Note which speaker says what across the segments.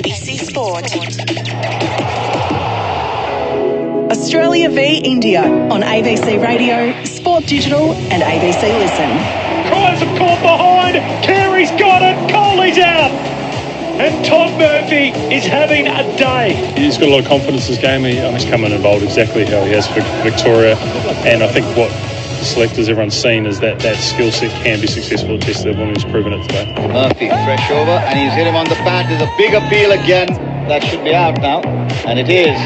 Speaker 1: ABC Sport. Australia v India on ABC Radio, Sport Digital and ABC Listen.
Speaker 2: Cries have caught behind. Carey's got it. Coley's out. And Todd Murphy is having a day.
Speaker 3: He's got a lot of confidence in his game. He's come in and bowled exactly how he has for Victoria. And I think what the selectors, everyone's seen is that skill set can be successful at Test Nagpur, and he's proven it today.
Speaker 4: Murphy fresh over and he's hit him on the bat. There's a big appeal again. That should be out now. And it is.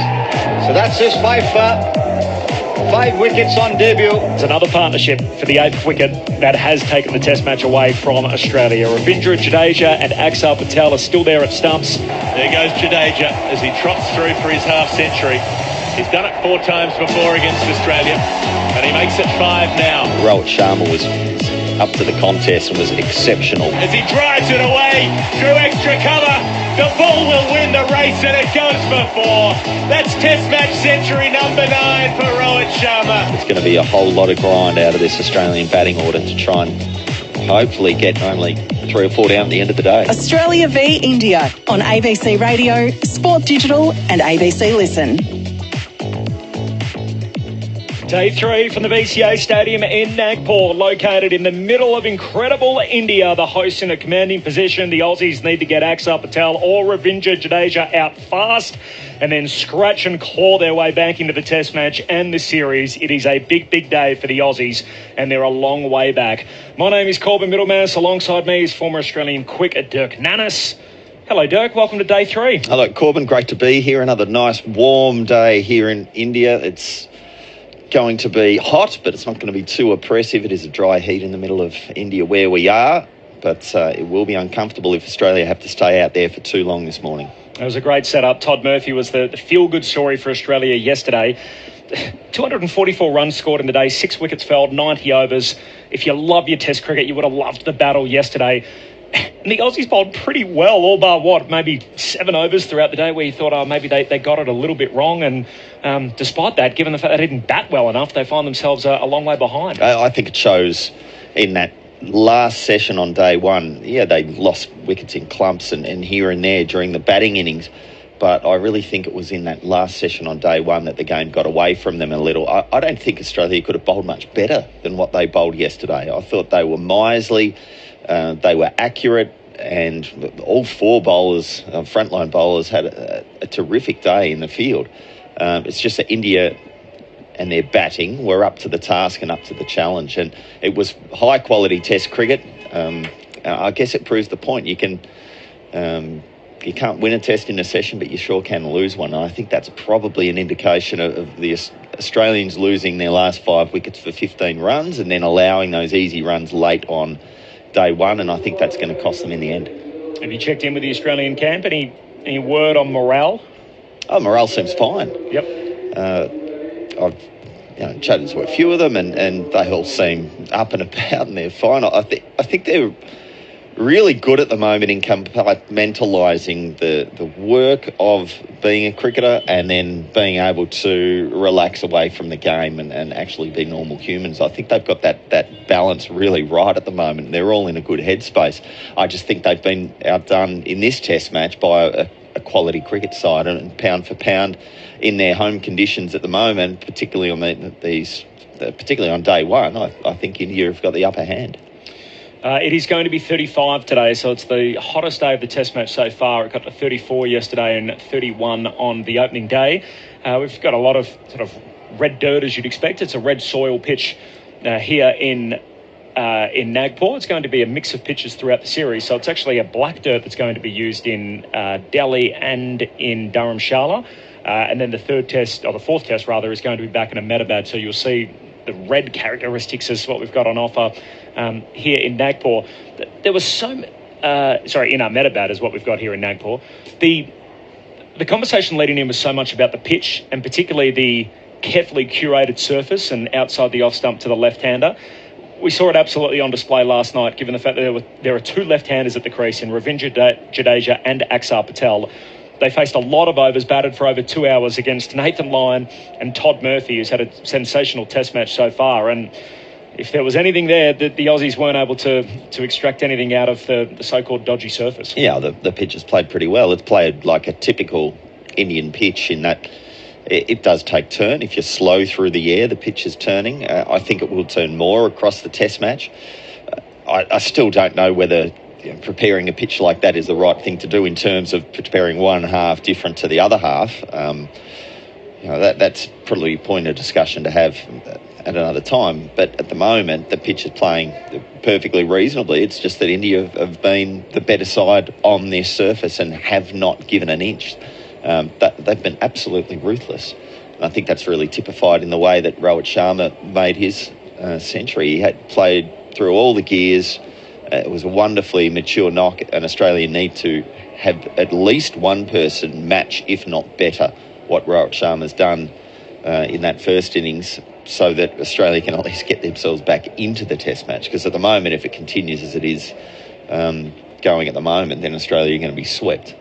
Speaker 4: So that's his 5 wickets on debut.
Speaker 2: It's another partnership for the 8th wicket that has taken the Test match away from Australia. Ravindra Jadeja and Axar Patel are still there at stumps.
Speaker 5: There goes Jadeja as he trots through for his half century. He's done it 4 times before against Australia, and he makes it 5 now.
Speaker 4: Rohit Sharma was up to the contest and was exceptional.
Speaker 5: As he drives it away through extra cover, the ball will win the race and it goes for 4. That's Test match century number 9 for Rohit Sharma.
Speaker 4: It's going to be a whole lot of grind out of this Australian batting order to try and hopefully get only 3 or 4 down at the end of the day.
Speaker 1: Australia v India on ABC Radio, Sport Digital and ABC Listen.
Speaker 2: Day 3 from the BCA Stadium in Nagpur, located in the middle of incredible India. The hosts in a commanding position. The Aussies need to get Axar Patel or Ravindra Jadeja out fast and then scratch and claw their way back into the Test match and the series. It is a big, big day for the Aussies, and they're a long way back. My name is Corbin Middlemass. Alongside me is former Australian quick Dirk Nannes. Hello, Dirk. Welcome to Day 3.
Speaker 4: Hello, Corbin. Great to be here. Another nice, warm day here in India. It's going to be hot, but it's not going to be too oppressive. It is a dry heat in the middle of India where we are, but it will be uncomfortable if Australia have to stay out there for too long this morning.
Speaker 2: It was a great setup. Todd Murphy was the feel-good story for Australia yesterday. 244 runs scored in the day, 6 wickets fell, 90 overs. If you love your Test cricket, you would have loved the battle yesterday. And the Aussies bowled pretty well, all bar maybe 7 overs throughout the day where you thought, maybe they got it a little bit wrong. And despite that, given the fact they didn't bat well enough, they find themselves a long way behind.
Speaker 4: I think it shows in that last session on day 1. Yeah, they lost wickets in clumps and here and there during the batting innings. But I really think it was in that last session on day 1 that the game got away from them a little. I don't think Australia could have bowled much better than what they bowled yesterday. I thought they were miserly. They were accurate, and all 4 bowlers, frontline bowlers, had a terrific day in the field. It's just that India and their batting were up to the task and up to the challenge, and it was high-quality Test cricket. I guess it proves the point. You can't win a Test in a session, but you sure can lose one. And I think that's probably an indication of the Australians losing their last 5 wickets for 15 runs and then allowing those easy runs late on day 1, and I think that's going to cost them in the end.
Speaker 2: Have you checked in with the Australian camp? Any word on morale?
Speaker 4: Oh, morale seems fine.
Speaker 2: Yep.
Speaker 4: I've chatted to a few of them, and they all seem up and about, and they're fine. I think they're really good at the moment in compartmentalising the work of being a cricketer and then being able to relax away from the game and actually be normal humans. I think they've got that balance really right at the moment. They're all in a good headspace. I just think they've been outdone in this Test match by a quality cricket side, and pound for pound in their home conditions at the moment, particularly on particularly on day 1, I think India have got the upper hand.
Speaker 2: It is going to be 35 today, so it's the hottest day of the Test match so far. It got to 34 yesterday and 31 on the opening day. We've got a lot of sort of red dirt, as you'd expect. It's a red soil pitch here in Nagpur. It's going to be a mix of pitches throughout the series, so it's actually a black dirt that's going to be used in Delhi and in Dharamshala. And then the fourth test is going to be back in Ahmedabad, so you'll see the red characteristics is what we've got on offer here in Nagpur. There was in Ahmedabad is what we've got here in Nagpur. The conversation leading in was so much about the pitch, and particularly the carefully curated surface and outside the off stump to the left-hander. We saw it absolutely on display last night, given the fact that there are 2 left-handers at the crease in Ravindra Jadeja and Axar Patel. They faced a lot of overs, batted for over 2 hours against Nathan Lyon and Todd Murphy, who's had a sensational Test match so far. And if there was anything there, that the Aussies weren't able to extract anything out of the so-called dodgy surface.
Speaker 4: Yeah, the pitch has played pretty well. It's played like a typical Indian pitch in that it does take turn. If you're slow through the air, the pitch is turning. I think it will turn more across the Test match. I still don't know whether preparing a pitch like that is the right thing to do in terms of preparing one half different to the other half. That's probably a point of discussion to have at another time. But at the moment, the pitch is playing perfectly reasonably. It's just that India have been the better side on this surface and have not given an inch. They've been absolutely ruthless. And I think that's really typified in the way that Rohit Sharma made his century. He had played through all the gears. It was a wonderfully mature knock, and Australia need to have at least one person match, if not better, what Rohit Sharma's done in that first innings, so that Australia can at least get themselves back into the Test match. Because at the moment, if it continues as it is going at the moment, then Australia are going to be swept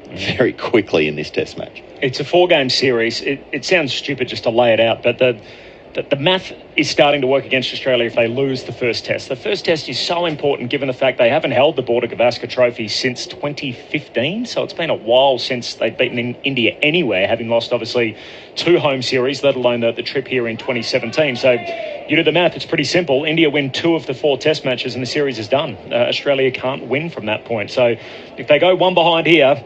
Speaker 4: very quickly in this Test match.
Speaker 2: It's a 4-game series. It sounds stupid just to lay it out, but the math is starting to work against Australia if they lose the first test. The first test is so important given the fact they haven't held the Border Gavaskar Trophy since 2015, so it's been a while since they've beaten India anywhere, having lost obviously 2 home series, let alone the trip here in 2017. So you do the math, it's pretty simple. India win 2 of the 4 test matches and the series is done. Australia can't win from that point. So if they go one behind here,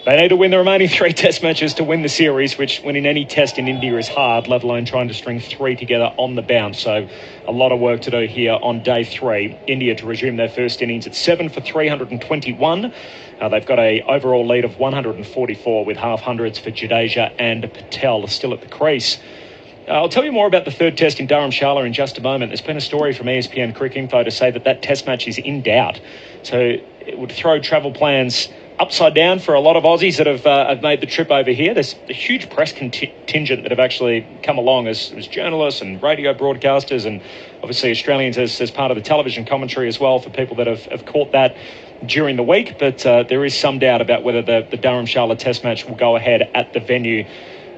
Speaker 2: they need to win the remaining 3 test matches to win the series, which winning any test in India is hard, let alone trying to string 3 together on the bounce. So a lot of work to do here on day 3. India to resume their first innings at 7 for 321. They've got a overall lead of 144 with half hundreds for Jadeja and Patel still at the crease. I'll tell you more about the 3rd test in Dharamshala in just a moment. There's been a story from ESPN Cricinfo to say that test match is in doubt. So it would throw travel plans upside down for a lot of Aussies that have made the trip over here. There's a huge press contingent that have actually come along as journalists and radio broadcasters, and obviously Australians as part of the television commentary as well, for people that have caught that during the week. But there is some doubt about whether the Dharamshala test match will go ahead at the venue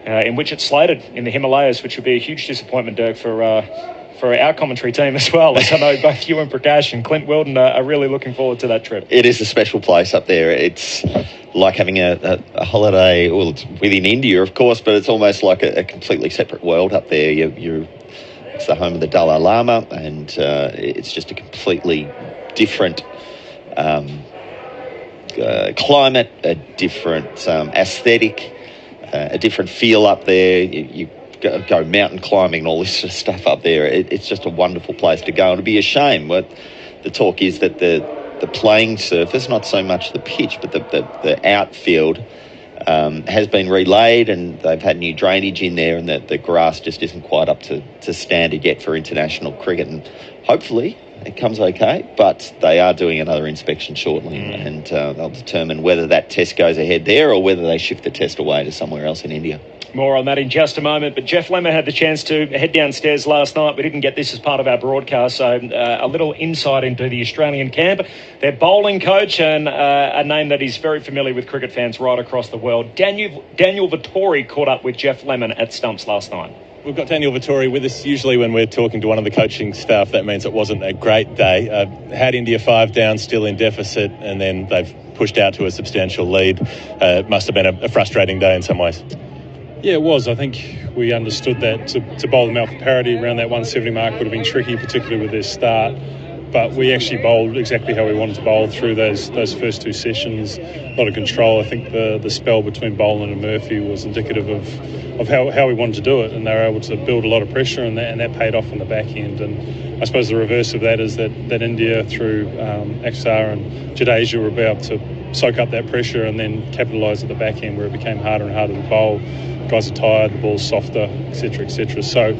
Speaker 2: in which it's slated in the Himalayas, which would be a huge disappointment, Dirk, for our commentary team as well, as I know both you and Prakash and Clint Wilden are really looking forward to that trip.
Speaker 4: It is a special place up there. It's like having a holiday, well, it's within India, of course, but it's almost like a completely separate world up there. It's the home of the Dalai Lama, and it's just a completely different climate, a different aesthetic, a different feel up there. You go mountain climbing and all this sort of stuff up there. It's just a wonderful place to go. And it'd be a shame. What the talk is that the playing surface, not so much the pitch, but the outfield has been relaid, and they've had new drainage in there, and the grass just isn't quite up to standard yet for international cricket. And hopefully it comes okay, but they are doing another inspection shortly, and they'll determine whether that test goes ahead there or whether they shift the test away to somewhere else in India.
Speaker 2: More on that in just a moment. But Geoff Lemon had the chance to head downstairs last night. We didn't get this as part of our broadcast, so a little insight into the Australian camp. Their bowling coach, and a name that is very familiar with cricket fans right across the world, Daniel Vettori, caught up with Geoff Lemon at Stumps last night.
Speaker 3: We've got Daniel Vettori with us. Usually when we're talking to one of the coaching staff, that means it wasn't a great day. Had India 5 down, still in deficit, and then they've pushed out to a substantial lead. It must have been a frustrating day in some ways.
Speaker 6: Yeah, it was. I think we understood that to bowl them out for parity around that 170 mark would have been tricky, particularly with their start. But we actually bowled exactly how we wanted to bowl through those first 2 sessions. A lot of control. I think the spell between Boland and Murphy was indicative of how we wanted to do it, and they were able to build a lot of pressure, and that paid off on the back end. And I suppose the reverse of that is that India, through Axar and Jadeja, were able to soak up that pressure and then capitalise at the back end, where it became harder and harder to bowl. Guys are tired, the ball's softer, etc., etc. So,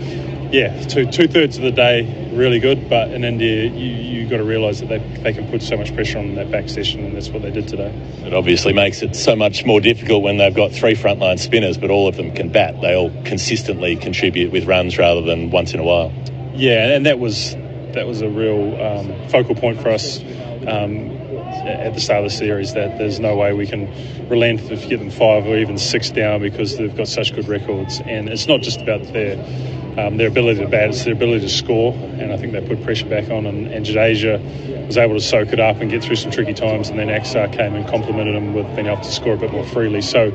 Speaker 6: yeah, two-thirds of the day really good, but in India you got to realise that they can put so much pressure on that back session, and that's what they did today.
Speaker 3: It obviously makes it so much more difficult when they've got 3 frontline spinners, but all of them can bat. They all consistently contribute with runs rather than once in a while.
Speaker 6: Yeah, and that was a real focal point for us. at the start of the series that there's no way we can relent if you get them 5 or even 6 down, because they've got such good records. And it's not just about their ability to bat, it's their ability to score, and I think they put pressure back on, and Jadeja was able to soak it up and get through some tricky times, and then Axar came and complimented him with being able to score a bit more freely. So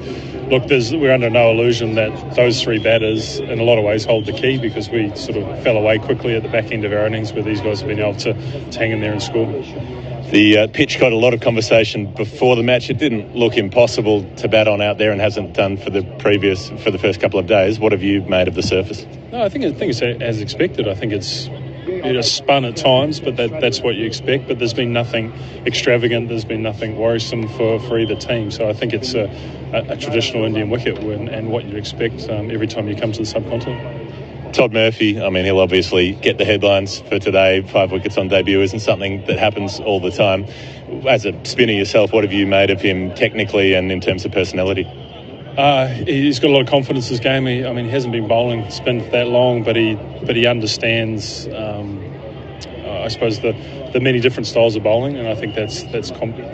Speaker 6: look, we're under no illusion that those 3 batters in a lot of ways hold the key, because we sort of fell away quickly at the back end of our innings where these guys have been able to hang in there and score.
Speaker 3: The pitch got a lot of conversation before the match. It didn't look impossible to bat on out there, and hasn't done for the first couple of days. What have you made of the surface?
Speaker 6: No, I think it's as expected. I think it's spun at times, but that's what you expect. But there's been nothing extravagant. There's been nothing worrisome for either team. So I think it's a traditional Indian wicket and what you'd expect every time you come to the subcontinent.
Speaker 3: Todd Murphy, I mean, he'll obviously get the headlines for today. 5 wickets on debut isn't something that happens all the time. As a spinner yourself, what have you made of him technically and in terms of personality?
Speaker 6: He's got a lot of confidence in his game. He hasn't been bowling spin for that long, but he understands, I suppose, the many different styles of bowling, and I think that's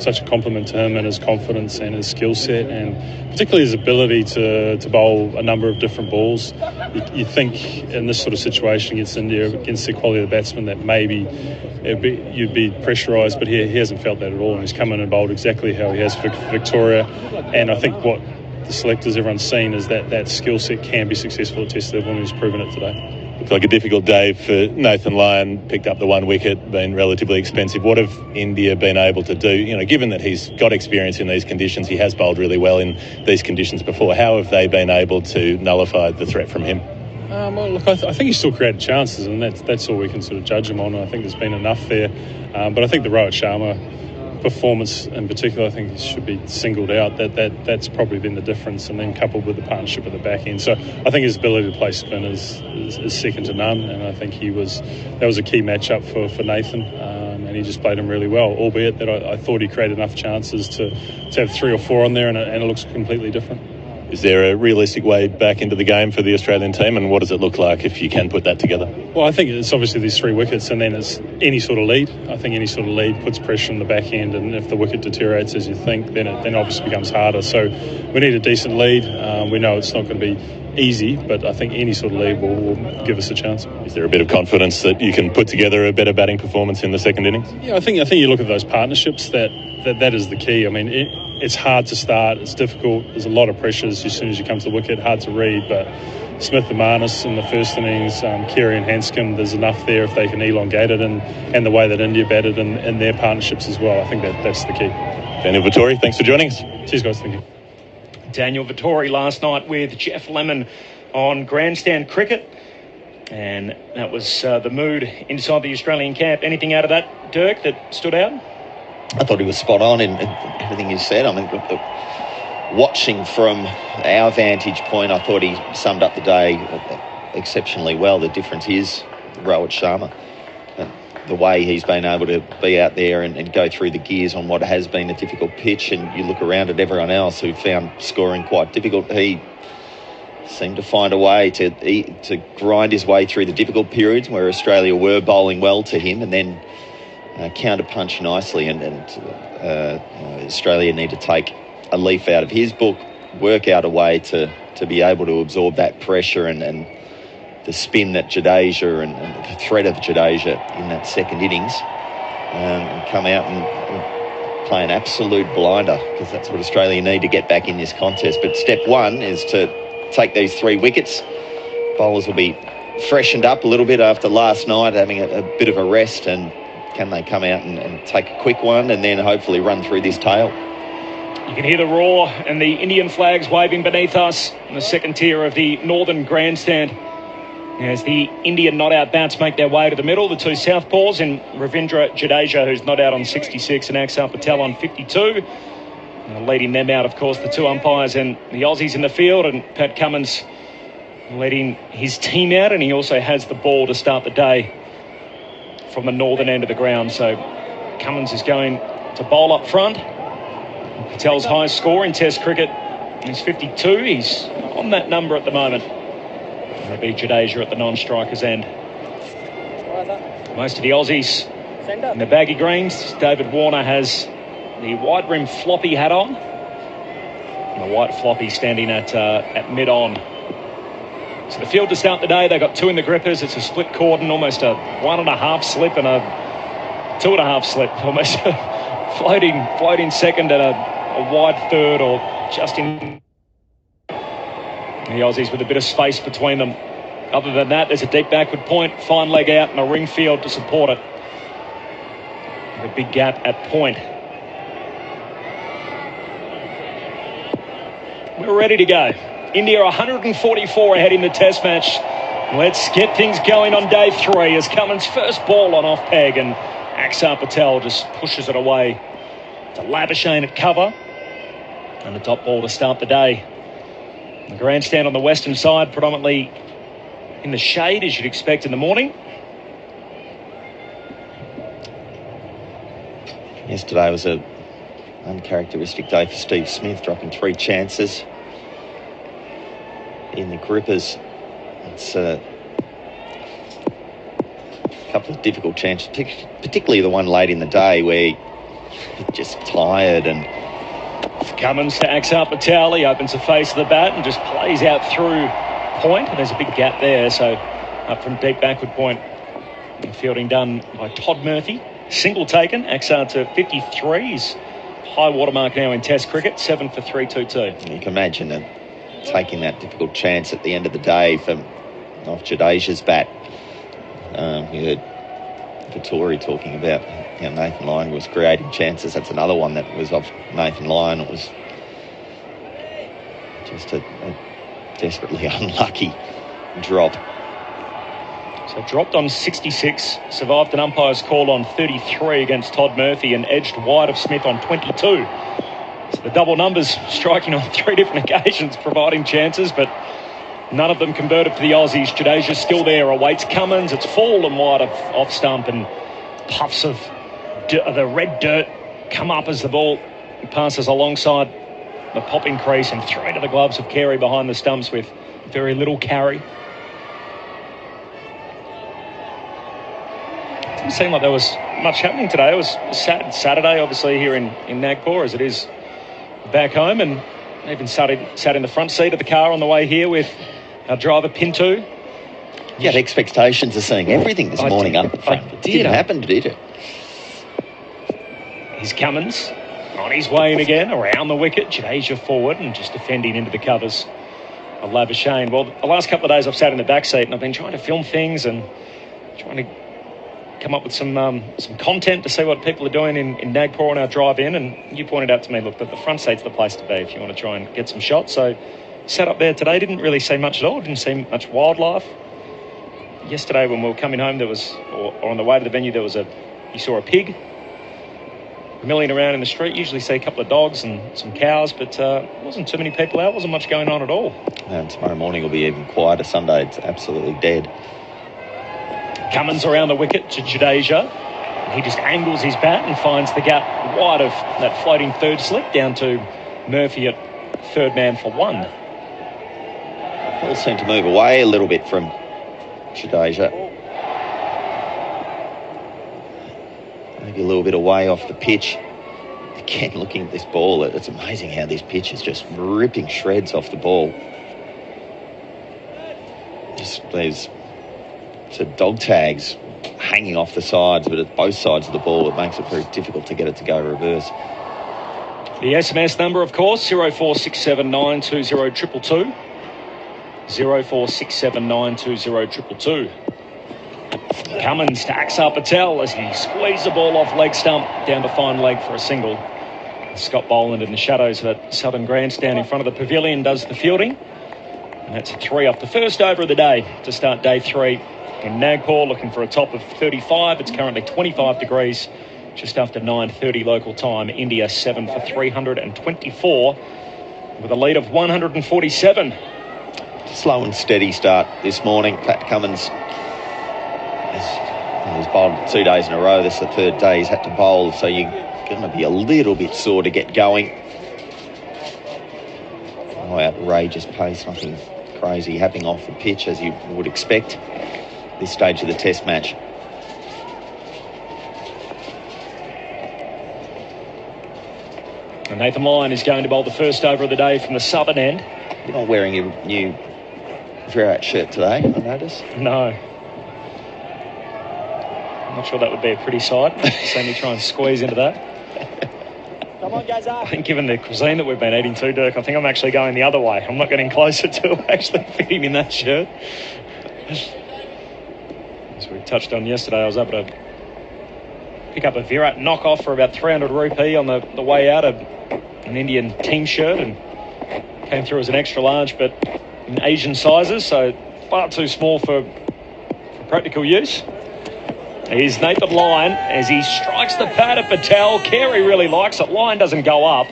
Speaker 6: such a compliment to him and his confidence and his skill set, and particularly his ability to bowl a number of different balls. You think in this sort of situation against India, against the quality of the batsman, that maybe you'd be pressurised, but he hasn't felt that at all, and he's come in and bowled exactly how he has for Victoria. And I think what the selectors, everyone's seen, is that skill set can be successful at Test level, and he's proven it today.
Speaker 3: Looks like a difficult day for Nathan Lyon. Picked up the 1 wicket, been relatively expensive. What have India been able to do? You know, given that he's got experience in these conditions, he has bowled really well in these conditions before. How have they been able to nullify the threat from him?
Speaker 6: Well, look, I think he's still created chances, and that's all we can sort of judge him on. I think there's been enough there, but I think the Rohit Sharma performance in particular, I think should be singled out. That's probably been the difference, and then coupled with the partnership at the back end. So I think his ability to play spin is second to none, and I think that was a key matchup for Nathan, and he just played him really well, albeit that I thought he created enough chances to have 3 or 4 on there, and it looks completely different.
Speaker 3: Is there a realistic way back into the game for the Australian team, and what does it look like if you can put that together?
Speaker 6: Well, I think it's obviously these 3 wickets, and then it's any sort of lead. I think any sort of lead puts pressure on the back end, and if the wicket deteriorates as you think, then it obviously becomes harder. So we need a decent lead. We know it's not going to be easy, but I think any sort of lead will give us a chance.
Speaker 3: Is there a bit of confidence that you can put together a better batting performance in the second innings?
Speaker 6: Yeah, I think you look at those partnerships, that is the key. I mean, it's hard to start, it's difficult, there's a lot of pressures as soon as you come to the wicket, hard to read, but Smith and Nannes in the first innings, Carey and Hanscom, there's enough there if they can elongate it, and the way that India batted in their partnerships as well. I think that's the key.
Speaker 3: Daniel Vittori, thanks for joining us.
Speaker 6: Cheers, guys. Thank you.
Speaker 2: Daniel Vittori last night with Geoff Lemon on Grandstand Cricket, and that was the mood inside the Australian camp. Anything out of that, Dirk, that stood out?
Speaker 4: I thought he was spot on in everything he said. I mean, watching from our vantage point, I thought he summed up the day exceptionally well. The difference is Rohit Sharma. The way he's been able to be out there and go through the gears on what has been a difficult pitch, and you look around at everyone else who found scoring quite difficult. He seemed to find a way to grind his way through the difficult periods where Australia were bowling well to him, and then counter-punch nicely, and Australia need to take a leaf out of his book, work out a way to be able to absorb that pressure and the spin that Jadeja and the threat of Jadeja in that second innings, and come out and play an absolute blinder, because that's what Australia need to get back in this contest. But step one is to take these 3 wickets. Bowlers will be freshened up a little bit after last night, having a bit of a rest, and can they come out and take a quick one and then hopefully run through this tail?
Speaker 2: You can hear the roar and the Indian flags waving beneath us in the second tier of the Northern Grandstand as the Indian not-out bats make their way to the middle. The 2 southpaws in Ravindra Jadeja, who's not out on 66, and Axar Patel on 52. And leading them out, of course, the 2 umpires and the Aussies in the field, and Pat Cummins leading his team out, and he also has the ball to start the day from the northern end of the ground. So Cummins is going to bowl up front. Patel's highest score in Test cricket is 52. He's on that number at the moment. It'll be Jadeja at the non-striker's end. Most of the Aussies in the baggy greens. David Warner has the wide rim floppy hat on. And the white floppy standing at mid-on. So the field to start the day, they've got 2 in the grippers. It's a split cordon, almost a 1.5 slip and a 2.5 slip. Almost floating second and a wide third, or just in. The Aussies with a bit of space between them. Other than that, there's a deep backward point, fine leg out and a ring field to support it. The big gap at point. We're ready to go. India 144 ahead in the test match. Let's get things going on day 3 as Cummins' first ball on off peg, and Axar Patel just pushes it away to Labuschagne at cover. And the top ball to start the day. The grandstand on the western side, predominantly in the shade, as you'd expect in the morning.
Speaker 4: Yesterday was a uncharacteristic day for Steve Smith, dropping 3 chances in the grippers. It's a couple of difficult chances, particularly the one late in the day where you're just tired. And
Speaker 2: Cummins to Axar Patel. He opens the face of the bat and just plays out through point. And there's a big gap there. So up from deep backward point. And fielding done by Todd Murphy. Single taken. Axar to 53. He's high watermark now in Test cricket. 7 for 322.
Speaker 4: You can imagine taking that difficult chance at the end of the day from off Jadeja's bat. You heard Vittori talking about how Nathan Lyon was creating chances. That's another one that was off Nathan Lyon. It was just a desperately unlucky drop.
Speaker 2: So dropped on 66, survived an umpire's call on 33 against Todd Murphy, and edged wide of Smith on 22. So the double numbers striking on 3 different occasions, providing chances, but none of them converted for the Aussies. Jadeja's still there, awaits Cummins. It's fallen wide off stump, and puffs of the red dirt come up as the ball passes alongside the popping crease and through into the gloves of Carey behind the stumps with very little carry. Didn't seem like there was much happening today. It was Saturday, obviously, here in Nagpur, as it is back home, and even sat in the front seat of the car on the way here with our driver Pinto.
Speaker 4: You had expectations of seeing everything this morning up front. It didn't happen, did it?
Speaker 2: Here's Cummins on his way in again, around the wicket. Jadeja forward and just defending into the covers of Labuschagne. Well, the last couple of days I've sat in the back seat and I've been trying to film things and trying to come up with some content to see what people are doing in Nagpur on our drive in. And you pointed out to me, look, that the front seat's the place to be if you want to try and get some shots. So sat up there today, didn't really see much at all, didn't see much wildlife. Yesterday when we were coming home, there was, or on the way to the venue, you saw a pig milling around in the street. Usually see a couple of dogs and some cows, but wasn't too many people out, wasn't much going on at all.
Speaker 4: And tomorrow morning will be even quieter. Sunday, it's absolutely dead.
Speaker 2: Cummins around the wicket to Jadeja. He just angles his bat and finds the gap wide of that floating third slip down to Murphy at third man for 1.
Speaker 4: All seem to move away a little bit from Jadeja. Maybe a little bit away off the pitch. Again, looking at this ball, it's amazing how this pitch is just ripping shreds off the ball. There's dog tags hanging off the sides, but at both sides of the ball, it makes it very difficult to get it to go reverse.
Speaker 2: The SMS number, of course, 0467920222. 0467920222. Cummins to Axar Patel as he squeezed the ball off leg stump down to fine leg for a single. Scott Boland in the shadows of that southern grandstand in front of the pavilion does the fielding. And that's a 3 off the first over of the day to start day 3 in Nagpur, looking for a top of 35. It's currently 25 degrees, just after 9:30 local time. India 7 for 324 with a lead of 147.
Speaker 4: Slow and steady start this morning. Pat Cummins has bowled 2 days in a row. This is the 3rd day he's had to bowl, so you're going to be a little bit sore to get going. No outrageous pace, nothing crazy happening off the pitch as you would expect this stage of the test match.
Speaker 2: And Nathan Lyon is going to bowl the first over of the day from the southern end.
Speaker 4: You're not wearing your new Virat shirt today, I notice.
Speaker 2: No. I'm not sure that would be a pretty sight. See me try and squeeze into that.
Speaker 7: Come on, guys, up.
Speaker 2: I think given the cuisine that we've been eating too, Dirk, I think I'm actually going the other way. I'm not getting closer to actually fitting in that shirt. As we touched on yesterday, I was able to pick up a Virat knockoff for about 300 rupee on the way out, an Indian team shirt, and came through as an extra large, but in Asian sizes, so far too small for practical use. Here's Nathan Lyon as he strikes the pad at Patel. Carey really likes it. Lyon doesn't go up.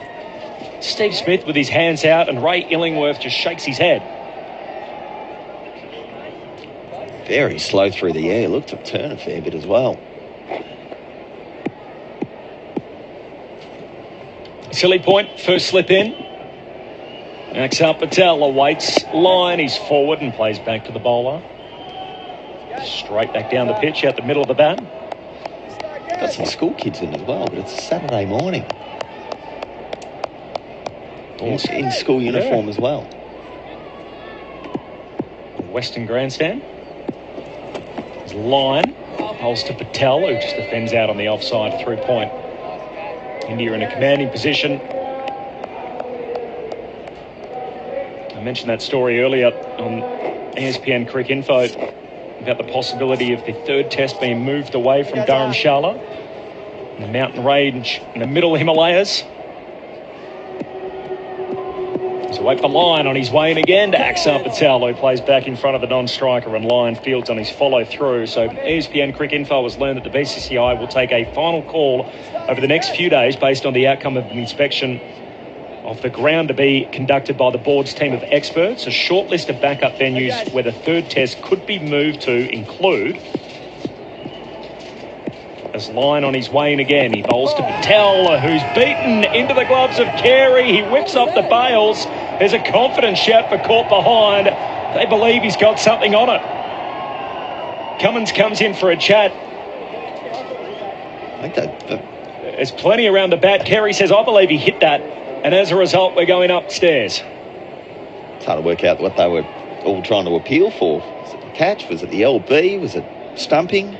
Speaker 2: Steve Smith with his hands out, and Ray Illingworth just shakes his head.
Speaker 4: Very slow through the air. Looked to turn a fair bit as well.
Speaker 2: Silly point, first slip in. Axar Patel awaits Lyon. He's forward and plays back to the bowler. Straight back down the pitch, out the middle of the bat.
Speaker 4: Got some school kids in as well, but it's a Saturday morning. In school uniform as well.
Speaker 2: Western Grandstand. There's Lyon. Bowls to Patel, who just defends out on the offside through point. India in a commanding position. I mentioned that story earlier on ESPN Crick Info about the possibility of the third test being moved away from Dharamshala, in the mountain range in the middle Himalayas. He's away for Lyon on his way in again to Axar Patel, who plays back in front of the non-striker, and Lyon fields on his follow-through. So ESPN Crick Info has learned that the BCCI will take a final call over the next few days based on the outcome of an inspection of the ground to be conducted by the board's team of experts. A short list of backup venues where the third test could be moved to include, as Lyon on his way in again, he bowls to Patel, who's beaten into the gloves of Carey. He whips off the bails. There's a confident shout for caught behind. They believe he's got something on it. Cummins comes in for a chat.
Speaker 4: I think
Speaker 2: There's plenty around the bat. Carey says, I believe he hit that. And as a result, we're going upstairs.
Speaker 4: it's hard to work out what they were all trying to appeal for. Was it the catch? Was it the LB? Was it stumping?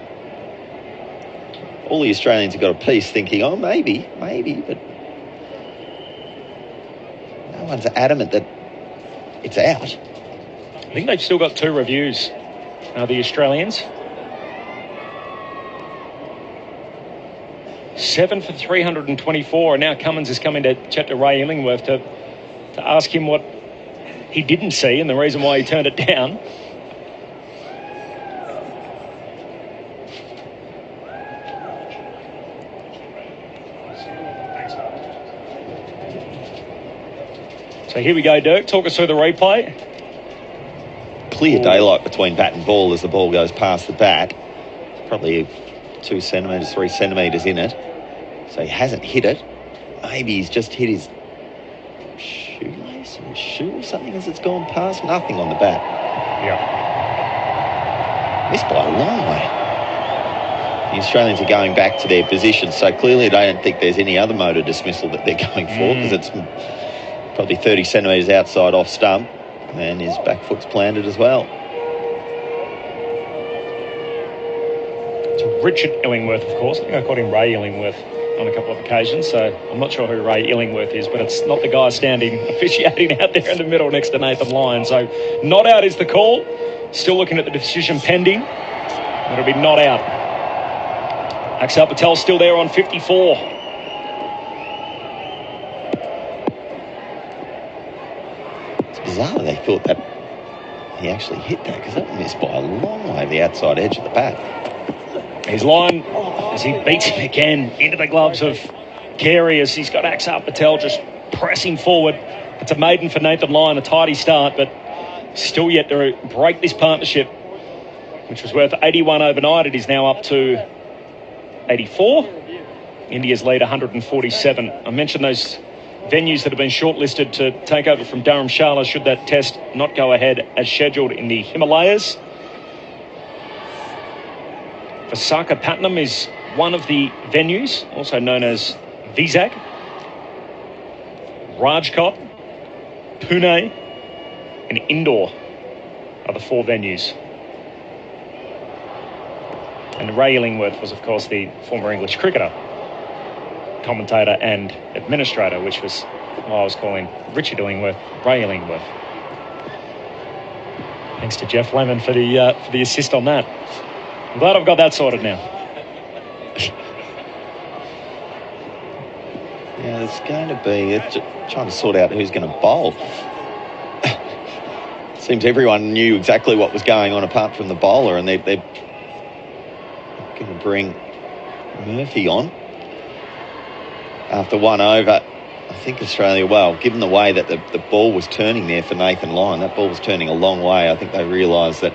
Speaker 4: All the Australians have got a piece thinking, oh, maybe, but no one's adamant that it's out.
Speaker 2: I think they've still got 2 reviews, the Australians. 7 for 324, and now Cummins is coming to chat to Ray Illingworth to ask him what he didn't see and the reason why he turned it down. So here we go, Dirk. Talk us through the replay.
Speaker 4: Clear daylight between bat and ball as the ball goes past the bat. Probably 2 centimetres, 3 centimetres in it. So he hasn't hit it. Maybe he's just hit his shoelace or his shoe or something as it's gone past. Nothing on the bat.
Speaker 2: Yeah.
Speaker 4: Missed by a long way. The Australians are going back to their position, so clearly they don't think there's any other mode of dismissal that they're going for, because it's probably 30 centimetres outside off stump, and his back foot's planted as well.
Speaker 2: So Richard Illingworth, of course. I think I called him Ray Illingworth on a couple of occasions, so I'm not sure who Ray Illingworth is, but it's not the guy standing officiating out there in the middle next to Nathan Lyon. So not out is the call. Still looking at the decision pending. It'll be not out. Axar Patel still there on 54.
Speaker 4: It's bizarre they thought that he actually hit that, because that missed by a long way the outside edge of the bat.
Speaker 2: Here's Lyon as he beats him again into the gloves of Carey, as he's got Axar Patel just pressing forward. It's a maiden for Nathan Lyon, a tidy start, but still yet to break this partnership, which was worth 81 overnight. It is now up to 84. India's lead 147. I mentioned those venues that have been shortlisted to take over from Dharamshala should that test not go ahead as scheduled in the Himalayas. Visakhapatnam is one of the venues, also known as Vizag. Rajkot, Pune and Indore are the 4 venues. And Ray Illingworth was, of course, the former English cricketer, commentator and administrator, which was why I was calling Richard Illingworth Ray Illingworth. Thanks to Geoff Lemon for the assist on that. I'm glad I've got that sorted now.
Speaker 4: Yeah, there's going to be trying to sort out who's going to bowl. Seems everyone knew exactly what was going on apart from the bowler, and they're going to bring Murphy on after 1 over. I think Australia, well, given the way that the ball was turning there for Nathan Lyon, that ball was turning a long way. I think they realised that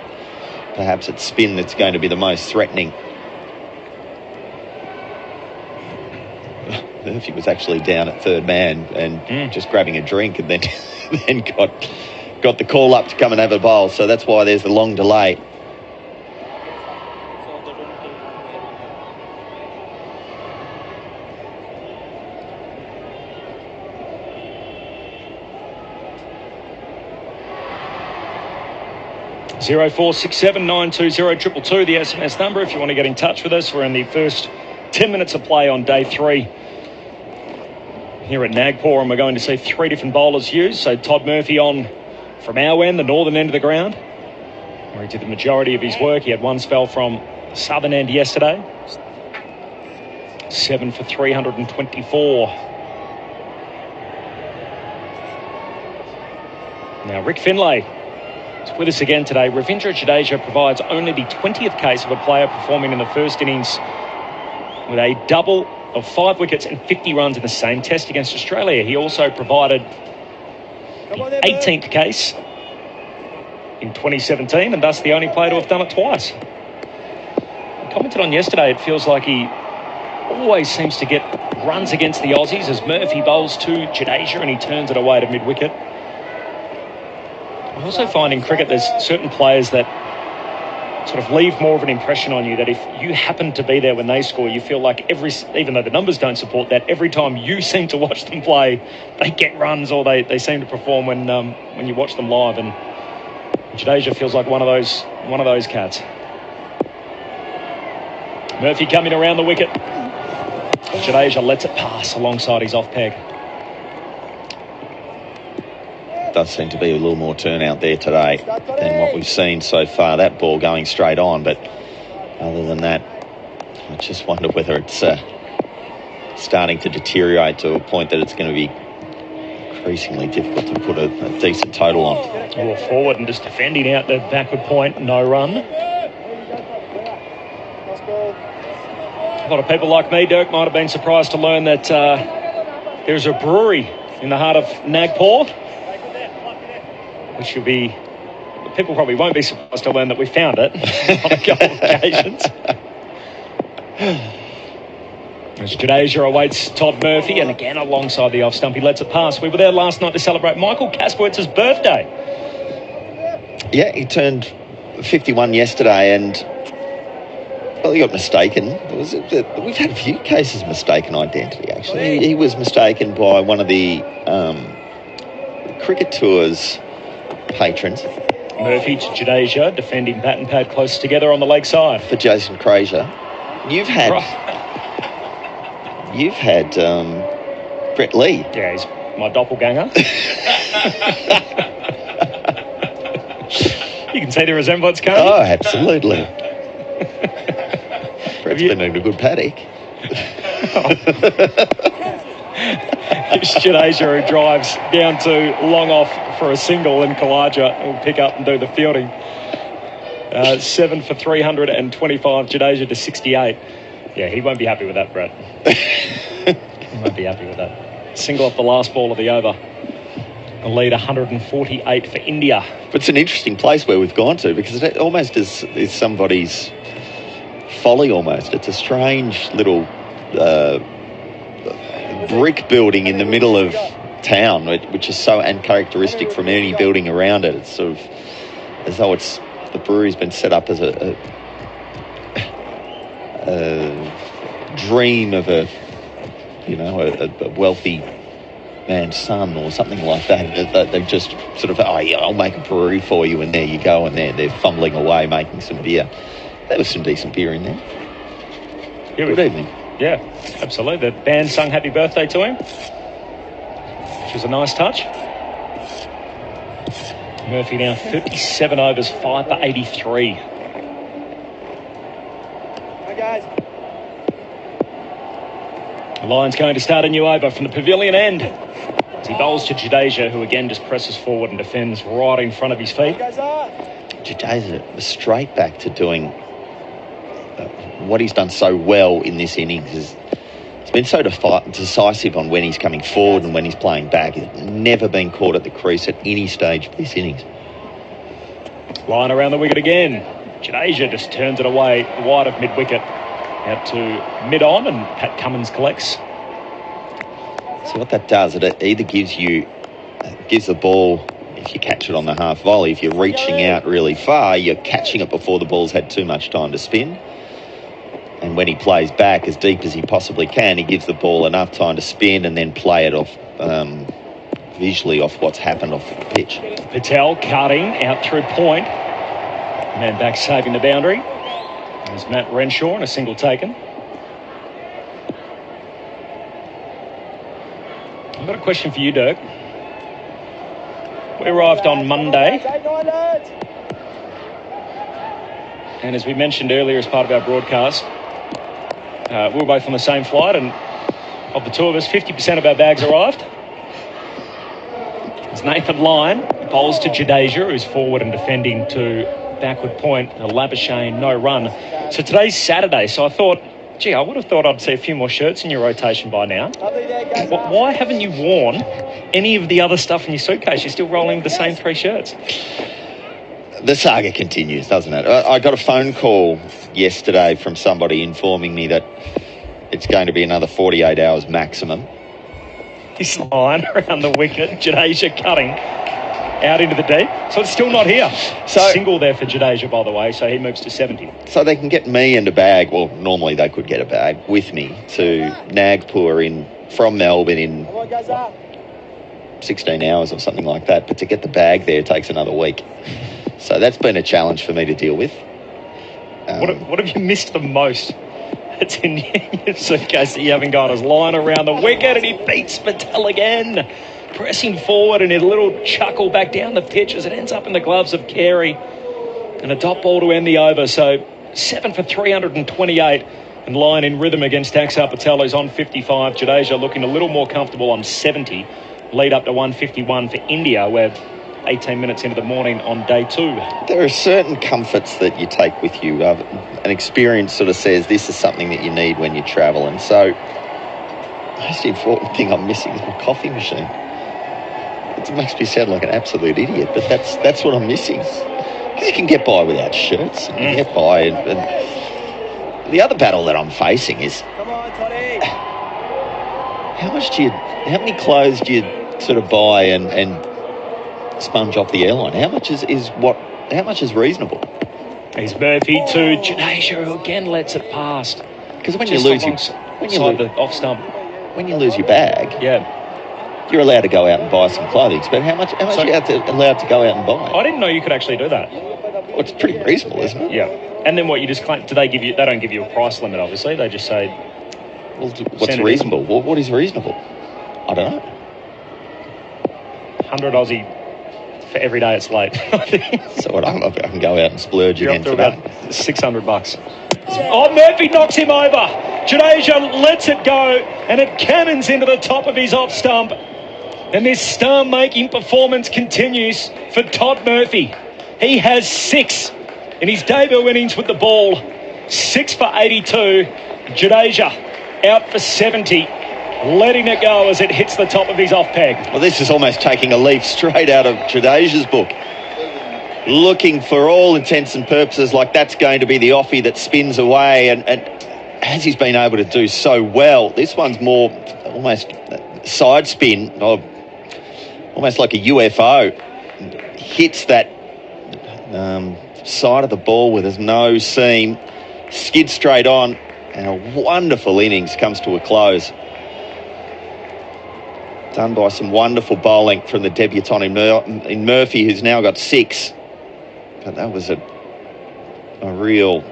Speaker 4: perhaps it's spin that's going to be the most threatening. Murphy was actually down at third man and just grabbing a drink, and then got the call up to come and have a bowl. So that's why there's the long delay.
Speaker 2: Zero 467920222, the SMS number if you want to get in touch with us. We're in the first 10 minutes of play on day 3 here at Nagpur, and we're going to see 3 different bowlers used. So Todd Murphy on from our end, the northern end of the ground, where he did the majority of his work. He had one spell from the southern end yesterday. 7 for 324. Now Rick Finlay is with us again today. Ravindra Jadeja provides only the 20th case of a player performing in the first innings with a double of 5 wickets and 50 runs in the same test against Australia. He also provided the 18th case in 2017, and thus the only player to have done it twice. I commented on yesterday, it feels like he always seems to get runs against the Aussies as Murphy bowls to Jadeja and he turns it away to mid-wicket. I also find in cricket there's certain players that sort of leave more of an impression on you, that if you happen to be there when they score, you feel like even though the numbers don't support that, every time you seem to watch them play, they get runs or they seem to perform when you watch them live. And Jadeja feels like one of those cats. Murphy coming around the wicket. Jadeja lets it pass alongside his off peg.
Speaker 4: Does seem to be a little more turnout there today than what we've seen so far. That ball going straight on, but other than that, I just wonder whether it's starting to deteriorate to a point that it's going to be increasingly difficult to put a decent total on.
Speaker 2: Well, forward and just defending out the backward point, no run. A lot of people like me, Dirk, might have been surprised to learn that there's a brewery in the heart of Nagpur, which people probably won't be surprised to learn that we found it on a couple of occasions. As Jadeja awaits Todd Murphy, and again alongside the off stump, he lets it pass. We were there last night to celebrate Michael Kaspowitz's birthday.
Speaker 4: Yeah, he turned 51 yesterday, and well, he got mistaken. We've had a few cases of mistaken identity, actually. He was mistaken by one of the cricket tour's patrons.
Speaker 2: Murphy to Jadeja, defending bat and pad close together on the leg side.
Speaker 4: For Jason Frazier. You've had Brett Lee.
Speaker 2: Yeah, he's my doppelganger. You can see the resemblance, can't you?
Speaker 4: Oh, absolutely. Brett's been in a good paddock.
Speaker 2: Jadeja, who drives down to long off for a single, and Kawaja will pick up and do the fielding. 7 for 325, Jadeja to 68. Yeah, he won't be happy with that, Brett. He won't be happy with that. Single off the last ball of the over. The lead 148 for India.
Speaker 4: But it's an interesting place where we've gone to, because it almost is somebody's folly almost. It's a strange little brick building in the middle of town, which is so uncharacteristic from any building around it. It's sort of as though the brewery's been set up as a dream of a wealthy man's son or something like that. They've just sort of, oh, yeah, I'll make a brewery for you, and there you go, and they're fumbling away making some beer. There was some decent beer in there. Good evening.
Speaker 2: Yeah, absolutely. The band sung happy birthday to him, which was a nice touch. Murphy now 57 overs, 5 for 83.
Speaker 7: Hi, guys.
Speaker 2: The Lions going to start a new over from the pavilion end as he bowls to Jadeja, who again just presses forward and defends right in front of his feet.
Speaker 4: Jadeja was straight back to doing what he's done so well in this innings. He's been so decisive on when he's coming forward and when he's playing back. He's never been caught at the crease at any stage of this innings.
Speaker 2: Line around the wicket again. Jadeja just turns it away wide of mid-wicket. Out to mid-on, and Pat Cummins collects.
Speaker 4: So what that does, it either gives the ball, if you catch it on the half volley, if you're reaching out really far, you're catching it before the ball's had too much time to spin. And when he plays back as deep as he possibly can, he gives the ball enough time to spin and then play it off visually off what's happened off the pitch.
Speaker 2: Patel cutting out through point. Man back saving the boundary. There's Matt Renshaw and a single taken. I've got a question for you, Dirk. We arrived on Monday, and as we mentioned earlier as part of our broadcast, we were both on the same flight, and of the two of us, 50% of our bags arrived. As Nathan Lyon bowls to Jadeja, who's forward and defending to backward point, a Labuschagne, no run. So today's Saturday, so I thought, gee, I would have thought I'd see a few more shirts in your rotation by now. Why haven't you worn any of the other stuff in your suitcase? You're still rolling the same 3 shirts.
Speaker 4: The saga continues, doesn't it? I got a phone call yesterday from somebody informing me that it's going to be another 48 hours maximum.
Speaker 2: This line around the wicket, Jadeja cutting out into the deep. So it's still not here. So single there for Jadeja, by the way, so he moves to 70.
Speaker 4: So they can get me and a bag, well, normally they could get a bag with me to Nagpur from Melbourne in 16 hours or something like that. But to get the bag there takes another week. So that's been a challenge for me to deal with.
Speaker 2: What have you missed the most? It's in your suitcase that you haven't got. His line around the wicket, and he beats Patel again. Pressing forward, and a little chuckle back down the pitch as it ends up in the gloves of Carey. And a dot ball to end the over. So 7 for 328. And Lyon in rhythm against Axar Patel, who's on 55. Jadeja looking a little more comfortable on 70. Lead up to 151 for India, where 18 minutes into the morning on day 2.
Speaker 4: There are certain comforts that you take with you. An experience sort of says this is something that you need when you travel. And so the most important thing I'm missing is my coffee machine. It makes me sound like an absolute idiot, but that's what I'm missing. Because you can get by without shirts. You can get by. And the other battle that I'm facing is how many clothes do you sort of buy and sponge off the airline? How much is reasonable?
Speaker 2: He's Murphy to Jadeja, who again lets it pass.
Speaker 4: Because when you lose
Speaker 2: the off stump,
Speaker 4: when you lose your bag, you're allowed to go out and buy some clothing. But how much are you allowed to go out and buy?
Speaker 2: I didn't know you could actually do that.
Speaker 4: Well, it's pretty reasonable, isn't it?
Speaker 2: Yeah. And then what, you just claim, they don't give you a price limit, obviously. They just say,
Speaker 4: well, what's reasonable? What is reasonable? I don't know.
Speaker 2: 100 Aussie for every day it's late.
Speaker 4: So what, I can go out and splurge again today.
Speaker 2: About $600. Oh, Murphy knocks him over. Jadeja lets it go, and it cannons into the top of his off stump. And this star-making performance continues for Todd Murphy. He has 6 in his debut innings with the ball. 6 for 82. Jadeja out for 70. Letting it go as it hits the top of his off peg.
Speaker 4: Well, this is almost taking a leaf straight out of Jadeja's book. Looking for all intents and purposes like that's going to be the offie that spins away, and as he's been able to do so well, this one's more almost side spin, or almost like a UFO. Hits that side of the ball where there's no seam, skids straight on, and a wonderful innings comes to a close. Done by some wonderful bowling from the debutant in Murphy, who's now got 6. But that was a real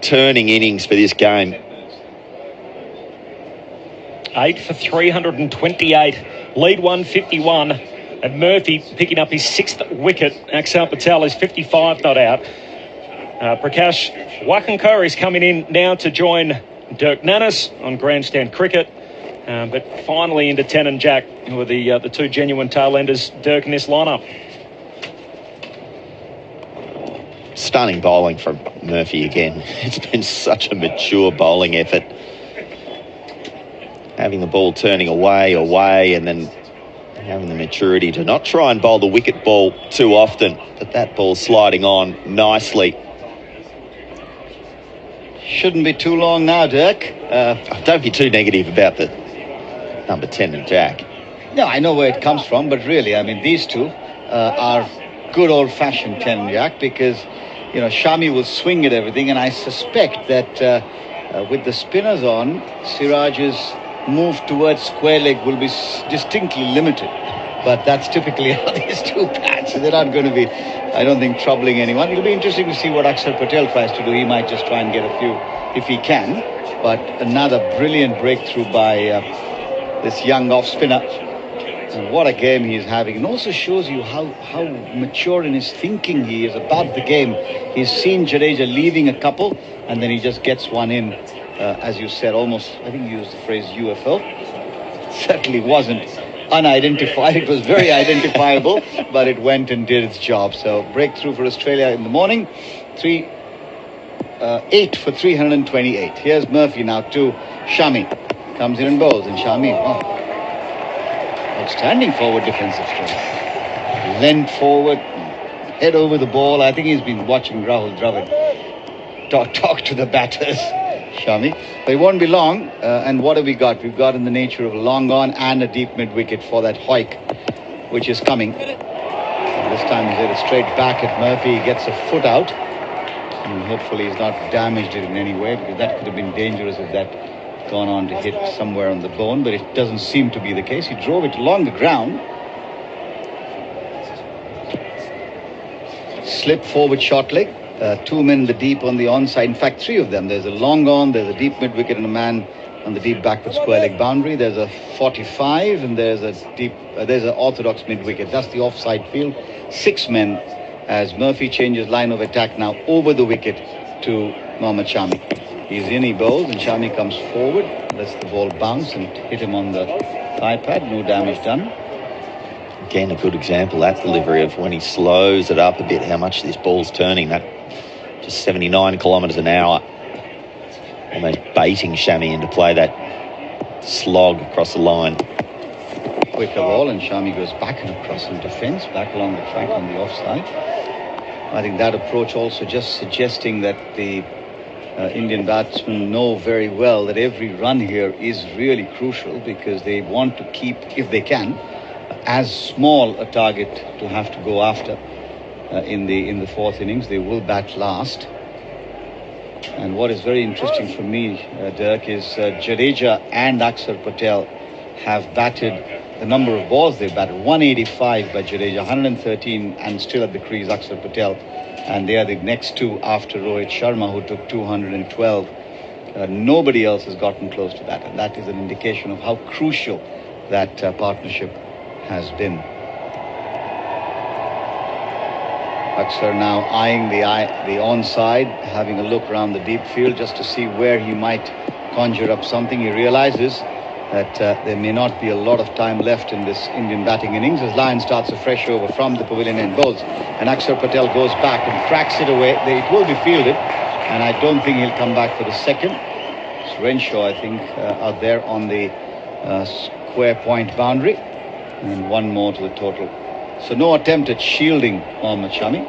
Speaker 4: turning innings for this game.
Speaker 2: 8 for 328. Lead 151. And Murphy picking up his 6th wicket. Axar Patel is 55 not out. Prakash Wakankar is coming in now to join Dirk Nannes on grandstand cricket. But finally into 10 and Jack, who are the two genuine tail-enders, Dirk in this lineup.
Speaker 4: Stunning bowling from Murphy again. It's been such a mature bowling effort. Having the ball turning away, and then having the maturity to not try and bowl the wicket ball too often, but that ball sliding on nicely.
Speaker 8: Shouldn't be too long now, Dirk.
Speaker 4: Don't be too negative about the number 10 and Jack.
Speaker 8: No, I know where it comes from, but really, I mean, these two are good old-fashioned 10 and Jack, because, you know, Shami will swing at everything, and I suspect that with the spinners on, Siraj's move towards square leg will be distinctly limited. But that's typically how these two bats. They're not going to be, I don't think, troubling anyone. It'll be interesting to see what Axar Patel tries to do. He might just try and get a few if he can. But another brilliant breakthrough by this young off spinner. And what a game he's having. And also shows you how mature in his thinking he is about the game. He's seen Jadeja leaving a couple, and then he just gets one in. As you said, almost, I think you used the phrase UFO. Certainly wasn't unidentified. It was very identifiable, but it went and did its job. So breakthrough for Australia in the morning. 8 for 328. Here's Murphy now to Shami. Comes in and bowls, and Shami, outstanding forward defensive stroke. Leant forward, head over the ball. I think he's been watching Rahul Dravid talk to the batters. Shami. But it won't be long. And what have we got? We've got in the nature of a long on and a deep mid-wicket for that Hoik, which is coming. This time he's headed straight back at Murphy. He gets a foot out. And hopefully he's not damaged it in any way, because that could have been dangerous if that gone on to hit somewhere on the bone. But it doesn't seem to be the case. He drove it along the ground. Slip forward short leg. 2 men in the deep on the onside. In fact, 3 of them. There's a long on, there's a deep mid wicket, and a man on the deep backward square leg boundary. There's a 45, and there's an orthodox mid wicket. That's the offside field. 6 men as Murphy changes line of attack now over the wicket to Mohammad Shami. He's in, he bowls, and Shami comes forward, lets the ball bounce and hit him on the thigh pad. No damage done.
Speaker 4: Again, a good example, that delivery of when he slows it up a bit, how much this ball's turning. That just 79 kilometres an hour. Almost baiting Shami into play that slog across the line.
Speaker 8: Quicker ball, and Shami goes back and across in defence, back along the track on the offside. I think that approach also just suggesting that the Indian batsmen know very well that every run here is really crucial, because they want to keep, if they can, as small a target to have to go after in the fourth innings. They will bat last. And what is very interesting for me, Dirk, is Jadeja and Axar Patel have batted the number of balls they've batted. 185 by Jadeja, 113, and still at the crease Axar Patel. And they are the next two after Rohit Sharma, who took 212. Nobody else has gotten close to that. And that is an indication of how crucial that partnership has been. Axar now eyeing the onside, having a look around the deep field just to see where he might conjure up something. He realizes that there may not be a lot of time left in this Indian batting innings as Lyon starts a fresh over from the pavilion end bowls, and Axar Patel goes back and cracks it away. It will be fielded, and I don't think he'll come back for the second. It's Renshaw, I think, out there on the square point boundary, and one more to the total. So no attempt at shielding Mohammad Shami.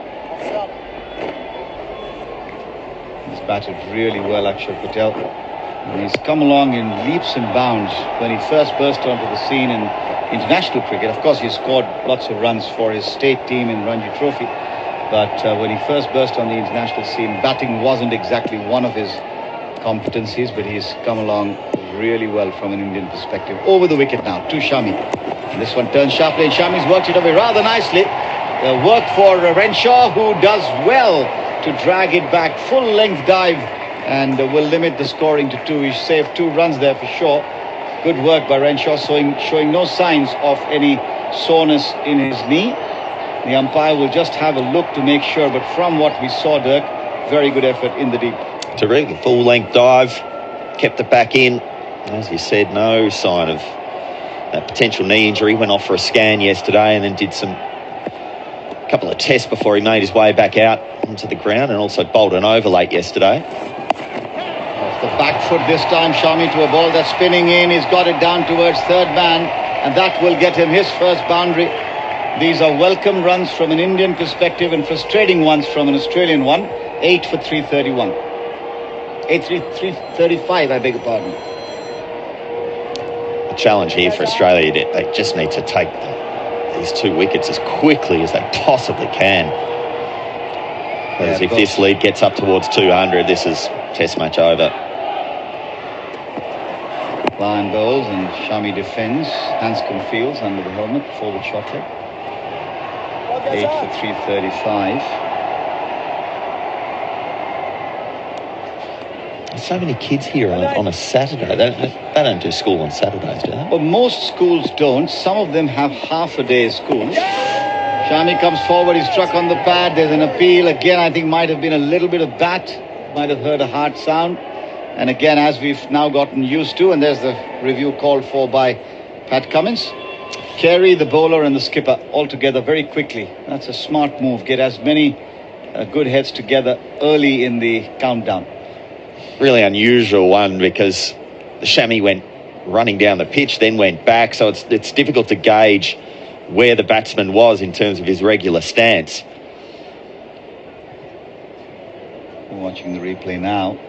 Speaker 8: He's batted really well, Axar Patel. And he's come along in leaps and bounds. When he first burst onto the scene in international cricket, of course he scored lots of runs for his state team in Ranji Trophy. But when he first burst on the international scene, batting wasn't exactly one of his competencies, but he's come along really well from an Indian perspective. Over the wicket now to Shami. And this one turns sharply, and Shami's worked it away rather nicely. Work for Renshaw, who does well to drag it back. Full length dive, and will limit the scoring to 2. He saved 2 runs there for sure. Good work by Renshaw, showing no signs of any soreness in his knee. The umpire will just have a look to make sure, but from what we saw, Dirk, very good effort in the deep.
Speaker 4: Terrific full length dive, kept it back in. As you said, no sign of that potential knee injury. Went off for a scan yesterday and then did a couple of tests before he made his way back out onto the ground, and also bowled an over late yesterday.
Speaker 8: Off the back foot this time, Shami to a ball that's spinning in. He's got it down towards third man, and that will get him his first boundary. These are welcome runs from an Indian perspective and frustrating ones from an Australian one. 8 for 331. 335, I beg your pardon.
Speaker 4: The challenge here for Australia, they just need to take these 2 wickets as quickly as they possibly can. Because if this lead gets up towards 200, this is Test match over.
Speaker 8: Lyon bowls and Shami defends. Hanscom fields under the helmet, forward shot leg. 8 for 335.
Speaker 4: So many kids here on a Saturday. They don't do school on Saturdays, do they?
Speaker 8: Well, most schools don't. Some of them have half a day school. Shami comes forward. He's struck on the pad. There's an appeal. Again, I think might have been a little bit of bat. Might have heard a hard sound. And again, as we've now gotten used to, and there's the review called for by Pat Cummins. Carry the bowler and the skipper all together very quickly. That's a smart move. Get as many good heads together early in the countdown.
Speaker 4: Really unusual one, because the Shami went running down the pitch, then went back, so it's difficult to gauge where the batsman was in terms of his regular stance.
Speaker 8: We're watching the replay now.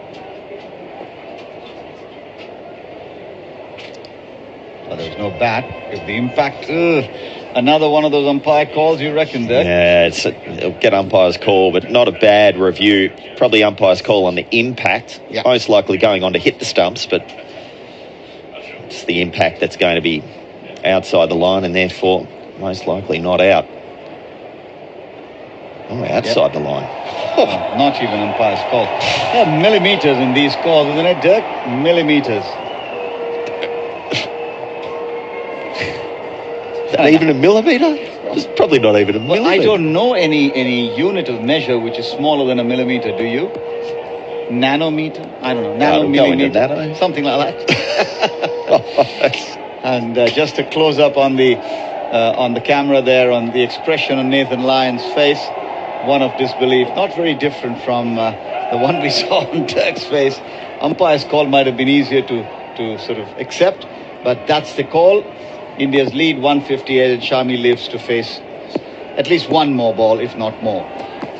Speaker 8: Oh, there's no bat. If the impact, another one of those umpire calls, you reckon, Dirk?
Speaker 4: Yeah, it'll get umpire's call, but not a bad review. Probably umpire's call on the impact.
Speaker 8: Yeah.
Speaker 4: Most likely going on to hit the stumps, but it's the impact that's going to be outside the line, and therefore most likely not out. Oh, outside the line.
Speaker 8: Oh, not even umpire's call. There are millimetres in these calls, isn't it, Dirk? Millimetres.
Speaker 4: Is that even a millimetre? It's probably not even a millimetre.
Speaker 8: Well, I don't know any unit of measure which is smaller than a millimetre, do you? Nanometer? I don't know. Nanomillimeter?
Speaker 4: Nano.
Speaker 8: Something like that. And just to close up on the camera there, on the expression on Nathan Lyon's face, one of disbelief, not very different from the one we saw on Dirk's face. Umpire's call might have been easier to sort of accept, but that's the call. India's lead 158, and Shami lives to face at least one more ball, if not more.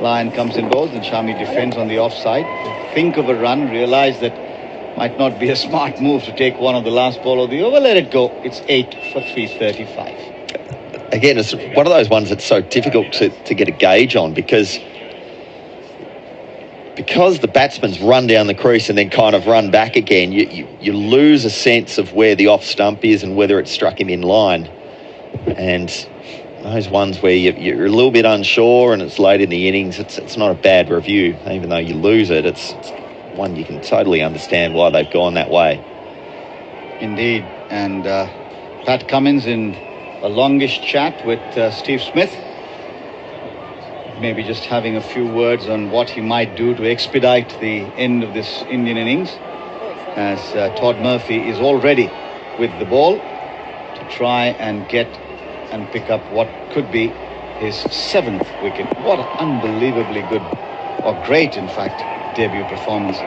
Speaker 8: Lyon comes in bowls, and Shami defends on the offside. Think of a run, realize that might not be a smart move to take one of the last ball of the over. Let it go. It's 8 for 335.
Speaker 4: Again, it's one of those ones that's so difficult to get a gauge on, because the batsman's run down the crease and then kind of run back again, you lose a sense of where the off stump is and whether it struck him in line. And those ones where you're a little bit unsure and it's late in the innings, it's not a bad review. Even though you lose it, it's one you can totally understand why they've gone that way.
Speaker 8: Indeed. And Pat Cummins in a longish chat with Steve Smith. Maybe just having a few words on what he might do to expedite the end of this Indian innings, as Todd Murphy is already with the ball to try and get and pick up what could be his 7th wicket. What an unbelievably good, or great in fact, debut performance.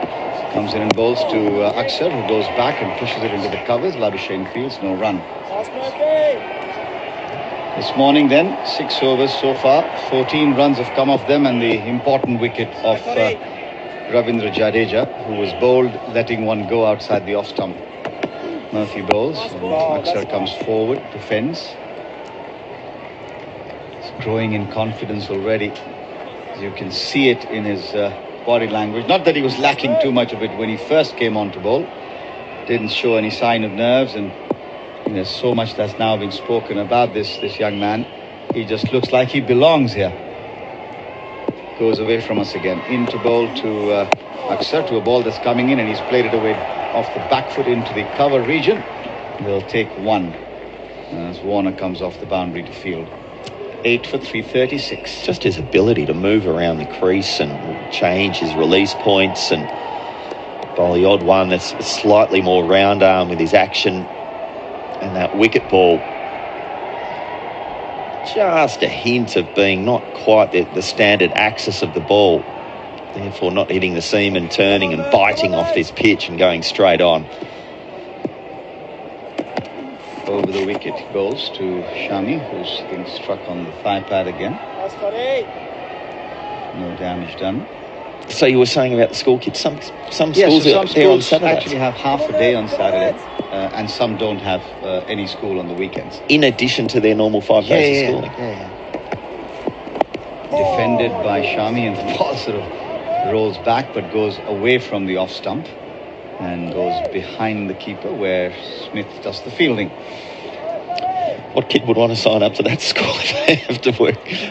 Speaker 8: Comes in and bowls to Akshar, who goes back and pushes it into the covers. Labuschagne fields, no run. This morning then, 6 overs so far, 14 runs have come off them, and the important wicket of Ravindra Jadeja, who was bowled letting one go outside the off stump. Murphy bowls, and Akshar comes forward, defends. He's growing in confidence already. As you can see it in his body language. Not that he was lacking too much of it when he first came on to bowl. didn't show any sign of nerves, and there's so much that's now been spoken about this young man. He just looks like he belongs here. Goes away from us again. Into bowl to Aksar, to a ball that's coming in, and he's played it away off the back foot into the cover region. They'll take one as Warner comes off the boundary to field. 8 for 336.
Speaker 4: Just his ability to move around the crease and change his release points and bowl the odd one that's slightly more round arm with his action, and that wicket ball just a hint of being not quite the standard axis of the ball, therefore not hitting the seam and turning and biting off this pitch and going straight on.
Speaker 8: Over the wicket goes to Shami, who's been struck on the thigh pad again. No damage done.
Speaker 4: So you were saying about the school kids, some schools,
Speaker 8: some schools
Speaker 4: Saturdays
Speaker 8: actually have half a day on Saturday, and some don't have any school on the weekends.
Speaker 4: in addition to their normal 5 days of schooling.
Speaker 8: Defended by Shami, and the ball sort of rolls back but goes away from the off stump and goes behind the keeper where Smith does the fielding.
Speaker 4: What kid would want to sign up to that school if they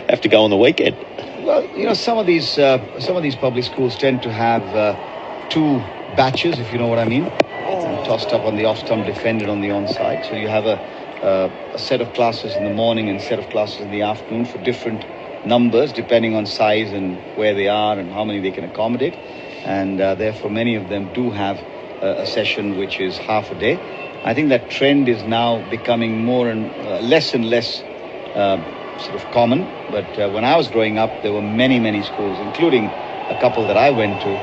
Speaker 4: have to go on the weekend?
Speaker 8: Well, some of these public schools tend to have 2 batches, if you know what I mean. Tossed up on the off stump, defended on the onside. So you have a set of classes in the morning and a set of classes in the afternoon for different numbers, depending on size and where they are and how many they can accommodate. And therefore, many of them do have a session which is half a day. I think that trend is now becoming more and less sort of common. But when I was growing up, there were many schools, including a couple that I went to,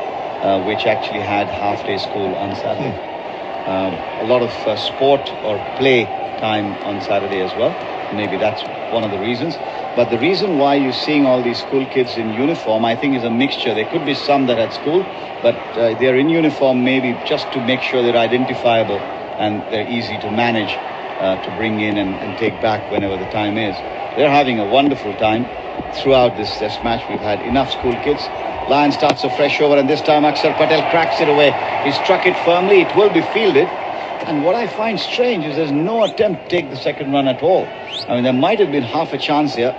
Speaker 8: which actually had half-day school on Saturday. A lot of sport or play time on Saturday as well. Maybe that's one of the reasons. But the reason why you're seeing all these school kids in uniform, I think, is a mixture. There could be some that at school, but they're in uniform maybe just to make sure they're identifiable and they're easy to manage to bring in and take back whenever the time is. They're having a wonderful time throughout this test match. We've had enough school kids. Lion starts a fresh over, and this time Akshar Patel cracks it away. He struck it firmly. It will be fielded. And what I find strange is there's no attempt to take the second run at all. I mean, there might have been half a chance here,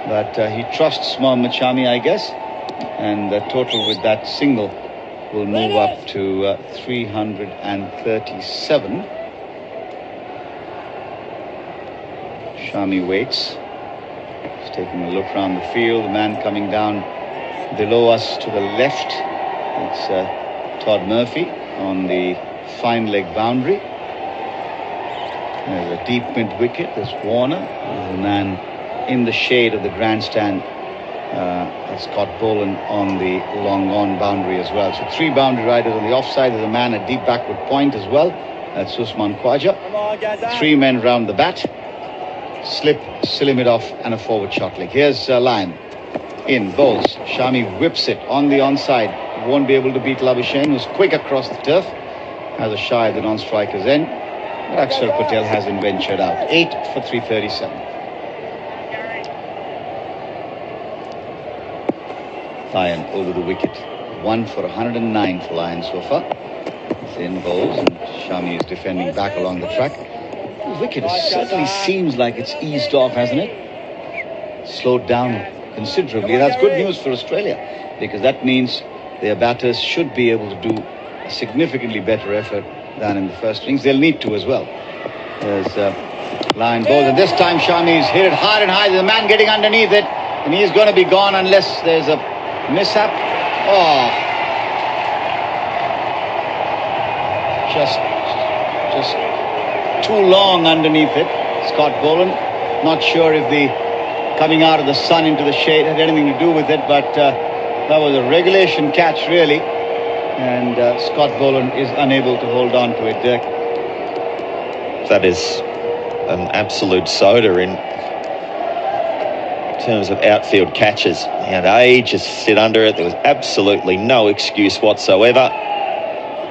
Speaker 8: but he trusts Mohammad Shami, I guess. And the total with that single will move up to 337. Shami waits. He's taking a look around the field. The man coming down below us to the left, it's Todd Murphy on the fine leg boundary. There's a deep mid wicket. There's Warner. There's a man in the shade of the grandstand. That's Scott Boland on the long on boundary as well. So 3 boundary riders on the offside. There's a man at deep backward point as well. That's Usman Khwaja. 3 men round the bat. Slip, silly mid off, and a forward shot leg. Here's Lion. In, bowls. Shami whips it on the onside. Won't be able to beat Labuschagne, who's quick across the turf. Has a shy at the non-striker's end. But Akshar Patel hasn't ventured out. 8 for 337. Lion over the wicket. 1 for 109 for Lion so far. It's in bowls, and Shami is defending back along the track. The wicket certainly seems like it's eased off, hasn't it? Slowed down considerably. That's good news for Australia, because that means their batters should be able to do a significantly better effort than in the first innings. They'll need to as well. There's Lion bowls, and this time Shami's hit it hard and high. There's a man getting underneath it, and he's going to be gone unless there's a mishap. Oh, just too long underneath it. Scott Boland, not sure if the coming out of the sun into the shade had anything to do with it, but that was a regulation catch really, and Scott Boland is unable to hold on to it. Dirk.
Speaker 4: That is an absolute soda in terms of outfield catches. He had ages to sit under it. There was absolutely no excuse whatsoever.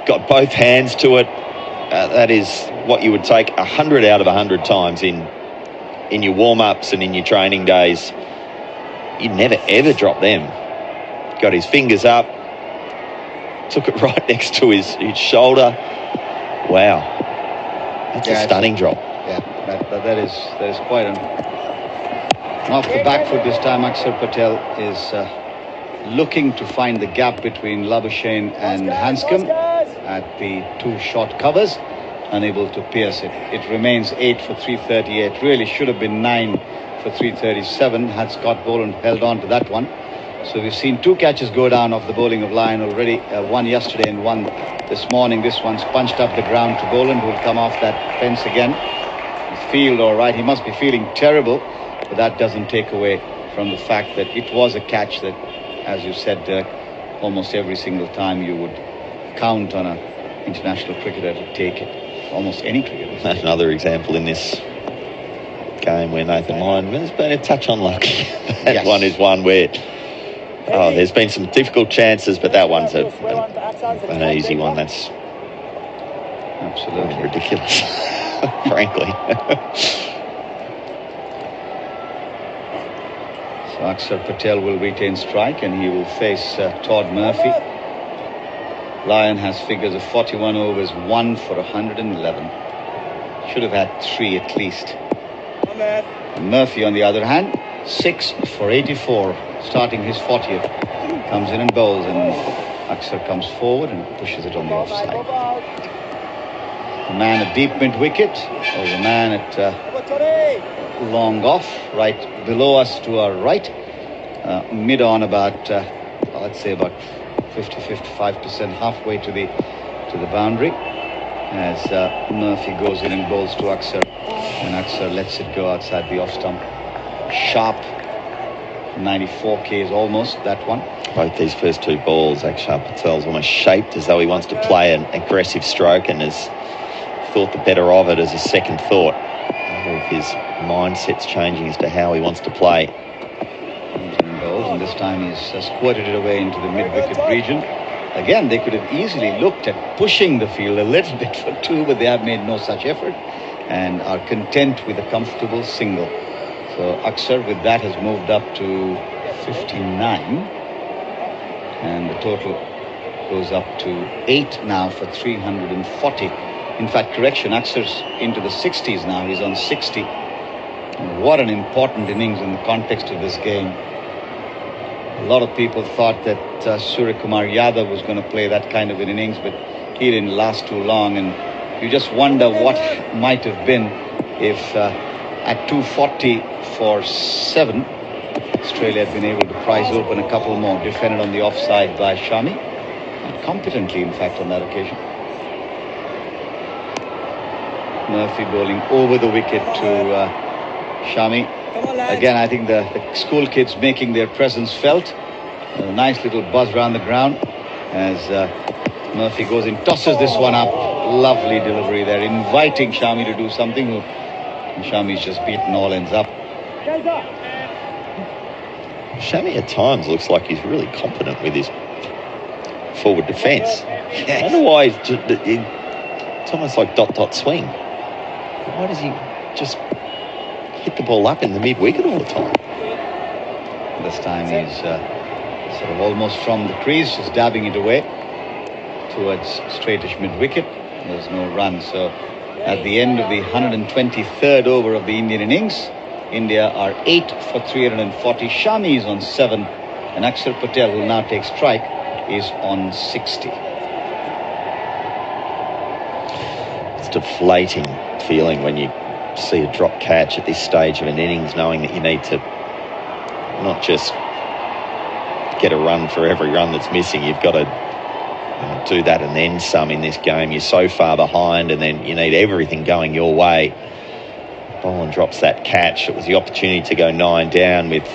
Speaker 4: Got both hands to it. That is what you would take 100 out of 100 times in your warm-ups and in your training days. You'd never ever drop them. Got his fingers up, took it right next to his shoulder, Wow. That's a stunning drop.
Speaker 8: Yeah, that is quite an... Off the back foot this time, Akshar Patel is looking to find the gap between Labuschagne and Hanscom at the 2 short covers, unable to pierce it. It remains 8 for 338. Really should have been 9 for 337 had Scott Boland held on to that one. So we've seen 2 catches go down off the bowling of Lyon already, one yesterday and one this morning. This one's punched up the ground to Boland, who will come off that fence again. His field all right, he must be feeling terrible, but that doesn't take away from the fact that it was a catch that, as you said, Dirk, almost every single time you would count on an international cricketer to take it. Almost any cricketer.
Speaker 4: That's another example in this game where Nathan Lyon has been a touch unlucky. That
Speaker 8: Yes.
Speaker 4: one is one where there's been some difficult chances, but that one's an easy one. That's
Speaker 8: Absolutely
Speaker 4: ridiculous, frankly.
Speaker 8: So Akshar Patel will retain strike and he will face Todd Murphy. Lyon has figures of 41 overs, 1 for 111. Should have had 3 at least. And Murphy, on the other hand, 6 for 84, starting his 40th. Comes in and bowls, and Akshar comes forward and pushes it on the offside. The man at deep mid wicket, or the man at long off, right below us to our right, mid on about, let's say about 50-55%, halfway to the boundary, as Murphy goes in and bowls to Akshar, and Akshar lets it go outside the off stump. Sharp 94 Ks almost, that one.
Speaker 4: Both these first 2 balls, Akshar Patel's almost shaped as though he wants to play an aggressive stroke and has thought the better of it as a second thought. I wonder if his mindset's changing as to how he wants to play.
Speaker 8: And this time he's squirted it away into the mid-wicket region. Again, they could have easily looked at pushing the field a little bit for 2, but they have made no such effort and are content with a comfortable single. So Akshar with that has moved up to 59, and the total goes up to 8 now for 340. In fact, correction, Akshar's into the 60s now. He's on 60. And what an important innings in the context of this game. A lot of people thought that Surya Kumar Yadav was going to play that kind of an innings, but he didn't last too long, and you just wonder what might have been if at 240 for 7 Australia had been able to prize open a couple more, defended on the offside by Shami, and competently in fact on that occasion. Murphy bowling over the wicket to Shami. Again, I think the school kids making their presence felt. A nice little buzz around the ground as Murphy goes in, tosses this one up. Lovely delivery there, inviting Shami to do something. And Shami's just beaten all ends up.
Speaker 4: Shami at times looks like he's really competent with his forward defence. I wonder why it's almost like dot swing. Why does he just hit the ball up in the mid-wicket all the time?
Speaker 8: This time he's sort of almost from the crease, just dabbing it away towards straightish mid-wicket. There's no run. So at the end of the 123rd over of the Indian innings, India are 8 for 340. Shami is on 7, and Akshar Patel, who will now take strike, is on 60.
Speaker 4: It's a deflating feeling when you see a drop catch at this stage of an innings, knowing that you need to not just get a run for every run that's missing. You've got to do that and then some in this game. You're so far behind, and then you need everything going your way. Boland drops that catch. It was the opportunity to go 9 down with,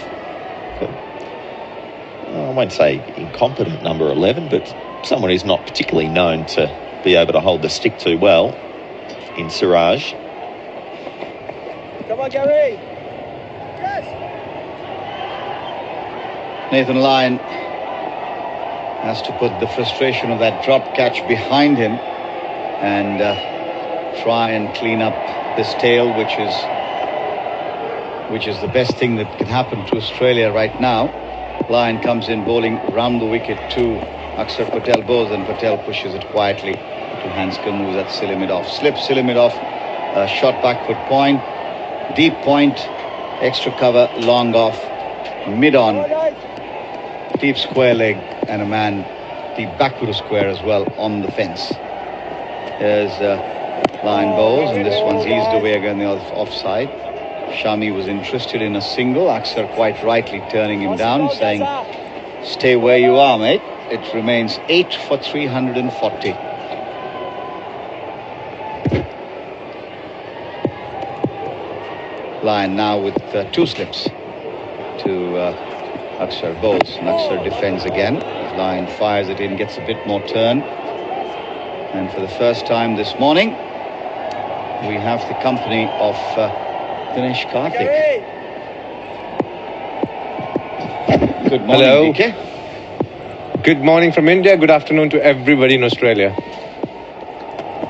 Speaker 4: I won't say incompetent number 11, but someone who's not particularly known to be able to hold the stick too well in Siraj.
Speaker 7: Come on, Gary. Yes.
Speaker 8: Nathan Lyon has to put the frustration of that drop catch behind him and try and clean up this tail, which is the best thing that can happen to Australia right now. Lyon comes in bowling round the wicket to Akshar Patel bowls and Patel pushes it quietly to Handscomb, moves at Silimidov. Slips Silimidov, shot backward point, deep point, extra cover, long off, mid on, deep square leg, and a man deep backward square as well on the fence. There's line bowls, and this one's eased away again the offside. Shami was interested in a single. Akshar quite rightly turning him down, saying, "Stay where you are, mate." It remains 8 for 340. Line now with 2 slips to Akshar bowls, and Akshar defends again. Line fires it in, gets a bit more turn, and for the first time this morning we have the company of Dinesh Karthik. Good morning.
Speaker 9: Hello.
Speaker 8: DK.
Speaker 9: Good morning from India. Good afternoon to everybody in Australia.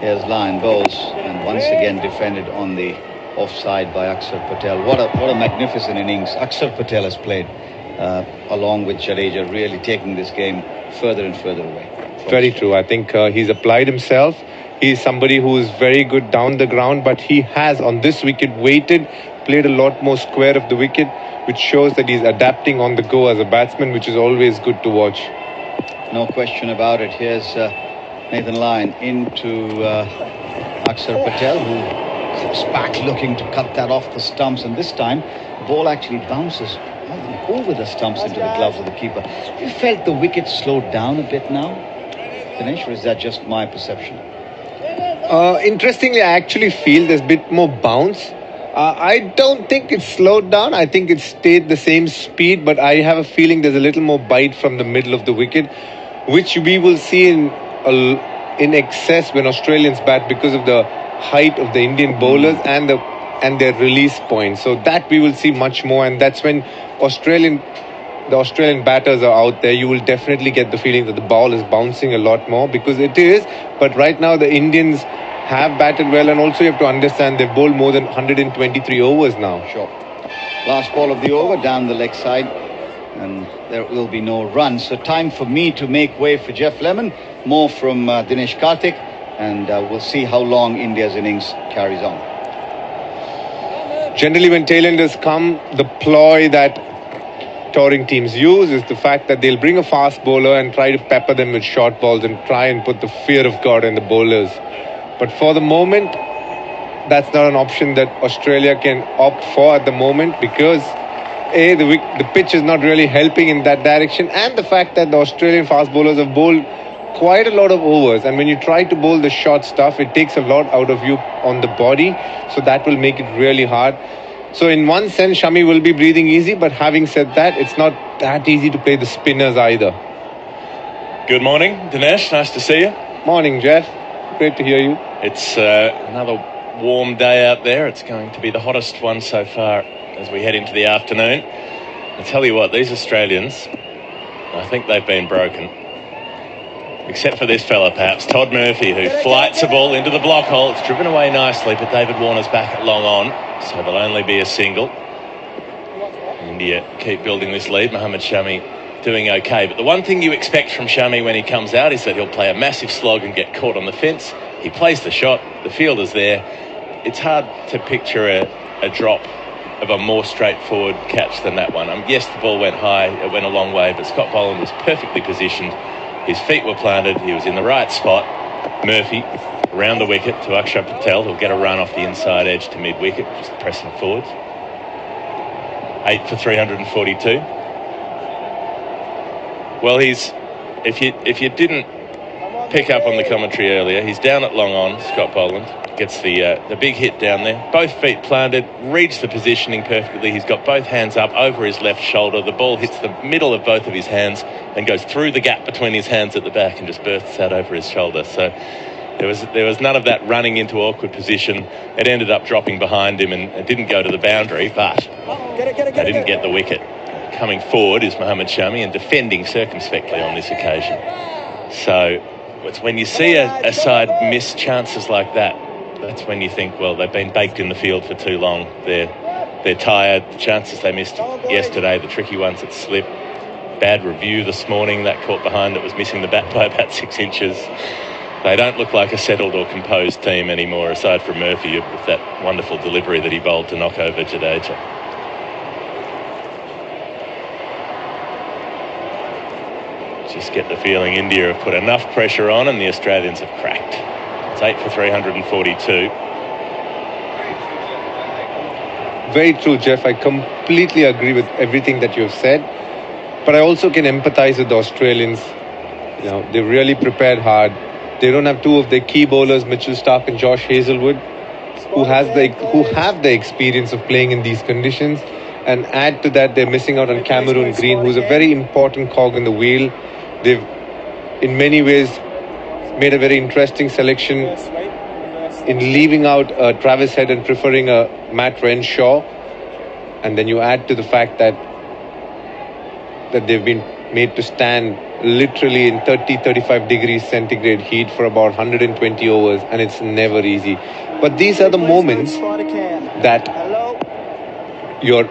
Speaker 8: Here's line bowls, and once again defended on the offside by Akshar Patel. What a magnificent innings Akshar Patel has played, along with Jadeja, really taking this game further and further away.
Speaker 9: Very true. I think he's applied himself. He's somebody who is very good down the ground, but he has on this wicket waited, played a lot more square of the wicket, which shows that he's adapting on the go as a batsman, which is always good to watch.
Speaker 8: No question about it. Here's Nathan Lyon into Akshar Patel, who slips back looking to cut that off the stumps, and this time the ball actually bounces over the stumps into the gloves of the keeper. Have you felt the wicket slowed down a bit now, Dinesh, or is that just my perception?
Speaker 9: Interestingly, I actually feel there's a bit more bounce. I don't think it's slowed down. I think it's stayed the same speed, but I have a feeling there's a little more bite from the middle of the wicket, which we will see in excess when Australians bat because of the height of the Indian bowlers and their release point. So that we will see much more, and that's when the Australian batters are out there. You will definitely get the feeling that the ball is bouncing a lot more, because it is. But right now the Indians have batted well, and also you have to understand they've bowled more than 123 overs now.
Speaker 8: Sure. Last ball of the over down the leg side, and there will be no run. So time for me to make way for Geoff Lemon. More from Dinesh Karthik, and we'll see how long India's innings carries on.
Speaker 9: Generally, when tailenders come, the ploy that touring teams use is the fact that they'll bring a fast bowler and try to pepper them with short balls and try and put the fear of God in the bowlers. But for the moment, that's not an option that Australia can opt for at the moment, because the pitch is not really helping in that direction, and the fact that the Australian fast bowlers have bowled quite a lot of overs, and when you try to bowl the short stuff, it takes a lot out of you on the body, so that will make it really hard. So in one sense, Shami will be breathing easy, but having said that, it's not that easy to play the spinners either.
Speaker 3: Good morning, Dinesh. Nice to see you.
Speaker 9: Morning, Geoff. Great to hear you.
Speaker 3: It's another warm day out there. It's going to be the hottest one so far as we head into the afternoon. I tell you what, these Australians, I think they've been broken. Except for this fella, perhaps, Todd Murphy, who flights a ball into the block hole. It's driven away nicely, but David Warner's back at long on, so there'll only be a single. India keep building this lead. Mohammad Shami doing okay. But the one thing you expect from Shami when he comes out is that he'll play a massive slog and get caught on the fence. He plays the shot, the fielder's there. It's hard to picture a drop of a more straightforward catch than that one. Yes, the ball went high, it went a long way, but Scott Boland was perfectly positioned. His feet were planted, he was in the right spot. Murphy around the wicket to Akshar Patel, who'll get a run off the inside edge to mid-wicket, just pressing forwards. 8 for 342. Well, if you didn't pick up on the commentary earlier, he's down at long on, Scott Boland. Gets the big hit down there. Both feet planted, reads the positioning perfectly. He's got both hands up over his left shoulder. The ball hits the middle of both of his hands and goes through the gap between his hands at the back and just bursts out over his shoulder. So there was none of that running into awkward position. It ended up dropping behind him and it didn't go to the boundary, but they didn't get the wicket. Coming forward is Mohammad Shami and defending circumspectly on this occasion. So it's when you see a side miss chances like that, that's when you think, well, they've been baked in the field for too long. They're tired. The chances they missed yesterday, the tricky ones that slip, bad review this morning, that caught behind that was missing the bat by about 6 inches. They don't look like a settled or composed team anymore, aside from Murphy with that wonderful delivery that he bowled to knock over Jadeja. Just get the feeling India have put enough pressure on and the Australians have cracked. It's 8 for 342.
Speaker 9: Very true, Geoff. I completely agree with everything that you've said. But I also can empathize with the Australians. You know, they've really prepared hard. They don't have two of their key bowlers, Mitchell Starc and Josh Hazlewood, who have the experience of playing in these conditions. And add to that, they're missing out on Cameron Green, who's a very important cog in the wheel. They've, in many ways, made a very interesting selection in leaving out Travis Head and preferring Matt Renshaw. And then you add to the fact that they've been made to stand literally in 30-35 degrees centigrade heat for about 120 overs, and it's never easy. But these are the moments that your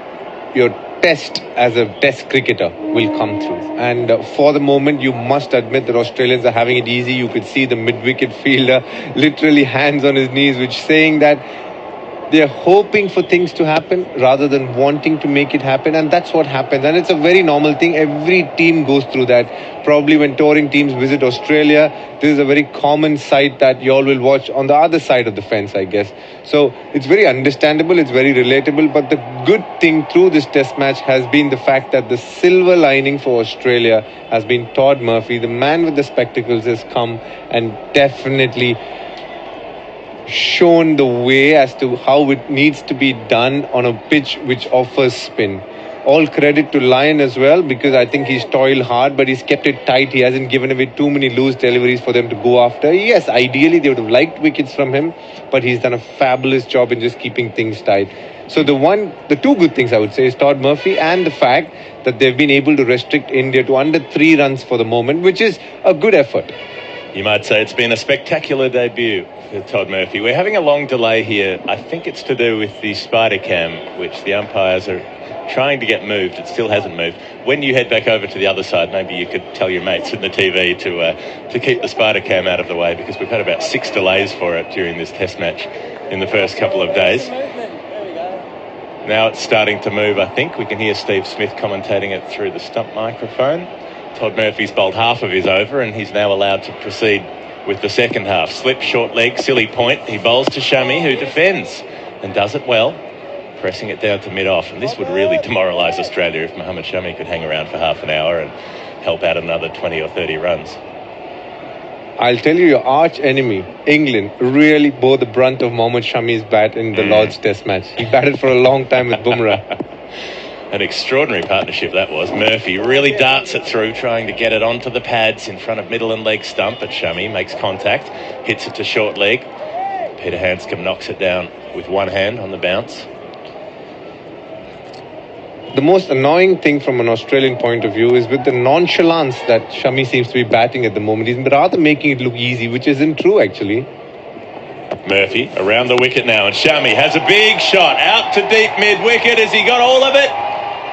Speaker 9: test as a test cricketer will come through. And for the moment, you must admit that Australians are having it easy. You could see the mid-wicket fielder literally hands on his knees, which saying that they're hoping for things to happen rather than wanting to make it happen. And that's what happens. And it's a very normal thing. Every team goes through that. Probably when touring teams visit Australia, this is a very common sight that you all will watch on the other side of the fence, I guess. So it's very understandable. It's very relatable. But the good thing through this test match has been the fact that the silver lining for Australia has been Todd Murphy. The man with the spectacles has come and definitely shown the way as to how it needs to be done on a pitch which offers spin. All credit to Lyon as well, because I think he's toiled hard, but he's kept it tight. He hasn't given away too many loose deliveries for them to go after. Yes, ideally they would have liked wickets from him, but he's done a fabulous job in just keeping things tight. So the two good things I would say is Todd Murphy and the fact that they've been able to restrict India to under 3 runs for the moment, which is a good effort.
Speaker 3: You might say it's been a spectacular debut for Todd Murphy. We're having a long delay here. I think it's to do with the spider cam, which the umpires are trying to get moved. It still hasn't moved. When you head back over to the other side, maybe you could tell your mates in the TV to keep the spider cam out of the way, because we've had about 6 delays for it during this test match in the first couple of days. Now it's starting to move, I think. We can hear Steve Smith commentating it through the stump microphone. Todd Murphy's bowled half of his over, and he's now allowed to proceed with the second half. Slip, short leg, silly point. He bowls to Shami, who defends and does it well, pressing it down to mid-off. And this would really demoralise Australia if Mohammad Shami could hang around for half an hour and help out another 20 or 30 runs.
Speaker 9: I'll tell you, your arch enemy, England, really bore the brunt of Mohammad Shami's bat in the Lord's Test match. He batted for a long time with Bumrah.
Speaker 3: An extraordinary partnership that was. Murphy really darts it through, trying to get it onto the pads in front of middle and leg stump, but Shami makes contact, hits it to short leg. Peter Handscomb knocks it down with one hand on the bounce.
Speaker 9: The most annoying thing from an Australian point of view is with the nonchalance that Shami seems to be batting at the moment. He's rather making it look easy, which isn't true actually.
Speaker 3: Murphy around the wicket now, and Shami has a big shot out to deep mid-wicket. Has he got all of it?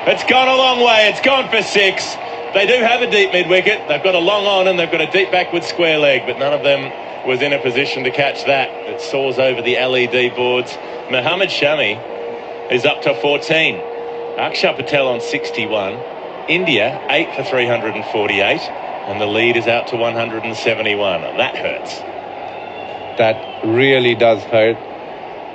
Speaker 3: It's gone a long way. It's gone for 6. They do have a deep mid-wicket. They've got a long on and they've got a deep backward square leg, but none of them was in a position to catch that. It soars over the LED boards. Mohammad Shami is up to 14. Akshar Patel on 61. India 8 for 348, and the lead is out to 171. That hurts.
Speaker 9: That really does hurt.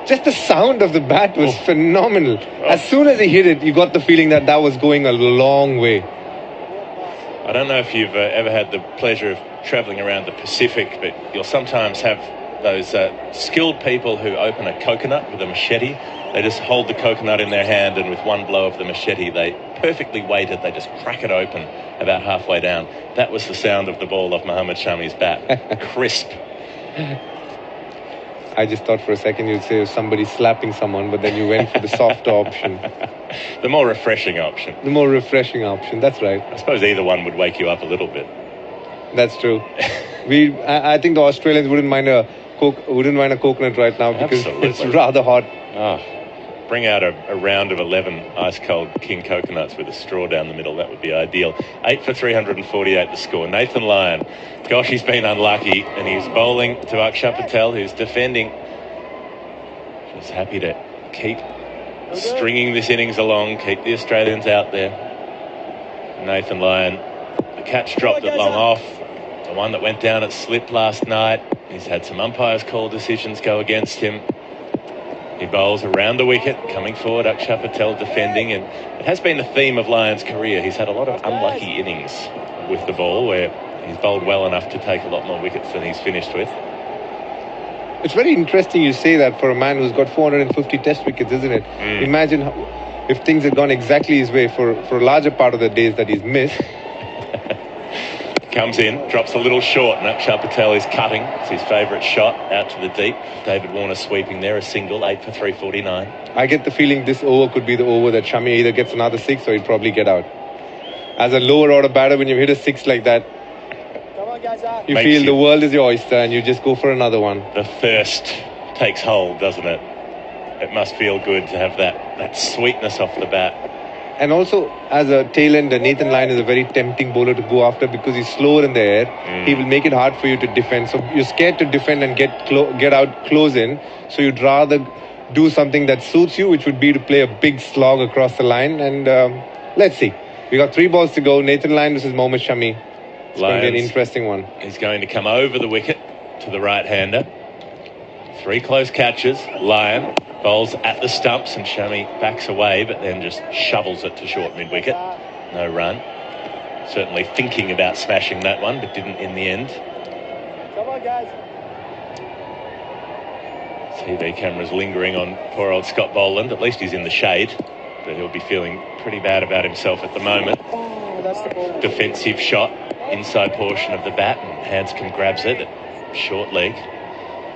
Speaker 9: Just the sound of the bat was phenomenal. As soon as he hit it, you got the feeling that was going a long way.
Speaker 3: I don't know if you've ever had the pleasure of travelling around the Pacific, but you'll sometimes have those skilled people who open a coconut with a machete. They just hold the coconut in their hand, and with one blow of the machete, they perfectly weighted, they just crack it open about halfway down. That was the sound of the ball of Mohammad Shami's bat. Crisp.
Speaker 9: I just thought for a second you'd say somebody slapping someone, but then you went for the softer option.
Speaker 3: The more refreshing option.
Speaker 9: The more refreshing option, that's right.
Speaker 3: I suppose either one would wake you up a little bit.
Speaker 9: That's true. I think the Australians wouldn't mind a coconut right now, because
Speaker 3: Absolutely.
Speaker 9: it's rather hot.
Speaker 3: Oh. bring out a round of 11 ice-cold king coconuts with a straw down the middle. That would be ideal. 8 for 348 the score. Nathan Lyon, gosh, he's been unlucky, and he's bowling to Akshay Patel, who's defending. Just happy to keep stringing this innings along, keep the Australians out there. Nathan Lyon, the catch dropped at long off. The one that went down at slip last night. He's had some umpires' call decisions go against him. He bowls around the wicket, coming forward, Akshay Patel defending, and it has been the theme of Lyon's career. He's had a lot of unlucky innings with the ball where he's bowled well enough to take a lot more wickets than he's finished with.
Speaker 9: It's very interesting you say that for a man who's got 450 test wickets, isn't it? Imagine if things had gone exactly his way for a larger part of the days that he's missed.
Speaker 3: Comes in, drops a little short, and Akshay Patel is cutting. It's his favourite shot out to the deep. David Warner sweeping there, a single, 8 for 349.
Speaker 9: I get the feeling this over could be the over that Shami either gets another 6 or he'd probably get out. As a lower order batter, when you hit a 6 like that, you feel the world is your oyster and you just go for another one.
Speaker 3: The thirst takes hold, doesn't it? It must feel good to have that sweetness off the bat.
Speaker 9: And also, as a tail ender, Nathan Lyon is a very tempting bowler to go after because he's slower in the air. He will make it hard for you to defend. So you're scared to defend and get out close in. So you'd rather do something that suits you, which would be to play a big slog across the line. And let's see. We got 3 balls to go. Nathan Lyon versus Mohammad Shami. It's going to be an interesting one.
Speaker 3: He's going to come over the wicket to the right-hander. 3 close catches. Lyon bowls at the stumps and Shami backs away, but then just shovels it to short mid-wicket. No run. Certainly thinking about smashing that one, but didn't in the end.
Speaker 7: Come on, guys.
Speaker 3: TV cameras lingering on poor old Scott Boland. At least he's in the shade, but he'll be feeling pretty bad about himself at the moment.
Speaker 7: Oh, that's the ball.
Speaker 3: Defensive shot, inside portion of the bat, and Hanscom grabs it at short leg.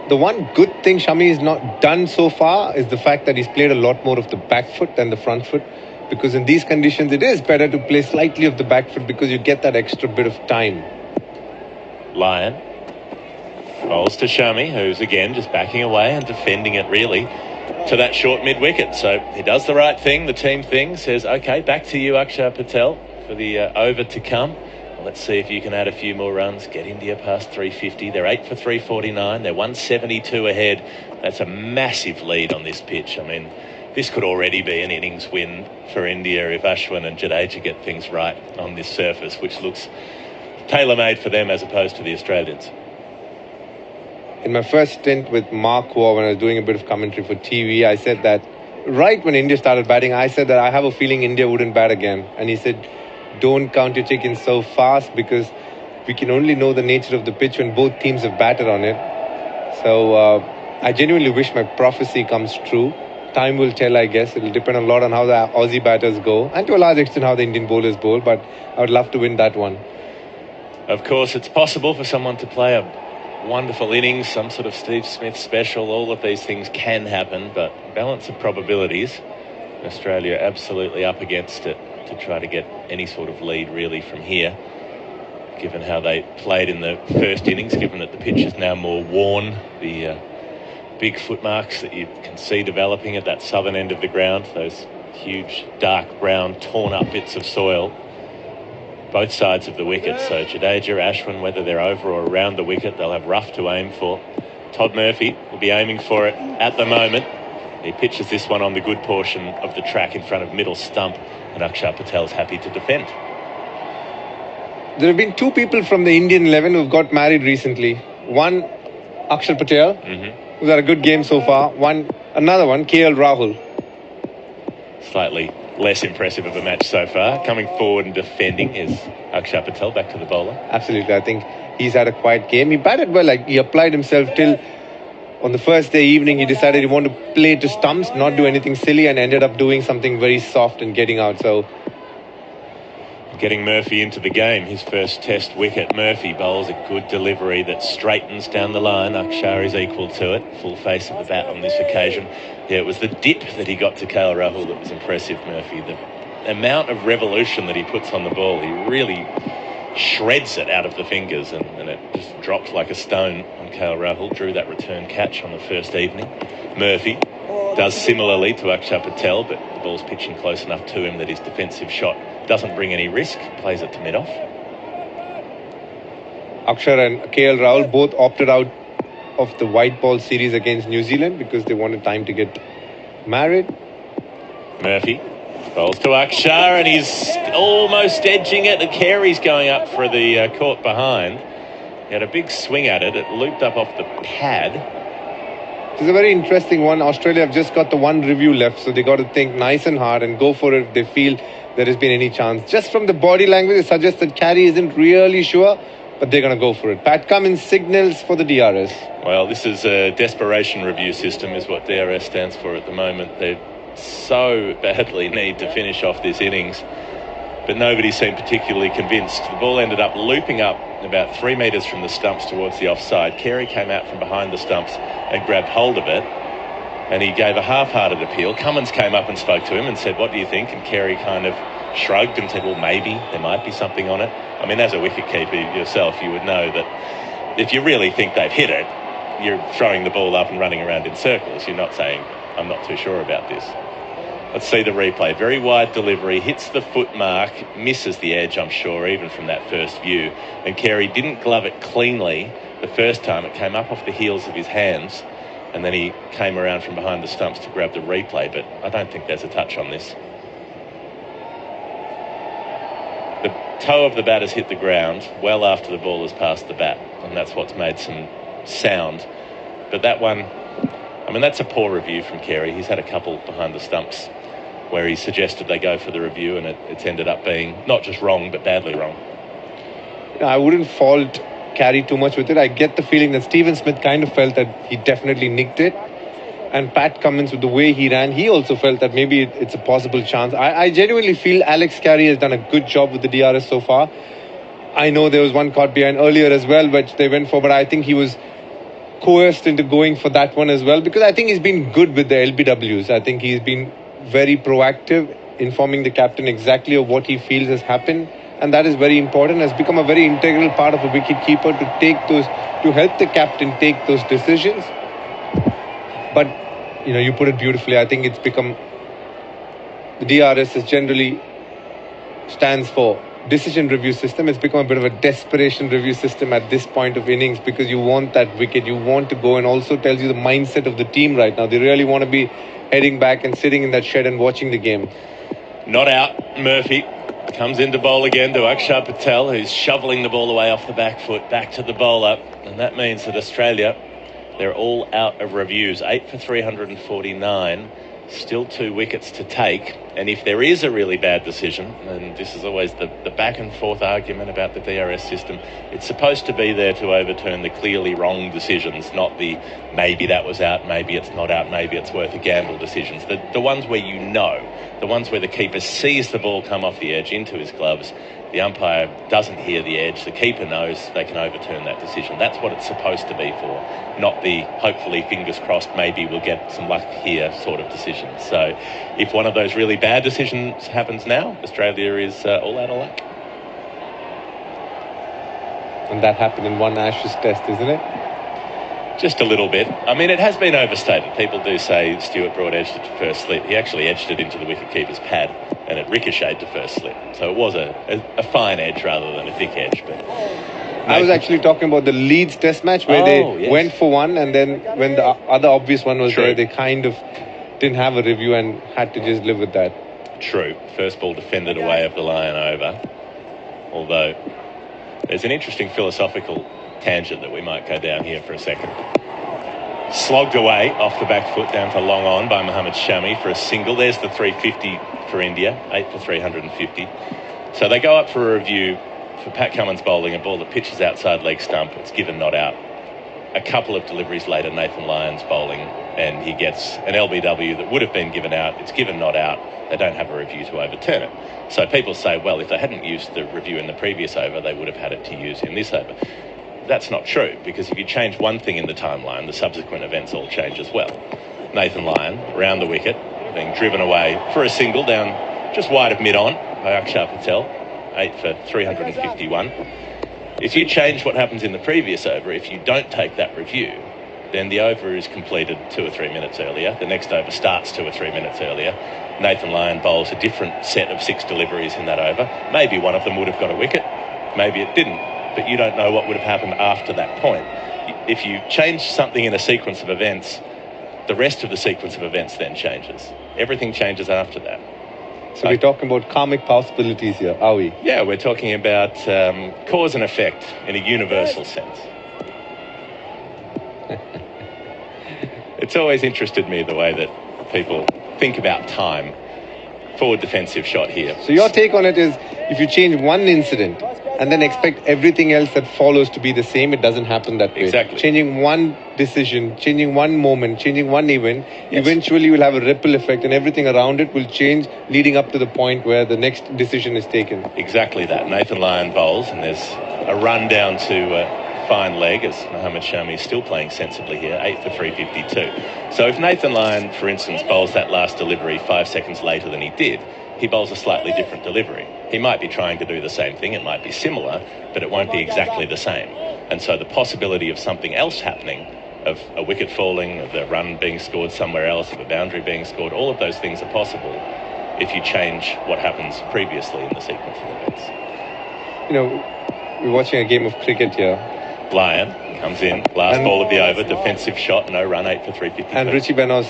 Speaker 9: The one good thing Shami has not done so far is the fact that he's played a lot more of the back foot than the front foot, because in these conditions it is better to play slightly of the back foot because you get that extra bit of time.
Speaker 3: Lyon bowls to Shami, who's again just backing away and defending it really to that short mid-wicket. So he does the right thing, the team thing, says, OK, back to you, Akshay Patel, for the over to come. Let's see if you can add a few more runs, get India past 350. They're 8 for 349. They're 172 ahead. That's a massive lead on this pitch. I mean, this could already be an innings win for India if Ashwin and Jadeja get things right on this surface, which looks tailor-made for them as opposed to the Australians.
Speaker 9: In my first stint with Mark Waugh, when I was doing a bit of commentary for TV, I said that right when India started batting, I said that I have a feeling India wouldn't bat again. And he said, don't count your chickens so fast because we can only know the nature of the pitch when both teams have batted on it. So I genuinely wish my prophecy comes true. Time will tell, I guess. It will depend a lot on how the Aussie batters go and to a large extent how the Indian bowlers bowl, but I would love to win that one.
Speaker 3: Of course, it's possible for someone to play a wonderful innings, some sort of Steve Smith special. All of these things can happen, but balance of probabilities, Australia absolutely up against it to try to get any sort of lead really from here, given how they played in the first innings, given that the pitch is now more worn, the big footmarks that you can see developing at that southern end of the ground, those huge dark brown torn up bits of soil, both sides of the wicket. So Jadeja, Ashwin, whether they're over or around the wicket, they'll have rough to aim for. Todd Murphy will be aiming for it at the moment. He pitches this one on the good portion of the track in front of middle stump, and Akshay Patel's happy to defend.
Speaker 9: There have been 2 people from the Indian 11 who've got married recently. One, Akshay Patel, who's had a good game so far. Another one, KL Rahul.
Speaker 3: Slightly less impressive of a match so far. Coming forward and defending is Akshay Patel, back to the bowler.
Speaker 9: Absolutely. I think he's had a quiet game. He batted well. He applied himself till on the first day evening. He decided he wanted to play to stumps, not do anything silly, and ended up doing something very soft and getting out. So
Speaker 3: getting Murphy into the game, his first test wicket. Murphy bowls a good delivery that straightens down the line. Akshay is equal to it. Full face of the bat on this occasion. Yeah, it was the dip that he got to KL Rahul that was impressive, Murphy. The amount of revolution that he puts on the ball, he really shreds it out of the fingers, and it just dropped like a stone on KL Rahul. Drew that return catch on the first evening. Murphy does similarly to Akshar Patel, but the ball's pitching close enough to him that his defensive shot doesn't bring any risk, plays it to mid-off.
Speaker 9: Akshar and KL Rahul both opted out of the white ball series against New Zealand because they wanted time to get married.
Speaker 3: Murphy bowls to Akshar and he's almost edging it. And Carey's going up for the court behind. He had a big swing at it. It looped up off the pad.
Speaker 9: It's a very interesting one. Australia have just got the one review left, so they got to think nice and hard and go for it if they feel there has been any chance. Just from the body language, it suggests that Carey isn't really sure, but they're going to go for it. Pat Cummins signals for the DRS.
Speaker 3: Well, this is a desperation review system is what DRS stands for at the moment. They so badly need to finish off this innings, but nobody seemed particularly convinced. The ball ended up looping up about 3 metres from the stumps towards the offside. Carey came out from behind the stumps and grabbed hold of it, and he gave a half-hearted appeal. Cummins came up and spoke to him and said, "What do you think?" And Carey kind of shrugged and said, "Well, maybe there might be something on it." I mean, as a wicketkeeper yourself, you would know that if you really think they've hit it, you're throwing the ball up and running around in circles. You're not saying, "I'm not too sure about this." Let's see the replay. Very wide delivery, hits the foot mark, misses the edge, I'm sure, even from that first view. And Carey didn't glove it cleanly the first time. It came up off the heels of his hands, and then he came around from behind the stumps to grab the replay, but I don't think there's a touch on this. The toe of the bat has hit the ground well after the ball has passed the bat, and that's what's made some sound. But that one, I mean, that's a poor review from Carey. He's had a couple behind the stumps where he suggested they go for the review, and it's ended up being not just wrong, but badly wrong.
Speaker 9: I wouldn't fault Carey too much with it. I get the feeling that Stephen Smith kind of felt that he definitely nicked it. And Pat Cummins, with the way he ran, he also felt that maybe it's a possible chance. I genuinely feel Alex Carey has done a good job with the DRS so far. I know there was one caught behind earlier as well, which they went for, but I think he was coerced into going for that one as well, because I think he's been good with the LBWs. I think he's been very proactive, informing the captain exactly of what he feels has happened, and that is very important. Has become a very integral part of a wicket keeper to take those, to help the captain take those decisions. But you put it beautifully. I think it's become, the DRS is generally stands for decision review system. It's become a bit of a desperation review system at this point of innings, because you want that wicket, you want to go, and also tells you the mindset of the team right now. They really want to be heading back and sitting in that shed and watching the game.
Speaker 3: Not out. Murphy comes into bowl again to Akshar Patel, who's shoveling the ball away off the back foot, back to the bowler, and that means that Australia, they're all out of reviews. 8 for 349. Still 2 wickets to take, and if there is a really bad decision, and this is always the back and forth argument about the DRS system, it's supposed to be there to overturn the clearly wrong decisions, not the maybe that was out, maybe it's not out, maybe it's worth a gamble decisions. The ones where the ones where the keeper sees the ball come off the edge into his gloves, the umpire doesn't hear the edge, the keeper knows they can overturn that decision. That's what it's supposed to be for, not the hopefully, fingers crossed, maybe we'll get some luck here sort of decision. So if one of those really bad decisions happens now, Australia is all out of luck.
Speaker 9: And that happened in one Ashes test, isn't it?
Speaker 3: Just a little bit. I mean, it has been overstated. People do say Stuart Broad edged it to first slip. He actually edged it into the wicketkeeper's pad, and it ricocheted to first slip. So it was a fine edge rather than a thick edge. But
Speaker 9: I was actually talking about the Leeds test match where they went for one, and then when the other obvious one was there, they kind of didn't have a review and had to just live with that.
Speaker 3: True. First ball defended away of the line over. Although there's an interesting philosophical tangent that we might go down here for a second. Slogged away off the back foot down to long on by Mohammad Shami for a single. There's the 350 for India, 8 for 350. So they go up for a review for Pat Cummins bowling a ball that pitches outside leg stump. It's given not out. A couple of deliveries later, Nathan Lyons bowling, and he gets an LBW that would have been given out. It's given not out. They don't have a review to overturn it. So people say, well, if they hadn't used the review in the previous over, they would have had it to use in this over. That's not true, because if you change one thing in the timeline, the subsequent events all change as well. Nathan Lyon, round the wicket, being driven away for a single down just wide of mid-on by Akshar Patel, 8 for 351. If you change what happens in the previous over, if you don't take that review, then the over is completed 2 or 3 minutes earlier. The next over starts 2 or 3 minutes earlier. Nathan Lyon bowls a different set of 6 deliveries in that over. Maybe one of them would have got a wicket, maybe it didn't, but you don't know what would have happened after that point. If you change something in a sequence of events, the rest of the sequence of events then changes. Everything changes after that.
Speaker 9: So we're talking about karmic possibilities here, are we?
Speaker 3: Yeah, we're talking about cause and effect in a universal sense. It's always interested me the way that people think about time. Forward defensive shot here.
Speaker 9: So your take on it is, if you change one incident and then expect everything else that follows to be the same, it doesn't happen that way.
Speaker 3: Exactly.
Speaker 9: Changing one decision, changing one moment, changing one event,
Speaker 3: yes,
Speaker 9: eventually you will have a ripple effect and everything around it will change leading up to the point where the next decision is taken.
Speaker 3: Exactly that. Nathan Lyon bowls and there's a run down to fine leg as Mohammad Shami is still playing sensibly here, 8 for 352. So if Nathan Lyon, for instance, bowls that last delivery 5 seconds later than he did, he bowls a slightly different delivery. He might be trying to do the same thing, it might be similar, but it won't be exactly the same. And so the possibility of something else happening, of a wicket falling, of the run being scored somewhere else, of a boundary being scored, all of those things are possible if you change what happens previously in the sequence of events.
Speaker 9: You know, we're watching a game of cricket here.
Speaker 3: Lyon comes in, last ball of the over, defensive shot, no run, 8 for 352.
Speaker 9: And Richie Benaud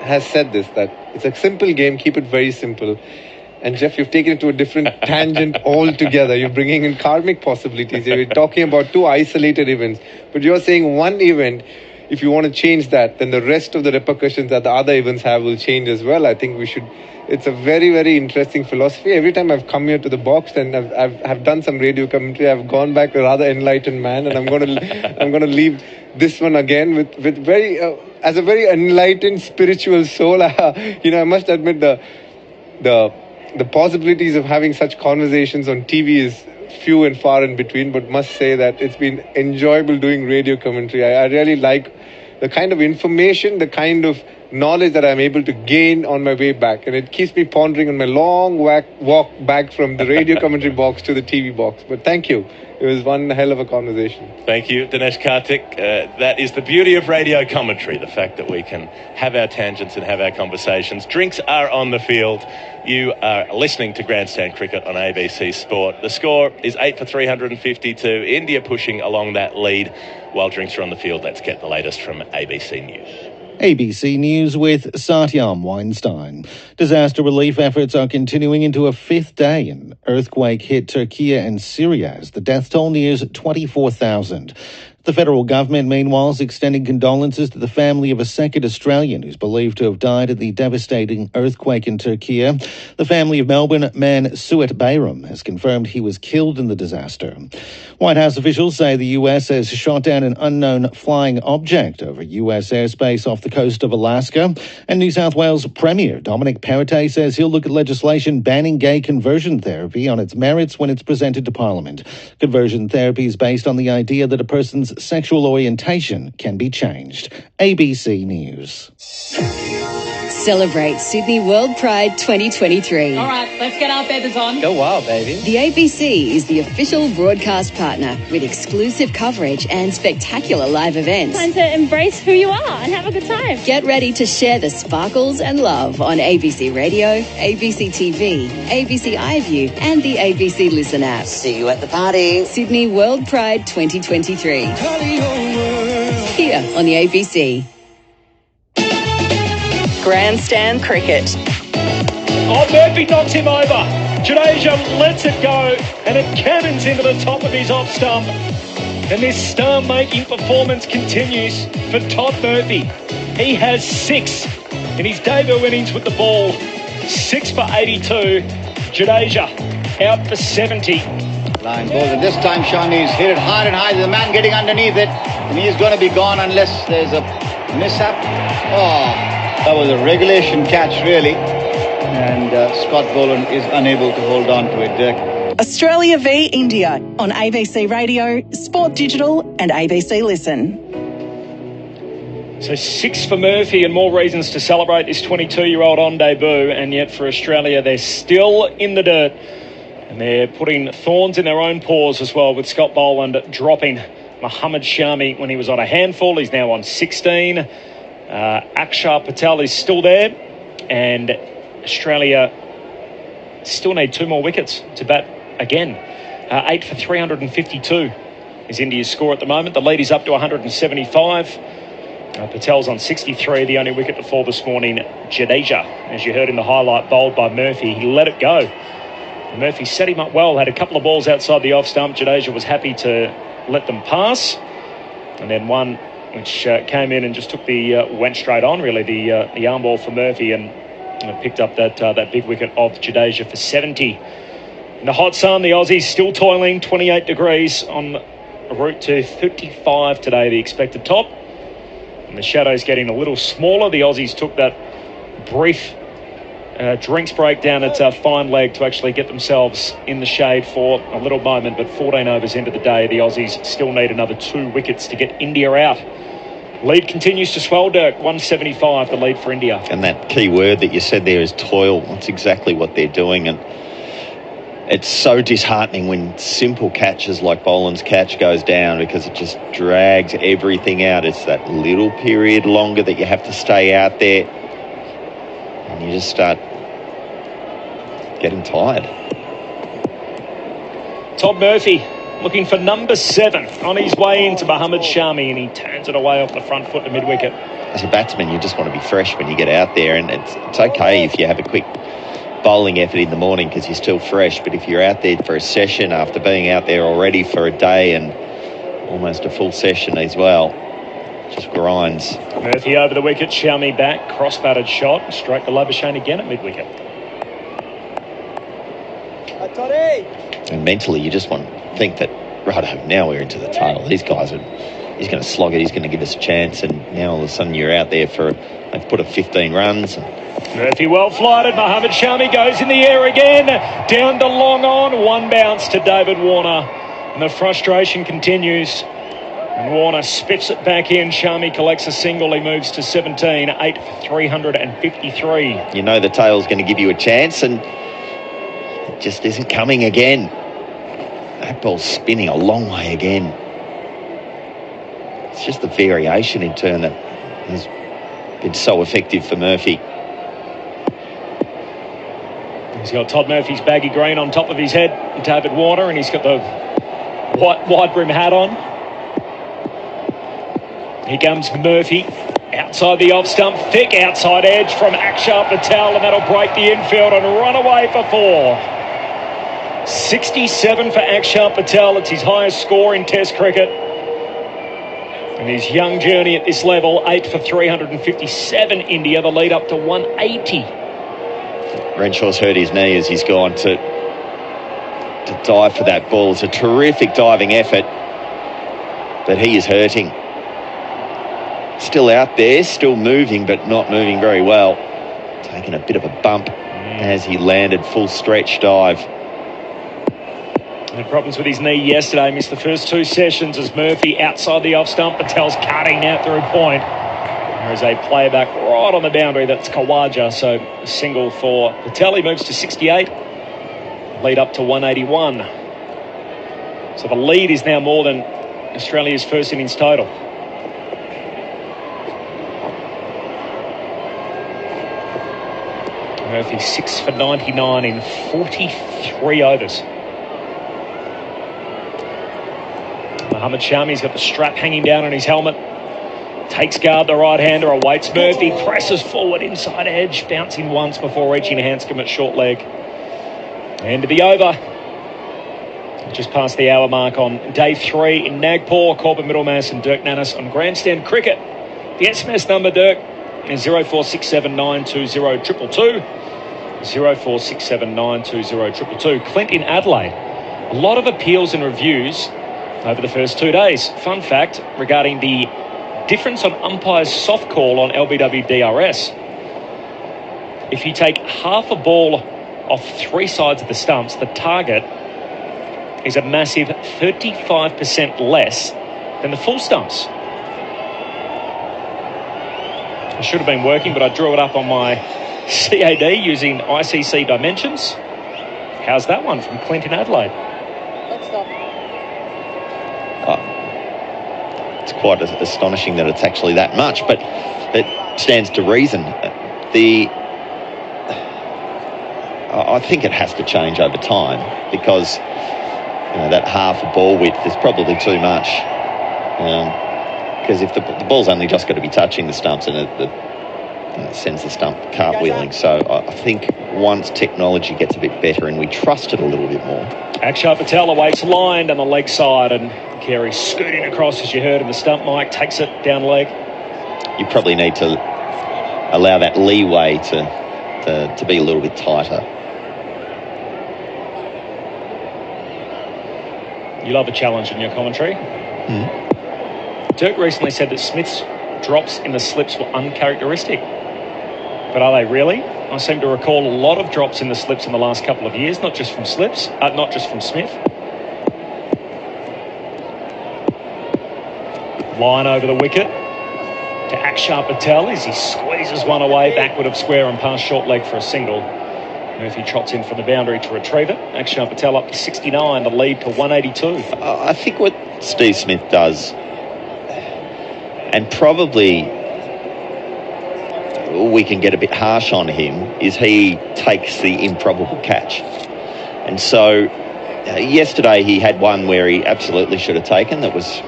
Speaker 9: has said this, that it's a simple game, keep it very simple. And Geoff, you've taken it to a different tangent altogether. You're bringing in karmic possibilities. You're talking about 2 isolated events. But you're saying one event, if you want to change that, then the rest of the repercussions that the other events have will change as well. I think we should. It's a very, very interesting philosophy. Every time I've come here to the box and I've done some radio commentary, I've gone back a rather enlightened man, and I'm going to leave this one again with very as a very enlightened spiritual soul. I must admit the possibilities of having such conversations on TV is few and far in between, but must say that it's been enjoyable doing radio commentary. I really like the kind of information, the kind of knowledge that I'm able to gain on my way back, and it keeps me pondering on my long walk back from the radio commentary box to the TV box. But thank you. It was one hell of a conversation.
Speaker 3: Thank you, Dinesh, Karthik. That is the beauty of radio commentary, the fact that we can have our tangents and have our conversations. Drinks are on the field. You are listening to Grandstand Cricket on ABC Sport. The score is 8 for 352. India pushing along that lead while drinks are on the field. Let's get the latest from ABC News.
Speaker 10: ABC News with Satyam Weinstein. Disaster relief efforts are continuing into a 5th day. An earthquake hit Turkey and Syria as the death toll nears 24,000. The federal government, meanwhile, is extending condolences to the family of a second Australian who's believed to have died at the devastating earthquake in Turkey. The family of Melbourne man Suat Bayram has confirmed he was killed in the disaster. White House officials say the US has shot down an unknown flying object over US airspace off the coast of Alaska. And New South Wales Premier Dominic Perrottet says he'll look at legislation banning gay conversion therapy on its merits when it's presented to Parliament. Conversion therapy is based on the idea that a person's sexual orientation can be changed. ABC News.
Speaker 11: Celebrate Sydney World Pride 2023.
Speaker 12: All right, let's get our feathers on.
Speaker 13: Go wild, baby.
Speaker 11: The ABC is the official broadcast partner with exclusive coverage and spectacular live events.
Speaker 12: Time to embrace who you are and have a good time.
Speaker 11: Get ready to share the sparkles and love on ABC Radio, ABC TV, ABC iView, and the ABC Listen app.
Speaker 13: See you at the party.
Speaker 11: Sydney World Pride 2023. Here on the ABC. Grandstand Cricket.
Speaker 2: Oh, Murphy knocks him over. Jadeja lets it go, and it cannons into the top of his off stump. And this star-making performance continues for Todd Murphy. He has 6 in his debut innings with the ball. 6 for 82. Jadeja out for 70.
Speaker 8: Line goes, and this time Shami's hit it hard and high. There's a man getting underneath it, and he's going to be gone unless there's a mishap. Oh, that was a regulation catch, really. And Scott Boland is unable to hold on to it, Dirk.
Speaker 1: Australia v India on ABC Radio, Sport Digital and ABC Listen.
Speaker 2: So 6 for Murphy, and more reasons to celebrate this 22-year-old on debut. And yet for Australia, they're still in the dirt. And they're putting thorns in their own paws as well, with Scott Boland dropping Mohammad Shami when he was on a handful. He's now on 16. Akshar Patel is still there. And Australia still need 2 more wickets to bat again. 8 for 352 is India's score at the moment. The lead is up to 175. Patel's on 63, the only wicket to fall this morning. Jadeja, as you heard in the highlight, bowled by Murphy. He let it go. And Murphy set him up well, had a couple of balls outside the off stump. Jadeja was happy to let them pass. And then one which came in and just took went straight on, really, the arm ball for Murphy, and picked up that big wicket of Jadeja for 70. In the hot sun, the Aussies still toiling, 28 degrees on route to 35 today, the expected top. And the shadows getting a little smaller. The Aussies took that brief drinks break down at fine leg to actually get themselves in the shade for a little moment, but 14 overs into the day, the Aussies still need another 2 wickets to get India out. Lead continues to swell, Dirk. 175, the lead for India.
Speaker 4: And that key word that you said there is toil. That's exactly what they're doing. And it's so disheartening when simple catches like Boland's catch goes down, because it just drags everything out. It's that little period longer that you have to stay out there, and you just start getting tired.
Speaker 2: Todd Murphy looking for number 7 on his way into Mohammad Shami, and he turns it away off the front foot to mid-wicket.
Speaker 4: As a batsman, you just want to be fresh when you get out there, and it's okay if you have a quick bowling effort in the morning because you're still fresh, but if you're out there for a session after being out there already for a day and almost a full session as well, just grinds.
Speaker 2: Murphy over the wicket, Shami back, cross-batted shot, straight to Labuschagne again at mid-wicket.
Speaker 4: And mentally, you just want to think that, righto, now we're into the tail. These guys he's going to slog it, he's going to give us a chance, and now all of a sudden you're out there they've put a 15 runs.
Speaker 2: Murphy well flighted. Mohammad Shami goes in the air again. Down to long on. 1 bounce to David Warner. And the frustration continues. And Warner spits it back in. Shami collects a single. He moves to 17. 8 for 353.
Speaker 4: You know the tail's going to give you a chance, and it just isn't coming again. That ball's spinning a long way again. It's just the variation in turn that has been so effective for Murphy.
Speaker 2: He's got Todd Murphy's baggy green on top of his head, David Warner, and he's got the wide brim hat on. Here comes Murphy, outside the off stump, thick outside edge from Akshar Patel, and that'll break the infield and run away for 4. 67 for Akshar Patel. It's his highest score in Test cricket. And his young journey at this level, 8 for 357 India, the lead up to 180.
Speaker 4: Renshaw's hurt his knee as he's gone to dive for that ball. It's a terrific diving effort, but he is hurting. Still out there, still moving, but not moving very well. Taking a bit of a bump as he landed, full stretch dive.
Speaker 2: Had problems with his knee yesterday, missed the first 2 sessions as Murphy outside the off stump. Patel's cutting out through point. There is a playback right on the boundary. That's Khawaja, so a single for Patel. He moves to 68. Lead up to 181. So the lead is now more than Australia's first innings total. Murphy 6 for 99 in 43 overs. Mohammad Shami's got the strap hanging down on his helmet. Takes guard, the right-hander, awaits Murphy, presses forward inside edge, bouncing once before reaching Hanscom at short leg. End of the over. Just past the hour mark on day 3 in Nagpur. Corbin, Middlemass and Dirk Nannes on grandstand cricket. The SMS number, Dirk, is 0467920222. 0467920222. Clint in Adelaide. A lot of appeals and reviews over the first 2 days. Fun fact regarding the difference on umpire's soft call on LBW DRS. If you take half a ball off 3 sides of the stumps, the target is a massive 35% less than the full stumps. It should have been working, but I drew it up on my CAD using ICC dimensions. How's that one from Clint in Adelaide?
Speaker 4: quite astonishing that it's actually that much, but it stands to reason. I think it has to change over time, because that half a ball width is probably too much. Because if the ball's only just got to be touching the stumps, and it sends the stump cartwheeling. So I think once technology gets a bit better and we trust it a little bit more.
Speaker 2: Akshar Patel awaits line down the leg side, and Carey scooting across, as you heard in the stump mic, takes it down leg.
Speaker 4: You probably need to allow that leeway to be a little bit tighter.
Speaker 2: You love a challenge in your commentary. Dirk recently said that Smith's drops in the slips were uncharacteristic. But are they really? I seem to recall a lot of drops in the slips in the last couple of years, not just from Smith. Line over the wicket to Akshar Patel as he squeezes one away backward of square and past short leg for a single. Murphy trots in from the boundary to retrieve it. Akshar Patel up to 69, the lead to 182.
Speaker 4: I think what Steve Smith does, and probably we can get a bit harsh on him, is he takes the improbable catch. And so yesterday he had one where he absolutely should have taken, that was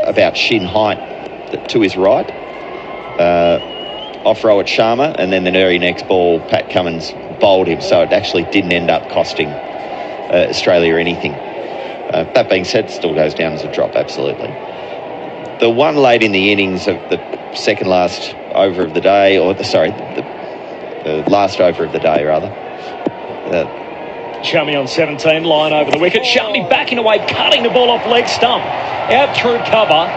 Speaker 4: about shin height to his right. Off row at Sharma, and then the very next ball, Pat Cummins bowled him, so it actually didn't end up costing Australia anything. That being said, it still goes down as a drop, absolutely. The one late in the innings of the second last over of the day, the last over of the day, rather.
Speaker 2: Shami on 17, line over the wicket. Shami backing away, cutting the ball off leg stump. Out through cover,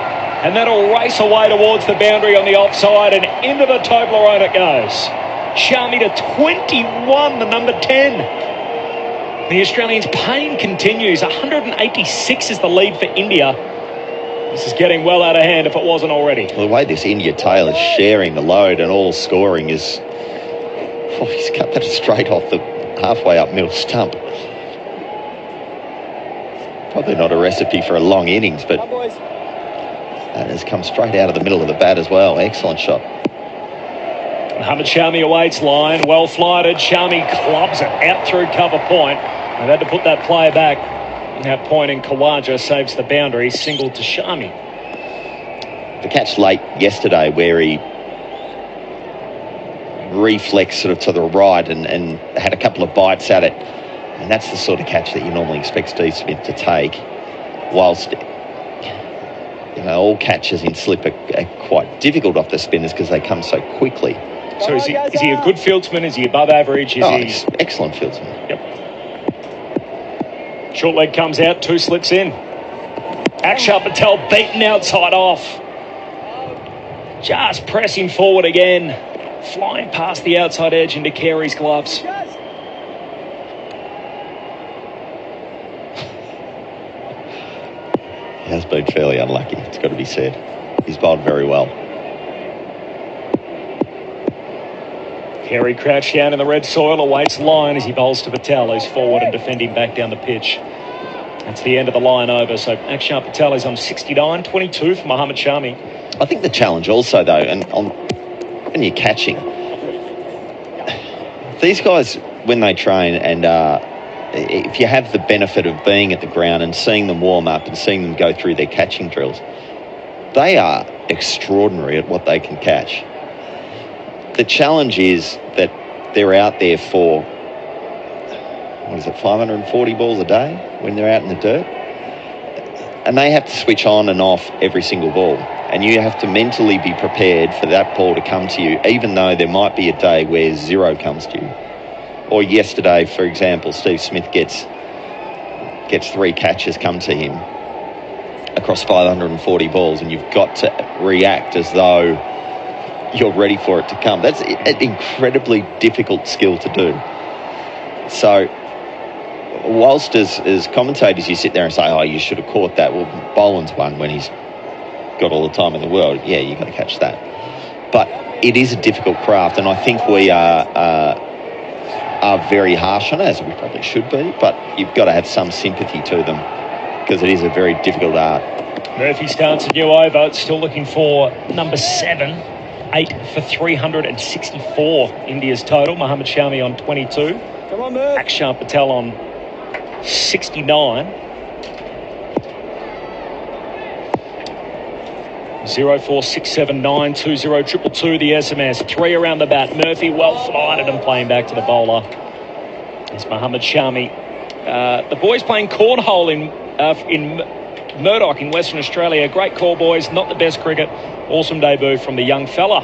Speaker 2: and that'll race away towards the boundary on the offside, and into the Toblerone it goes. Shami to 21, the number 10. The Australians' pain continues. 186 is the lead for India. This is getting well out of hand if it wasn't already.
Speaker 4: Well, the way this India tail is sharing the load and all scoring is... Oh, he's cut that straight off the halfway up middle stump. Probably not a recipe for a long innings, but that has come straight out of the middle of the bat as well. Excellent shot.
Speaker 2: Muhammad Shami awaits line, well flighted. Shami clubs it out through cover point. They've had to put that player back. And that point in Khawaja saves the boundary, single to Shami.
Speaker 4: The catch late yesterday where he reflexed sort of to the right and had a couple of bites at it. And that's the sort of catch that you normally expect Steve Smith to take, whilst all catches in slip are quite difficult off the spinners because they come so quickly.
Speaker 2: So is he a good fieldsman? Is he above average?
Speaker 4: He's excellent fieldsman.
Speaker 2: Yep. Short leg comes out, 2 slips in. Akshar Patel beaten outside off. Just pressing forward again. Flying past the outside edge into Carey's gloves.
Speaker 4: He has been fairly unlucky, it's got to be said. He's bowled very well.
Speaker 2: Carey crouched down in the red soil, awaits line as he bowls to Patel, who's forward and defending back down the pitch. That's the end of the line over. So Akshar Patel is on 69, 22 for Muhammad Shami.
Speaker 4: I think the challenge also, though, and when you're catching, these guys, when they train, and if you have the benefit of being at the ground and seeing them warm up and seeing them go through their catching drills, they are extraordinary at what they can catch. The challenge is that they're out there for, 540 balls a day when they're out in the dirt? And they have to switch on and off every single ball. And you have to mentally be prepared for that ball to come to you, even though there might be a day where 0 comes to you. Or yesterday, for example, Steve Smith gets 3 catches come to him across 540 balls, and you've got to react as though you're ready for it to come. That's an incredibly difficult skill to do. So whilst as commentators you sit there and say, oh, you should have caught that. Well, Boland's won when he's got all the time in the world. Yeah, you've got to catch that. But it is a difficult craft, and I think we are very harsh on it, as we probably should be, but you've got to have some sympathy to them because it is a very difficult art.
Speaker 2: Murphy starts a new over, still looking for number 7. 8 for 364, India's total. Mohammad Shami on 22.
Speaker 7: Come on, Murph.
Speaker 2: Akshar Patel on 69. 0467920222 the SMS. 3 around the bat. Murphy well flighted and playing back to the bowler. It's Mohammad Shami. The boys playing cornhole in Murdoch in Western Australia. Great call, boys. Not the best cricket. Awesome debut from the young fella.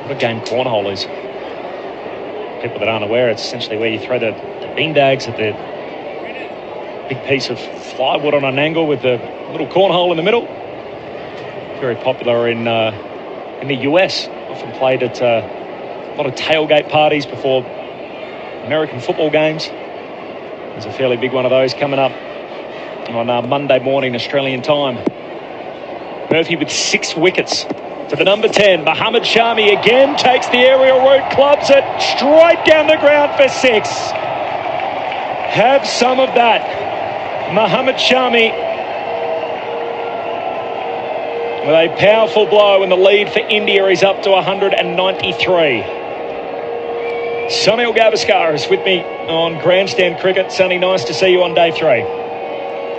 Speaker 2: What a game cornhole is. People that aren't aware, it's essentially where you throw the beanbags at the big piece of plywood on an angle with the little cornhole in the middle. Very popular in the US. Often played at a lot of tailgate parties before American football games. There's a fairly big one of those coming up on Monday morning Australian time. Murphy with 6 wickets to the number 10. Mohammad Shami again takes the aerial route, clubs it straight down the ground for 6. Have some of that. Mohammad Shami with a powerful blow, and the lead for India is up to 193. Sunil Gavaskar is with me on Grandstand Cricket. Sonny, nice to see you on day 3.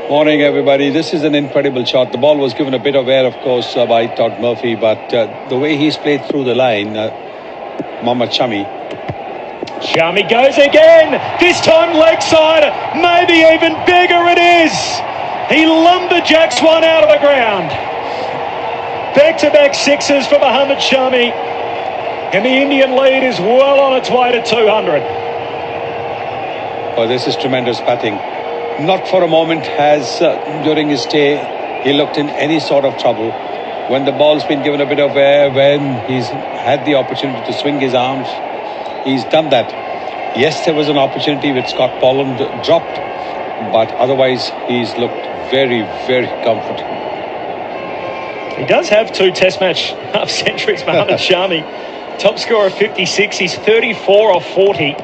Speaker 14: Morning, everybody. This is an incredible shot. The ball was given a bit of air, of course, by Todd Murphy, but the way he's played through the line, Mohammad Shami.
Speaker 2: Shami goes again, this time leg side, maybe even bigger it is. He lumberjacks one out of the ground. Back-to-back 6s for Mohammad Shami, and the Indian lead is well on its way to 200.
Speaker 14: Oh, this is tremendous batting. Not for a moment has, during his stay, he looked in any sort of trouble. When the ball's been given a bit of air, when he's had the opportunity to swing his arms, he's done that. Yes, there was an opportunity with Scott Polland dropped, but otherwise he's looked very, very comfortable.
Speaker 2: He does have 2 test match half centuries, Mohammad Shami. Top scorer of 56, he's 34 off 40.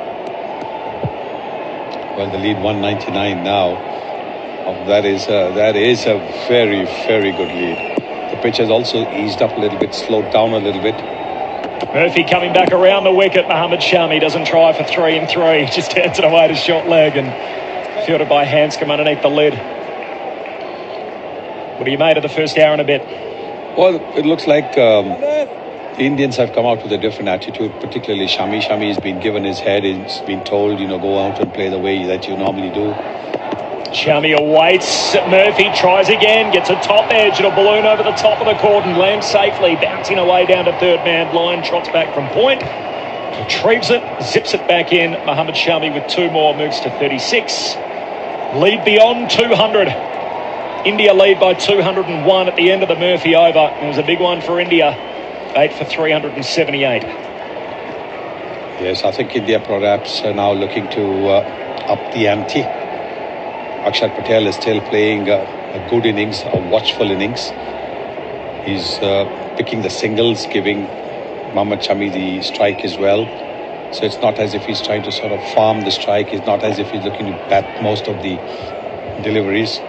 Speaker 14: Well, the lead 199 now. That is a very, very good lead. The pitch has also eased up a little bit, slowed down a little bit.
Speaker 2: Murphy coming back around the wicket. Mohammad Shami doesn't try for 3 and 3. Just hands it away to short leg and fielded by Hanscom underneath the lid. What do you made of the first hour and a bit?
Speaker 14: Well, it looks like the Indians have come out with a different attitude, particularly Shami. Shami has been given his head. He's been told, go out and play the way that you normally do.
Speaker 2: Shami awaits. Murphy tries again, gets a top edge. It'll balloon over the top of the cordon, lands safely, bouncing away down to third man line, trots back from point, retrieves it, zips it back in. Mohammad Shami with 2 more moves to 36. Lead beyond 200. India lead by 201 at the end of the Murphy over. It was a big one for India. 8 for 378.
Speaker 14: Yes, I think India perhaps are now looking to up the ante. Akshar Patel is still playing a good innings, a watchful innings. He's picking the singles, giving Mohammad Shami the strike as well. So it's not as if he's trying to sort of farm the strike. It's not as if he's looking to bat most of the deliveries.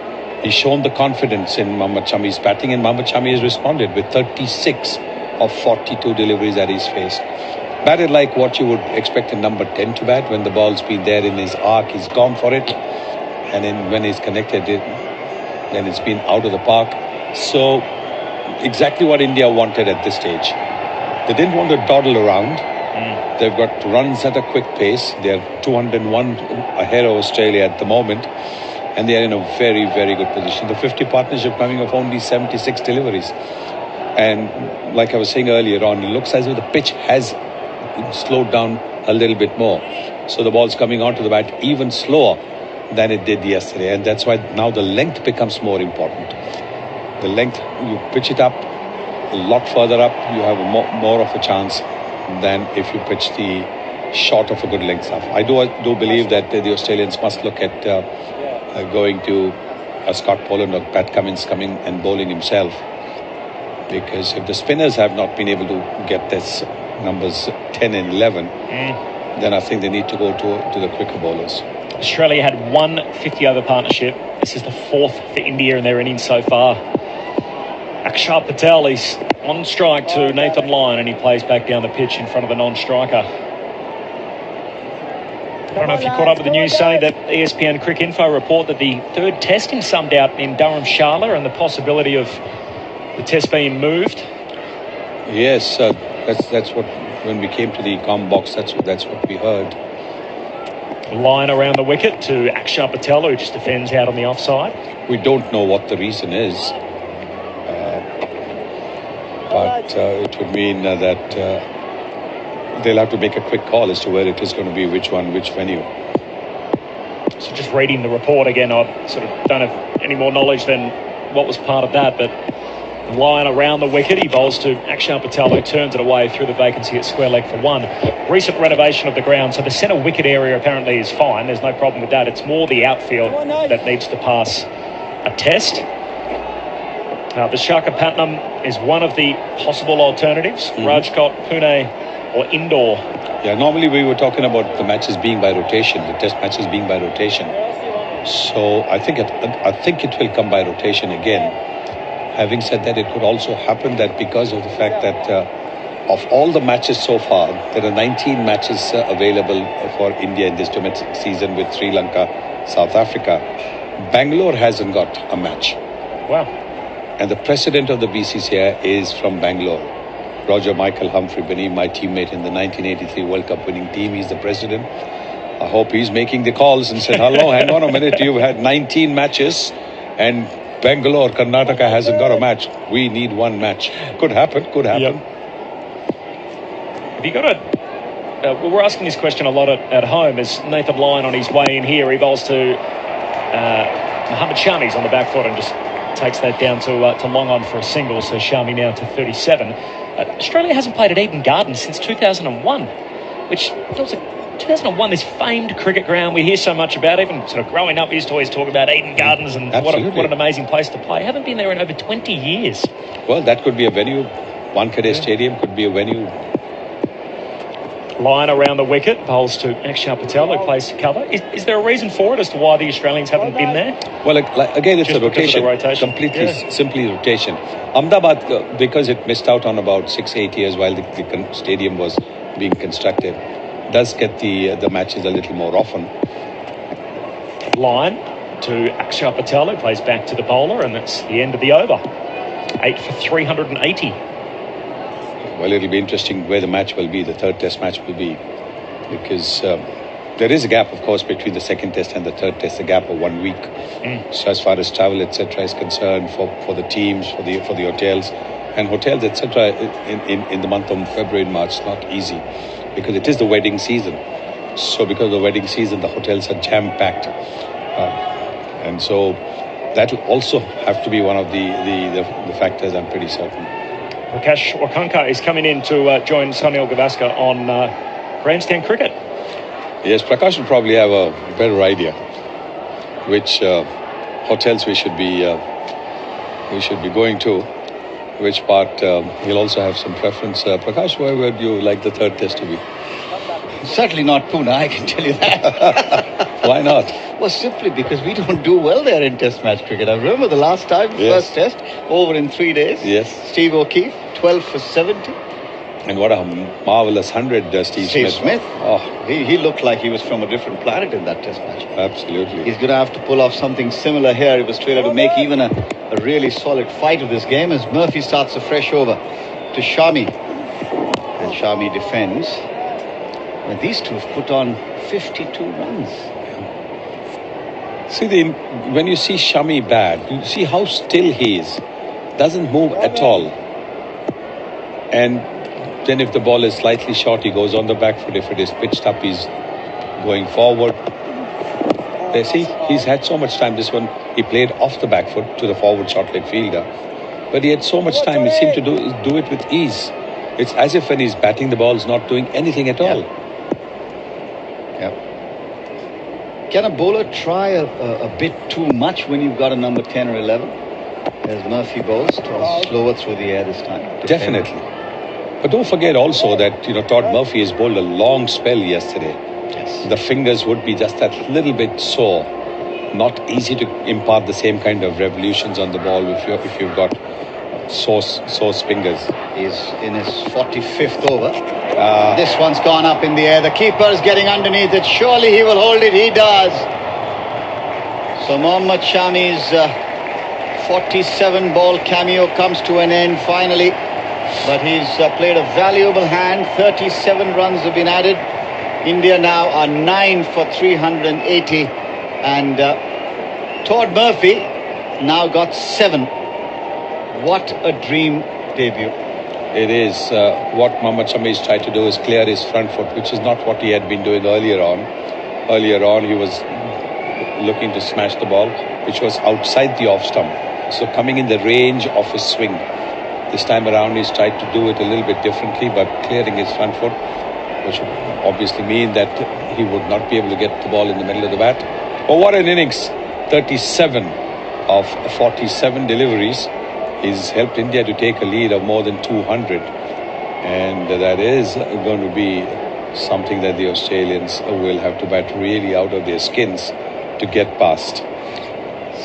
Speaker 14: He's shown the confidence in Mohammad Shami's batting, and Mohammad Shami has responded with 36 of 42 deliveries that he's faced. Batted like what you would expect a number 10 to bat. When the ball's been there in his arc, he's gone for it. And then when he's connected it, then it's been out of the park. So exactly what India wanted at this stage. They didn't want to dawdle around. They've got runs at a quick pace. They're 201 ahead of Australia at the moment. And they're in a very, very good position. The 50 partnership coming of only 76 deliveries. And like I was saying earlier on, it looks as if the pitch has slowed down a little bit more. So the ball's coming onto the bat even slower than it did yesterday. And that's why now the length becomes more important. The length, you pitch it up a lot further up, you have more of a chance than if you pitch the short of a good length stuff. I do believe that the Australians must look at going to Scott Polland or Pat Cummins coming and bowling himself. Because if the spinners have not been able to get this numbers 10 and 11, then I think they need to go to the quicker bowlers.
Speaker 2: Australia had one 50-over partnership. This is the fourth for India in their innings so far. Akshar Patel, he's on strike to Nathan Lyon, and he plays back down the pitch in front of the non-striker. I don't know if you caught up with the news, Sonny, that ESPN Crick Info report that the third test in some doubt in Dharamshala and the possibility of the test being moved.
Speaker 14: Yes, that's what, when we came to the comm box, that's what we heard.
Speaker 2: Line around the wicket to Akshar Patel, who just defends out on the offside.
Speaker 14: We don't know what the reason is, but it would mean that they'll have to make a quick call as to where it is going to be, which venue.
Speaker 2: So just reading the report again, I sort of don't have any more knowledge than what was part of that, but line around the wicket, he bowls to Akshar Patel, who turns it away through the vacancy at square leg for one. Recent renovation of the ground, so the centre wicket area apparently is fine. There's no problem with that. It's more the outfield that needs to pass a test. Visakhapatnam is one of the possible alternatives. Rajkot, Pune or Indore.
Speaker 14: Yeah, normally we were talking about the matches being by rotation, the test matches being by rotation. So I think it will come by rotation again. Having said that, it could also happen that because of the fact that of all the matches so far, there are 19 matches available for India in this domestic season with Sri Lanka, South Africa. Bangalore hasn't got a match.
Speaker 2: Wow.
Speaker 14: And the president of the BCCI is from Bangalore. Roger Michael Humphrey, my teammate in the 1983 World Cup winning team. He's the president. I hope he's making the calls and said, hello, hang on a minute, you've had 19 matches and Bangalore, Karnataka hasn't got a match. We need one match. Could happen.
Speaker 2: Yep. Have you got a... we're asking this question a lot at home. As Nathan Lyon on his way in here, he bowls to Mohammad Shami's on the back foot and just takes that down to long on for a single. So Shami now to 37. Australia hasn't played at Eden Gardens since 2001, which feels like 2001, this famed cricket ground we hear so much about. Even sort of growing up, we used to always talk about Eden Gardens and what an amazing place to play. Haven't been there in over 20 years.
Speaker 14: Well, that could be a venue. Wankhede Stadium could be a venue.
Speaker 2: Line around the wicket, bowls to Akshar Patel, who plays to cover. Is there a reason for it as to why the Australians haven't been there?
Speaker 14: Well, again, it's
Speaker 2: just
Speaker 14: a rotation. Completely,
Speaker 2: yeah.
Speaker 14: Simply rotation. Ahmedabad, because it missed out on about 6-8 years while the stadium was being constructed, does get the matches a little more often.
Speaker 2: Line to Akshar Patel, who plays back to the bowler, and that's the end of the over. 8 for 380.
Speaker 14: Well, it'll be interesting where the match will be, the third test match will be, because there is a gap, of course, between the second test and the third test, a gap of 1 week. So as far as travel, etc., is concerned, for the teams, for the hotels, and hotels, etc., in the month of February and March, not easy, because it is the wedding season. So because of the wedding season, the hotels are jam-packed. And so that will also have to be one of the factors, I'm pretty certain.
Speaker 2: Prakash Wakankar is coming in to join Sunil Gavaskar on grandstand cricket.
Speaker 14: Yes, Prakash will probably have a better idea which hotels we should be going to, which part. He'll also have some preference. Prakash, where would you like the third test to be?
Speaker 8: Certainly not Pune, I can tell you that.
Speaker 14: Why not?
Speaker 8: Well, simply because we don't do well there in test match cricket. I remember the last time, first test, over in 3 days.
Speaker 14: Yes.
Speaker 8: Steve O'Keefe, 12 for 70.
Speaker 14: And what a marvellous 100, Steve Smith.
Speaker 8: Oh, he looked like he was from a different planet in that test match.
Speaker 14: Absolutely.
Speaker 8: He's going to have to pull off something similar here if Australia to make even a really solid fight of this game, as Murphy starts a fresh over to Shami. And Shami defends. Well, these two have put on 52 runs.
Speaker 14: See, when you see Shami bat, you see how still he is. Doesn't move at all. And then if the ball is slightly short, he goes on the back foot. If it is pitched up, he's going forward. They see, he's had so much time. This one, he played off the back foot to the forward short leg fielder. But he had so much time, he seemed to do it with ease. It's as if when he's batting the ball, he's not doing anything at all.
Speaker 8: Yep. Can a bowler try a bit too much when you've got a number 10 or 11? As Murphy bowls, slower through the air this time.
Speaker 14: Definitely. But don't forget also that, Todd Murphy has bowled a long spell yesterday.
Speaker 8: Yes.
Speaker 14: The fingers would be just that little bit sore. not easy to impart the same kind of revolutions on the ball if you've got sauce fingers.
Speaker 8: He's in his 45th over. This one's gone up in the air. The keeper's getting underneath it. Surely he will hold it. He does. So Mohammad Shami's 47 ball cameo comes to an end finally. But he's played a valuable hand. 37 runs have been added. India now are 9 for 380. And Todd Murphy now got 7. What a dream debut.
Speaker 14: It is. What Mohammad Shami is trying to do is clear his front foot, which is not what he had been doing earlier on. Earlier on, he was looking to smash the ball, which was outside the off stump. So coming in the range of his swing. This time around, he's tried to do it a little bit differently, but clearing his front foot, which would obviously mean that he would not be able to get the ball in the middle of the bat. Oh, what an innings. 37 of 47 deliveries. He's helped India to take a lead of more than 200. And that is going to be something that the Australians will have to bat really out of their skins to get past.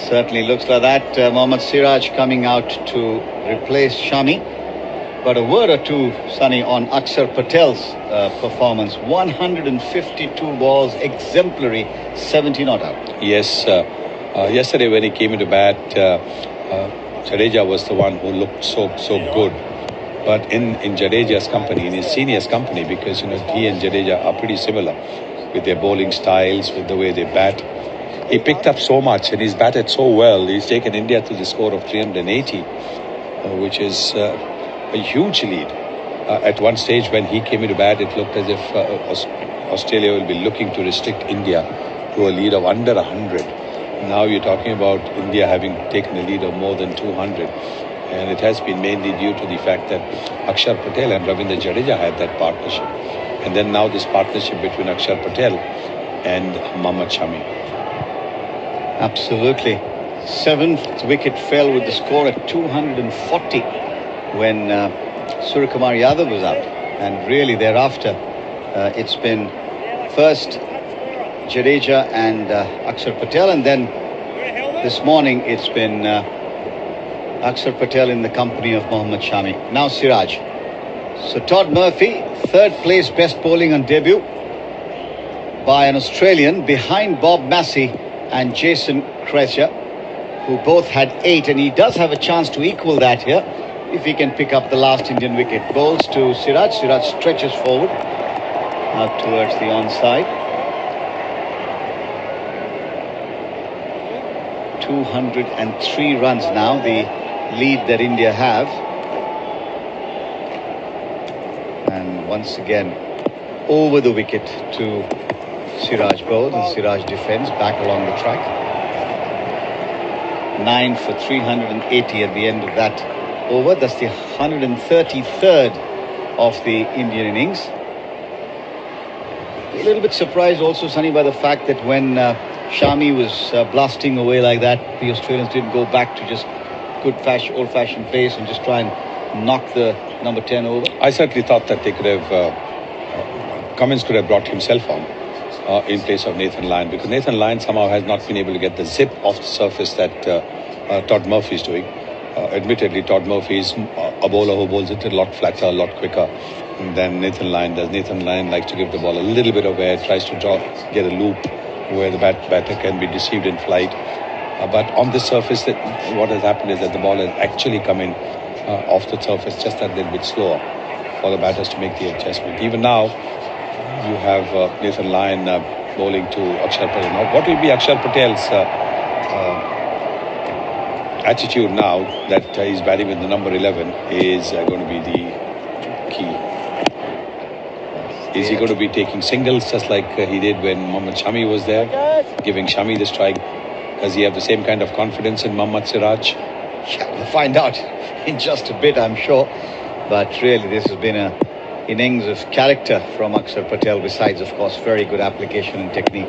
Speaker 8: Certainly looks like that. Mohammad Siraj coming out to replace Shami. But a word or two, Sunny, on Akshar Patel's performance. 152 balls, exemplary, 70 not out.
Speaker 14: Yes, yesterday when he came into bat, Jadeja was the one who looked so good. But in Jadeja's company, in his senior's company, because he and Jadeja are pretty similar with their bowling styles, with the way they bat. He picked up so much and he's batted so well. He's taken India to the score of 380, which is a huge lead. At one stage when he came into bat, it looked as if Australia will be looking to restrict India to a lead of under 100. Now you're talking about India having taken a lead of more than 200. And it has been mainly due to the fact that Akshar Patel and Ravindra Jadeja had that partnership. And then now this partnership between Akshar Patel and Mohammad Shami.
Speaker 8: Absolutely. 7th wicket fell with the score at 240 when Suryakumar Yadav was out. And really thereafter, it's been first Jadeja and Akshar Patel, and then this morning it's been Akshar Patel in the company of Mohammad Shami. Now Siraj. So Todd Murphy, 3rd place best bowling on debut by an Australian, behind Bob Massey and Jason Krejci, who both had 8, and he does have a chance to equal that here if he can pick up the last Indian wicket. Bowls to Siraj. Siraj stretches forward out towards the onside. 203 runs now, the lead that India have. And once again, over the wicket to Siraj bowls, and Siraj defends back along the track. 9 for 380 at the end of that over. That's the 133rd of the Indian innings. A little bit surprised also, Sunny, by the fact that when Shami was blasting away like that, the Australians didn't go back to just good old-fashioned pace and just try and knock the number 10 over.
Speaker 14: I certainly thought that they could have, Cummins could have brought himself on in place of Nathan Lyon, because Nathan Lyon somehow has not been able to get the zip off the surface that Todd Murphy is doing. Admittedly, Todd Murphy is a bowler who bowls it a lot flatter, a lot quicker than Nathan Lyon does. Nathan Lyon likes to give the ball a little bit of air, tries to get a loop where the batter can be deceived in flight. But on the surface, what has happened is that the ball has actually come in off the surface just a little bit slower for the batters to make the adjustment. Even now, you have Nathan Lyon bowling to Akshar Patel. Now, what will be Akshar Patel's attitude now that he's batting with the number 11 is going to be the key. Is he going to be taking singles just like he did when Mohammad Shami was there, giving Shami the strike? Does he have the same kind of confidence in Mohammad Siraj?
Speaker 8: Yeah, we'll find out in just a bit, I'm sure. But really, this has been an innings of character from Akshar Patel, besides, of course, very good application and technique.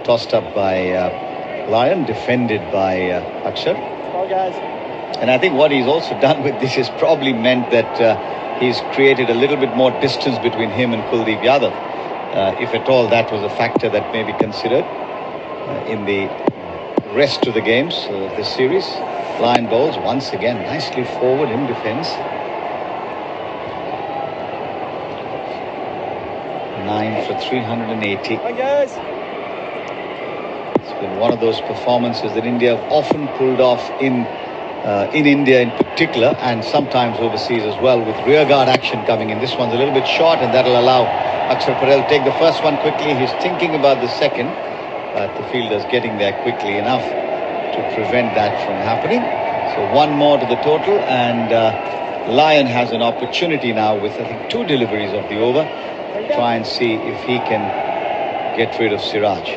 Speaker 8: Tossed up by Lyon, defended by Akshar. And I think what he's also done with this is probably meant that he's created a little bit more distance between him and Kuldeep Yadav. If at all that was a factor that may be considered in the rest to the games of this series. Lion bowls once again nicely forward in defence. 9 for 380. It's been one of those performances that India have often pulled off in India in particular, and sometimes overseas as well, with rearguard action coming in. This one's a little bit short, and that'll allow Akshar Patel to take the first one quickly. He's thinking about the second, but the fielder's getting there quickly enough to prevent that from happening. So one more to the total, and Lion has an opportunity now with, I think, 2 deliveries of the over. Try and see if he can get rid of Siraj.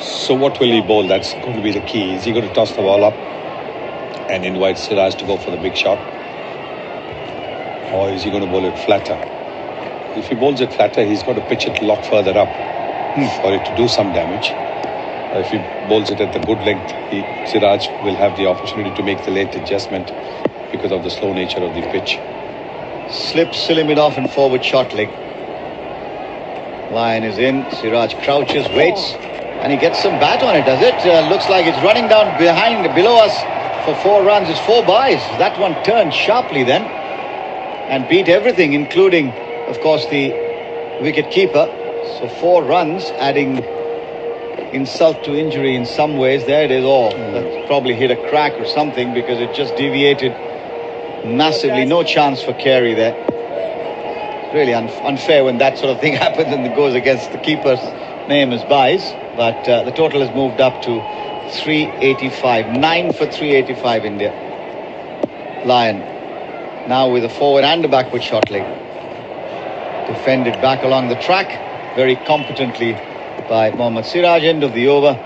Speaker 14: So what will he bowl? That's going to be the key. Is he going to toss the ball up and invite Siraj to go for the big shot? Or is he going to bowl it flatter? If he bowls it flatter, he's got to pitch it a lot further up for it to do some damage. If he bowls it at the good length, Siraj will have the opportunity to make the late adjustment because of the slow nature of the pitch.
Speaker 8: Slips Silimid off and forward short leg. Lion is in. Siraj crouches, waits, and he gets some bat on it, does it? Looks like it's running down below us for 4 runs. It's 4 byes. That one turned sharply then and beat everything, including, of course, the wicket keeper. So 4 runs, adding insult to injury in some ways. There it is. That probably hit a crack or something, because it just deviated massively. No chance for Carey there. Really unfair when that sort of thing happens and it goes against the keeper's name as byes. But the total has moved up to 385. 9 for 385 India. Lion now with a forward and a backward short leg. Defended back along the track very competently by Mohammad Siraj. End of the over.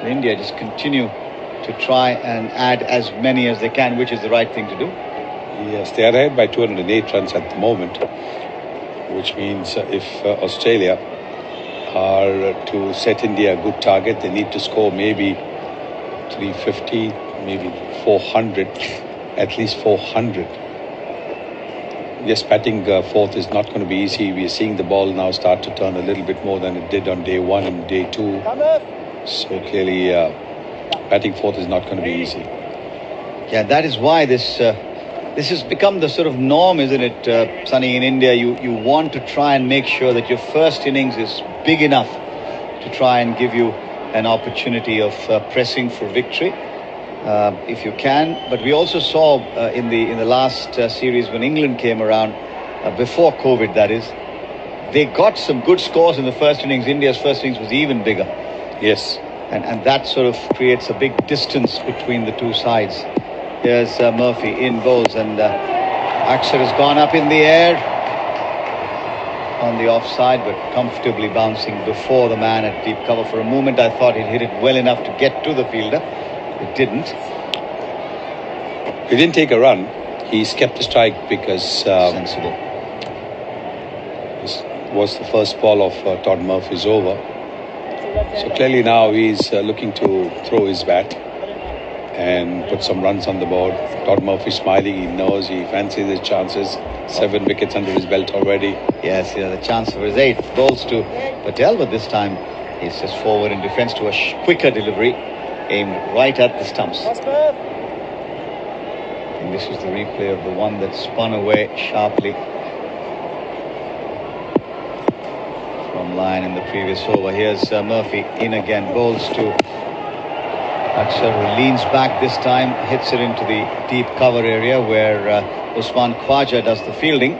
Speaker 8: India just continue to try and add as many as they can, which is the right thing to do.
Speaker 14: Yes, they are ahead by 208 runs at the moment, which means if Australia are to set India a good target, they need to score maybe 350, maybe 400, at least 400. Yes, batting 4th is not going to be easy. We are seeing the ball now start to turn a little bit more than it did on day 1 and day 2. So clearly, batting 4th is not going to be easy.
Speaker 8: Yeah, that is why this has become the sort of norm, isn't it, Sunny? In India, you want to try and make sure that your first innings is big enough to try and give you an opportunity of pressing for victory, if you can. But we also saw in the last series when England came around, before COVID, that is, they got some good scores in the first innings. India's first innings was even bigger.
Speaker 14: Yes.
Speaker 8: And that sort of creates a big distance between the two sides. Here's Murphy in bowls, and Akshar has gone up in the air on the offside, but comfortably bouncing before the man at deep cover. For a moment I thought he'd hit it well enough to get to the fielder. It didn't.
Speaker 14: He didn't take a run. He's kept the strike because
Speaker 8: sensible.
Speaker 14: This was the first ball of Todd Murphy's over. So clearly now he's looking to throw his bat and put some runs on the board. Todd Murphy smiling. He knows, he fancies his chances. 7 wickets under his belt already.
Speaker 8: Yes, the chance for his 8th. Balls to Patel, but this time he's just forward in defence to a quicker delivery aimed right at the stumps. And this was the replay of the one that spun away sharply from line in the previous over. Here's Murphy in again. Balls to Akshar, who leans back this time, hits it into the deep cover area where Usman Khwaja does the fielding,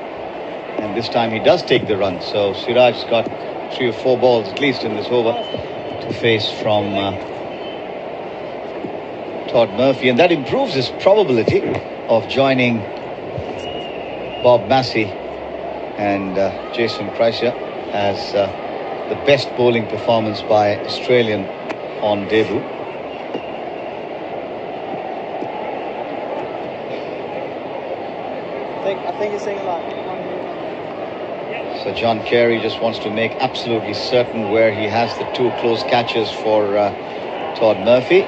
Speaker 8: and this time he does take the run. So Siraj's got 3 or 4 balls at least in this over to face from Todd Murphy, and that improves his probability of joining Bob Massey and Jason Kreischer as the best bowling performance by Australian on debut.
Speaker 7: I think he's saying a lot.
Speaker 8: So John Carey just wants to make absolutely certain where he has the 2 close catches for Todd Murphy.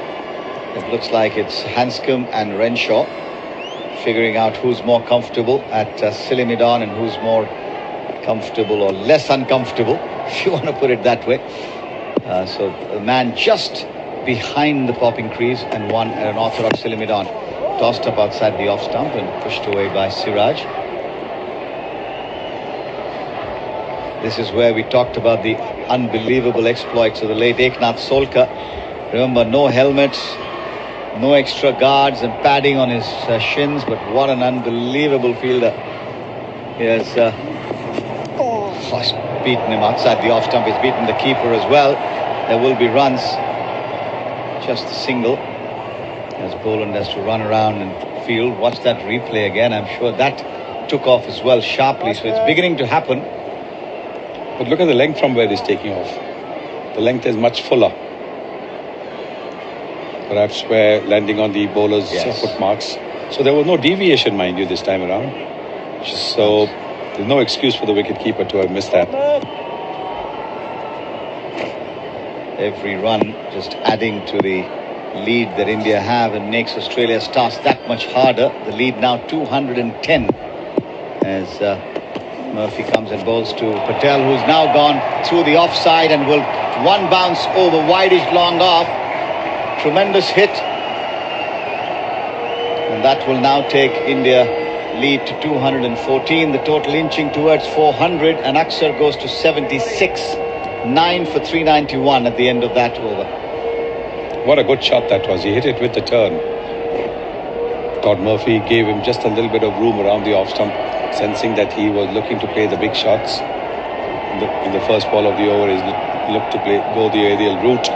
Speaker 8: It looks like it's Hanscom and Renshaw, figuring out who's more comfortable at Silimidon and who's more comfortable or less uncomfortable, if you want to put it that way. So the man just behind the popping crease and one at an orthodox Silimidon. Tossed up outside the off stump and pushed away by Siraj. This is where we talked about the unbelievable exploits of the late Eknath Solkar. Remember, no helmets, no extra guards and padding on his shins, but what an unbelievable fielder. He has beaten him outside the off stump. He's beaten the keeper as well. There will be runs. Just a single. As Boland has to run around and field. Watch that replay again. I'm sure that took off as well sharply. So it's beginning to happen.
Speaker 14: But look at the length from where he's taking off. The length is much fuller. Perhaps where landing on the bowler's foot marks. So there was no deviation, mind you, this time around. So there's no excuse for the wicketkeeper to have missed that.
Speaker 8: Every run just adding to the lead that India have and makes Australia's task that much harder. The lead now 210 as Murphy comes and bowls to Patel, who's now gone through the offside and will one bounce over wideish long off. Tremendous hit. And that will now take India lead to 214. The total inching towards 400 and Akshar goes to 76. 9 for 391 at the end of that over.
Speaker 14: What a good shot that was. He hit it with the turn. Todd Murphy gave him just a little bit of room around the off stump, sensing that he was looking to play the big shots. In the first ball of the over, he looked to go the aerial route.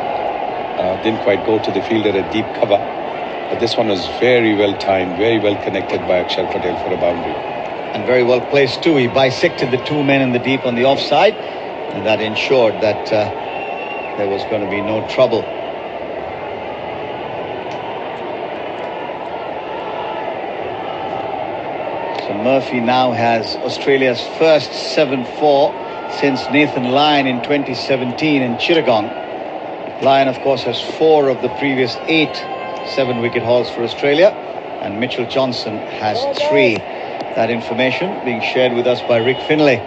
Speaker 14: Didn't quite go to the fielder at deep cover. But this one was very well timed, very well connected by Akshar Patel for a boundary.
Speaker 8: And very well placed too. He bisected the two men in the deep on the offside. And that ensured that there was going to be no trouble. So Murphy now has Australia's first 7-4 since Nathan Lyon in 2017 in Chittagong. Lyon, of course, has 4 of the previous 8 7-wicket hauls for Australia. And Mitchell Johnson has 3. That information being shared with us by Rick Finlay.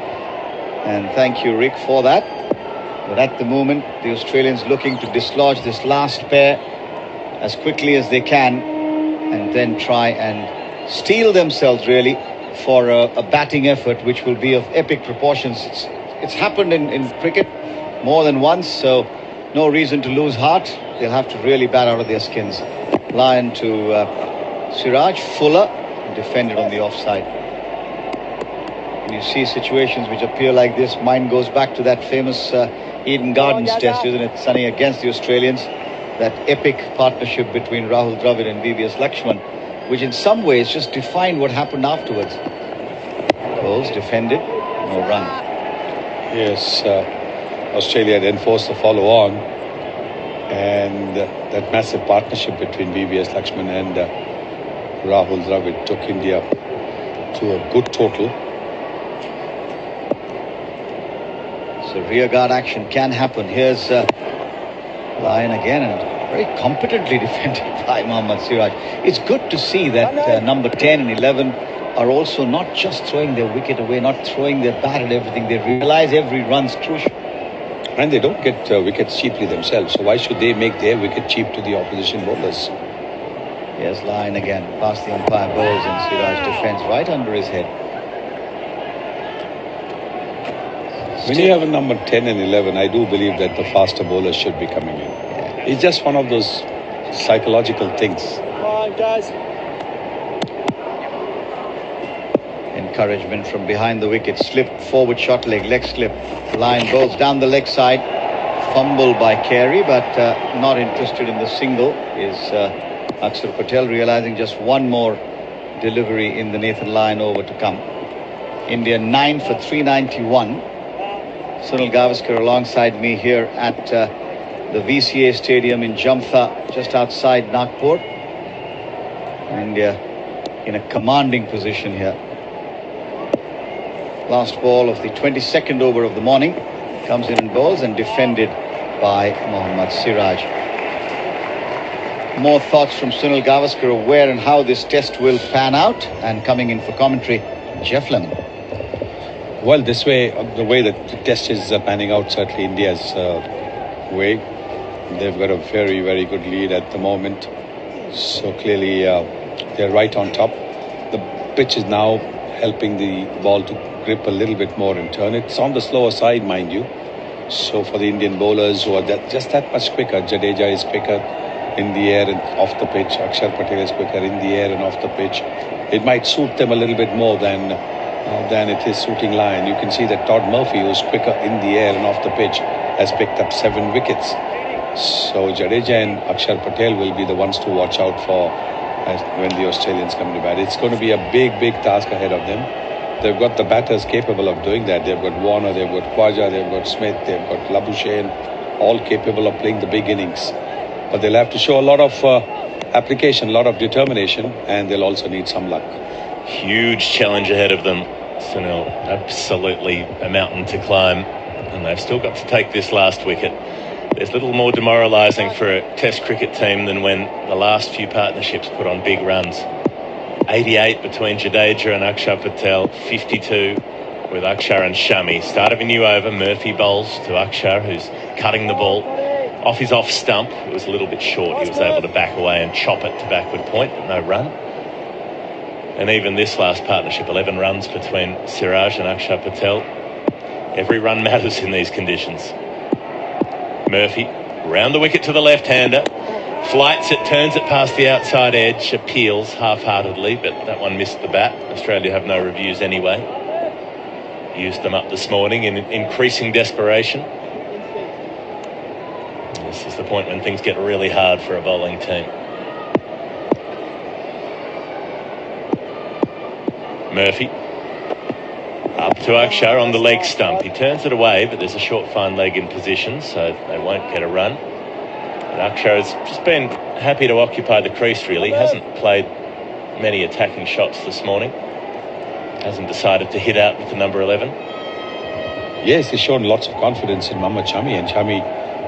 Speaker 8: And thank you, Rick, for that. But at the moment, the Australians looking to dislodge this last pair as quickly as they can and then try and steel themselves, really, for a batting effort which will be of epic proportions. It's happened in cricket more than once, so no reason to lose heart. They'll have to really bat out of their skins. Lyon to Siraj, Fuller, defended on the offside. You see situations which appear like this. Mine goes back to that famous Eden Gardens test, isn't it, Sunny, against the Australians? That epic partnership between Rahul Dravid and VVS Lakshman, which in some ways just defined what happened afterwards. Bowls defended, no run.
Speaker 14: Yes, Australia had enforced the follow on, and that massive partnership between VVS Lakshman and Rahul Dravid took India to a good total.
Speaker 8: So rearguard action can happen. Here's Lyon again, and very competently defended by Mohammad Siraj. It's good to see that number 10 and 11 are also not just throwing their wicket away, not throwing their bat at everything. They realize every run's crucial.
Speaker 14: And they don't get wickets cheaply themselves, so why should they make their wicket cheap to the opposition bowlers?
Speaker 8: Here's Lyon again, past the umpire bowls, and Siraj defends right under his head.
Speaker 14: When you have a number 10 and 11, I do believe that the faster bowlers should be coming in. It's just one of those psychological things.
Speaker 7: Come on, guys.
Speaker 8: Encouragement from behind the wicket. Slip, forward shot leg, leg slip. Lyon bowls down the leg side. Fumble by Carey, but not interested in the single is Akshar Patel, realizing just one more delivery in the Nathan Lyon over to come. India 9 for 391. Sunil Gavaskar alongside me here at the VCA Stadium in Jamtha, just outside Nagpur. India in a commanding position here. Last ball of the 22nd over of the morning. Comes in and bowls and defended by Mohammad Siraj. More thoughts from Sunil Gavaskar of where and how this test will pan out. And coming in for commentary, Geoff Lemon.
Speaker 14: Well, this way, the way that the test is panning out, certainly India's way. They've got a very, very good lead at the moment. So clearly they're right on top. The pitch is now helping the ball to grip a little bit more and turn it. It's on the slower side, mind you. So for the Indian bowlers who are just that much quicker, Jadeja is quicker in the air and off the pitch. Akshar Patel is quicker in the air and off the pitch. It might suit them a little bit more than it is suiting Lyon. You can see that Todd Murphy, who's quicker in the air and off the pitch, has picked up 7 wickets. So Jadeja and Akshar Patel will be the ones to watch out for when the Australians come to bat. It's going to be a big, big task ahead of them. They've got the batters capable of doing that. They've got Warner, they've got Khwaja, they've got Smith, they've got Labuschagne, all capable of playing the big innings. But they'll have to show a lot of application, a lot of determination, and they'll also need some luck.
Speaker 3: Huge challenge ahead of them, Sunil. Absolutely a mountain to climb, and they've still got to take this last wicket. There's little more demoralising for a Test cricket team than when the last few partnerships put on big runs. 88 between Jadeja and Akshar Patel, 52 with Akshar and Shami. Start of a new over, Murphy bowls to Akshar, who's cutting the ball off his off stump. It was a little bit short. He was able to back away and chop it to backward point, but no run. And even this last partnership, 11 runs between Siraj and Akshar Patel. Every run matters in these conditions. Murphy, round the wicket to the left-hander. Flights it, turns it past the outside edge, appeals half-heartedly, but that one missed the bat. Australia have no reviews anyway. Used them up this morning in increasing desperation. This is the point when things get really hard for a bowling team. Murphy. Up to Akshar on the leg stump. He turns it away, but there's a short fine leg in position, so they won't get a run. And Akshar has just been happy to occupy the crease, really. He hasn't played many attacking shots this morning. Hasn't decided to hit out with the number 11.
Speaker 14: Yes, he's shown lots of confidence in Mohammad Shami, and Shami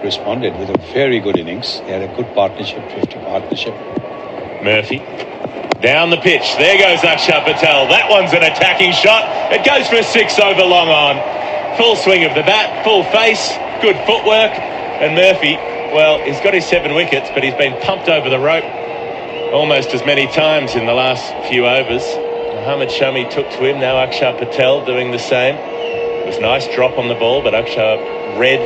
Speaker 14: responded with a very good innings. They had a good partnership, 50 partnership.
Speaker 3: Murphy. Down the pitch. There goes Akshar Patel. That one's an attacking shot. It goes for a 6 over long on. Full swing of the bat, full face, good footwork. And Murphy, well, he's got his 7 wickets, but he's been pumped over the rope almost as many times in the last few overs. Mohammad Shami took to him. Now Akshar Patel doing the same. It was a nice drop on the ball, but Akshar read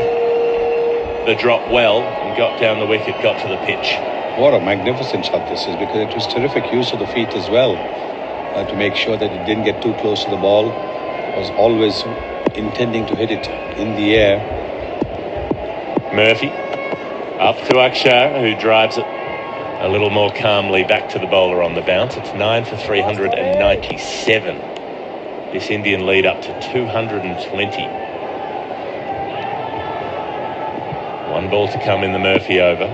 Speaker 3: the drop well and got down the wicket, got to the pitch.
Speaker 14: What a magnificent shot this is, because it was terrific use of the feet as well to make sure that it didn't get too close to the ball. It was always intending to hit it in the air.
Speaker 3: Murphy up to Akshar, who drives it a little more calmly back to the bowler on the bounce. It's 9 for 397. This Indian lead up to 220. One ball to come in the Murphy over.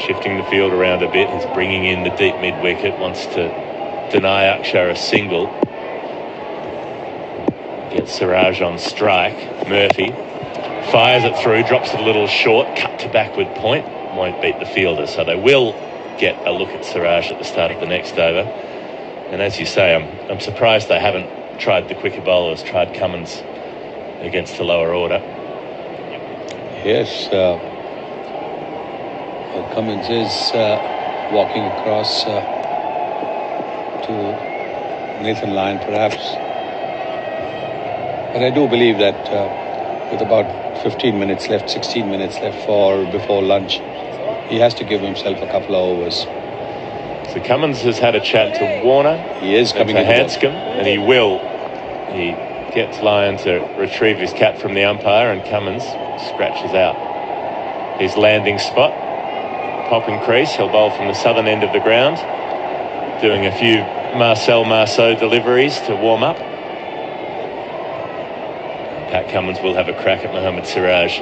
Speaker 3: Shifting the field around a bit. He's bringing in the deep mid-wicket. Wants to deny Akshar a single. Gets Siraj on strike. Murphy fires it through, drops it a little short, cut to backward point. Won't beat the fielder, so they will get a look at Siraj at the start of the next over. And as you say, I'm surprised they haven't tried the quicker bowlers, tried Cummins against the lower order.
Speaker 14: Yes, Cummins is walking across to Nathan Lyon, perhaps. But I do believe that with about 15 minutes left, 16 minutes left before lunch, he has to give himself a couple of overs.
Speaker 3: So Cummins has had a chat to Warner.
Speaker 14: He is coming
Speaker 3: to Hanscom, and he will. He gets Lyon to retrieve his cap from the umpire, and Cummins scratches out his landing spot. Popping crease, he'll bowl from the southern end of the ground, doing a few Marcel Marceau deliveries to warm up. Pat Cummins will have a crack at Mohammad Siraj.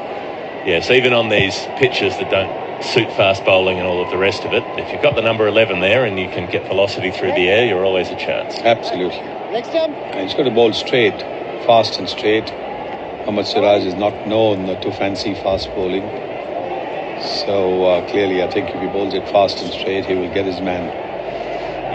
Speaker 3: Yes, even on these pitches that don't suit fast bowling and all of the rest of it, if you've got the number 11 there and you can get velocity through the air, you're always a chance.
Speaker 14: Absolutely.
Speaker 7: Next time.
Speaker 14: And he's got to bowl straight, fast and straight. Mohammad Siraj is not known to fancy fast bowling. So clearly, I think if he bowls it fast and straight, he will get his man.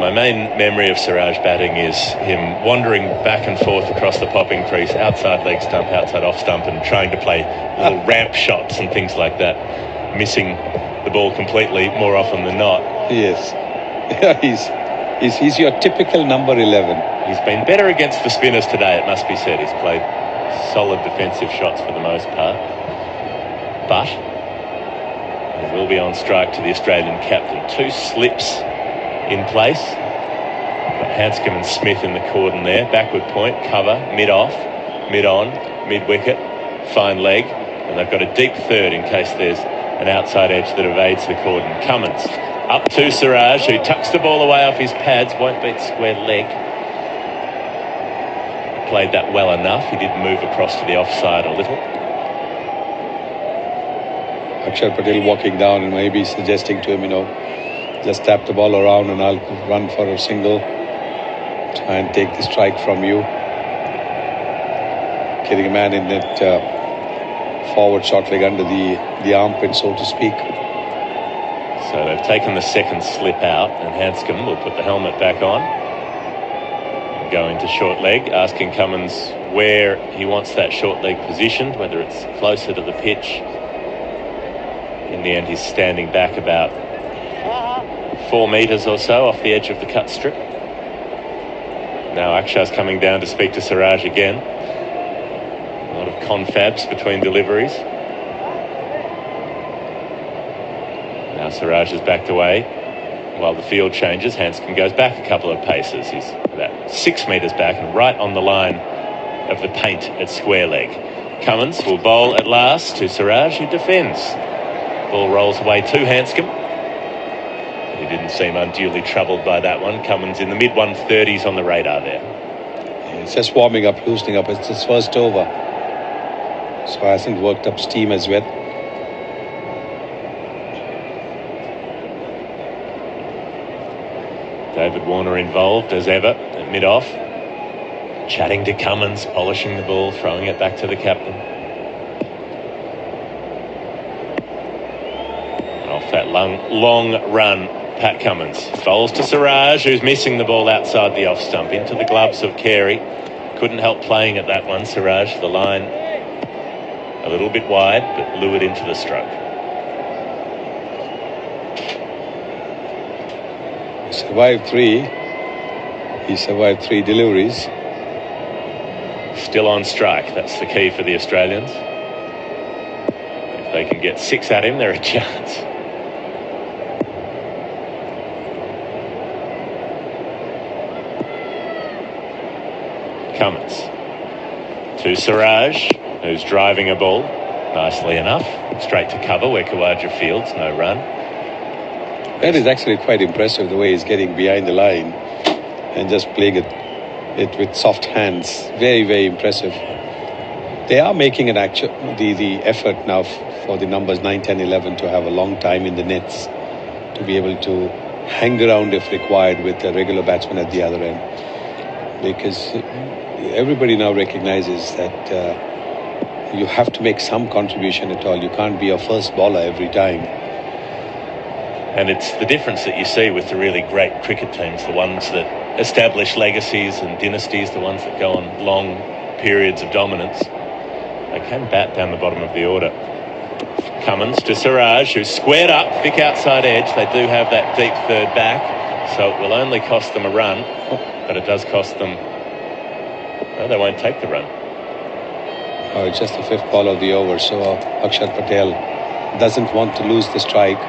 Speaker 3: My main memory of Siraj batting is him wandering back and forth across the popping crease, outside leg stump, outside off stump, and trying to play little ramp shots and things like that, missing the ball completely more often than not.
Speaker 14: Yes. He's your typical number 11.
Speaker 3: He's been better against the spinners today, it must be said. He's played solid defensive shots for the most part. But he will be on strike to the Australian captain. 2 slips in place. Got Hanscom and Smith in the cordon there. Backward point, cover, mid-off, mid-on, mid-wicket, fine leg. And they've got a deep third in case there's an outside edge that evades the cordon. Cummins up to Siraj, who tucks the ball away off his pads, won't beat square leg. Played that well enough. He did move across to the offside a little.
Speaker 14: Akshar Patel walking down and maybe suggesting to him, just tap the ball around and I'll run for a single. Try and take the strike from you. Getting a man in that forward short leg under the armpit, so to speak.
Speaker 3: So they've taken the second slip out, and Hanscom will put the helmet back on. Go into short leg, asking Cummins where he wants that short leg positioned, whether it's closer to the pitch. In the end, he's standing back about 4 metres or so off the edge of the cut strip. Now Akshar's coming down to speak to Siraj again. A lot of confabs between deliveries. Now Siraj is backed away while the field changes. Hanscom goes back a couple of paces. He's about 6 metres back and right on the line of the paint at square leg. Cummins will bowl at last to Siraj, who defends. Ball rolls away to Hanscom. He didn't seem unduly troubled by that one. Cummins in the mid-130s on the radar there.
Speaker 14: It's just warming up, loosening up. It's his first over. So hasn't worked up steam as well.
Speaker 3: David Warner involved as ever at mid-off. Chatting to Cummins, polishing the ball, throwing it back to the captain. Off that long run, Pat Cummins bowls to Siraj, who's missing the ball outside the off stump, into the gloves of Carey. Couldn't help playing at that one, Siraj. The line a little bit wide, but lured into the stroke.
Speaker 14: He survived 3. He survived 3 deliveries.
Speaker 3: Still on strike. That's the key for the Australians. If they can get 6 at him, they're a chance. Cummins to Siraj, who's driving a ball nicely enough, straight to cover where Kawaja fields, no run.
Speaker 14: That is actually quite impressive, the way he's getting behind the line and just playing it with soft hands. Very, very impressive. They are making the effort now for the numbers 9, 10, 11 to have a long time in the nets, to be able to hang around if required with a regular batsman at the other end. Because everybody now recognizes that you have to make some contribution at all. You can't be a first bowler every time.
Speaker 3: And it's the difference that you see with the really great cricket teams, the ones that establish legacies and dynasties, the ones that go on long periods of dominance. They can bat down the bottom of the order. Cummins to Siraj, who's squared up, thick outside edge. They do have that deep third back, so it will only cost them a run, but it does cost them... No, they won't take the run.
Speaker 14: Oh, it's just the 5th ball of the over, so Akshar Patel doesn't want to lose the strike.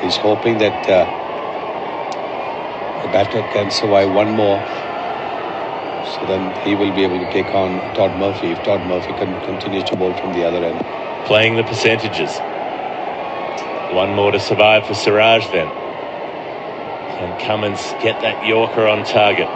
Speaker 14: He's hoping that the batter can survive one more, so then he will be able to take on Todd Murphy if Todd Murphy can continue to bowl from the other end.
Speaker 3: Playing the percentages. One more to survive for Siraj then. Can Cummins get that Yorker on target?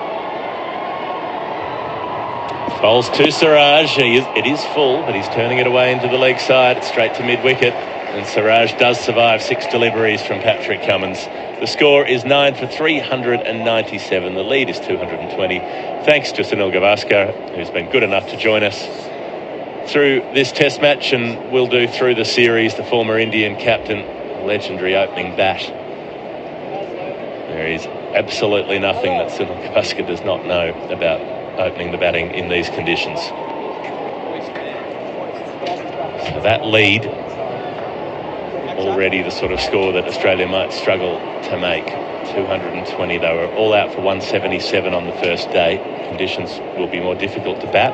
Speaker 3: Bowls to Siraj. It is full, but he's turning it away into the leg side, straight to mid-wicket. And Siraj does survive 6 deliveries from Patrick Cummins. The score is 9 for 397. The lead is 220. Thanks to Sunil Gavaskar, who's been good enough to join us through this test match and will do through the series, the former Indian captain, legendary opening bat. There he is. absolutely nothing that Sunil Gavaskar does not know about opening the batting in these conditions. So that lead, already the sort of score that Australia might struggle to make. 220, they were all out for 177 on the first day. Conditions will be more difficult to bat.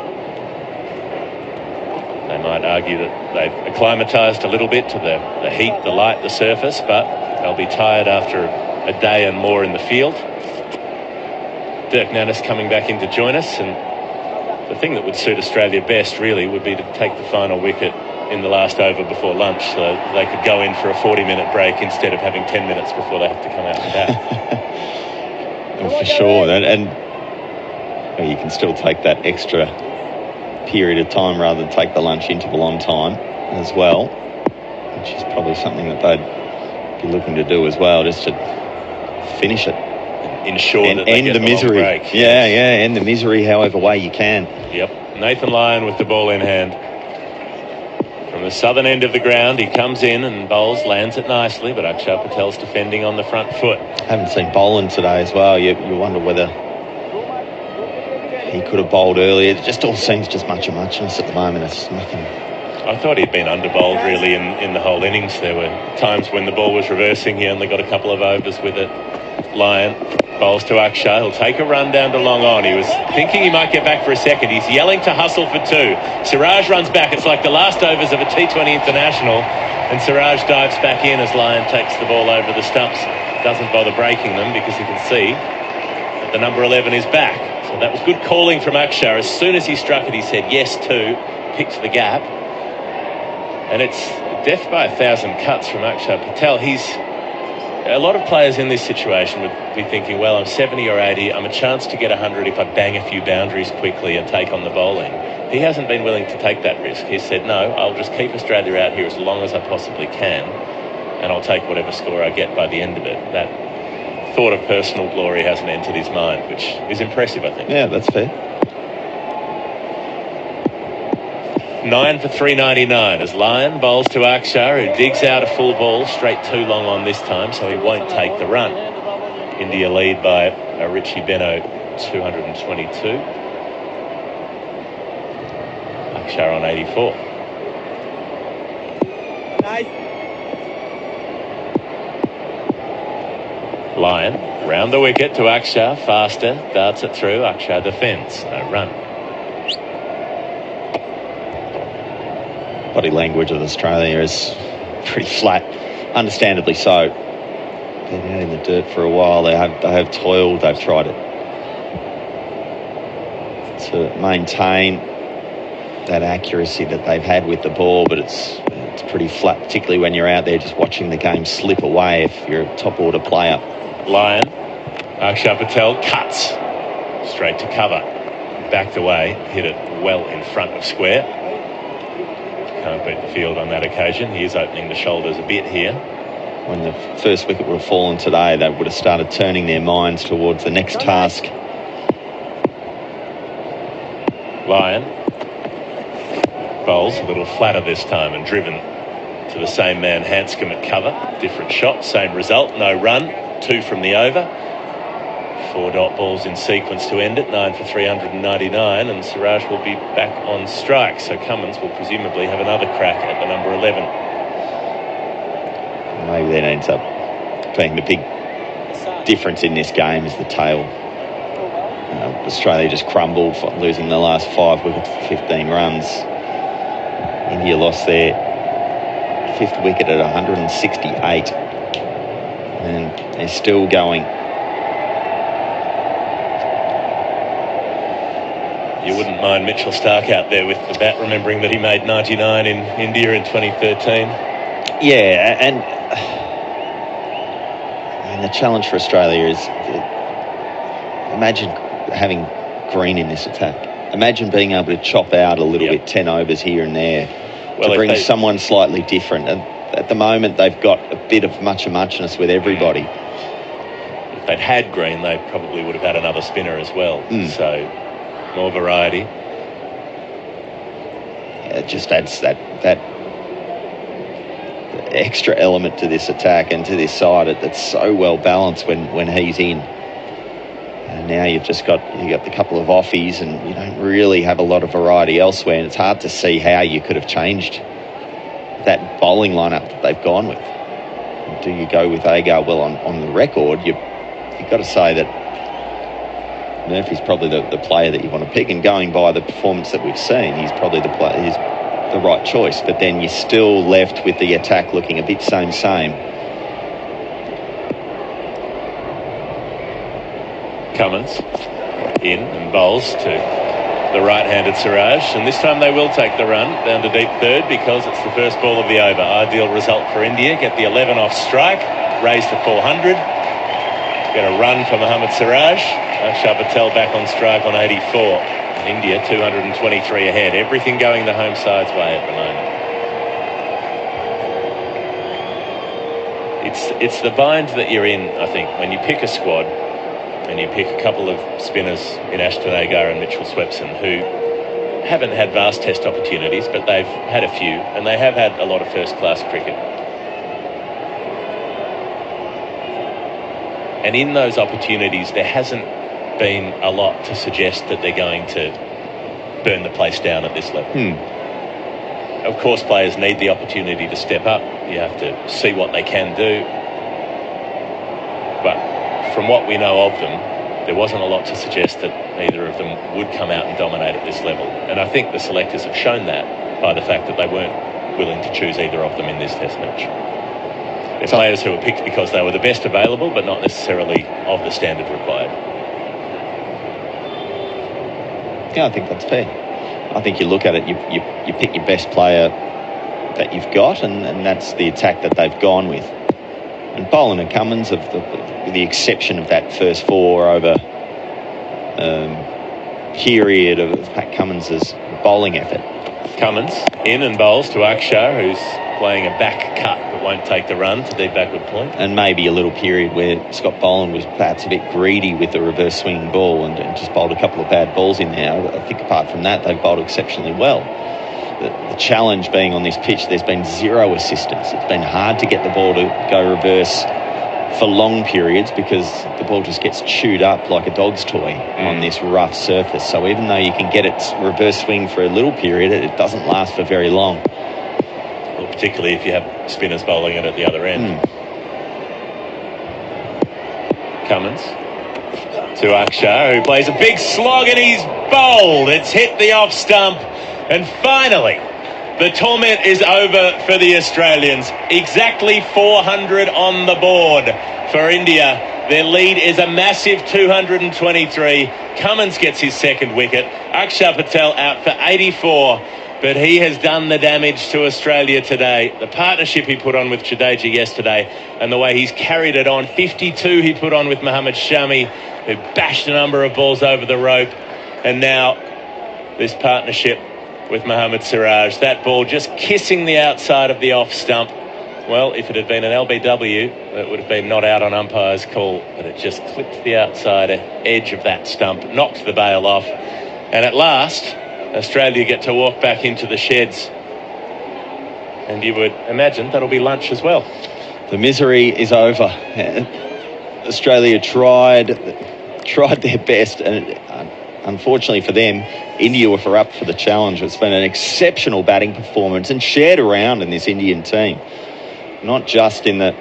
Speaker 3: They might argue that they've acclimatised a little bit to the heat, the light, the surface, but they'll be tired after a day and more in the field. Dirk Nannes coming back in to join us, and the thing that would suit Australia best really would be to take the final wicket in the last over before lunch, so they could go in for a 40-minute break instead of having 10 minutes before they have to come out and bat.
Speaker 4: For sure, and you can still take that extra period of time rather than take the lunch interval on time as well, which is probably something that they'd be looking to do as well, just to finish it.
Speaker 3: Ensure that they
Speaker 4: end
Speaker 3: get
Speaker 4: the misery.
Speaker 3: Break.
Speaker 4: Yeah, end the misery however way you can.
Speaker 3: Yep. Nathan Lyon with the ball in hand. From the southern end of the ground, he comes in and bowls, lands it nicely, but Akshar Patel's defending on the front foot.
Speaker 4: Haven't seen bowling today as well. You wonder whether he could have bowled earlier. It just all seems just muchness at the moment. It's nothing.
Speaker 3: I thought he'd been under-bowled really in the whole innings. There were times when the ball was reversing. He only got a couple of overs with it. Lyon bowls to Akshar. He'll take a run down to long on. He was thinking he might get back for a second. He's yelling to hustle for two. Siraj runs back. It's like the last overs of a T20 international. And Siraj dives back in as Lyon takes the ball over the stumps. Doesn't bother breaking them because he can see that the number 11 is back. So that was good calling from Akshar. As soon as he struck it, he said yes to, picked the gap. And it's death by 1,000 cuts from Akshar Patel. A lot of players in this situation would be thinking, well, I'm 70 or 80, I'm a chance to get 100 if I bang a few boundaries quickly and take on the bowling. He hasn't been willing to take that risk. He said, no, I'll just keep Australia out here as long as I possibly can, and I'll take whatever score I get by the end of it. That thought of personal glory hasn't entered his mind, which is impressive, I think.
Speaker 4: Yeah, that's fair.
Speaker 3: 9 for 399 as Lyon bowls to Akshar, who digs out a full ball, straight too long on this time, so he won't take the run. India lead by a Richie Beno 222. Akshar on 84.
Speaker 7: Nice.
Speaker 3: Lyon round the wicket to Akshar, faster, darts it through. Akshar defends, no run.
Speaker 4: Body language of Australia is pretty flat, understandably so. They've been out in the dirt for a while. They have toiled. They've tried to maintain that accuracy that they've had with the ball, but it's pretty flat, particularly when you're out there just watching the game slip away if you're a top order player.
Speaker 3: Lyon, Akshar Patel cuts straight to cover, backed away, hit it well in front of square. Can't beat the field on that occasion. He is opening the shoulders a bit here.
Speaker 4: When the first wicket would have fallen today, they would have started turning their minds towards the next task.
Speaker 3: Lyon bowls a little flatter this time and driven to the same man Hanscom at cover. Different shot, same result, no run. 2 from the over. 4 dot balls in sequence to end it, 9 for 399, and Siraj will be back on strike, so Cummins will presumably have another crack at the number 11.
Speaker 4: Maybe that ends up being the big difference in this game is the tail. Australia just crumbled, losing the last 5 wickets for 15 runs. India lost their 5th wicket at 168, and they're still going.
Speaker 3: You wouldn't mind Mitchell Stark out there with the bat, remembering that he made 99 in India in 2013.
Speaker 4: Yeah, and the challenge for Australia is, imagine having Green in this attack. Imagine being able to chop out a little bit, 10 overs here and there, to bring someone slightly different. And at the moment, they've got a bit of muchness with everybody.
Speaker 3: If they'd had Green, they probably would have had another spinner as well. So more variety.
Speaker 4: It just adds that extra element to this attack and to this side. It's so well balanced when he's in. And now you've got the couple of offies, and you don't really have a lot of variety elsewhere. And it's hard to see how you could have changed that bowling lineup that they've gone with. Do you go with Agar? Well, on the record, you've got to say that Murphy's probably the player that you want to pick, and going by the performance that we've seen, he's probably the player. He's the right choice. But then you're still left with the attack looking a bit same.
Speaker 15: Cummins in and bowls to the right-handed Siraj, and this time they will take the run down to deep third because it's the first ball of the over. Ideal result for India. Get the 11 off strike, raise to 400. Get a run for Mohammad Siraj. Akshar Patel back on strike on 84. India 223 ahead. Everything going the home side's way at the moment. It's the bind that you're in, I think, when you pick a squad and you pick a couple of spinners in Ashton Agar and Mitchell Swepson who haven't had vast test opportunities, but they've had a few, and they have had a lot of first-class cricket. And in those opportunities, there hasn't been a lot to suggest that they're going to burn the place down at this level. Of course, players need the opportunity to step up. You have to see what they can do. But from what we know of them, there wasn't a lot to suggest that either of them would come out and dominate at this level. And I think the selectors have shown that by the fact that they weren't willing to choose either of them in this test match. They're players who were picked because they were the best available, but not necessarily of the standard required.
Speaker 4: Yeah, I think that's fair. I think you look at it, you pick your best player that you've got, and that's the attack that they've gone with. And Boland and Cummins, with the exception of that first 4 over period of Pat Cummins' bowling effort.
Speaker 15: Cummins in and bowls to Akshar, who's playing a back cut but won't take the run to deep backward point.
Speaker 4: And maybe a little period where Scott Boland was perhaps a bit greedy with the reverse swinging ball and just bowled a couple of bad balls in there. I think apart from that, they've bowled exceptionally well. The challenge being on this pitch, there's been zero assistance. It's been hard to get the ball to go reverse for long periods because the ball just gets chewed up like a dog's toy on this rough surface. So even though you can get its reverse swing for a little period, it doesn't last for very long.
Speaker 15: Well, particularly if you have spinners bowling it at the other end. Cummins to Akshar, who plays a big slog, and he's bowled. It's hit the off stump. And finally, the torment is over for the Australians. Exactly 400 on the board for India. Their lead is a massive 223. Cummins gets his second wicket. Akshar Patel out for 84. But he has done the damage to Australia today. The partnership he put on with Jadeja yesterday and the way he's carried it on. 52 he put on with Mohammad Shami, who bashed a number of balls over the rope. And now this partnership with Mohammad Siraj. That ball just kissing the outside of the off stump. Well, if it had been an LBW, it would have been not out on umpire's call, but it just clipped the outside edge of that stump, knocked the bail off. And at last, Australia get to walk back into the sheds. And you would imagine that'll be lunch as well.
Speaker 4: The misery is over. Australia tried their best, and unfortunately for them, India were up for the challenge. It's been an exceptional batting performance and shared around in this Indian team. Not just in the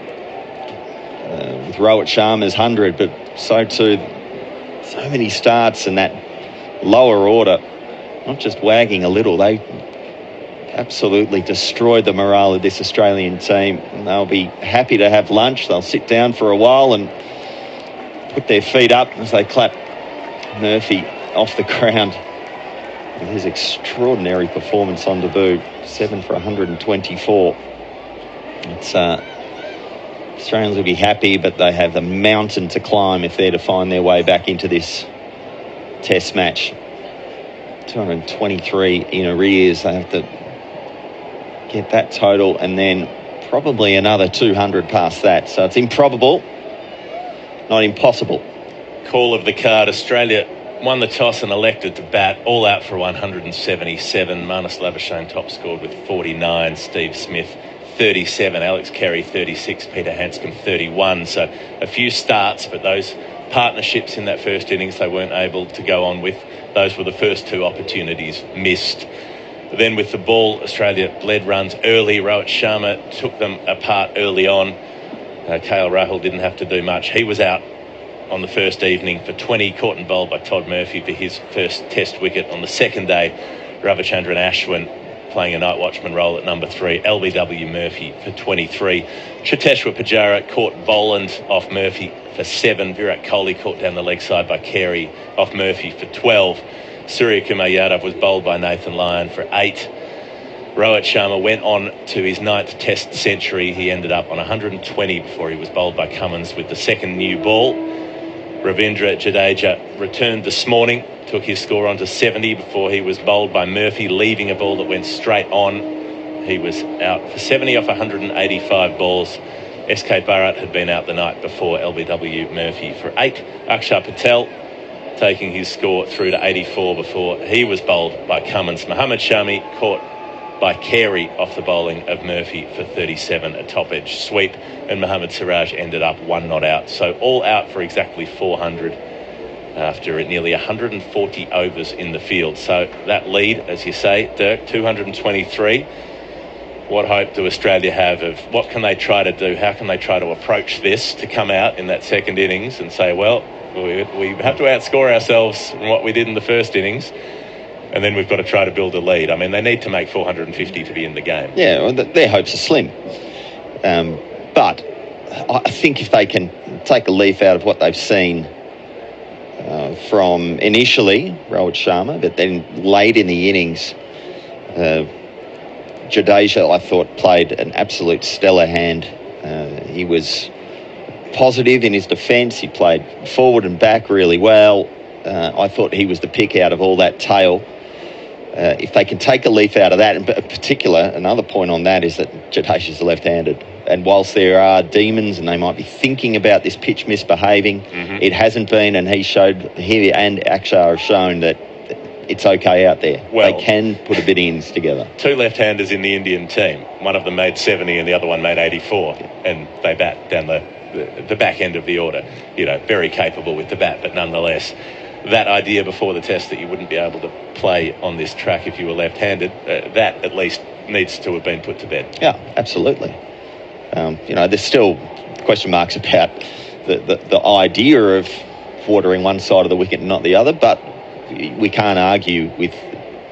Speaker 4: with Rohit Sharma's 100, but so too so many starts in that lower order. Not just wagging a little, they absolutely destroyed the morale of this Australian team. And they'll be happy to have lunch. They'll sit down for a while and put their feet up as they clap Murphy off the ground with his extraordinary performance on debut. 7 for 124. It's Australians will be happy, but they have a mountain to climb if they're to find their way back into this test match. 223 in arrears. They have to get that total and then probably another 200 past that. So it's improbable, not impossible.
Speaker 15: Call of the card. Australia won the toss and elected to bat, all out for 177. Marnus Labuschagne top scored with 49. Steve Smith 37. Alex Carey 36. Peter Hanscom 31. So a few starts, but those partnerships in that first innings they weren't able to go on with. Those were the first two opportunities missed. Then with the ball, Australia led runs early. Rohit Sharma took them apart early on. KL Rahul didn't have to do much. He was out on the first evening for 20, caught and bowled by Todd Murphy for his first test wicket. On the second day, Ravichandran Ashwin playing a night watchman role at number 3. LBW Murphy for 23. Cheteshwar Pujara caught Boland off Murphy for 7. Virat Kohli caught down the leg side by Carey off Murphy for 12. Surya Kumar Yadav was bowled by Nathan Lyon for 8. Rohit Sharma went on to his 9th test century. He ended up on 120 before he was bowled by Cummins with the second new ball. Ravindra Jadeja returned this morning, took his score on to 70 before he was bowled by Murphy, leaving a ball that went straight on. He was out for 70 off 185 balls. SK Bharat had been out the night before. LBW Murphy for 8. Akshar Patel taking his score through to 84 before he was bowled by Cummins. Mohammad Shami caught by Carey off the bowling of Murphy for 37, a top edge sweep, and Mohammad Siraj ended up 1 not out. So all out for exactly 400 after nearly 140 overs in the field. So that lead, as you say, Dirk, 223. What hope do Australia have of what can they try to do? How can they try to approach this to come out in that second innings and say, well, we have to outscore ourselves in what we did in the first innings, and then we've got to try to build a lead. I mean, they need to make 450 to be in the game. Yeah,
Speaker 4: well, their hopes are slim. But I think if they can take a leaf out of what they've seen from initially Rohit Sharma, but then late in the innings, Jadeja, I thought, played an absolute stellar hand. He was positive in his defence. He played forward and back really well. I thought he was the pick out of all that tail. If they can take a leaf out of that, and in particular, another point on that is that Jadeja's left-handed. And whilst there are demons and they might be thinking about this pitch misbehaving, it hasn't been, and he and Akshar have shown that it's okay out there. Well, they can put a bit of innings together.
Speaker 15: 2 left-handers in the Indian team. One of them made 70 and the other one made 84. And they bat down the back end of the order. You know, very capable with the bat, but nonetheless, that idea before the test that you wouldn't be able to play on this track if you were left-handed, that at least needs to have been put to bed.
Speaker 4: Yeah, absolutely. There's still question marks about the idea of watering one side of the wicket and not the other, but we can't argue with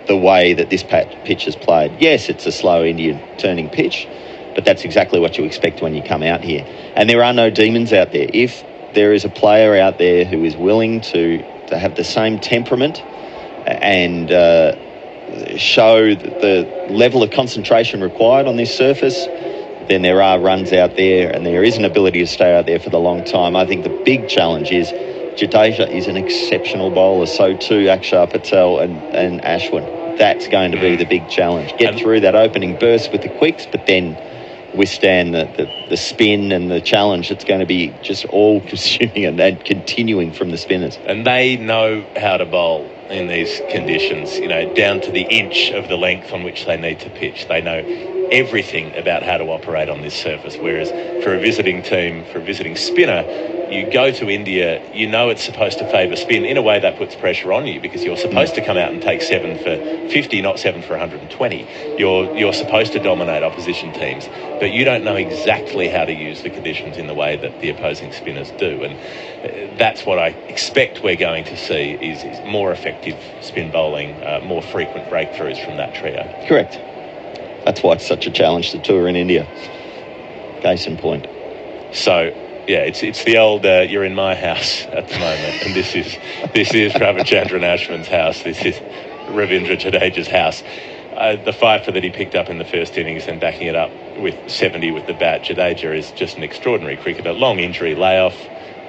Speaker 4: the way that this pitch is played. Yes, it's a slow Indian turning pitch, but that's exactly what you expect when you come out here. And there are no demons out there. If there is a player out there who is willing to have the same temperament and show the level of concentration required on this surface, then there are runs out there and there is an ability to stay out there for the long time. I think the big challenge is Jadeja is an exceptional bowler, so too Akshar Patel and Ashwin. That's going to be the big challenge. Get through that opening burst with the quicks, but then withstand the spin and the challenge. It's going to be just all-consuming and continuing from the spinners.
Speaker 15: And they know how to bowl in these conditions, down to the inch of the length on which they need to pitch. They know everything about how to operate on this surface, whereas for a visiting team, for a visiting spinner, you go to India, it's supposed to favour spin. In a way, that puts pressure on you because you're supposed to come out and take 7 for 50, not 7 for 120. You're supposed to dominate opposition teams, but you don't know exactly how to use the conditions in the way that the opposing spinners do. And that's what I expect we're going to see is more effective spin bowling, more frequent breakthroughs from that trio.
Speaker 4: Correct. That's why it's such a challenge to tour in India. Case in point.
Speaker 15: So, yeah, it's the old you're in my house at the moment, and this is Ravichandran Ashwin's house. This is Ravindra Jadeja's house. The 5 that he picked up in the first innings and backing it up with 70 with the bat, Jadeja is just an extraordinary cricketer. Long injury layoff,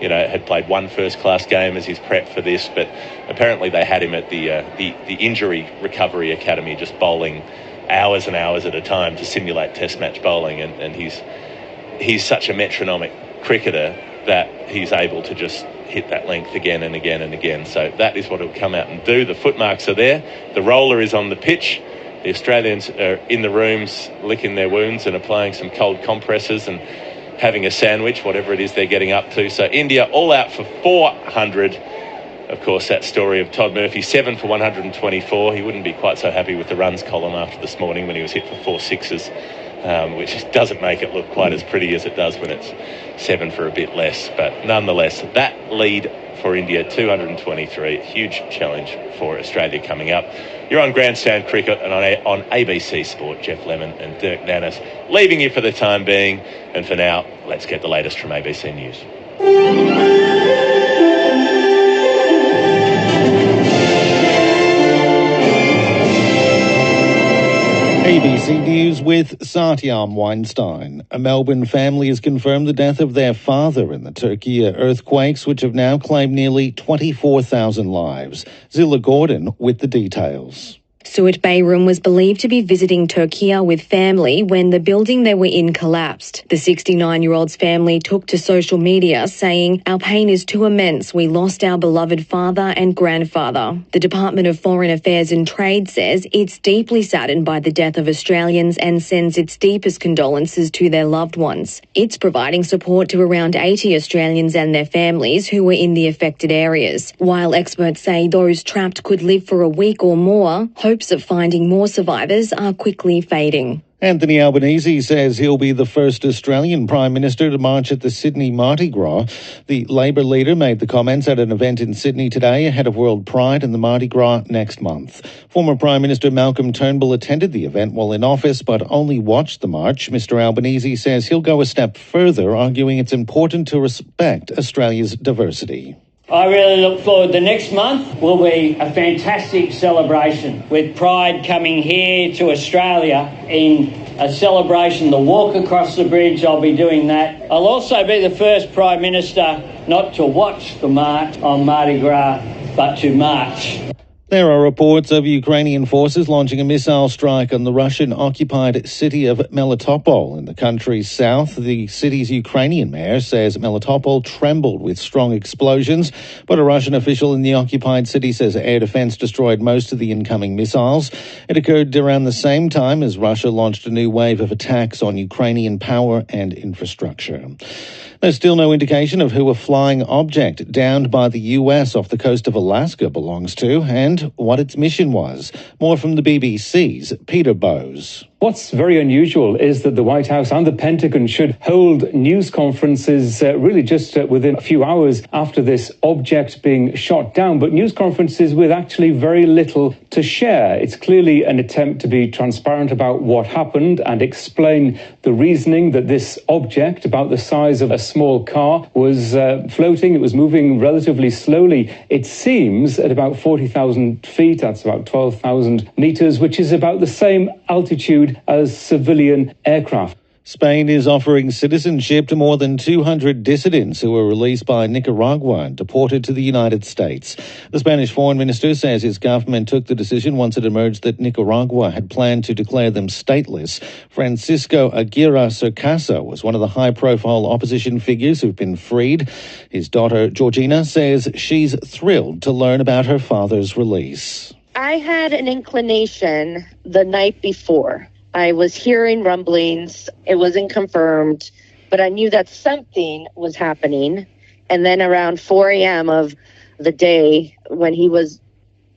Speaker 15: had played 1 first-class game as his prep for this, but apparently they had him at the Injury Recovery Academy just bowling hours and hours at a time to simulate test match bowling, and he's such a metronomic cricketer that he's able to just hit that length again and again and again. So that is what he'll come out and do. The footmarks are there. The roller is on the pitch. The Australians are in the rooms licking their wounds and applying some cold compresses and having a sandwich, whatever it is they're getting up to. So India all out for 400. Of course, that story of Todd Murphy, 7 for 124. He wouldn't be quite so happy with the runs column after this morning when he was hit for 4 sixes, which doesn't make it look quite as pretty as it does when it's 7 for a bit less. But nonetheless, that lead for India, 223. Huge challenge for Australia coming up. You're on Grandstand Cricket and on ABC Sport. Geoff Lemon and Dirk Nannes leaving you for the time being. And for now, let's get the latest from ABC News.
Speaker 10: ABC News with Satyam Weinstein. A Melbourne family has confirmed the death of their father in the Turkey earthquakes, which have now claimed nearly 24,000 lives. Zilla Gordon with the details.
Speaker 16: Suat Bayram was believed to be visiting Turkey with family when the building they were in collapsed. The 69-year-old's family took to social media saying, "Our pain is too immense. We lost our beloved father and grandfather." The Department of Foreign Affairs and Trade says it's deeply saddened by the death of Australians and sends its deepest condolences to their loved ones. It's providing support to around 80 Australians and their families who were in the affected areas. While experts say those trapped could live for a week or more, hopes of finding more survivors are quickly fading.
Speaker 10: Anthony Albanese says he'll be the first Australian Prime Minister to march at the Sydney Mardi Gras. The Labor leader made the comments at an event in Sydney today ahead of World Pride and the Mardi Gras next month. Former Prime Minister Malcolm Turnbull attended the event while in office but only watched the march. Mr Albanese says he'll go a step further, arguing it's important to respect Australia's diversity.
Speaker 17: I really look forward. The next month will be a fantastic celebration with Pride coming here to Australia in a celebration, the walk across the bridge. I'll be doing that. I'll also be the first Prime Minister not to watch the march on Mardi Gras, but to march.
Speaker 10: There are reports of Ukrainian forces launching a missile strike on the Russian-occupied city of Melitopol in the country's south. The city's Ukrainian mayor says Melitopol trembled with strong explosions, but a Russian official in the occupied city says air defense destroyed most of the incoming missiles. It occurred around the same time as Russia launched a new wave of attacks on Ukrainian power and infrastructure. There's still no indication of who a flying object downed by the US off the coast of Alaska belongs to and what its mission was. More from the BBC's Peter Bowes.
Speaker 18: What's very unusual is that the White House and the Pentagon should hold news conferences really just within a few hours after this object being shot down, but news conferences with actually very little to share. It's clearly an attempt to be transparent about what happened and explain the reasoning that this object, about the size of a small car, was floating. It was moving relatively slowly. It seems at about 40,000 feet, that's about 12,000 meters, which is about the same altitude as civilian aircraft.
Speaker 10: Spain is offering citizenship to more than 200 dissidents who were released by Nicaragua and deported to the United States. The Spanish foreign minister says his government took the decision once it emerged that Nicaragua had planned to declare them stateless. Francisco Aguirre Cercasa was one of the high-profile opposition figures who've been freed. His daughter, Georgina, says she's thrilled to learn about her father's release.
Speaker 19: I had an inclination the night before. I was hearing rumblings. It wasn't confirmed, but I knew that something was happening. And then around 4 a.m. of the day when he was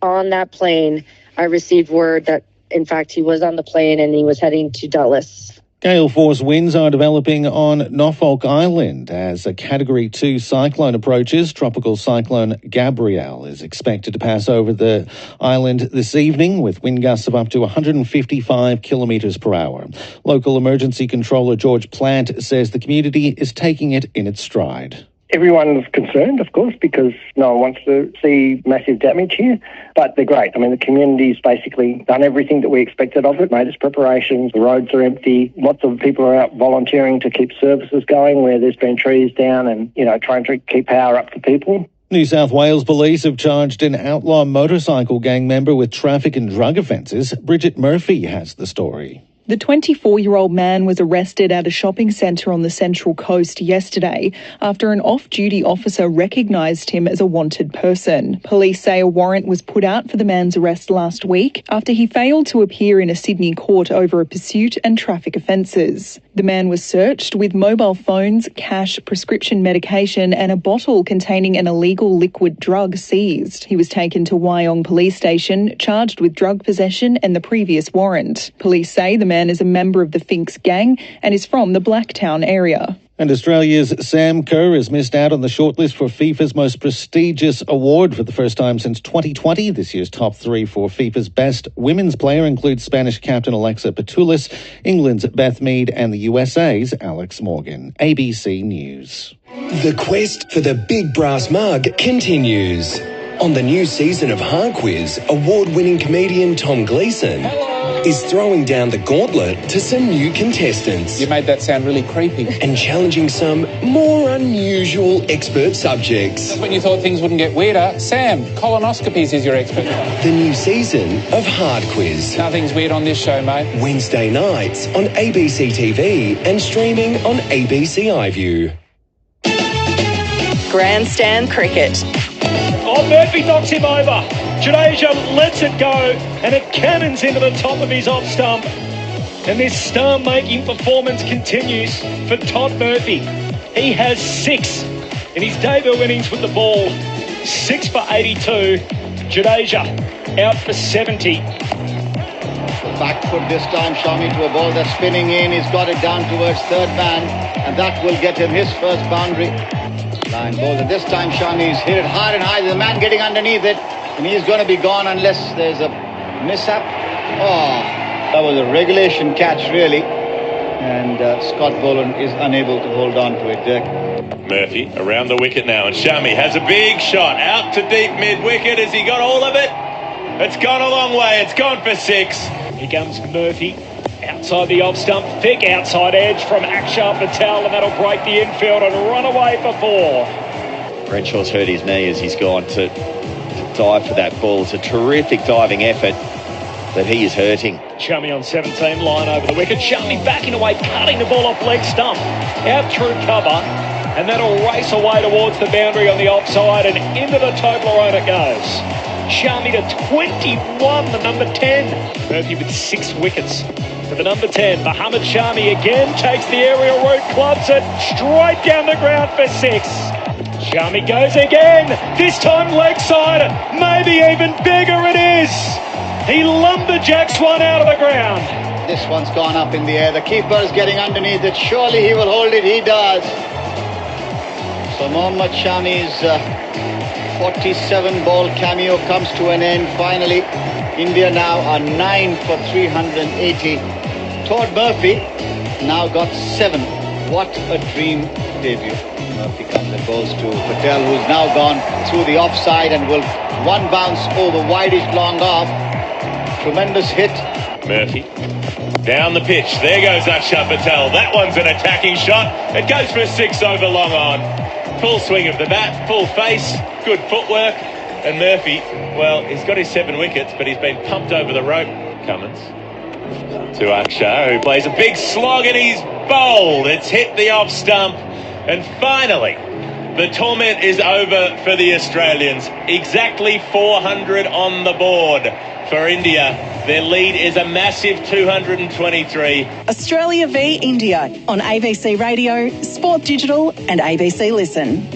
Speaker 19: on that plane, I received word that, in fact, he was on the plane and he was heading to Dulles.
Speaker 10: Gale force winds are developing on Norfolk Island as a Category 2 cyclone approaches. Tropical cyclone Gabrielle is expected to pass over the island this evening with wind gusts of up to 155 kilometres per hour. Local emergency controller George Plant says the community is taking it in its stride.
Speaker 20: Everyone's concerned, of course, because no one wants to see massive damage here, but they're great. I mean, the community's basically done everything that we expected of it, made its preparations, the roads are empty, lots of people are out volunteering to keep services going where there's been trees down and, trying to keep power up to people.
Speaker 10: New South Wales police have charged an outlaw motorcycle gang member with traffic and drug offences. Bridget Murphy has the story.
Speaker 21: The 24-year-old man was arrested at a shopping centre on the Central Coast yesterday after an off-duty officer recognised him as a wanted person. Police say a warrant was put out for the man's arrest last week after he failed to appear in a Sydney court over a pursuit and traffic offences. The man was searched with mobile phones, cash, prescription medication and a bottle containing an illegal liquid drug seized. He was taken to Wyong Police Station, charged with drug possession and the previous warrant. Police say the man is a member of the Finks gang and is from the Blacktown area.
Speaker 10: And Australia's Sam Kerr has missed out on the shortlist for FIFA's most prestigious award for the first time since 2020. This year's top three for FIFA's best women's player includes Spanish captain Alexa Putellas, England's Beth Mead and the USA's Alex Morgan. ABC News.
Speaker 22: The quest for the big brass mug continues. On the new season of Hard Quiz, award-winning comedian Tom Gleeson is throwing down the gauntlet to some new contestants.
Speaker 23: You made that sound really creepy.
Speaker 22: And challenging some more unusual expert subjects.
Speaker 23: When you thought things wouldn't get weirder, Sam, colonoscopies is your expert.
Speaker 22: The new season of Hard Quiz.
Speaker 23: Nothing's weird on this show, mate.
Speaker 22: Wednesday nights on ABC TV and streaming on ABC iView.
Speaker 1: Grandstand cricket.
Speaker 2: Oh, Murphy knocks him over. Jadeja lets it go and it cannons into the top of his off stump. And this star-making performance continues for Todd Murphy. He has 6 in his debut innings with the ball. 6 for 82. Jadeja out for 70.
Speaker 8: Back foot this time, Shami to a ball that's spinning in. He's got it down towards third man, and that will get him his first boundary. Line ball, and this time Shami's hit it hard and high. The man getting underneath it, and he's going to be gone unless there's a mishap. Oh, that was a regulation catch, really. And Scott Boland is unable to hold on to it, Dirk.
Speaker 15: Murphy around the wicket now, and Shami has a big shot out to deep mid-wicket. Has he got all of it? It's gone a long way. It's gone for 6.
Speaker 2: Here comes Murphy. Outside the off stump, thick outside edge from Akshar Patel, and that'll break the infield and run away for 4.
Speaker 4: Renshaw's hurt his knee as he's gone to dive for that ball. It's a terrific diving effort that he is hurting.
Speaker 2: Shami on 17, line over the wicket. Shami backing away, cutting the ball off leg stump. Out through cover, and that'll race away towards the boundary on the offside, and into the Toblerone it goes. Shami to 21, the number 10. Murphy with 6 wickets. To the number 10, Mohammad Shami again takes the aerial route, clubs it straight down the ground for 6. Shami goes again, this time leg side, maybe even bigger it is. He lumberjacks one out of the ground.
Speaker 8: This one's gone up in the air. The keeper's getting underneath it. Surely he will hold it. He does. So Mohammad Shami's 47-ball cameo comes to an end finally. India now are 9 for 380. Todd Murphy now got 7. What a dream debut. Murphy comes and goes to Patel, who's now gone through the offside and will one bounce over wideish long off. Tremendous hit.
Speaker 15: Murphy down the pitch. There goes Akshar Patel. That one's an attacking shot. It goes for a 6 over long on. Full swing of the bat, full face, good footwork. And Murphy, well, he's got his 7 wickets, but he's been pumped over the rope. Cummins to Akshar, who plays a big slog and he's bowled. It's hit the off stump. And finally, the torment is over for the Australians. Exactly 400 on the board for India. Their lead is a massive 223.
Speaker 1: Australia v India on ABC Radio, Sport Digital and ABC Listen.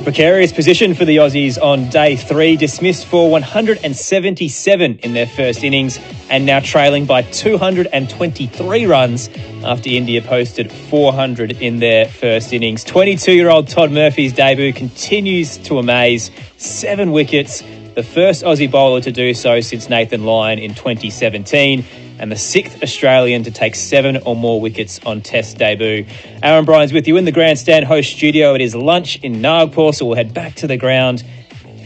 Speaker 24: Precarious position for the Aussies on day 3, dismissed for 177 in their first innings and now trailing by 223 runs after India posted 400 in their first innings. 22-year-old Todd Murphy's debut continues to amaze. 7 wickets, the first Aussie bowler to do so since Nathan Lyon in 2017. And the 6th Australian to take 7 or more wickets on Test debut. Aaron Bryan's with you in the Grandstand host studio. It is lunch in Nagpur, so we'll head back to the ground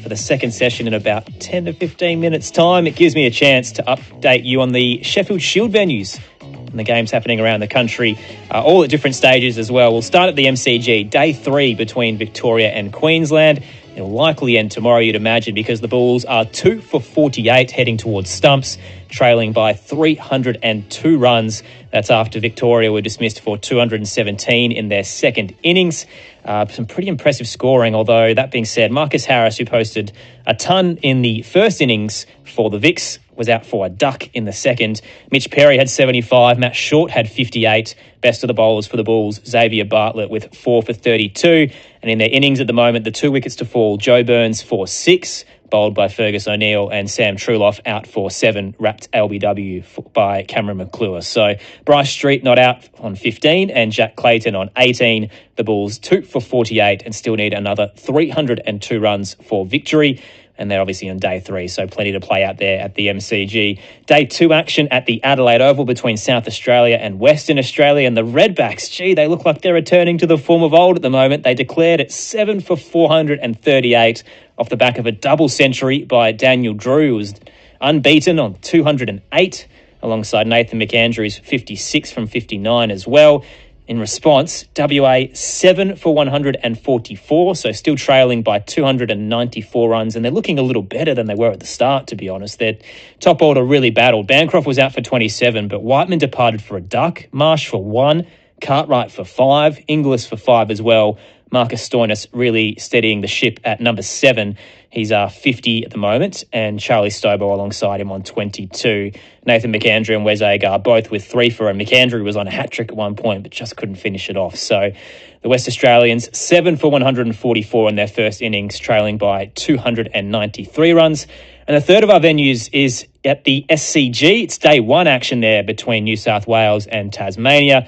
Speaker 24: for the second session in about 10 to 15 minutes' time. It gives me a chance to update you on the Sheffield Shield venues. And and the games happening around the country, all at different stages as well. We'll start at the MCG, day 3 between Victoria and Queensland. It'll likely end tomorrow, you'd imagine, because the Bulls are 2 for 48 heading towards stumps, trailing by 302 runs. That's after Victoria were dismissed for 217 in their second innings. Some pretty impressive scoring, although that being said, Marcus Harris, who posted a ton in the first innings for the Vics, was out for a duck in the second. Mitch Perry had 75, Matt Short had 58. Best of the bowlers for the Bulls, Xavier Bartlett with 4 for 32. And in their innings at the moment, the 2 wickets to fall, Joe Burns for 6, bowled by Fergus O'Neill, and Sam Truloff out for 7, wrapped LBW by Cameron McClure. So Bryce Street not out on 15 and Jack Clayton on 18. The Bulls 2 for 48 and still need another 302 runs for victory. And they're obviously on day 3, so plenty to play out there at the MCG. Day 2 action at the Adelaide Oval between South Australia and Western Australia. And the Redbacks, they look like they're returning to the form of old at the moment. They declared at 7 for 438 off the back of a double century by Daniel Drew, who was unbeaten on 208, alongside Nathan McAndrew's 56 from 59 as well. In response, WA 7 for 144, so still trailing by 294 runs, and they're looking a little better than they were at the start, to be honest. Their top order really battled. Bancroft was out for 27, but Whiteman departed for a duck, Marsh for 1, Cartwright for 5, Inglis for 5 as well. Marcus Stoinis really steadying the ship at number 7. He's 50 at the moment, and Charlie Stobo alongside him on 22. Nathan McAndrew and Wes Agar both with 3 for him. McAndrew was on a hat-trick at one point, but just couldn't finish it off. So the West Australians, 7 for 144 in their first innings, trailing by 293 runs. And the third of our venues is at the SCG. It's day 1 action there between New South Wales and Tasmania.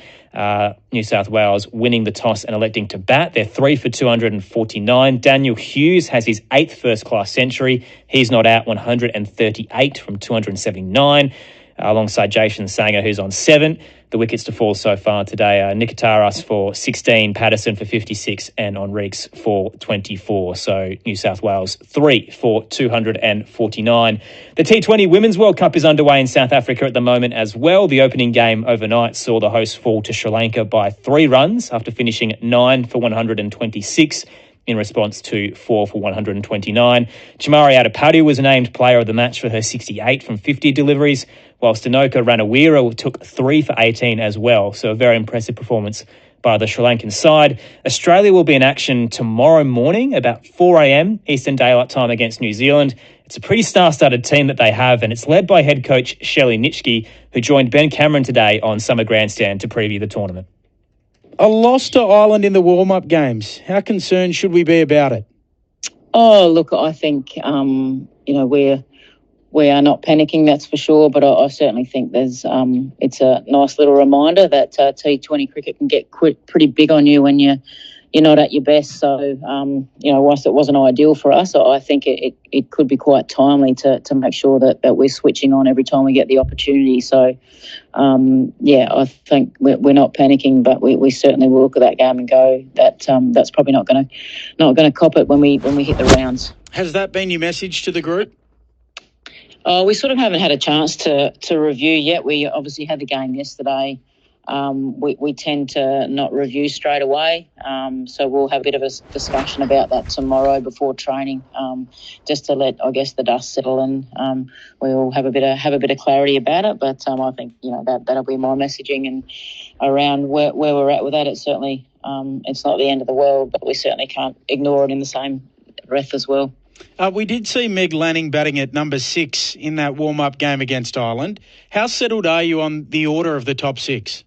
Speaker 24: New South Wales winning the toss and electing to bat. They're 3 for 249. Daniel Hughes has his 8th first-class century. He's not out, 138 from 279, alongside Jason Sanger, who's on 7. The wickets to fall so far today are Nikitaras for 16, Patterson for 56, and Enriques for 24. So New South Wales 3 for 249. The T20 Women's World Cup is underway in South Africa at the moment as well. The opening game overnight saw the hosts fall to Sri Lanka by 3 runs after finishing 9 for 126 in response to 4 for 129. Chamari Adipati was named player of the match for her 68 from 50 deliveries, whilst Dinoka Ranawira took 3 for 18 as well. So a very impressive performance by the Sri Lankan side. Australia will be in action tomorrow morning about 4 a.m. Eastern Daylight Time against New Zealand. It's a pretty star-studded team that they have, and it's led by head coach Shelley Nitschke, who joined Ben Cameron today on Summer Grandstand to preview the tournament.
Speaker 5: A loss to Ireland in the warm-up games. How concerned should we be about it?
Speaker 6: Oh, look, I think, we are not panicking, that's for sure, but I certainly think it's a nice little reminder that T20 cricket can get pretty big on you when you're not at your best. So, whilst it wasn't ideal for us, I think it could be quite timely to make sure that we're switching on every time we get the opportunity. So, I think we're not panicking, but we certainly will look at that game and go that's probably not going to cop it when we hit the rounds.
Speaker 5: Has that been your message to the group?
Speaker 6: We sort of haven't had a chance to review yet. We obviously had the game yesterday. We tend to not review straight away, so we'll have a bit of a discussion about that tomorrow before training, just to let, I guess, the dust settle and we'll have a bit of clarity about it. But I think that'll be my messaging, and around where we're at with that. It's certainly it's not the end of the world, but we certainly can't ignore it in the same breath as well.
Speaker 5: We did see Meg Lanning batting at number 6 in that warm-up game against Ireland. How settled are you on the order of the top 6?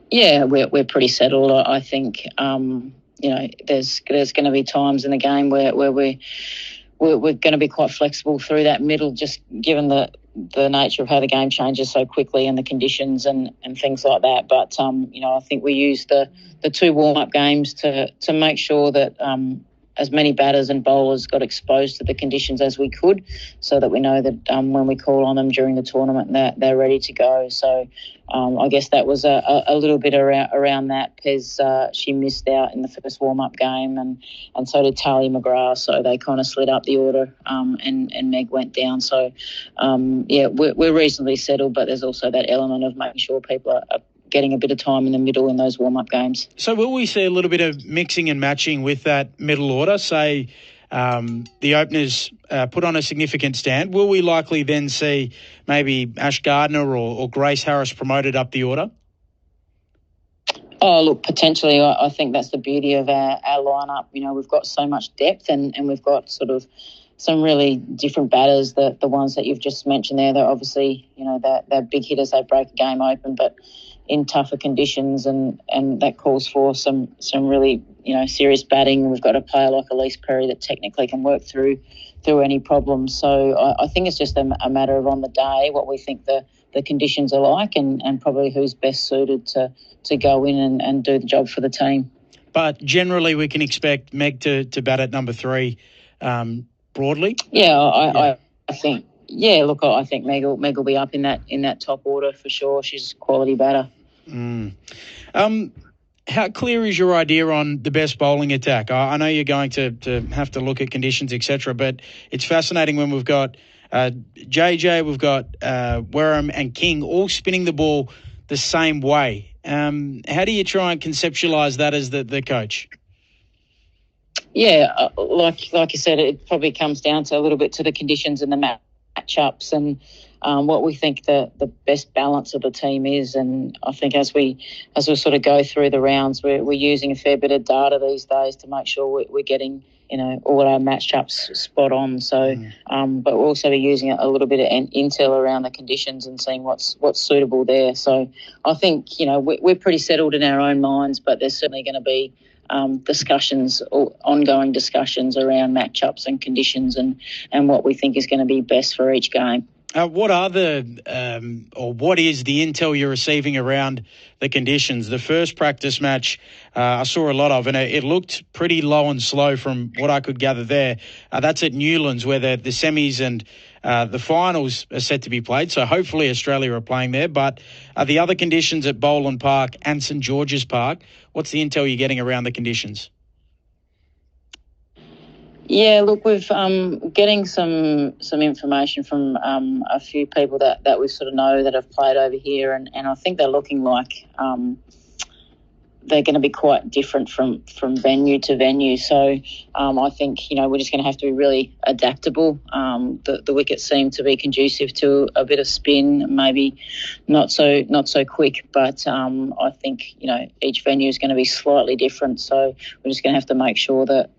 Speaker 6: Yeah, we're pretty settled. I think there's going to be times in the game where we're going to be quite flexible through that middle, just given the nature of how the game changes so quickly and the conditions and things like that. But I think we use the 2 warm-up games to make sure that as many batters and bowlers got exposed to the conditions as we could, so that we know that when we call on them during the tournament, they're ready to go. So I guess that was a little bit around that. Pez, she missed out in the first warm-up game, and so did Talia McGrath, so they kind of slid up the order, and Meg went down. So, we're reasonably settled, but there's also that element of making sure people are getting a bit of time in the middle in those warm-up games.
Speaker 5: So will we see a little bit of mixing and matching with that middle order? Say the openers put on a significant stand. Will we likely then see maybe Ash Gardner or Grace Harris promoted up the order?
Speaker 6: Oh, look, potentially. I think that's the beauty of our lineup. We've got so much depth, and we've got sort of some really different batters. The ones that you've just mentioned there, they're obviously, they're big hitters. They break a game open, but in tougher conditions, and that calls for some really, serious batting. We've got a player like Elise Perry that technically can work through any problems. So I think it's just a matter of on the day what we think the conditions are like, and probably who's best suited to go in and do the job for the team.
Speaker 5: But generally we can expect Meg to bat at number 3 broadly?
Speaker 6: Yeah, I think. Yeah, look, I think Meg will be up in that top order for sure. She's a quality batter.
Speaker 5: How clear is your idea on the best bowling attack? I know you're going to have to look at conditions, etc., but it's fascinating when we've got JJ, we've got Wareham and King all spinning the ball the same way. How do you try and conceptualise that as the coach?
Speaker 6: Yeah, like you said, it probably comes down to a little bit to the conditions and the matchups, and what we think the best balance of the team is. And I think as we sort of go through the rounds, we're using a fair bit of data these days to make sure we're getting all our matchups spot on. So, but we'll also be using a little bit of intel around the conditions and seeing what's suitable there. So I think we're pretty settled in our own minds, but there's certainly going to be discussions, or ongoing discussions around matchups and conditions, and what we think is going to be best for each game.
Speaker 5: What are what is the intel you're receiving around the conditions? The first practice match I saw a lot of, and it looked pretty low and slow from what I could gather there. That's at Newlands, where the semis and the finals are set to be played. So hopefully Australia are playing there. But the other conditions at Boland Park and St George's Park, what's the intel you're getting around the conditions?
Speaker 6: Yeah, look, we've getting some information from a few people that we sort of know that have played over here, and I think they're looking like they're going to be quite different from venue to venue. So I think we're just going to have to be really adaptable. The wickets seem to be conducive to a bit of spin, maybe not so quick, but I think each venue is going to be slightly different. So we're just going to have to make sure that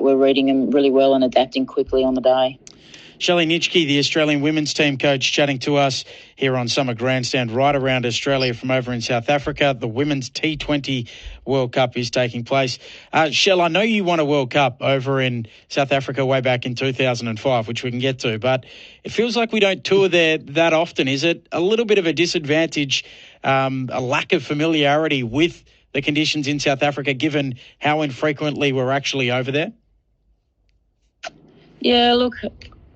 Speaker 6: we're reading them really well and adapting quickly on the day.
Speaker 5: Shelley Nitschke, the Australian women's team coach, chatting to us here on Summer Grandstand right around Australia from over in South Africa. The Women's T20 World Cup is taking place. Shell, I know you won a World Cup over in South Africa way back in 2005, which we can get to, but it feels like we don't tour there that often. Is it a little bit of a disadvantage, a lack of familiarity with the conditions in South Africa, given how infrequently we're actually over there?
Speaker 6: Yeah, look,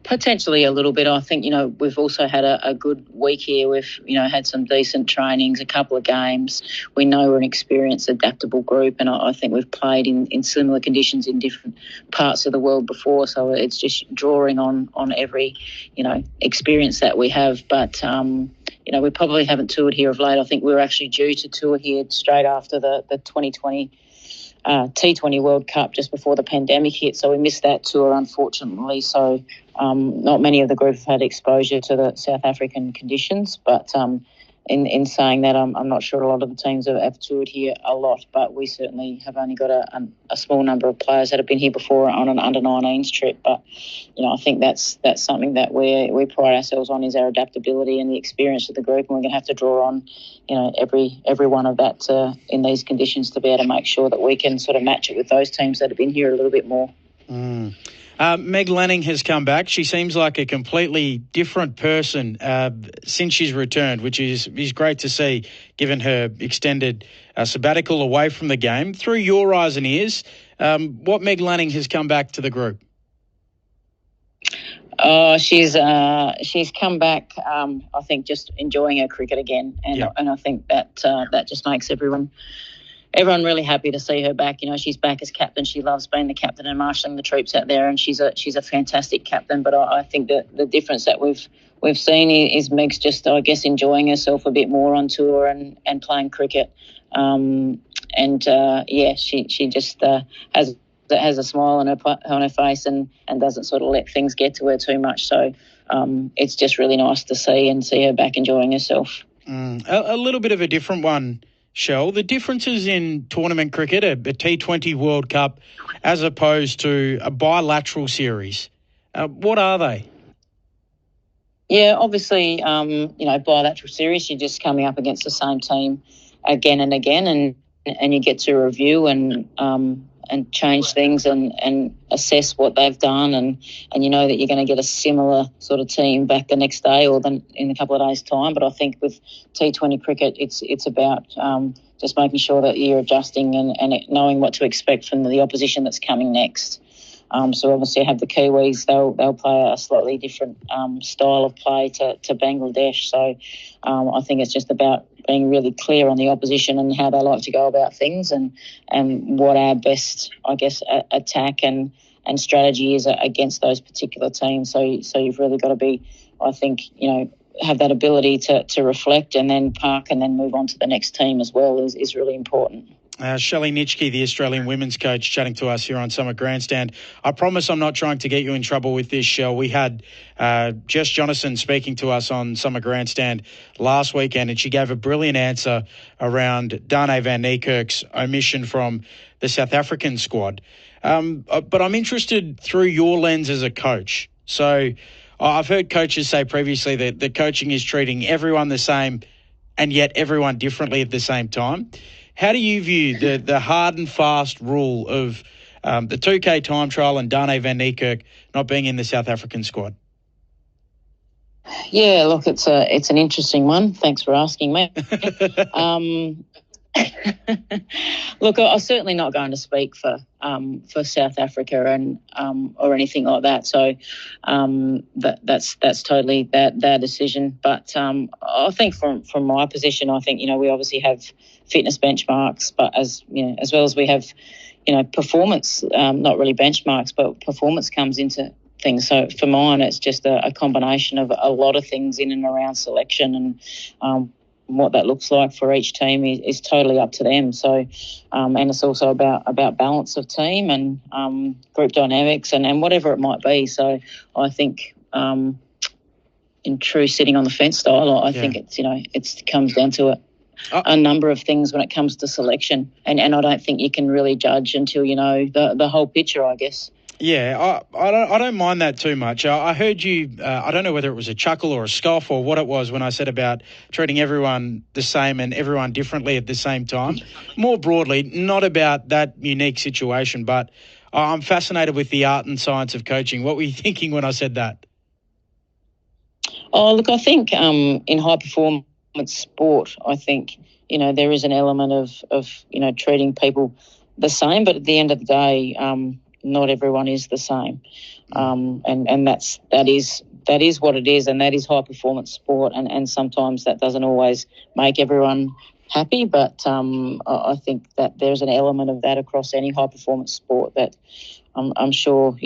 Speaker 6: potentially a little bit. I think, we've also had a good week here. We've, had some decent trainings, a couple of games. We know we're an experienced, adaptable group, and I think we've played in similar conditions in different parts of the world before. So it's just drawing on every, experience that we have. But, we probably haven't toured here of late. I think we were actually due to tour here straight after the 2020 T20 World Cup, just before the pandemic hit. So we missed that tour, unfortunately. So not many of the group have had exposure to the South African conditions. But in saying that, I'm not sure a lot of the teams have toured here a lot, but we certainly have only got a small number of players that have been here before on an under-19s trip. But, I think that's something that we pride ourselves on, is our adaptability and the experience of the group, and we're going to have to draw on, every one of that in these conditions to be able to make sure that we can sort of match it with those teams that have been here a little bit more.
Speaker 5: Meg Lanning has come back. She seems like a completely different person since she's returned, which is great to see, given her extended sabbatical away from the game. Through your eyes and ears, What Meg Lanning has come back to the group?
Speaker 6: She's come back. I think just enjoying her cricket again, and I think that that just makes everyone really happy to see her back. You know, she's back as captain. She loves being the captain and marshalling the troops out there, and she's a fantastic captain. But I think that the difference that we've seen is Meg's just, I guess, enjoying herself a bit more on tour and playing cricket. She just has a smile on her face and doesn't sort of let things get to her too much. So it's just really nice to see her back enjoying herself.
Speaker 5: A little bit of a different one, Shell. The differences in tournament cricket, a T20 World Cup, as opposed to a bilateral series, what are they?
Speaker 6: Yeah, obviously, bilateral series, you're just coming up against the same team again and again, and you get to review and change things and assess what they've done, and you know that you're going to get a similar sort of team back the next day or then in a couple of days' time. But I think with T20 cricket, it's about just making sure that you're adjusting and knowing what to expect from the opposition that's coming next. So obviously I have the Kiwis, they'll play a slightly different style of play to Bangladesh. So I think it's just about being really clear on the opposition and how they like to go about things and what our best, I guess, attack and strategy is against those particular teams. So you've really got to be, I think, have that ability to reflect and then park and then move on to the next team as well is really important.
Speaker 5: Shelley Nitschke, the Australian women's coach, chatting to us here on Summer Grandstand. I promise I'm not trying to get you in trouble with this, Shell. We had Jess Jonathan speaking to us on Summer Grandstand last weekend, and she gave a brilliant answer around Dane van Niekerk's omission from the South African squad. But I'm interested through your lens as a coach. So I've heard coaches say previously that the coaching is treating everyone the same and yet everyone differently at the same time. How do you view the hard and fast rule of the 2K time trial and Dane van Niekerk not being in the South African squad?
Speaker 6: Yeah, look, it's an interesting one. Thanks for asking me. Look, I'm certainly not going to speak for South Africa and or anything like that. So that's totally their decision. But I think from my position, I think we obviously have fitness benchmarks, but as well as we have performance, not really benchmarks, but performance comes into things. So for mine, it's just a combination of a lot of things in and around selection and what that looks like for each team is totally up to them. So, and it's also about balance of team and group dynamics and whatever it might be. So I think in true sitting on the fence style, I think it comes down to a number of things when it comes to selection. And I don't think you can really judge until you know the whole picture, I guess.
Speaker 5: Yeah, I don't mind that too much. I heard you, I don't know whether it was a chuckle or a scoff or what it was when I said about treating everyone the same and everyone differently at the same time. More broadly, not about that unique situation, but I'm fascinated with the art and science of coaching. What were you thinking when I said that?
Speaker 6: Oh, look, I think in high performance sport, I think, there is an element of treating people the same, but at the end of the day, not everyone is the same, and that is what it is, and that is high performance sport, and sometimes that doesn't always make everyone happy, but I think that there's an element of that across any high performance sport that I'm sure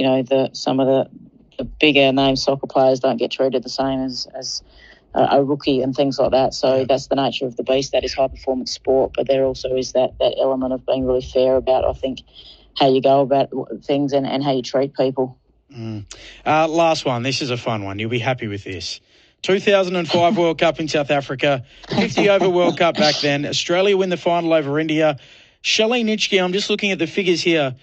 Speaker 6: some of the bigger name soccer players don't get treated the same as a rookie and things like that. So that's the nature of the beast. That is high performance sport, but there also is that element of being really fair about, I think, how you go about things and how you treat people.
Speaker 5: Last one. This is a fun one. You'll be happy with this. 2005 World Cup in South Africa, 50-over World Cup back then. Australia win the final over India. Shelley Nitschke, I'm just looking at the figures here.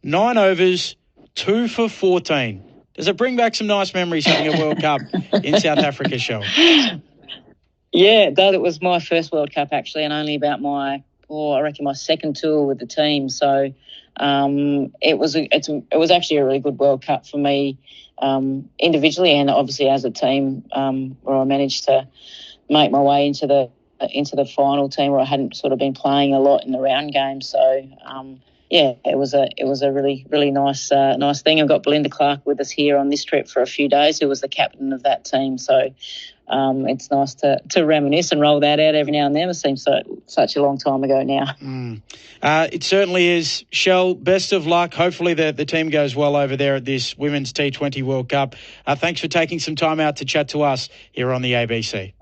Speaker 5: 9 overs, 2 for 14. Does it bring back some nice memories having a World Cup in South Africa, Shell?
Speaker 6: Yeah, it was my first World Cup actually, and only about my second tour with the team. So it was actually a really good World Cup for me individually and obviously as a team, where I managed to make my way into the final team where I hadn't sort of been playing a lot in the round game. So yeah, it was a really, really nice thing. I've got Belinda Clark with us here on this trip for a few days, who was the captain of that team. So it's nice to reminisce and roll that out every now and then. It seems such a long time ago now.
Speaker 5: It certainly is. Shell, best of luck. Hopefully the team goes well over there at this Women's T20 World Cup. Thanks for taking some time out to chat to us here on the ABC.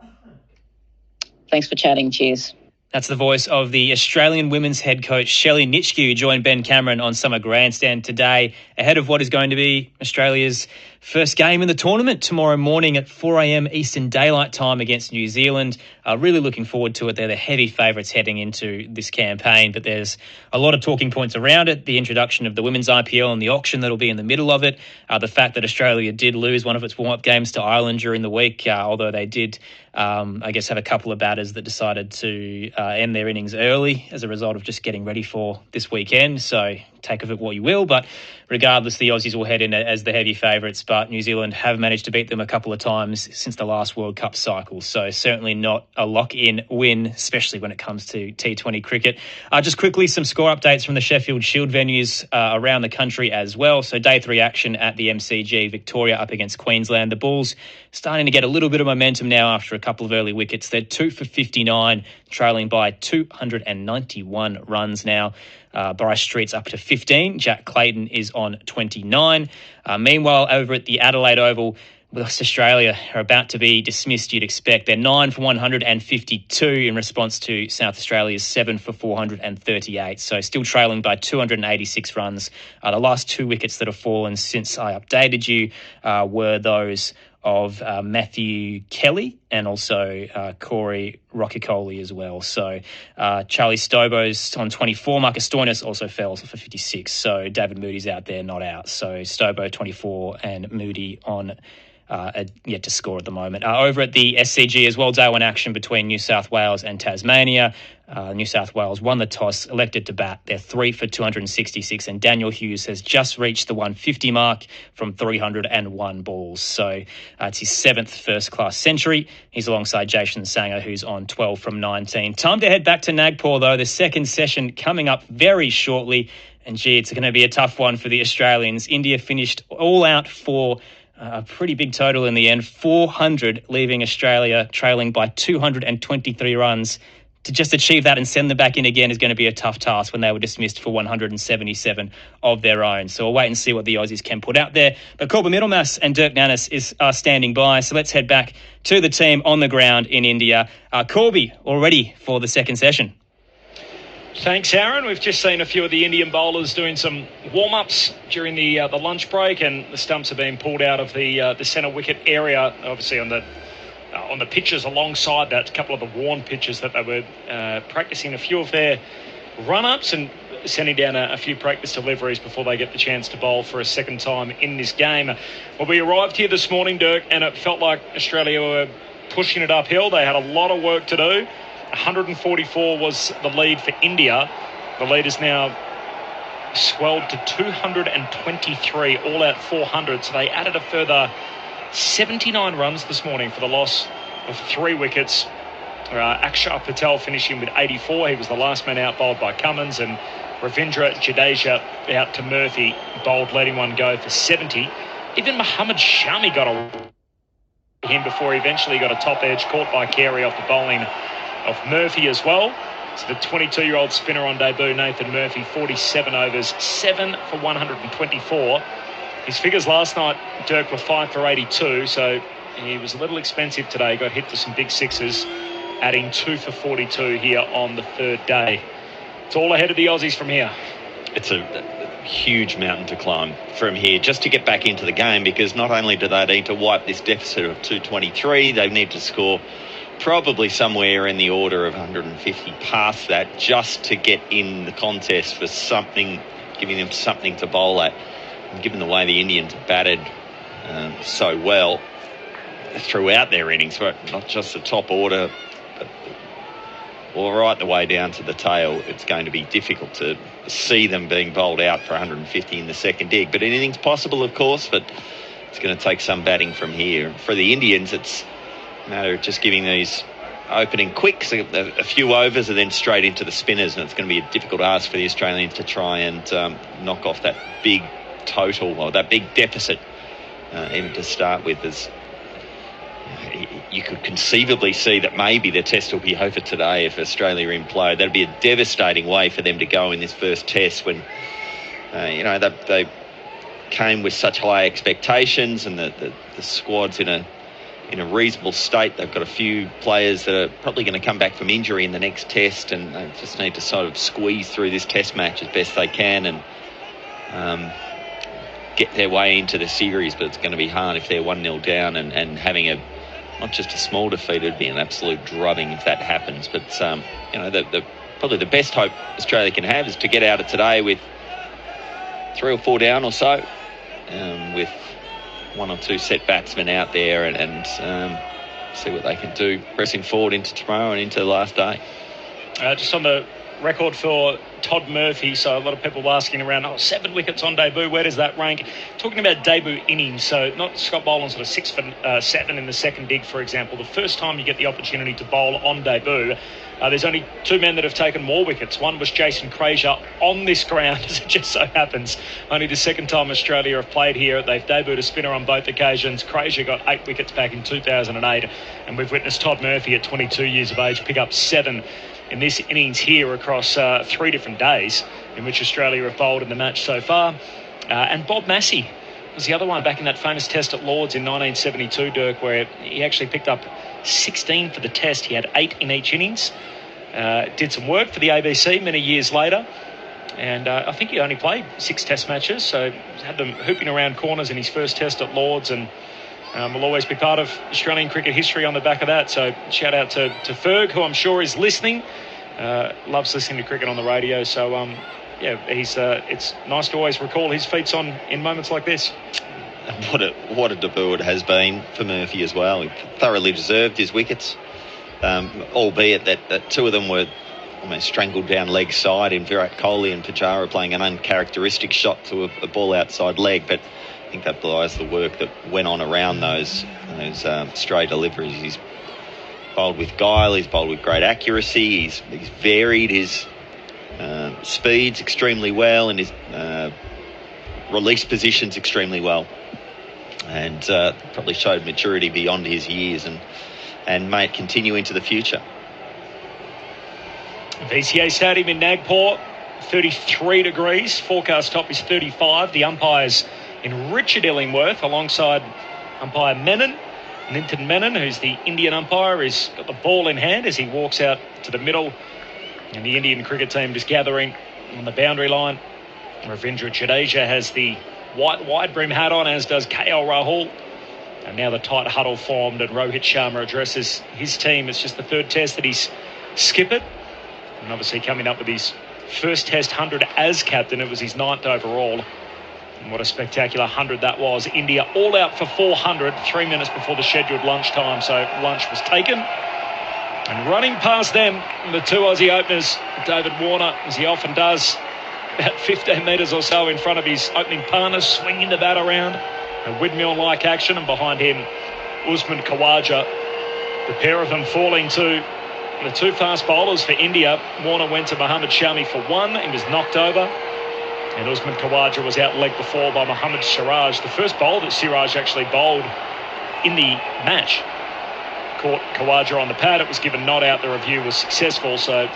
Speaker 6: Thanks for chatting. Cheers.
Speaker 24: That's the voice of the Australian women's head coach, Shelley Nitschke, who joined Ben Cameron on Summer Grandstand today ahead of what is going to be Australia's first game in the tournament tomorrow morning at 4 a.m. Eastern Daylight Time against New Zealand. Really looking forward to it. They're the heavy favourites heading into this campaign, but there's a lot of talking points around it. The introduction of the Women's IPL and the auction that'll be in the middle of it. The fact that Australia did lose one of its warm-up games to Ireland during the week, although they did, I guess, have a couple of batters that decided to end their innings early as a result of just getting ready for this weekend. So take of it what you will, but regardless, the Aussies will head in as the heavy favourites, but New Zealand have managed to beat them a couple of times since the last World Cup cycle, so certainly not a lock-in win, especially when it comes to T20 cricket. Just quickly, some score updates from the Sheffield Shield venues around the country as well. So day 3 action at the MCG, Victoria up against Queensland. The Bulls starting to get a little bit of momentum now after a couple of early wickets. They're 2 for 59, trailing by 291 runs now. Bryce Street's up to 15. Jack Clayton is on 29. Meanwhile, over at the Adelaide Oval, West Australia are about to be dismissed, you'd expect. They're 9 for 152 in response to South Australia's 7 for 438. So still trailing by 286 runs. The last 2 wickets that have fallen since I updated you were those of Matthew Kelly and also Corey Rockicoli as well. So Charlie Stobo's on 24. Marcus Stoinis also fell for 56. So David Moody's out there, not out. So Stobo 24 and Moody on yet to score at the moment. Over at the SCG as well, day 1 action between New South Wales and Tasmania. New South Wales won the toss, elected to bat. They're 3 for 266, and Daniel Hughes has just reached the 150 mark from 301 balls. So it's his 7th first-class century. He's alongside Jason Sangha, who's on 12 from 19. Time to head back to Nagpur, though. The second session coming up very shortly. And, gee, it's going to be a tough one for the Australians. India finished all out for a pretty big total in the end, 400, leaving Australia trailing by 223 runs. To just achieve that and send them back in again is going to be a tough task when they were dismissed for 177 of their own. So we'll wait and see what the Aussies can put out there. But Corbin Middlemass and Dirk Nannes are standing by. So let's head back to the team on the ground in India. Corby, all ready for the second session.
Speaker 2: Thanks, Aaron. We've just seen a few of the Indian bowlers doing some warm-ups during the lunch break, and the stumps are being pulled out of the centre wicket area, obviously on the pitches alongside that, a couple of the worn pitches that they were practicing a few of their run-ups and sending down a few practice deliveries before they get the chance to bowl for a second time in this game. Well, we arrived here this morning, Dirk, and it felt like Australia were pushing it uphill. They had a lot of work to do. 144 was the lead for India. The lead is now swelled to 223, all out 400. So they added a further 79 runs this morning for the loss of 3 wickets. Akshar Patel finishing with 84. He was the last man out, bowled by Cummins, and Ravindra Jadeja out to Murphy, bowled, letting one go for 70. Even Mohammad Shami got him before he eventually got a top edge, caught by Carey off the bowling of Murphy as well. So the 22-year-old spinner on debut, Nathan Murphy, 47 overs, 7 for 124. His figures last night, Dirk, were 5 for 82, so he was a little expensive today. Got hit to some big sixes, adding 2 for 42 here on the third day. It's all ahead of the Aussies from here.
Speaker 4: It's a huge mountain to climb from here just to get back into the game, because not only do they need to wipe this deficit of 223, they need to score probably somewhere in the order of 150 past that just to get in the contest for something, giving them something to bowl at. And given the way the Indians batted so well throughout their innings, not just the top order, but all right the way down to the tail, it's going to be difficult to see them being bowled out for 150 in the second dig. But anything's possible, of course, but it's going to take some batting from here. For the Indians, it's a matter of just giving these opening quick, so a few overs and then straight into the spinners, and it's going to be a difficult ask for the Australians to try and knock off that big total, or that big deficit, even to start with. You could conceivably see that maybe the test will be over today if Australia are in play. That'd be a devastating way for them to go in this first test when, they came with such high expectations, and the squad's in a reasonable state. They've got a few players that are probably going to come back from injury in the next test, and they just need to sort of squeeze through this test match as best they can and get their way into the series. But it's going to be hard if they're 1-0 down and having not just a small defeat, it'd be an absolute drubbing if that happens. But probably the best hope Australia can have is to get out of today with 3 or 4 down or so, with 1 or 2 set batsmen out there, and see what they can do pressing forward into tomorrow and into the last day.
Speaker 2: Just on the record for Todd Murphy, so a lot of people asking around, 7 wickets on debut, where does that rank? Talking about debut innings, so not Scott Boland's sort of 6 for 7 in the second dig, for example. The first time you get the opportunity to bowl on debut, there's only 2 men that have taken more wickets. One was Jason Frazier on this ground, as it just so happens. Only the second time Australia have played here. They've debuted a spinner on both occasions. Frazier got 8 wickets back in 2008, and we've witnessed Todd Murphy at 22 years of age pick up 7 in this innings here across 3 different days in which Australia have bowled in the match so far. And Bob Massey was the other one back in that famous test at Lords in 1972, Dirk, where he actually picked up 16 for the test. He had 8 in each innings. Did some work for the ABC many years later, and I think he only played 6 test matches, so had them hooping around corners in his first test at Lords, and will always be part of Australian cricket history on the back of that. So shout out to Ferg, who I'm sure is listening, loves listening to cricket on the radio. So it's nice to always recall his feats on in moments like this.
Speaker 4: What a debut it has been for Murphy as well. He thoroughly deserved his wickets, albeit that 2 of them were almost strangled down leg side in Virat Kohli and Pujara playing an uncharacteristic shot to a ball outside leg. But I think that belies the work that went on around those stray deliveries. He's bowled with guile, he's bowled with great accuracy, he's varied his speeds extremely well, and his release positions extremely well, and probably showed maturity beyond his years, and may it continue into the future.
Speaker 2: VCA Stadium in Nagpur, 33 degrees, forecast top is 35. The umpires in Richard Illingworth alongside umpire Ninton Menon, who's the Indian umpire, has got the ball in hand as he walks out to the middle, and the Indian cricket team just gathering on the boundary line. Ravindra Jadeja has the white wide brim hat on, as does KL Rahul, and now the tight huddle formed, and Rohit Sharma addresses his team. It's just the 3rd test that he's skippered, and obviously coming up with his first test 100 as captain. It was his 9th overall. And what a spectacular 100 that was. India all out for 400, 3 minutes before the scheduled lunchtime, so lunch was taken. And running past them, the 2 Aussie openers, David Warner, as he often does, about 15 metres or so in front of his opening partners, swinging the bat around. A windmill-like action, and behind him, Usman Khawaja. The pair of them falling to the 2 fast bowlers for India. Warner went to Mohammad Shami for 1. He was knocked over. And Usman Khawaja was out-legged before by Mohammad Siraj. The first bowl that Siraj actually bowled in the match caught Khawaja on the pad. It was given not out. The review was successful, so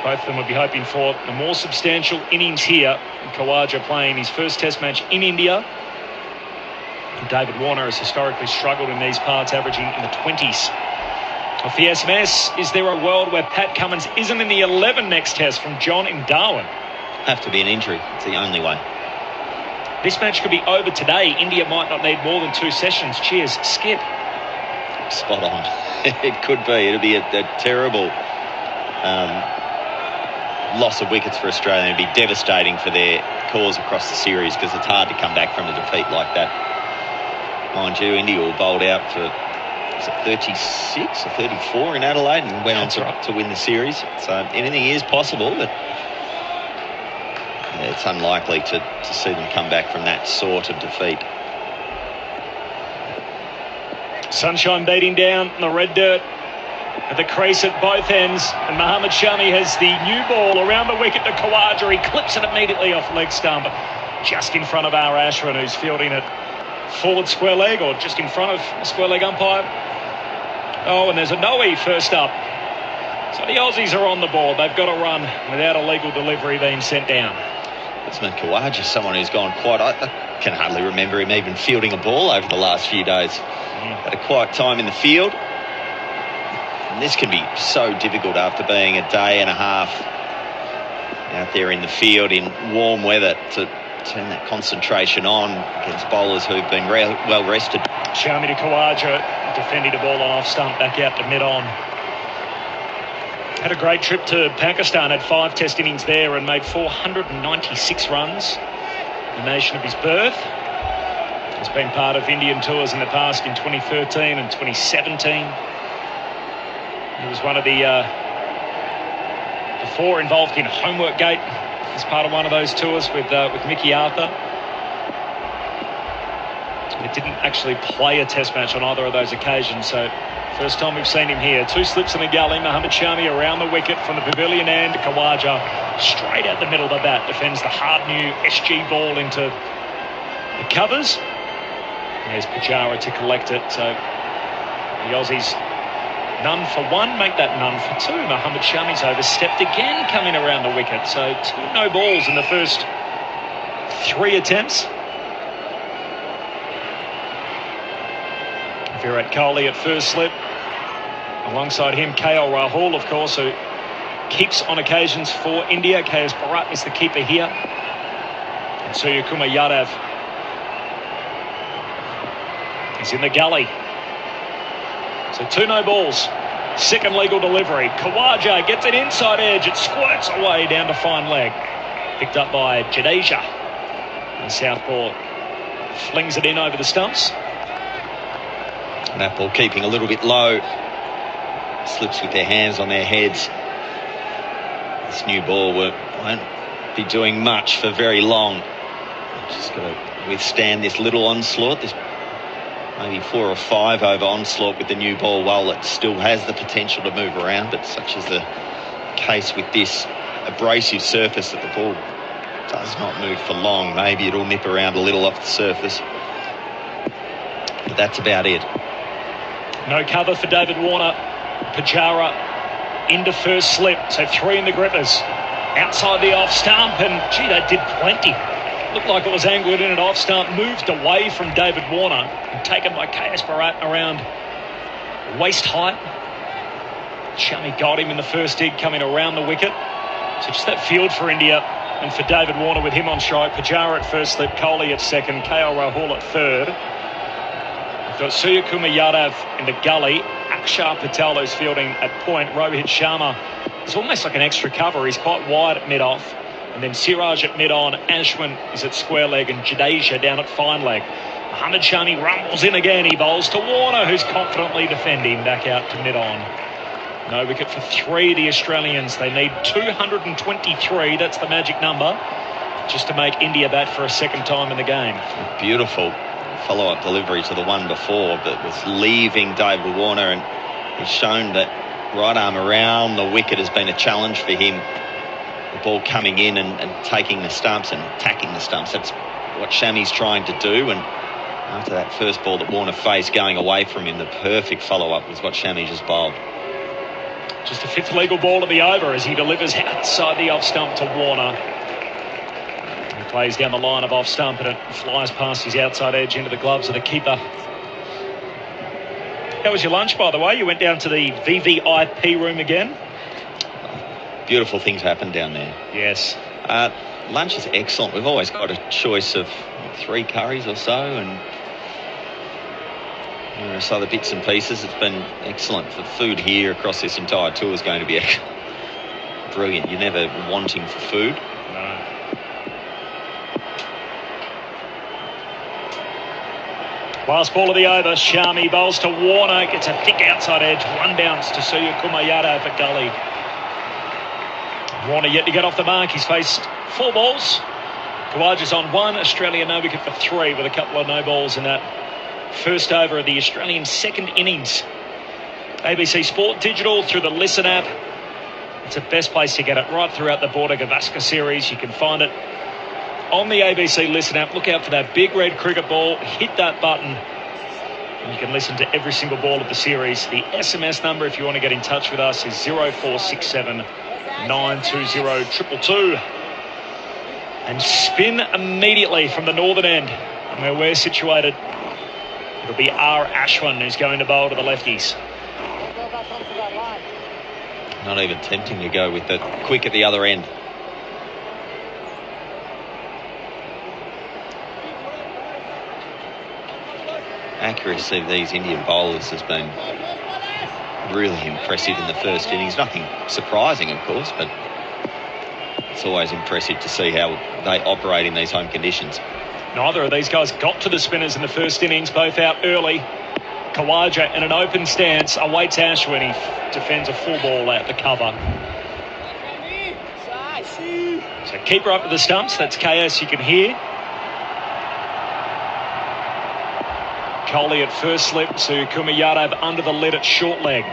Speaker 2: both of them would be hoping for a more substantial innings here. Khawaja playing his first test match in India. And David Warner has historically struggled in these parts, averaging in the 20s. Off the SMS, is there a world where Pat Cummins isn't in the 11 next test? From John in Darwin.
Speaker 4: Have to be an injury. It's the only way.
Speaker 2: This match could be over today. India might not need more than 2 sessions. Cheers, Skip.
Speaker 4: Spot on. It could be. It'll be a terrible loss of wickets for Australia. It'd be devastating for their cause across the series, because it's hard to come back from a defeat like that. Mind you, India all bowled out for 36 or 34 in Adelaide and went on to win the series. So anything is possible, but it's unlikely to see them come back from that sort of defeat.
Speaker 2: Sunshine beating down the red dirt at the crease at both ends, and Mohamed Shami has the new ball around the wicket to Khawaja. He clips it immediately off leg stump, just in front of our Ashwin, who's fielding it forward square leg, or just in front of a square leg umpire. Oh, and there's a no-e first up. So the Aussies are on the board. They've got to run without a legal delivery being sent down.
Speaker 4: Batsman Khawaja, someone who's gone quiet. I can hardly remember him even fielding a ball over the last few days. Had a quiet time in the field. And this can be so difficult after being a day and a half out there in the field in warm weather to turn that concentration on against bowlers who've been well rested.
Speaker 2: Shami to Khawaja, defending the ball on off stump, back out to mid-on. Had a great trip to Pakistan, had 5 test innings there and made 496 runs. The nation of his birth. Has been part of Indian tours in the past in 2013 and 2017. He was one of the 4 involved in Homework Gate as part of one of those tours with Mickey Arthur. He didn't actually play a test match on either of those occasions, so first time we've seen him here. 2 slips in a gully. Mohamed Shami around the wicket from the pavilion end. Khawaja straight out the middle of the bat. Defends the hard new SG ball into the covers. There's Pujara to collect it. So the Aussies none for 1, make that none for 2. Mohamed Shami's overstepped again coming around the wicket. So 2 no balls in the first 3 attempts. Virat Kohli at first slip. Alongside him, KL Rahul, of course, who keeps on occasions for India. KS Bharat is the keeper here. And Suryakumar Yadav is in the gully. So 2 no balls. Second legal delivery. Khawaja gets it inside edge. It squirts away down to fine leg. Picked up by Jadeja. And Southpaw flings it in over the stumps.
Speaker 4: And that ball keeping a little bit low. Slips with their hands on their heads. This new ball won't be doing much for very long. Just got to withstand this little onslaught. This maybe 4 or 5 over onslaught with the new ball. While it still has the potential to move around, but such is the case with this abrasive surface that the ball does not move for long. Maybe it'll nip around a little off the surface, but that's about it.
Speaker 2: No cover for David Warner. Pujara into first slip, so 3 in the grippers. Outside the off stump, and gee, they did plenty. Looked like it was angled in an off stump, moved away from David Warner, and taken by KS Bharat around waist height. Shami got him in the first dig coming around the wicket. So just that field for India and for David Warner with him on strike. Pujara at first slip, Kohli at second, KL Rahul at third. We've got Suryakumar Yadav in the gully. Akshar Patel who's fielding at point. Rohit Sharma is almost like an extra cover. He's quite wide at mid-off. And then Siraj at mid-on. Ashwin is at square leg and Jadeja down at fine leg. Mohamed Shami rumbles in again. He bowls to Warner, who's confidently defending back out to mid-on. No wicket for 3, the Australians. They need 223. That's the magic number, just to make India bat for a second time in the game.
Speaker 4: Beautiful follow-up delivery to the one before, but was leaving David Warner, and he's shown that right arm around the wicket has been a challenge for him. The ball coming in and taking the stumps and attacking the stumps. That's what Shami's trying to do, and after that first ball that Warner faced going away from him, the perfect follow-up was what Shami just bowled.
Speaker 2: Just a 5th legal ball of the over as he delivers outside the off stump to Warner. He plays down the line of off stump and it flies past his outside edge into the gloves of the keeper. How was your lunch, by the way? You went down to the VVIP room again?
Speaker 4: Beautiful things happen down there.
Speaker 2: Yes.
Speaker 4: Lunch is excellent. We've always got a choice of 3 curries or so, and numerous other bits and pieces. It's been excellent. For food here across this entire tour is going to be brilliant. You're never wanting for food.
Speaker 2: No. Last ball of the over. Shami bowls to Warner. Gets a thick outside edge. One bounce to Suryakumar Yadav for gully. Warner yet to get off the mark. He's faced 4 balls. Khawaja's on 1. Australia no wicket for 3 with a couple of no balls in that first over of the Australian second innings. ABC Sport Digital through the Listen app. It's the best place to get it right throughout the Border Gavaskar series. You can find it on the ABC Listen app. Look out for that big red cricket ball. Hit that button. And you can listen to every single ball of the series. The SMS number, if you want to get in touch with us, is 0467 920 222. And spin immediately from the northern end, where we're situated. It'll be R. Ashwin who's going to bowl to the lefties.
Speaker 4: Not even tempting to go with the quick at the other end. Accuracy of these Indian bowlers has been really impressive in the first innings. Nothing surprising, of course, but it's always impressive to see how they operate in these home conditions.
Speaker 2: Neither of these guys got to the spinners in the first innings, both out early. Khawaja in an open stance awaits Ashwin. He defends a full ball out the cover. So keeper up to the stumps. That's KS, you can hear. Kohli at first slip to Kumayadov under the lid at short leg.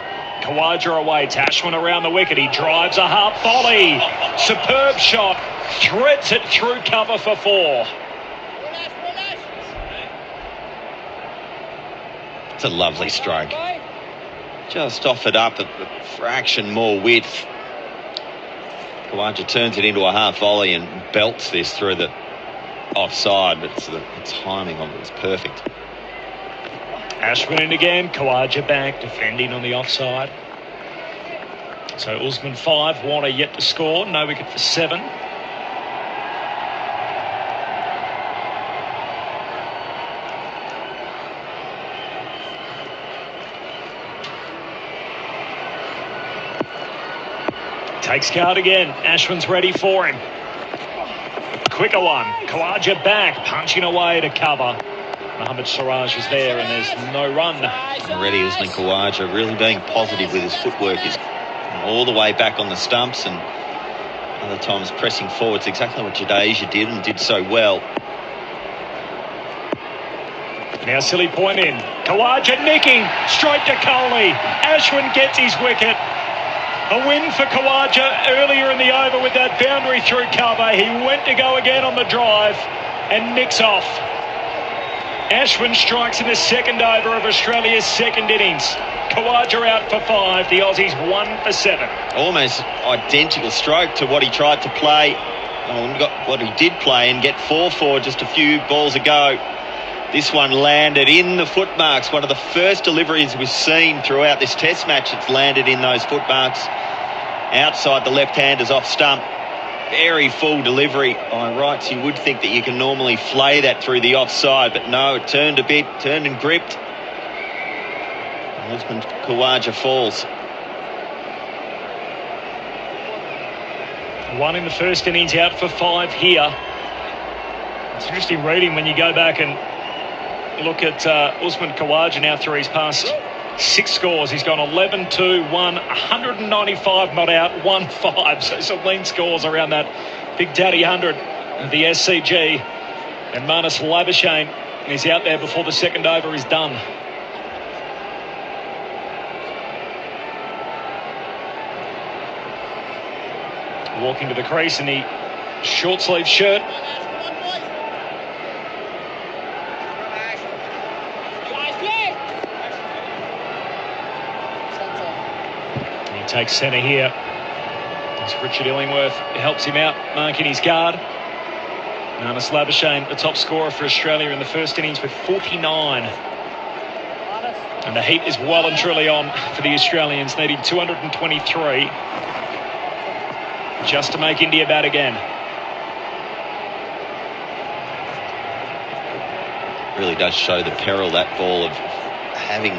Speaker 2: Khawaja awaits Ashwin around the wicket. He drives a half volley. Superb shot. Threads it through cover for 4.
Speaker 4: It's a lovely stroke. Just offered up a fraction more width. Khawaja turns it into a half volley and belts this through the offside, but the timing of it was perfect.
Speaker 2: Ashwin in again. Khawaja back, defending on the offside. So Usman 5, Warner yet to score. No wicket for 7. Takes card again. Ashwin's ready for him. Quicker one. Khawaja back, punching away to cover. Mohammad Siraj is there and there's no run.
Speaker 4: Already Usman Khawaja really being positive with his footwork. He's all the way back on the stumps and other times pressing forwards. Exactly what Jadeja did and did so well.
Speaker 2: Now silly point in. Khawaja nicking straight to Kohli. Ashwin gets his wicket. A win for Khawaja earlier in the over with that boundary through cover. He went to go again on the drive and nicks off. Ashwin strikes in the second over of Australia's second innings. Khawaja out for 5. The Aussies 1 for 7.
Speaker 4: Almost identical stroke to what he tried to play, what he did play and get 4 for just a few balls ago. This one landed in the footmarks. One of the first deliveries we've seen throughout this test match. It's landed in those footmarks. Outside the left-handers off stump. Very full delivery. By rights, you would think that you can normally flay that through the offside, but no, it turned a bit, turned and gripped. Usman Khawaja falls.
Speaker 2: 1 in the first innings, out for 5 here. It's interesting reading when you go back and look at Usman Khawaja now through his past 6 scores. He's gone 11-2, 1, 195 not out, 1-5. So some lean scores around that Big Daddy 100 of the SCG. And Nannes Labuschagne is out there before the second over is done. Walking to the crease in the short sleeve shirt. Takes centre here. As Richard Illingworth helps him out, marking his guard. Nannes Labuschagne, the top scorer for Australia in the first innings with 49. And the heat is well and truly on for the Australians, needing 223 just to make India bat again.
Speaker 4: Really does show the peril, that ball, of having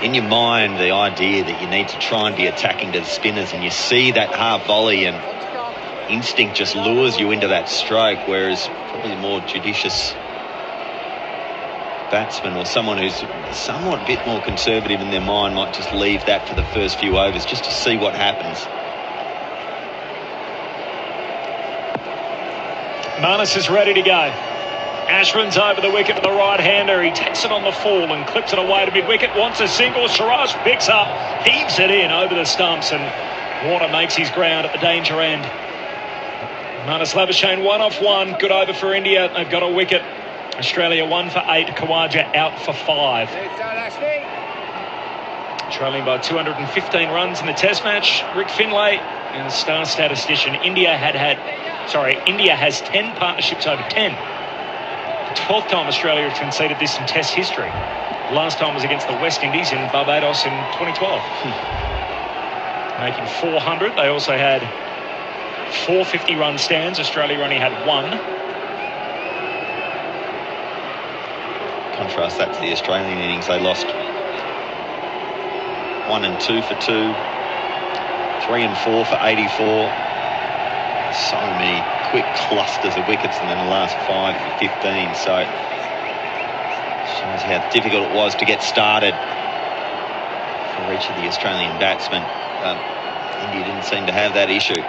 Speaker 4: in your mind the idea that you need to try and be attacking to the spinners, and you see that half volley and instinct just lures you into that stroke, whereas probably a more judicious batsman or someone who's somewhat a bit more conservative in their mind might just leave that for the first few overs just to see what happens.
Speaker 2: Nannes is ready to go. Ashwin's over the wicket with the right-hander. He takes it on the full and clips it away to mid-wicket. Wants a single. Siraj picks up, heaves it in over the stumps, and Warner makes his ground at the danger end. Manus Labuschagne 1 off 1. Good over for India. They've got a wicket. Australia 1 for 8. Khawaja out for 5. Trailing by 215 runs in the Test match. Rick Finlay and the star statistician. India has 10 partnerships over 10. The 12th time Australia has conceded this in Test history. Last time was against the West Indies in Barbados in 2012. Making 400. They also had 4 50-run stands. Australia only had 1.
Speaker 4: Contrast that to the Australian innings. They lost 1 and 2 for 2, 3 and 4 for 84. So many quick clusters of wickets, and then the last 5 for 15. So it shows how difficult it was to get started for each of the Australian batsmen. India didn't seem to have that issue.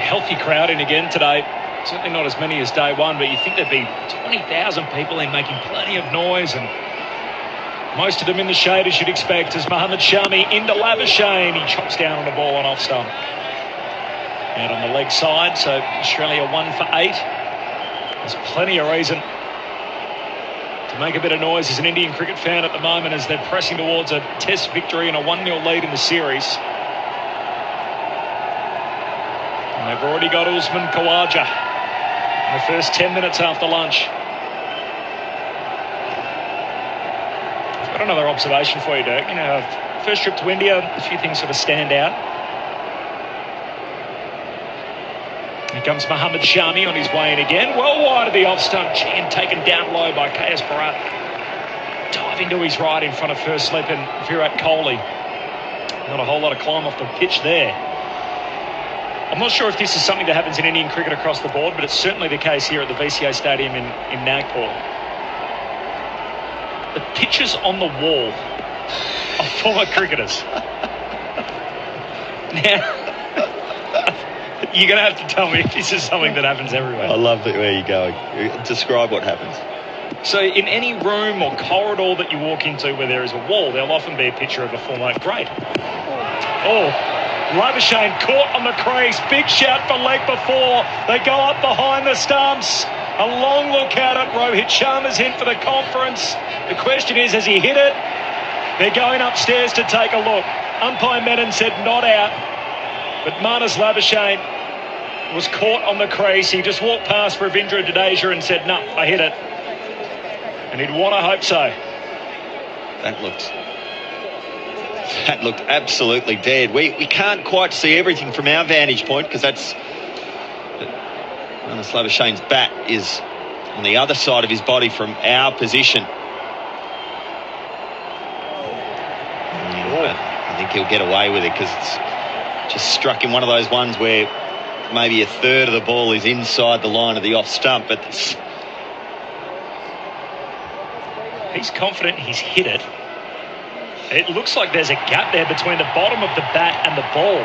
Speaker 2: Healthy crowd in again today. Certainly not as many as day one, but you think there'd be 20,000 people in making plenty of noise, and most of them in the shade, as you'd expect, as Mohammad Shami into Labuschagne. He chops down on the ball on off stump. Out on the leg side, so Australia 1 for 8. There's plenty of reason to make a bit of noise as an Indian cricket fan at the moment, as they're pressing towards a Test victory and a 1-0 lead in the series. And they've already got Usman Khawaja in the first 10 minutes after lunch. I've got another observation for you, Dirk. You know, first trip to India, a few things sort of stand out. Here comes Mohammad Shami on his way in again. Well wide of the off stump, and taken down low by KS Bharat. Diving to his right in front of first slip and Virat Kohli. Not a whole lot of climb off the pitch there. I'm not sure if this is something that happens in Indian cricket across the board, but it's certainly the case here at the VCA Stadium in Nagpur. The pictures on the wall of former cricketers. Now, you're going to have to tell me if this is something that happens everywhere.
Speaker 4: I love where you're going. Describe what happens.
Speaker 2: So in any room or corridor that you walk into where there is a wall, there'll often be a picture of a former great. Oh, Labuschagne caught on the crease. Big shout for leg before. They go up behind the stumps. A long look at it. Rohit Sharma's in for the conference. The question is, has he hit it? They're going upstairs to take a look. Umpire Menon said not out. But Manus Labuschagne was caught on the crease. He just walked past Ravindra Jadeja and said, no, I hit it. And he'd want to hope so.
Speaker 4: That looked absolutely dead. We can't quite see everything from our vantage point, because that's Manus Labuschagne's bat is on the other side of his body from our position. But I think he'll get away with it, because it's just struck in one of those ones where maybe a third of the ball is inside the line of the off stump, but
Speaker 2: he's confident he's hit it. It looks like there's a gap there between the bottom of the bat and the ball.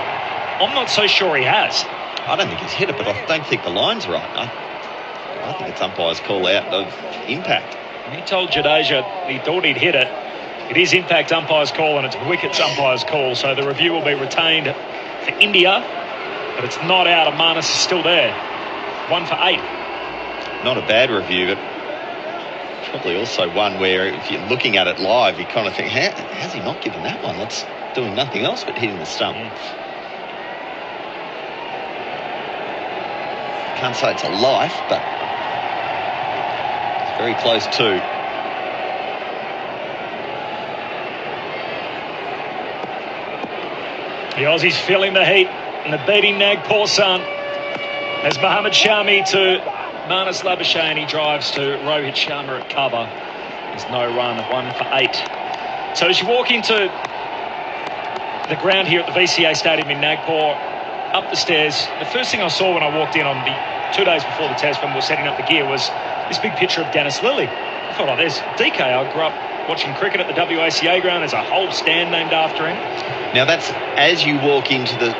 Speaker 2: I'm not so sure he has.
Speaker 4: I don't think he's hit it, but I don't think the line's right. I think it's umpire's call out of impact.
Speaker 2: He told Jadeja he thought he'd hit it. It is impact umpire's call, and it's wickets umpire's call, so the review will be retained for India, but it's not out, and Manus is still there. 1 for 8.
Speaker 4: Not a bad review, but probably also one where if you're looking at it live, you kind of think, how's he not given that one? That's doing nothing else but hitting the stump. Can't say it's a life, but it's very close too.
Speaker 2: The Aussies feeling the heat and the beating Nagpur sun. As Mohammad Shami to Manus Labuschagne, he drives to Rohit Sharma at cover. There's no run, 1 for 8. So as you walk into the ground here at the VCA Stadium in Nagpur, up the stairs, the first thing I saw when I walked in on the 2 days before the test when we were setting up the gear was this big picture of Dennis Lillee. I thought, there's DK. I grew up watching cricket at the WACA ground. There's a whole stand named after him.
Speaker 4: Now, that's as you walk into the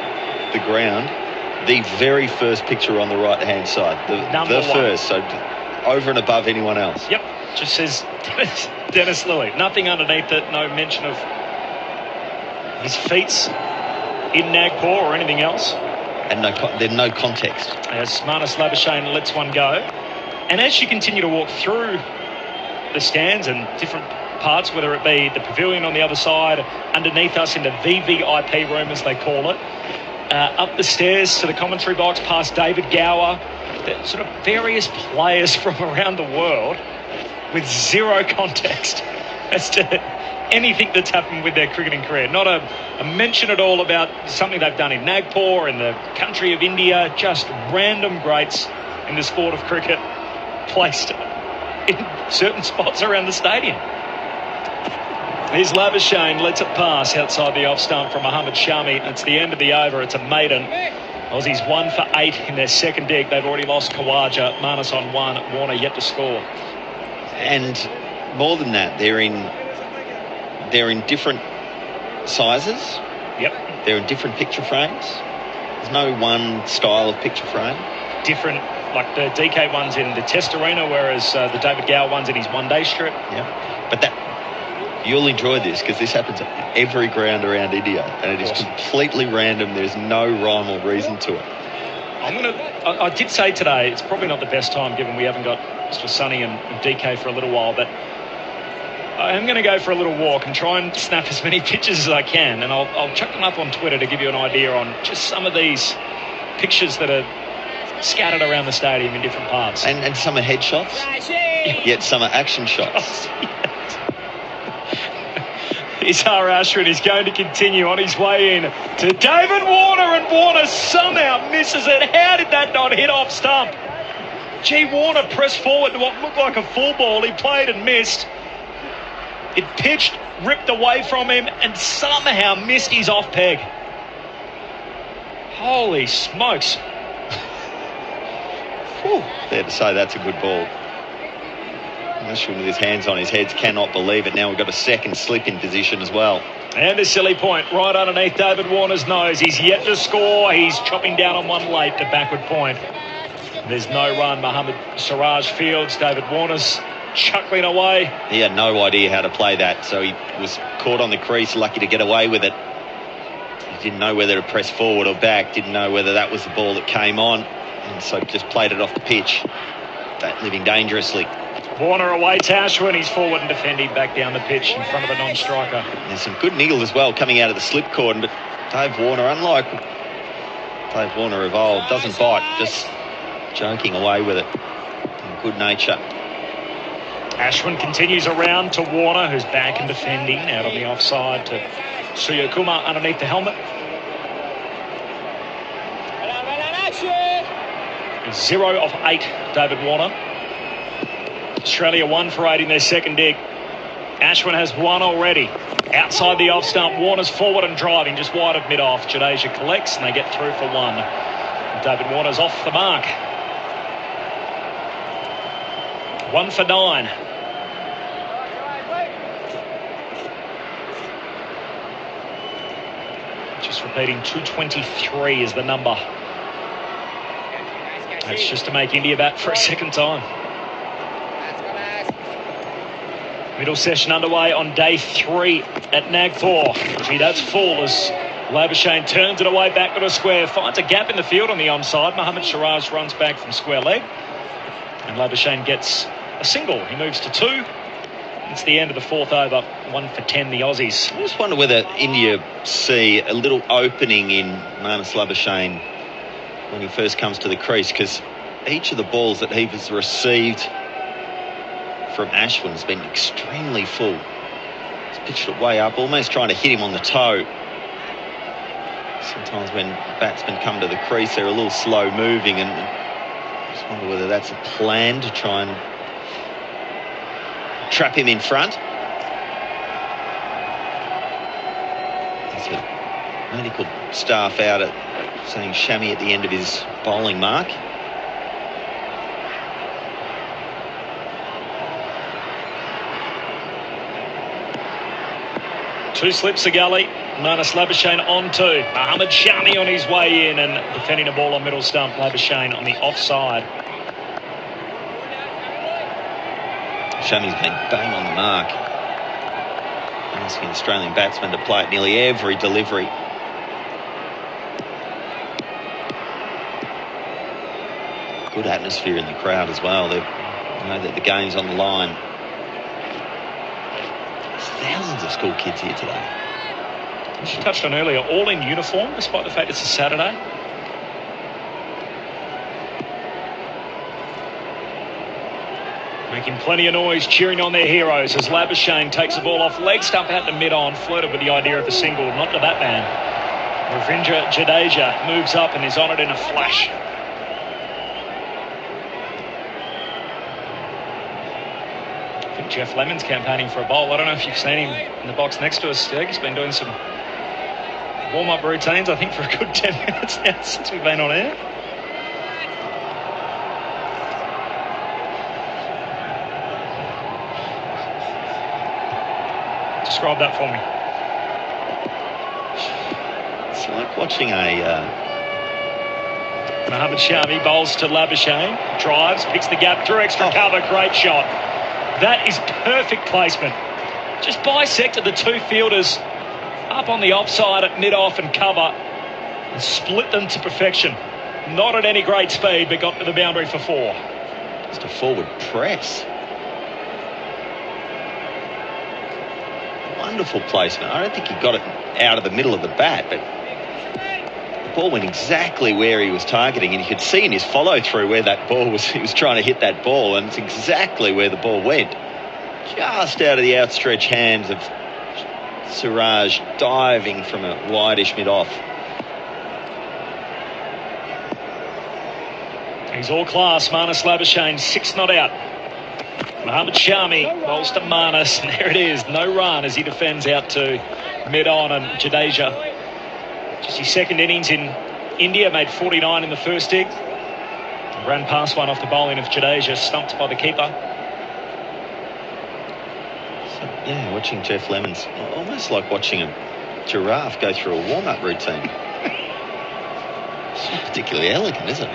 Speaker 4: ground, the very first picture on the right-hand side. The first, so over and above anyone else.
Speaker 2: Yep, just says Dennis Lilly. Nothing underneath it, no mention of his feats in Nagpur or anything else.
Speaker 4: And there's no context.
Speaker 2: As Marnus Labuschagne lets one go. And as you continue to walk through the stands and different parts, whether it be the pavilion on the other side, underneath us in the VVIP room, as they call it, up the stairs to the commentary box, past David Gower, the sort of various players from around the world with zero context as to anything that's happened with their cricketing career. Not a mention at all about something they've done in Nagpur, in the country of India, just random greats in the sport of cricket placed in certain spots around the stadium. Here's Labuschagne, lets it pass outside the off stump from Mohammad Shami. It's the end of the over. It's a maiden. Aussies 1 for 8 in their second dig. They've already lost Khawaja. Marnus on 1. Warner yet to score.
Speaker 4: And more than that, they're in different sizes.
Speaker 2: Yep.
Speaker 4: They're in different picture frames. There's no one style of picture frame.
Speaker 2: Different, like the DK one's in the Test arena, whereas the David Gower one's in his one-day strip.
Speaker 4: Yeah. But you'll enjoy this because this happens at every ground around India, and it is completely random. There's no rhyme or reason to it.
Speaker 2: I did say today it's probably not the best time, given we haven't got Mr. Sonny and DK for a little while, but I am going to go for a little walk and try and snap as many pictures as I can, and I'll chuck them up on Twitter to give you an idea on just some of these pictures that are scattered around the stadium in different parts.
Speaker 4: And some are headshots, yet some are action shots.
Speaker 2: Izhar Ashwin is going to continue on his way in to David Warner, and Warner somehow misses it. How did that not hit off stump? Gee, Warner pressed forward to what looked like a full ball. He played and missed. It pitched, ripped away from him, and somehow missed his off peg. Holy smokes.
Speaker 4: Fair to say that's a good ball. Ashwin with his hands on his head cannot believe it. Now we've got a second slip in position as well.
Speaker 2: And a silly point right underneath David Warner's nose. He's yet to score. He's chopping down on one late to backward point. There's no run. Mohammad Siraj fields. David Warner's chuckling away.
Speaker 4: He had no idea how to play that, so he was caught on the crease, lucky to get away with it. He didn't know whether to press forward or back, didn't know whether that was the ball that came on, and so just played it off the pitch. That living dangerously.
Speaker 2: Warner awaits Ashwin. He's forward and defending back down the pitch in front of a non-striker.
Speaker 4: There's some good niggle as well coming out of the slip cordon, but Dave Warner, unlike Dave Warner of old, doesn't bite, just joking away with it in good nature.
Speaker 2: Ashwin continues around to Warner, who's back and defending, out on the offside to Suryakumar underneath the helmet. 0 of 8, David Warner. Australia 1 for 8 in their second dig. Ashwin has 1 already. Outside the off stump, Warner's forward and driving just wide of mid-off. Jadeja collects and they get through for 1. David Warner's off the mark. 1 for 9. Just repeating, 223 is the number. That's just to make India bat for a second time. Middle session underway on day 3 at Nagpur. Gee, that's full as Labuschagne turns it away back to the square. Finds a gap in the field on the onside. Mohammad Siraj runs back from square leg. And Labuschagne gets a single. He moves to 2. It's the end of the 4th over. 1 for 10, the Aussies.
Speaker 4: I just wonder whether India see a little opening in Marnus Labuschagne when he first comes to the crease, because each of the balls that he has received from Ashwin has been extremely full. He's pitched it way up, almost trying to hit him on the toe. Sometimes when batsmen come to the crease, they're a little slow moving, and I just wonder whether that's a plan to try and trap him in front. There's a medical staff out at saying Shami at the end of his bowling mark.
Speaker 2: Two slips of gully. Nannes Labuschagne on two. Mohamed Shami on his way in and defending the ball on middle stump. Labuschagne on the offside.
Speaker 4: Shami's been bang on the mark. Asking Australian batsmen to play at nearly every delivery. Good atmosphere in the crowd as well. They know that the game's on the line. There's thousands of school kids here today.
Speaker 2: She touched on earlier, all in uniform, despite the fact it's a Saturday. Making plenty of noise, cheering on their heroes as Labuschagne takes the ball off leg stump out to mid-on, flirted with the idea of a single, not to that man. Ravindra Jadeja moves up and is on it in a flash. I think Geoff Lemon's campaigning for a bowl. I don't know if you've seen him in the box next to us, Dirk. He's been doing some warm-up routines, I think, for a good 10 minutes now since we've been on air. Describe that for me.
Speaker 4: It's like watching
Speaker 2: Mohamed Shami bowls to Labuschagne, drives, picks the gap, drew extra cover, great shot. That is perfect placement. Just bisected the two fielders up on the offside at mid-off and cover and split them to perfection. Not at any great speed, but got to the boundary for four.
Speaker 4: Just a forward press. Wonderful placement. I don't think he got it out of the middle of the bat, but the ball went exactly where he was targeting, and you could see in his follow-through where that ball was. He was trying to hit that ball, and it's exactly where the ball went. Just out of the outstretched hands of Siraj, diving from a wideish mid-off.
Speaker 2: He's all class. Nannes Labuschagne, 6 not out. Mohamed Shami bowls to Nannes, and there it is. No run as he defends out to mid-on, and Jadeja, just his second innings in India, made 49 in the first dig. Ran past one off the bowling of Jadeja, stumped by the keeper.
Speaker 4: So, yeah, watching Geoff Lemon's almost like watching a giraffe go through a warm-up routine. It's not particularly elegant, is it?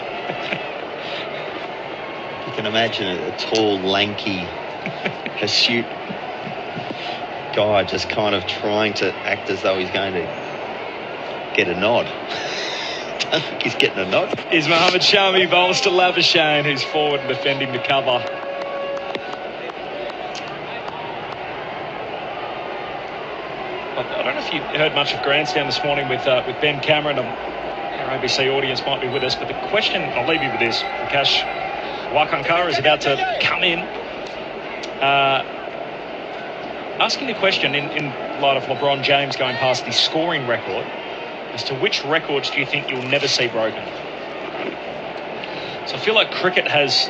Speaker 4: You can imagine a tall, lanky, hirsute guy just kind of trying to act as though he's going to get a nod. I don't think he's getting a nod.
Speaker 2: Is Mohamed Shami bowls to Labuschagne, who's forward and defending the cover. I don't know if you heard much of Grandstand this morning with Ben Cameron. Our ABC audience might be with us, but the question, I'll leave you with this, Prakash. Wakankar is about to come in, asking the question in light of LeBron James going past the scoring record, as to which records do you think you'll never see broken? So I feel like cricket has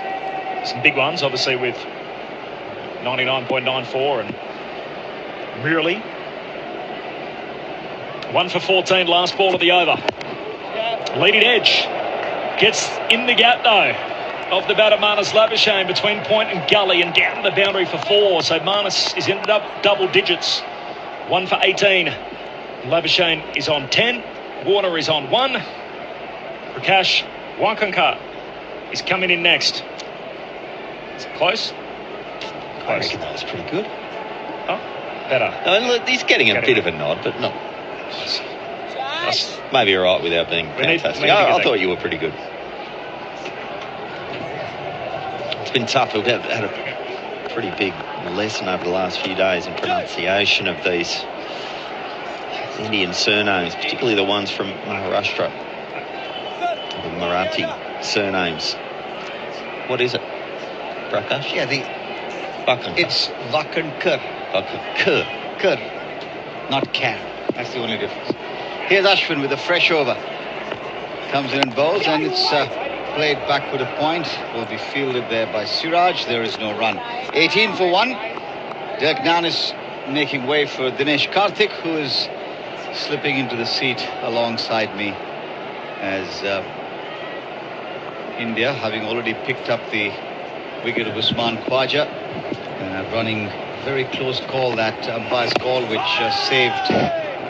Speaker 2: some big ones, obviously with 99.94 and Murali. 1 for 14, last ball of the over. Leading edge, gets in the gap though. Off the bat of Nannes Labuschagne between point and gully and down the boundary for 4. So Nannes is ended up double digits. 1 for 18. Labuschagne is on 10. Warner is on 1. Prakash Wakankar is coming in next. Is it close?
Speaker 4: I reckon that was pretty good.
Speaker 2: Oh, better.
Speaker 4: No, look, he's getting a bit of a nod, but not. Maybe you're right without being fantastic. I thought you were pretty good. It's been tough. We've had a pretty big lesson over the last few days in pronunciation of these Indian surnames, particularly the ones from Maharashtra, the Marathi surnames. What is it, Prakash?
Speaker 8: Yeah,
Speaker 4: Wakankar.
Speaker 8: It's Wakankar.
Speaker 4: Wakankar.
Speaker 8: Kar, not Kar. That's the only difference. Here's Ashwin with a fresh over. Comes in and bowls, and it's played back with a point. Will be fielded there by Siraj. There is no run. 18 for 1. Dirk Nannes making way for Dinesh Karthik, who is slipping into the seat alongside me as India, having already picked up the wicket of Usman Khwaja, and are running Very close call, that umpire's call, which saved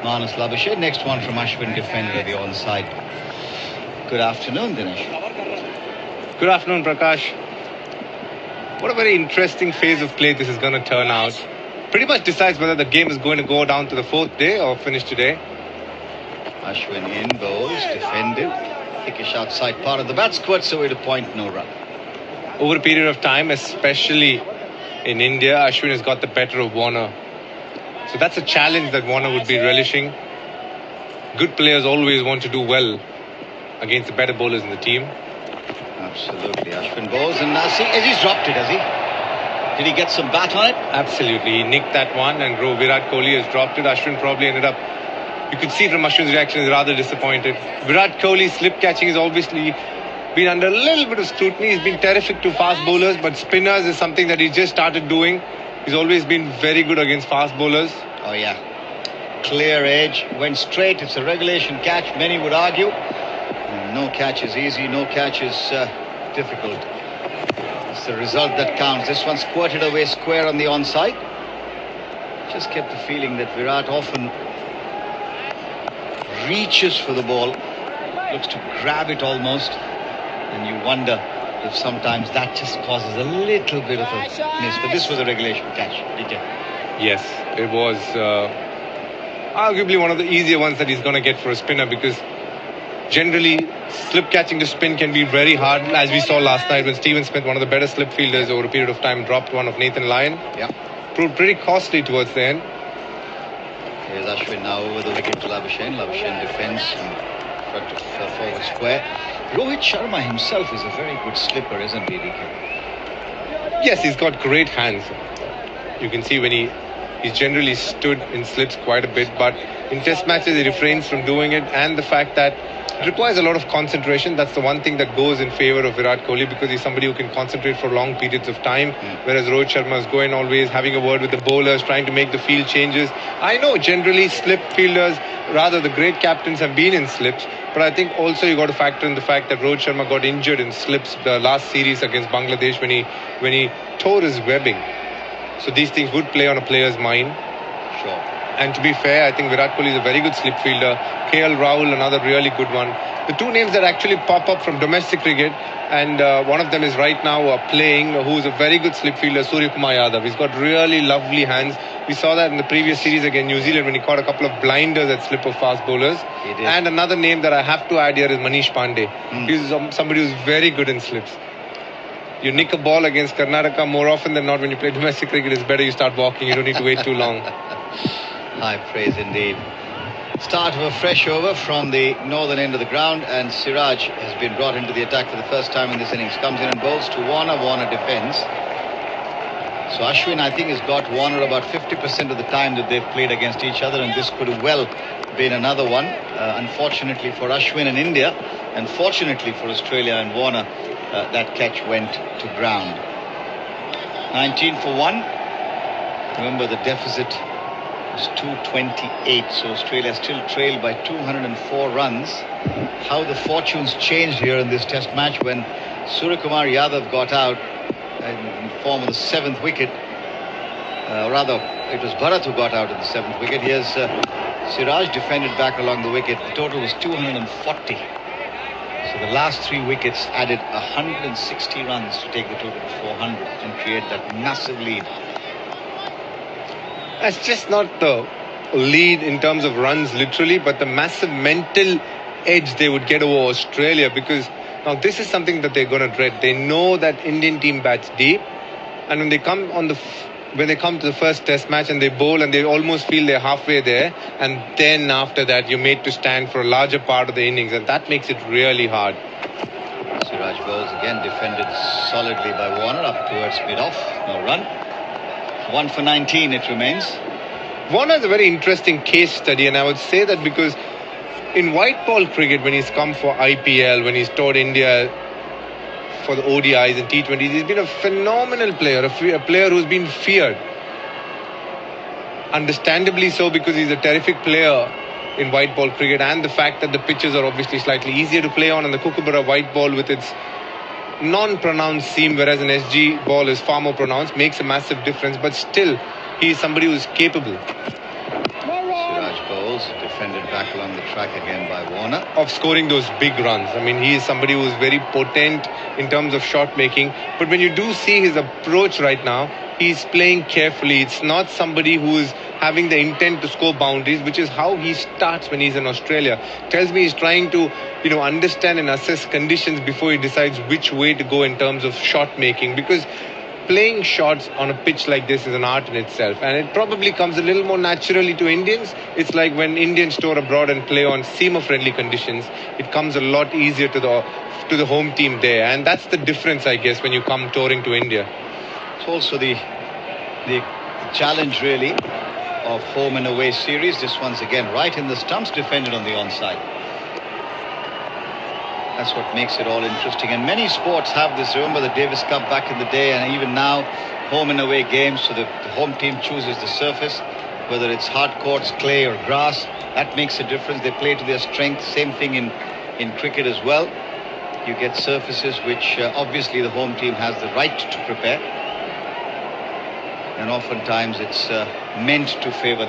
Speaker 8: Nannes Labuschagne. Next one from Ashwin, defender at the onside. Good afternoon, Dinesh.
Speaker 9: Good afternoon, Prakash. What a very interesting phase of play this is going to turn out. Pretty much decides whether the game is going to go down to the fourth day or finish today.
Speaker 8: Ashwin in, bowls, defended. Thickish outside part of the bat, squirts away to point, no run.
Speaker 9: Over a period of time, especially in India, Ashwin has got the better of Warner. So that's a challenge that Warner would be relishing. Good players always want to do well against the better bowlers in the team.
Speaker 8: Absolutely. Ashwin bowls, and he's dropped it, has he? Did he get some bat on it?
Speaker 9: Absolutely. He nicked that one, and Virat Kohli has dropped it. Ashwin probably ended up, you could see from Ashwin's reaction, he's rather disappointed. Virat Kohli's slip catching has obviously been under a little bit of scrutiny. He's been terrific to fast bowlers, but spinners is something that he just started doing. He's always been very good against fast bowlers.
Speaker 8: Oh yeah, clear edge, went straight. It's a regulation catch, many would argue. No catch is easy, no catch is difficult. It's the result that counts. This one squirted away square on the onside. Just kept the feeling that Virat often reaches for the ball, looks to grab it almost, and you wonder if sometimes that just causes a little bit of a miss. But this was a regulation catch, did you?
Speaker 9: Yes, it was arguably one of the easier ones that he's going to get for a spinner, because generally slip catching to spin can be very hard, as we saw last night when Steven Smith, one of the better slip fielders over a period of time, dropped one of Nathan Lyon.
Speaker 8: Yeah.
Speaker 9: Proved pretty costly towards the end.
Speaker 8: Here's Ashwin now over the wicket to Labuschagne. Labuschagne defends in front of forward square. Rohit Sharma himself is a very good slipper, isn't he, DK?
Speaker 9: Yes, he's got great hands. You can see when he's generally stood in slips quite a bit, but in test matches he refrains from doing it, and the fact that it requires a lot of concentration. That's the one thing that goes in favour of Virat Kohli, because he's somebody who can concentrate for long periods of time, whereas Rohit Sharma is going always having a word with the bowlers, trying to make the field changes. I know generally slip fielders, rather the great captains, have been in slips, but I think also you got to factor in the fact that Rohit Sharma got injured in slips the last series against Bangladesh when he tore his webbing. So these things would play on a player's mind.
Speaker 8: Sure.
Speaker 9: And to be fair, I think Virat Kohli is a very good slip fielder. KL Rahul, another really good one. The two names that actually pop up from domestic cricket, and one of them is right now playing, who's a very good slip fielder, Surya Kumar Yadav. He's got really lovely hands. We saw that in the previous series against New Zealand when he caught a couple of blinders at slip of fast bowlers.
Speaker 8: He did.
Speaker 9: And another name that I have to add here is Manish Pandey. He's somebody who's very good in slips. You nick a ball against Karnataka, more often than not when you play domestic cricket, it's better you start walking. You don't need to wait too long.
Speaker 8: High praise indeed. Start of a fresh over from the northern end of the ground, and Siraj has been brought into the attack for the first time in this innings. Comes in and bowls to Warner. Warner defends. So Ashwin, I think, has got Warner about 50% of the time that they've played against each other, and this could have well been another one. Unfortunately for Ashwin and India, and fortunately for Australia and Warner, that catch went to ground. 19 for 1. Remember, the deficit was 228, so Australia still trailed by 204 runs. How the fortunes changed here in this test match when Surya Kumar Yadav got out in form of the 7th wicket. Rather, it was Bharat who got out at the 7th wicket. Here's Siraj defended back along the wicket. The total was 240. So the last 3 wickets added 160 runs to take the total to 400 and create that massive lead.
Speaker 9: That's just not the lead in terms of runs literally, but the massive mental edge they would get over Australia, because now this is something that they're going to dread. They know that Indian team bats deep, and when they come to the first test match and they bowl and they almost feel they're halfway there, and then after that you're made to stand for a larger part of the innings, and that makes it really hard.
Speaker 8: Siraj bowls again, defended solidly by Warner up towards mid-off. No run. 1 for 19 it remains.
Speaker 9: Warner is a very interesting case study, and I would say that because in white ball cricket, when he's come for IPL, when he's toured India for the ODIs and T20s, he's been a phenomenal player, a player who's been feared. Understandably so, because he's a terrific player in white ball cricket, and the fact that the pitches are obviously slightly easier to play on, and the Kookaburra white ball with its non-pronounced seam, whereas an SG ball is far more pronounced, makes a massive difference. But still, he's somebody who's capable.
Speaker 8: Siraj bowls, defended back along the track again by Warner.
Speaker 9: Of scoring those big runs. I mean, he is somebody who's very potent in terms of shot making. But when you do see his approach right now, he's playing carefully. It's not somebody who is having the intent to score boundaries, which is how he starts when he's in Australia. Tells me he's trying to, understand and assess conditions before he decides which way to go in terms of shot making. Because playing shots on a pitch like this is an art in itself, and it probably comes a little more naturally to Indians. It's like when Indians tour abroad and play on seamer-friendly conditions, it comes a lot easier to the home team there, and that's the difference, I guess, when you come touring to India.
Speaker 8: It's also the challenge, really, of home and away series. This one's again right in the stumps, defended on the onside. That's what makes it all interesting. And many sports have this. Remember the Davis Cup back in the day, and even now, home and away games. So the home team chooses the surface, whether it's hard courts, clay or grass. That makes a difference. They play to their strength. Same thing in cricket as well. You get surfaces which obviously the home team has the right to prepare. And oftentimes it's meant to favour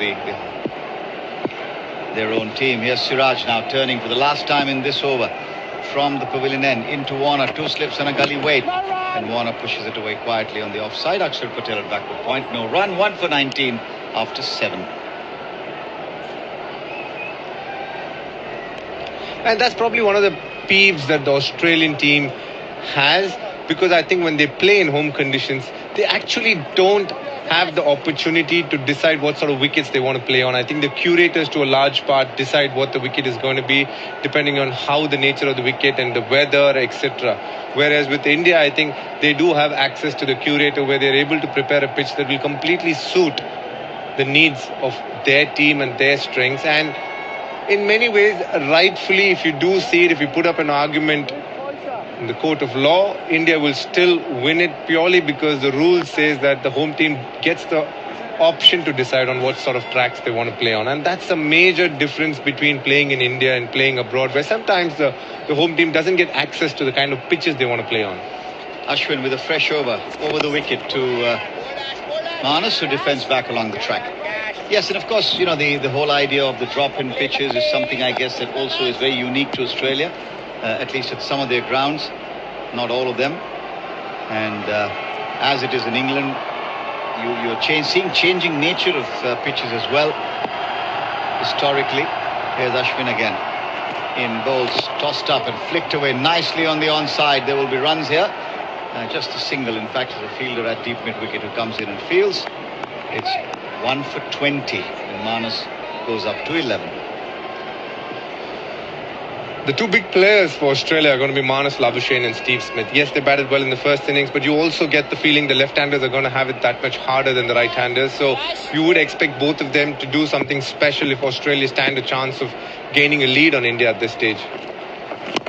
Speaker 8: their own team. Here's Siraj now turning for the last time in this over. From the pavilion end into Warner, 2 slips and a gully weight, and Warner pushes it away quietly on the offside. Akshar Patel at backward point, no run, 1 for 19 after 7.
Speaker 9: And that's probably one of the peeves that the Australian team has, because I think when they play in home conditions, they actually don't have the opportunity to decide what sort of wickets they want to play on. I think the curators, to a large part, decide what the wicket is going to be, depending on how the nature of the wicket and the weather, etc. Whereas with India, I think they do have access to the curator, where they're able to prepare a pitch that will completely suit the needs of their team and their strengths. And in many ways, rightfully, if you do see it, if you put up an argument in the court of law, India will still win it purely because the rule says that the home team gets the option to decide on what sort of tracks they want to play on. And that's a major difference between playing in India and playing abroad, where sometimes the home team doesn't get access to the kind of pitches they want to play on.
Speaker 8: Ashwin with a fresh over the wicket to Nannes, who defends back along the track. Yes, and of course, the whole idea of the drop-in pitches is something, I guess, that also is very unique to Australia. At least at some of their grounds, not all of them. And as it is in England, you're seeing changing nature of pitches as well. Historically, here's Ashwin again. In bowls, tossed up and flicked away nicely on the onside. There will be runs here. Just a single, in fact, as a fielder at deep mid-wicket who comes in and fields. It's 1 for 20. And Nannes goes up to 11.
Speaker 9: The 2 big players for Australia are going to be Marnus Labuschagne and Steve Smith. Yes, they batted well in the first innings, but you also get the feeling the left-handers are going to have it that much harder than the right-handers. So you would expect both of them to do something special if Australia stand a chance of gaining a lead on India at this stage.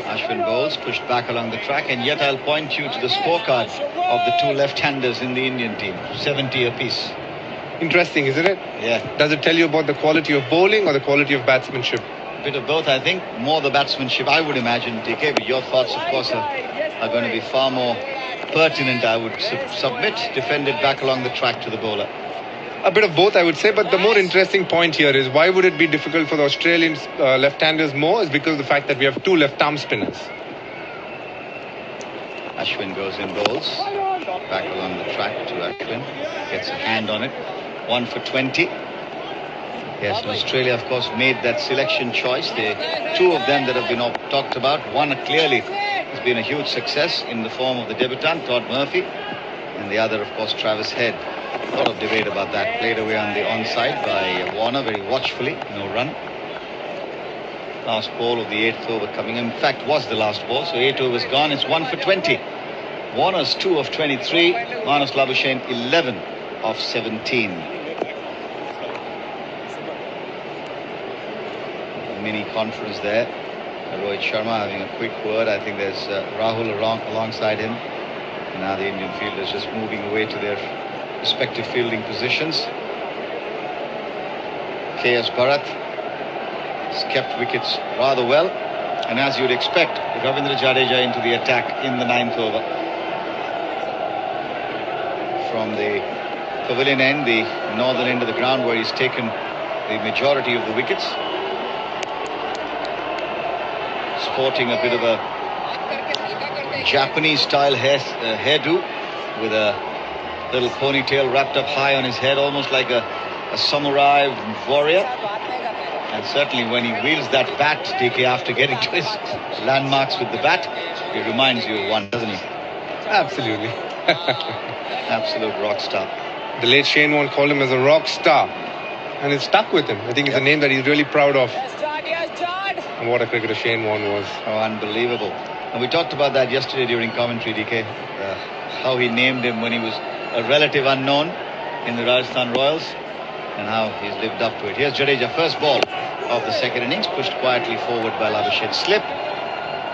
Speaker 8: Ashwin bowls, pushed back along the track, and yet I'll point you to the scorecard of the 2 left-handers in the Indian team. 70 apiece.
Speaker 9: Interesting, isn't it?
Speaker 8: Yeah.
Speaker 9: Does it tell you about the quality of bowling or the quality of batsmanship?
Speaker 8: Bit of both, I think. More the batsmanship, I would imagine, TK, but your thoughts, of course, are going to be far more pertinent, I would submit. Defended back along the track to the bowler.
Speaker 9: A bit of both, I would say, but the more interesting point here is why would it be difficult for the Australian left-handers more is because of the fact that we have 2 left-arm spinners.
Speaker 8: Ashwin goes in bowls. Back along the track to Ashwin. Gets a hand on it. 1 for 20. Yes, Australia, of course, made that selection choice. The 2 of them that have been talked about. One clearly has been a huge success in the form of the debutant, Todd Murphy. And the other, of course, Travis Head. A lot of debate about that. Played away on the onside by Warner very watchfully. No run. Last ball of the 8th over coming in. In fact, was the last ball. So 8 overs gone. It's 1 for 20. Warner's 2 of 23. Marnus Labuschagne 11 of 17. Mini conference there. Rohit Sharma having a quick word. I think there's Rahul alongside him. And now the Indian fielders just moving away to their respective fielding positions. KS Bharat has kept wickets rather well. And as you'd expect, Ravindra Jadeja into the attack in the 9th over. From the pavilion end, the northern end of the ground where he's taken the majority of the wickets. Sporting a bit of a Japanese style hairdo with a little ponytail wrapped up high on his head, almost like a samurai warrior. And certainly when he wields that bat, DK, after getting to his landmarks with the bat, he reminds you of one, doesn't he?
Speaker 9: Absolutely.
Speaker 8: Absolute rock star.
Speaker 9: The late Shane Warne called him as a rock star, and it stuck with him. I think it's a name that he's really proud of. And what a cricketer Shane Warne was.
Speaker 8: Oh, unbelievable. And we talked about that yesterday during commentary, DK. How he named him when he was a relative unknown in the Rajasthan Royals, and how he's lived up to it. Here's Jadeja, first ball of the second innings, pushed quietly forward by Labuschagne. Slip,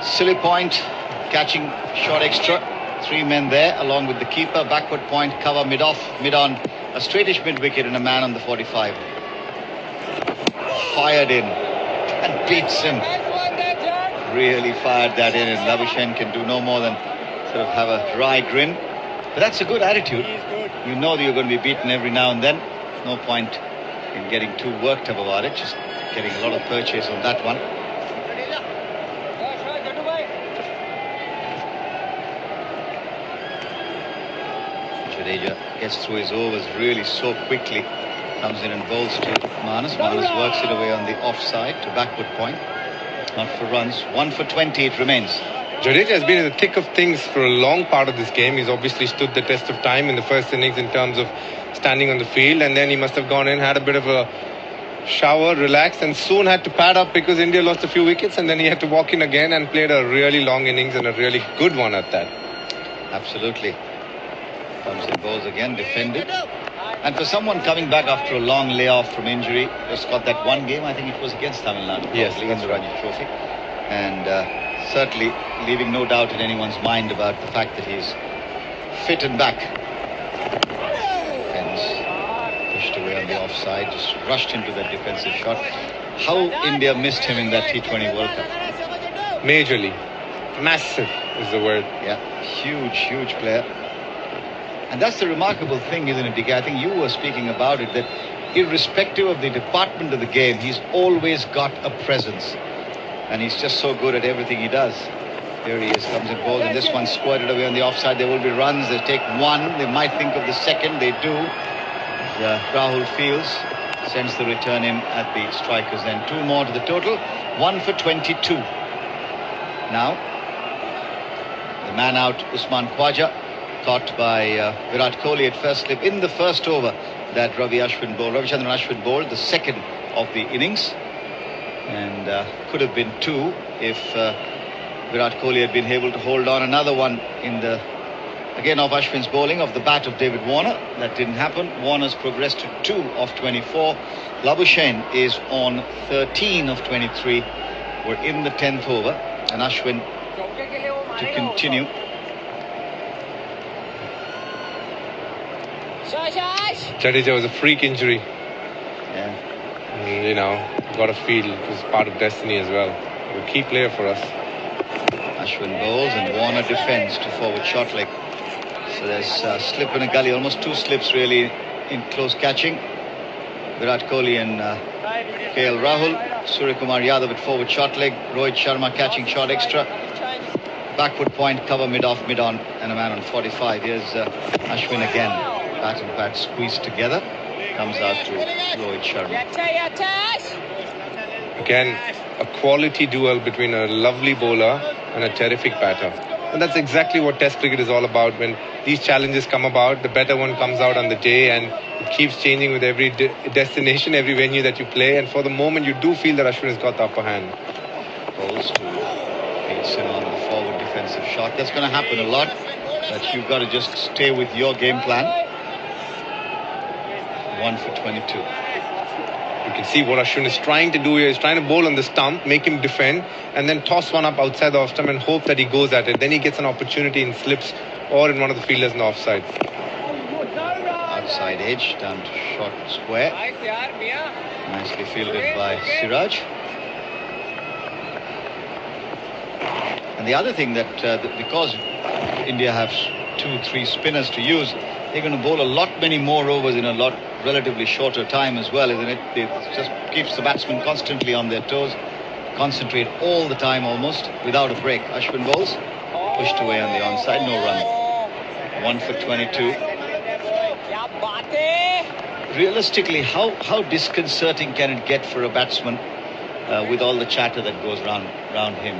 Speaker 8: silly point, catching short extra. 3 men there along with the keeper. Backward point, cover mid-off, mid-on, a straightish mid-wicket and a man on the 45. Fired in and beats him. Really fired that in, and Labuschagne can do no more than sort of have a dry grin. But that's a good attitude. You know that you're going to be beaten every now and then. No point in getting too worked up about it. Just getting a lot of purchase on that one. Jadeja gets through his overs really so quickly. Comes in and bowls to Nannes. Nannes works it away on the offside to backward point. Not for runs. 1 for 20 it remains.
Speaker 9: Jadeja has been in the thick of things for a long part of this game. He's obviously stood the test of time in the first innings in terms of standing on the field, and then he must have gone in, had a bit of a shower, relaxed, and soon had to pad up because India lost a few wickets, and then he had to walk in again and played a really long innings and a really good one at that.
Speaker 8: Absolutely. Comes in, bowls again, defended. And for someone coming back after a long layoff from injury, just got that one game, I think it was against Tamil Nadu,
Speaker 9: yes,
Speaker 8: in the Ranji Trophy. And certainly leaving no doubt in anyone's mind about the fact that he's fit and back. Defense pushed away on the offside, just rushed into that defensive shot. How India missed him in that T20 World Cup.
Speaker 9: Majorly. Massive is the word.
Speaker 8: Yeah, huge player. And that's the remarkable thing, isn't it, DK? I think you were speaking about it, that irrespective of the department of the game, he's always got a presence. And he's just so good at everything he does. Here he is, comes and bowls, and this one squirted away on the offside. There will be runs. They take one. They might think of the second. They do. Rahul Fields sends the return in at the strikers. Then 2 more to the total. 1 for 22. Now, the man out, Usman Khwaja, caught by Virat Kohli at first slip in the first over that Ravichandran Ashwin bowled, the second of the innings. And could have been 2 if Virat Kohli had been able to hold on. Another one in the, again off Ashwin's bowling, of the bat of David Warner. That didn't happen. Warner's progressed to 2 of 24. Labuschagne is on 13 of 23. We're in the 10th over, and Ashwin to continue.
Speaker 9: Jadeja was a freak injury.
Speaker 8: Yeah.
Speaker 9: And, you know, got a feel it was part of destiny as well. A key player for us.
Speaker 8: Ashwin bowls and Warner defends to forward short leg. So there's a slip in a gully, almost 2 slips really in close catching. Virat Kohli and KL Rahul. Suryakumar Yadav at forward short leg. Rohit Sharma catching short extra. Backward point, cover mid-off, mid-on, and a man on 45. Here's Ashwin again. Bat and bat squeezed together. Comes out to Rohit Sharma.
Speaker 9: Again, a quality duel between a lovely bowler and a terrific batter. And that's exactly what Test cricket is all about. When these challenges come about, the better one comes out on the day, and it keeps changing with every destination, every venue that you play. And for the moment, you do feel that Ashwin has got the upper hand.
Speaker 8: Bowls to Peterson on the forward defensive shot. That's going to happen a lot, but you've got to just stay with your game plan. 1 for 22.
Speaker 9: You can see what Ashwin is trying to do here. He's trying to bowl on the stump, make him defend, and then toss one up outside the off stump and hope that he goes at it. Then he gets an opportunity in slips or in one of the fielders in the offside.
Speaker 8: Outside edge, down to short square. Nicely fielded by Siraj. And the other thing that because India have 2-3 spinners to use, they're going to bowl a lot many more overs in a lot relatively shorter time as well, isn't it? It just keeps the batsmen constantly on their toes, concentrate all the time almost without a break. Ashwin bowls, pushed away on the onside, no run. 1 for 22. Realistically, how disconcerting can it get for a batsman with all the chatter that goes round him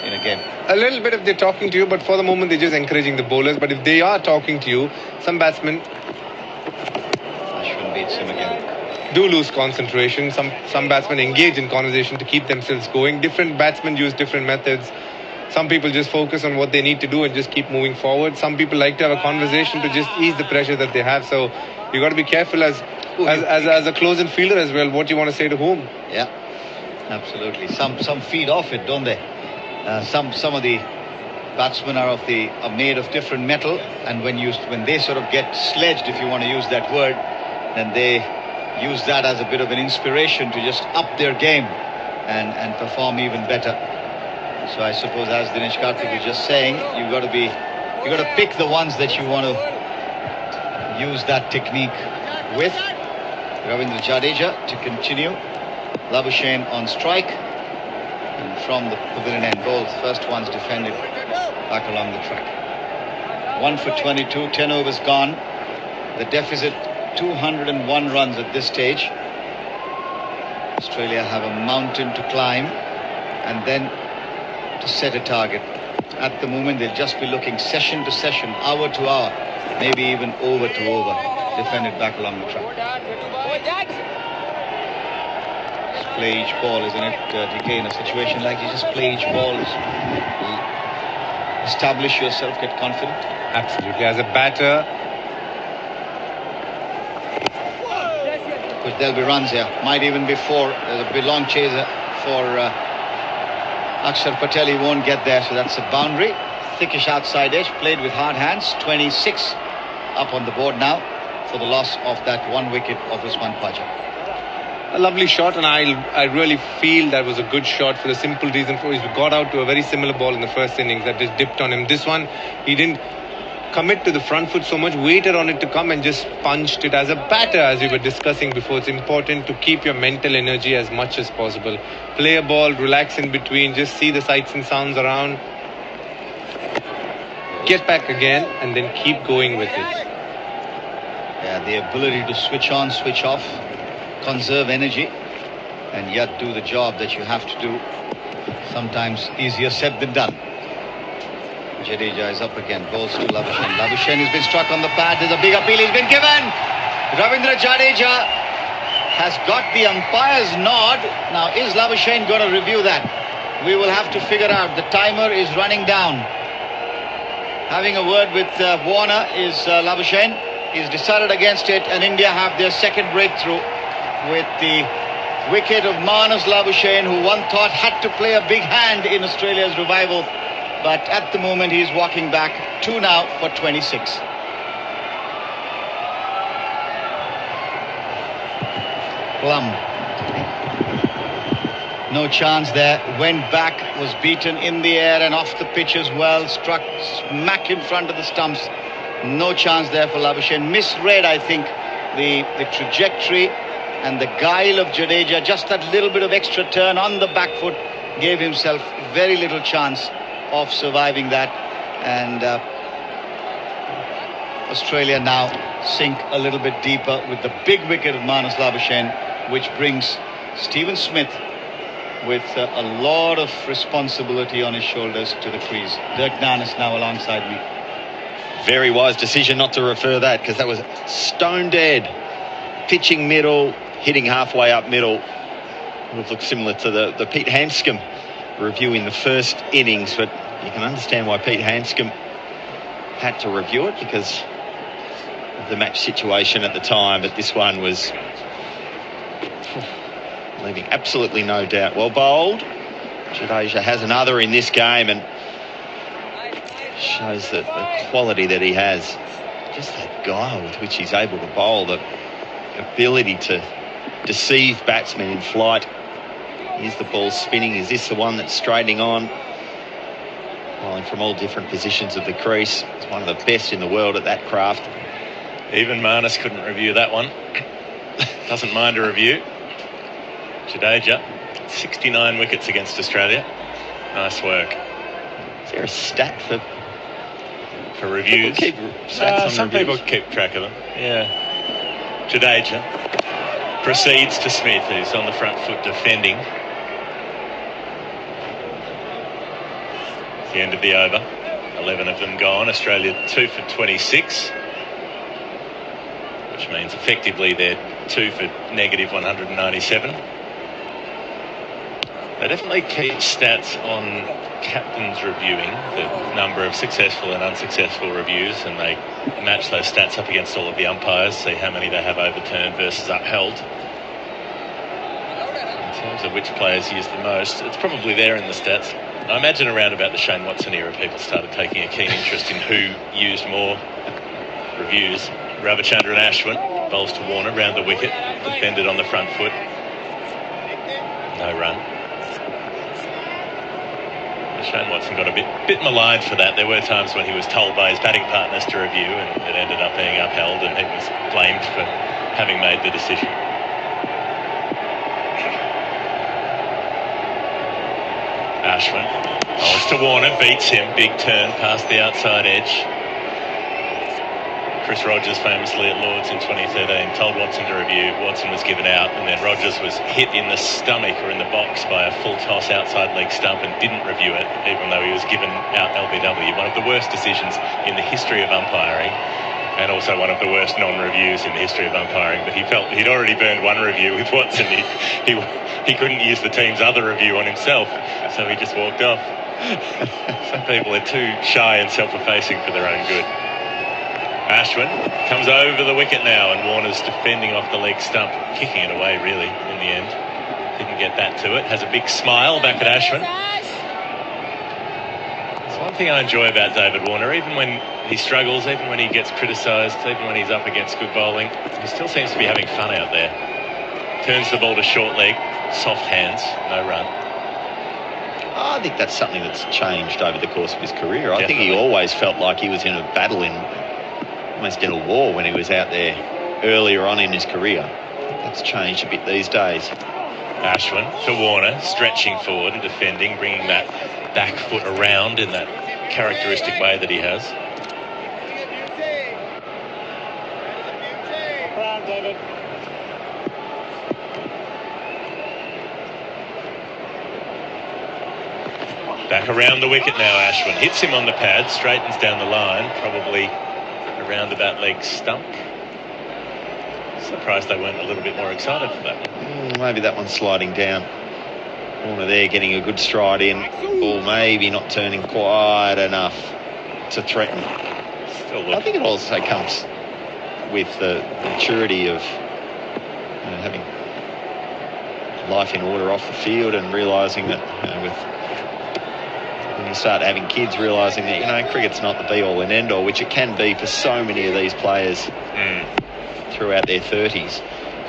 Speaker 8: in a game?
Speaker 9: A little bit if they're talking to you, but for the moment they're just encouraging the bowlers. But if they are talking to you, some batsmen,
Speaker 8: Ashwin beats him again,
Speaker 9: do lose concentration. Some batsmen engage in conversation to keep themselves going. Different batsmen use different methods. Some people just focus on what they need to do and just keep moving forward. Some people like to have a conversation to just ease the pressure that they have. So you got to be careful as a close-in fielder as well, what you want to say to whom.
Speaker 8: Yeah, absolutely. Some feed off it, don't they? Some of the batsmen are made of different metal, and when they sort of get sledged, if you want to use that word, then they use that as a bit of an inspiration to just up their game and perform even better. So I suppose, as Dinesh Karthik was just saying, you got to pick the ones that you want to use that technique with. Ravindra Jadeja to continue. Labuschagne on strike. And from the pavilion end, both first ones defended back along the track. 1 for 22, 10 overs gone. The deficit 201 runs at this stage. Australia have a mountain to climb and then to set a target. At the moment they'll just be looking session to session, hour to hour, maybe even over to over, defended back along the track. Just play each ball, isn't it, DK? In a situation like you just play each ball, establish yourself, get confident.
Speaker 9: Absolutely. As a batter,
Speaker 8: because there'll be runs here, might even be 4. There's a big long chaser for Akshar Patel. He won't get there, so that's a boundary. Thickish outside edge, played with hard hands. 26 up on the board now for the loss of that 1 wicket of Usman Khawaja.
Speaker 9: A lovely shot, and I really feel that was a good shot for the simple reason for he got out to a very similar ball in the first innings that just dipped on him. This one, he didn't commit to the front foot so much, waited on it to come and just punched it. As a batter, as we were discussing before, it's important to keep your mental energy as much as possible. Play a ball, relax in between, just see the sights and sounds around, get back again, and then keep going with it.
Speaker 8: Yeah, the ability to switch on, switch off, conserve energy, and yet do the job that you have to do. Sometimes easier said than done. Jadeja is up again, bowls to Labuschagne. Labuschagne has been struck on the pad. There's a big appeal he's been given. Ravindra Jadeja has got the umpire's nod. Now, is Labuschagne going to review that? We will have to figure out. The timer is running down. Having a word with Warner is Labuschagne. He's decided against it, and India have their second breakthrough with the wicket of Manus Labuschagne, who one thought had to play a big hand in Australia's revival. But at the moment he's walking back. 2 now for 26. Plum. No chance there. Went back, was beaten in the air and off the pitch as well. Struck smack in front of the stumps. No chance there for Labuschagne. Misread, I think, the trajectory and the guile of Jadeja. Just that little bit of extra turn on the back foot gave himself very little chance of surviving that, and Australia now sink a little bit deeper with the big wicket of Manus Labuschagne, which brings Stephen Smith with a lot of responsibility on his shoulders to the crease. Dirk Nannes now alongside me.
Speaker 4: Very wise decision not to refer that, because that was stone dead. Pitching middle, hitting halfway up middle. It would look similar to the Pete Hanscom review in the first innings, but you can understand why Pete Hanscom had to review it because of the match situation at the time. But this one was leaving absolutely no doubt. Well bowled. Jadeja has another in this game and shows the quality that he has. Just that guile with which he's able to bowl, the ability to deceive batsmen in flight. Here's the ball spinning. Is this the one that's straightening on? bowling from all different positions of the crease. He's one of the best in the world at that craft.
Speaker 15: Even Nannes couldn't review that one. Doesn't mind a review. Jadeja, 69 wickets against Australia. Nice work.
Speaker 4: Is there a stat
Speaker 15: for reviews?
Speaker 4: People keep stats on
Speaker 15: some
Speaker 4: reviews.
Speaker 15: people keep track of them. Yeah. Jadeja proceeds to Smith, who's on the front foot defending. It's the end of the over. 11 of them gone. Australia 2 for 26. Which means effectively they're 2 for negative 197. They definitely keep stats on captains reviewing the number of successful and unsuccessful reviews, and they match those stats up against all of the umpires, see how many they have overturned versus upheld. In terms of which players use the most, it's probably there in the stats. I imagine around about the Shane Watson era, people started taking a keen interest in who used more reviews. Ravichandran Ashwin bowls to Warner round the wicket, defended on the front foot. No run. Shane Watson got a bit maligned for that. There were times when he was told by his batting partners to review, and it ended up being upheld, and he was blamed for having made the decision. Ashwin bowls to Warner, beats him, big turn past the outside edge. Chris Rogers famously at Lord's in 2013 told Watson to review. Watson was given out, and then Rogers was hit in the stomach or in the box by a full toss outside leg stump and didn't review it, even though he was given out LBW. One of the worst decisions in the history of umpiring, and also one of the worst non-reviews in the history of umpiring. But he felt he'd already burned one review with Watson. He couldn't use the team's other review on himself, so he just walked off. Some people are too shy and self-effacing for their own good. Ashwin comes over the wicket now, and Warner's defending off the leg stump, kicking it away really in the end. Didn't get that to it. Has a big smile back at Ashwin. There's one thing I enjoy about David Warner, even when he struggles, even when he gets criticised, even when he's up against good bowling, he still seems to be having fun out there. Turns the ball to short leg, soft hands, no run.
Speaker 4: I think that's something that's changed over the course of his career. I think he always felt like he was in a battle, almost in a war when he was out there earlier on in his career. That's changed a bit these days.
Speaker 15: Ashwin to Warner, stretching forward and defending, bringing that back foot around in that characteristic way that he has. Back around the wicket now, Ashwin hits him on the pad, straightens down the line, probably around about leg stump. Surprised they weren't a little bit more excited for that one.
Speaker 4: Maybe that one's sliding down. Warner there getting a good stride in. Ball maybe not turning quite enough to threaten. I think it also comes with the maturity of having life in order off the field and realising that when you start having kids, realising that cricket's not the be-all and end-all, which it can be for so many of these players throughout their 30s.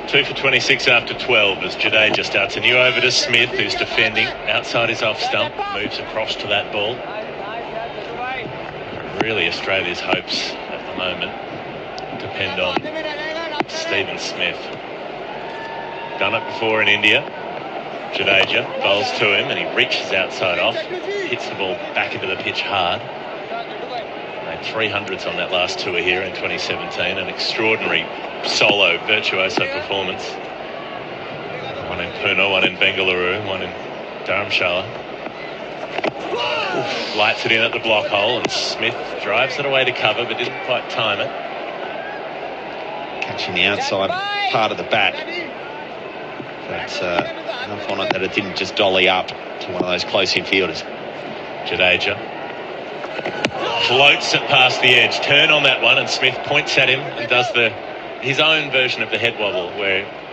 Speaker 15: 2 for 26 after 12 as Jadeja starts a new over to Smith, who's defending outside his off stump, moves across to that ball. Really, Australia's hopes at the moment depend on Stephen Smith. Done it before in India. Jadeja bowls to him and he reaches outside off, hits the ball back into the pitch hard. Made 300s on that last tour here in 2017. An extraordinary solo virtuoso performance. One in Pune, one in Bengaluru, one in Dharamshala. Lights it in at the block hole and Smith drives it away to cover but didn't quite time it.
Speaker 4: Catching the outside part of the bat. But enough on it that it didn't just dolly up to one of those close infielders.
Speaker 15: Jadeja floats it past the edge. Turn on that one and Smith points at him and does his own version of the head wobble,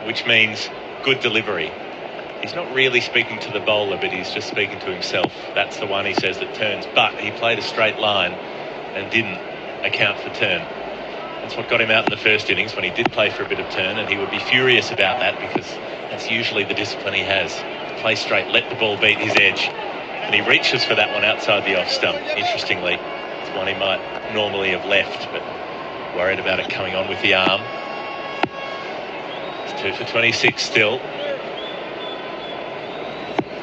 Speaker 15: which means good delivery. He's not really speaking to the bowler, but he's just speaking to himself. That's the one he says that turns. But he played a straight line and didn't account for turn. That's what got him out in the first innings when he did play for a bit of turn, and he would be furious about that because that's usually the discipline he has. Play straight, let the ball beat his edge. And he reaches for that one outside the off stump. Interestingly, it's one he might normally have left, but worried about it coming on with the arm. It's 2 for 26 still.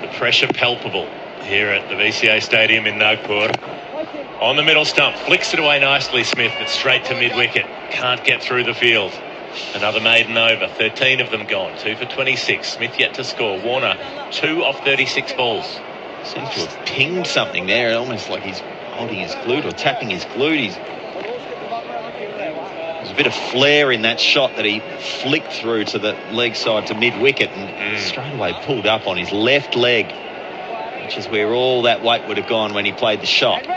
Speaker 15: The pressure palpable here at the VCA Stadium in Nagpur. On the middle stump, flicks it away nicely, Smith, but straight to mid-wicket. Can't get through the field. Another maiden over, 13 of them gone, 2 for 26. Smith yet to score. Warner, 2 off 36 balls.
Speaker 4: Seems to have pinged something there, almost like he's holding his glute or tapping his glute. There's a bit of flair in that shot that he flicked through to the leg side to mid-wicket and straight away pulled up on his left leg, which is where all that weight would have gone when he played the shot.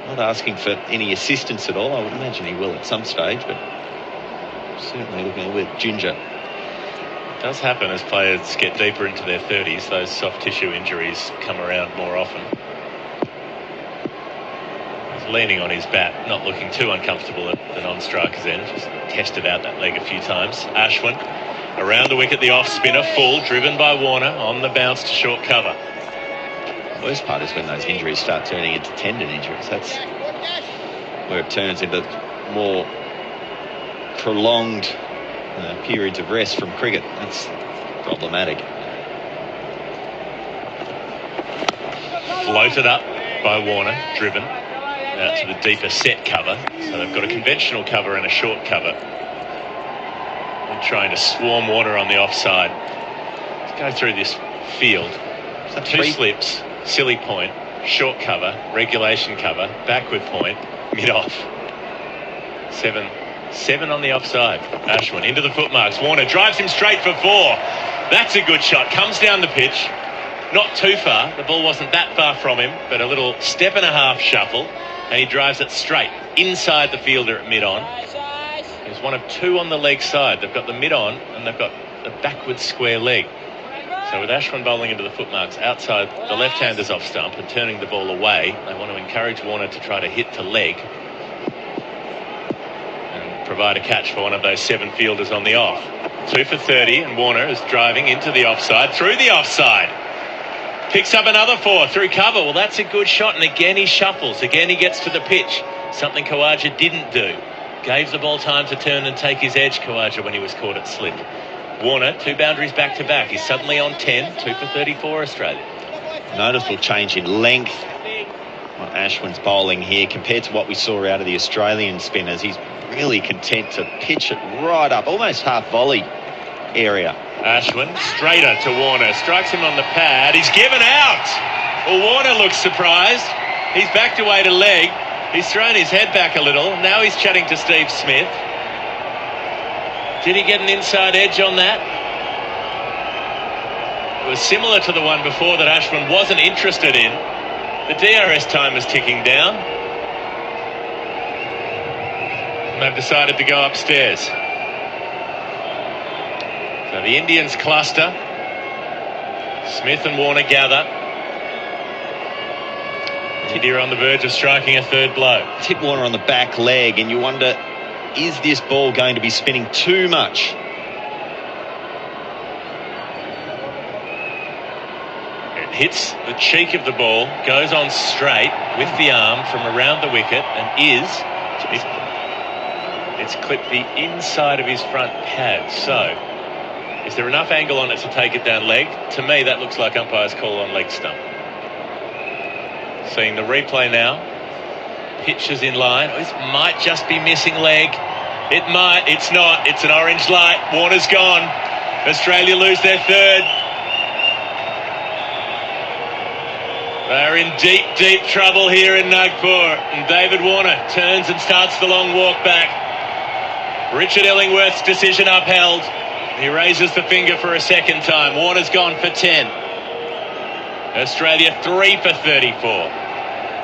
Speaker 4: Not asking for any assistance at all. I would imagine he will at some stage, but certainly looking a little bit ginger.
Speaker 15: It does happen as players get deeper into their 30s. Those soft tissue injuries come around more often. He's leaning on his bat, not looking too uncomfortable at the non-striker's end. Just tested out that leg a few times. Ashwin around the wicket, the off spinner, full, driven by Warner on the bounce to short cover.
Speaker 4: The worst part is when those injuries start turning into tendon injuries. That's where it turns into more prolonged periods of rest from cricket. That's problematic.
Speaker 15: Floated up by Warner, driven out to the deeper set cover. So they've got a conventional cover and a short cover. And trying to swarm Warner on the offside. Let's go through this field. Two slips, silly point, short cover, regulation cover, backward point, mid-off. Seven on the offside. Ashwin into the footmarks. Warner drives him straight for 4. That's a good shot. Comes down the pitch. Not too far. The ball wasn't that far from him, but a little step and a half shuffle, and he drives it straight inside the fielder at mid-on. There's one of 2 on the leg side. They've got the mid-on, and they've got the backward square leg. So with Ashwin bowling into the footmarks outside the left-handers off stump and turning the ball away, they want to encourage Warner to try to hit to leg and provide a catch for one of those 7 fielders on the off. 2 for 30, and Warner is driving into the offside, through the offside. Picks up another 4 through cover. Well, that's a good shot, and again he shuffles. Again he gets to the pitch, something Khawaja didn't do. Gave the ball time to turn and take his edge, Khawaja, when he was caught at slip. Warner, 2 boundaries back-to-back. He's suddenly on 10, 2 for 34 Australia.
Speaker 4: Noticeable change in length on Ashwin's bowling here compared to what we saw out of the Australian spinners. He's really content to pitch it right up, almost half volley area.
Speaker 15: Ashwin, straighter to Warner, strikes him on the pad. He's given out. Well, Warner looks surprised. He's backed away to leg. He's thrown his head back a little. Now he's chatting to Steve Smith. Did he get an inside edge on that? It was similar to the one before that Ashwin wasn't interested in. The DRS time is ticking down. And they've decided to go upstairs. So the Indians cluster. Smith and Warner gather. India on the verge of striking a 3rd blow.
Speaker 4: Hit Warner on the back leg, and you wonder, is this ball going to be spinning too much?
Speaker 15: It hits the cheek of the ball, goes on straight with the arm from around the wicket, and it's clipped the inside of his front pad. So, is there enough angle on it to take it down leg? To me, that looks like umpire's call on leg stump. Seeing the replay now. Pitches in line. This might just be missing leg. It might. It's not. It's an orange light. Warner's gone. Australia lose their 3rd. They're in deep, deep trouble here in Nagpur. And David Warner turns and starts the long walk back. Richard Illingworth's decision upheld. He raises the finger for a 2nd time. Warner's gone for 10. Australia 3 for 34.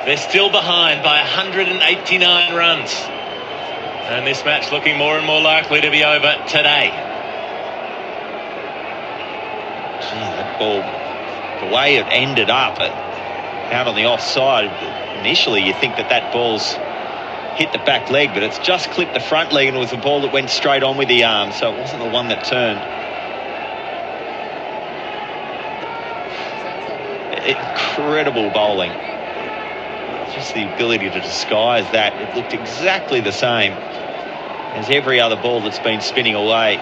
Speaker 15: They're still behind by 189 runs. And this match looking more and more likely to be over today.
Speaker 4: That ball, the way it ended up out on the offside, initially you think that ball's hit the back leg, but it's just clipped the front leg, and it was a ball that went straight on with the arm, so it wasn't the one that turned. incredible bowling. Just the ability to disguise that. It looked exactly the same as every other ball that's been spinning away.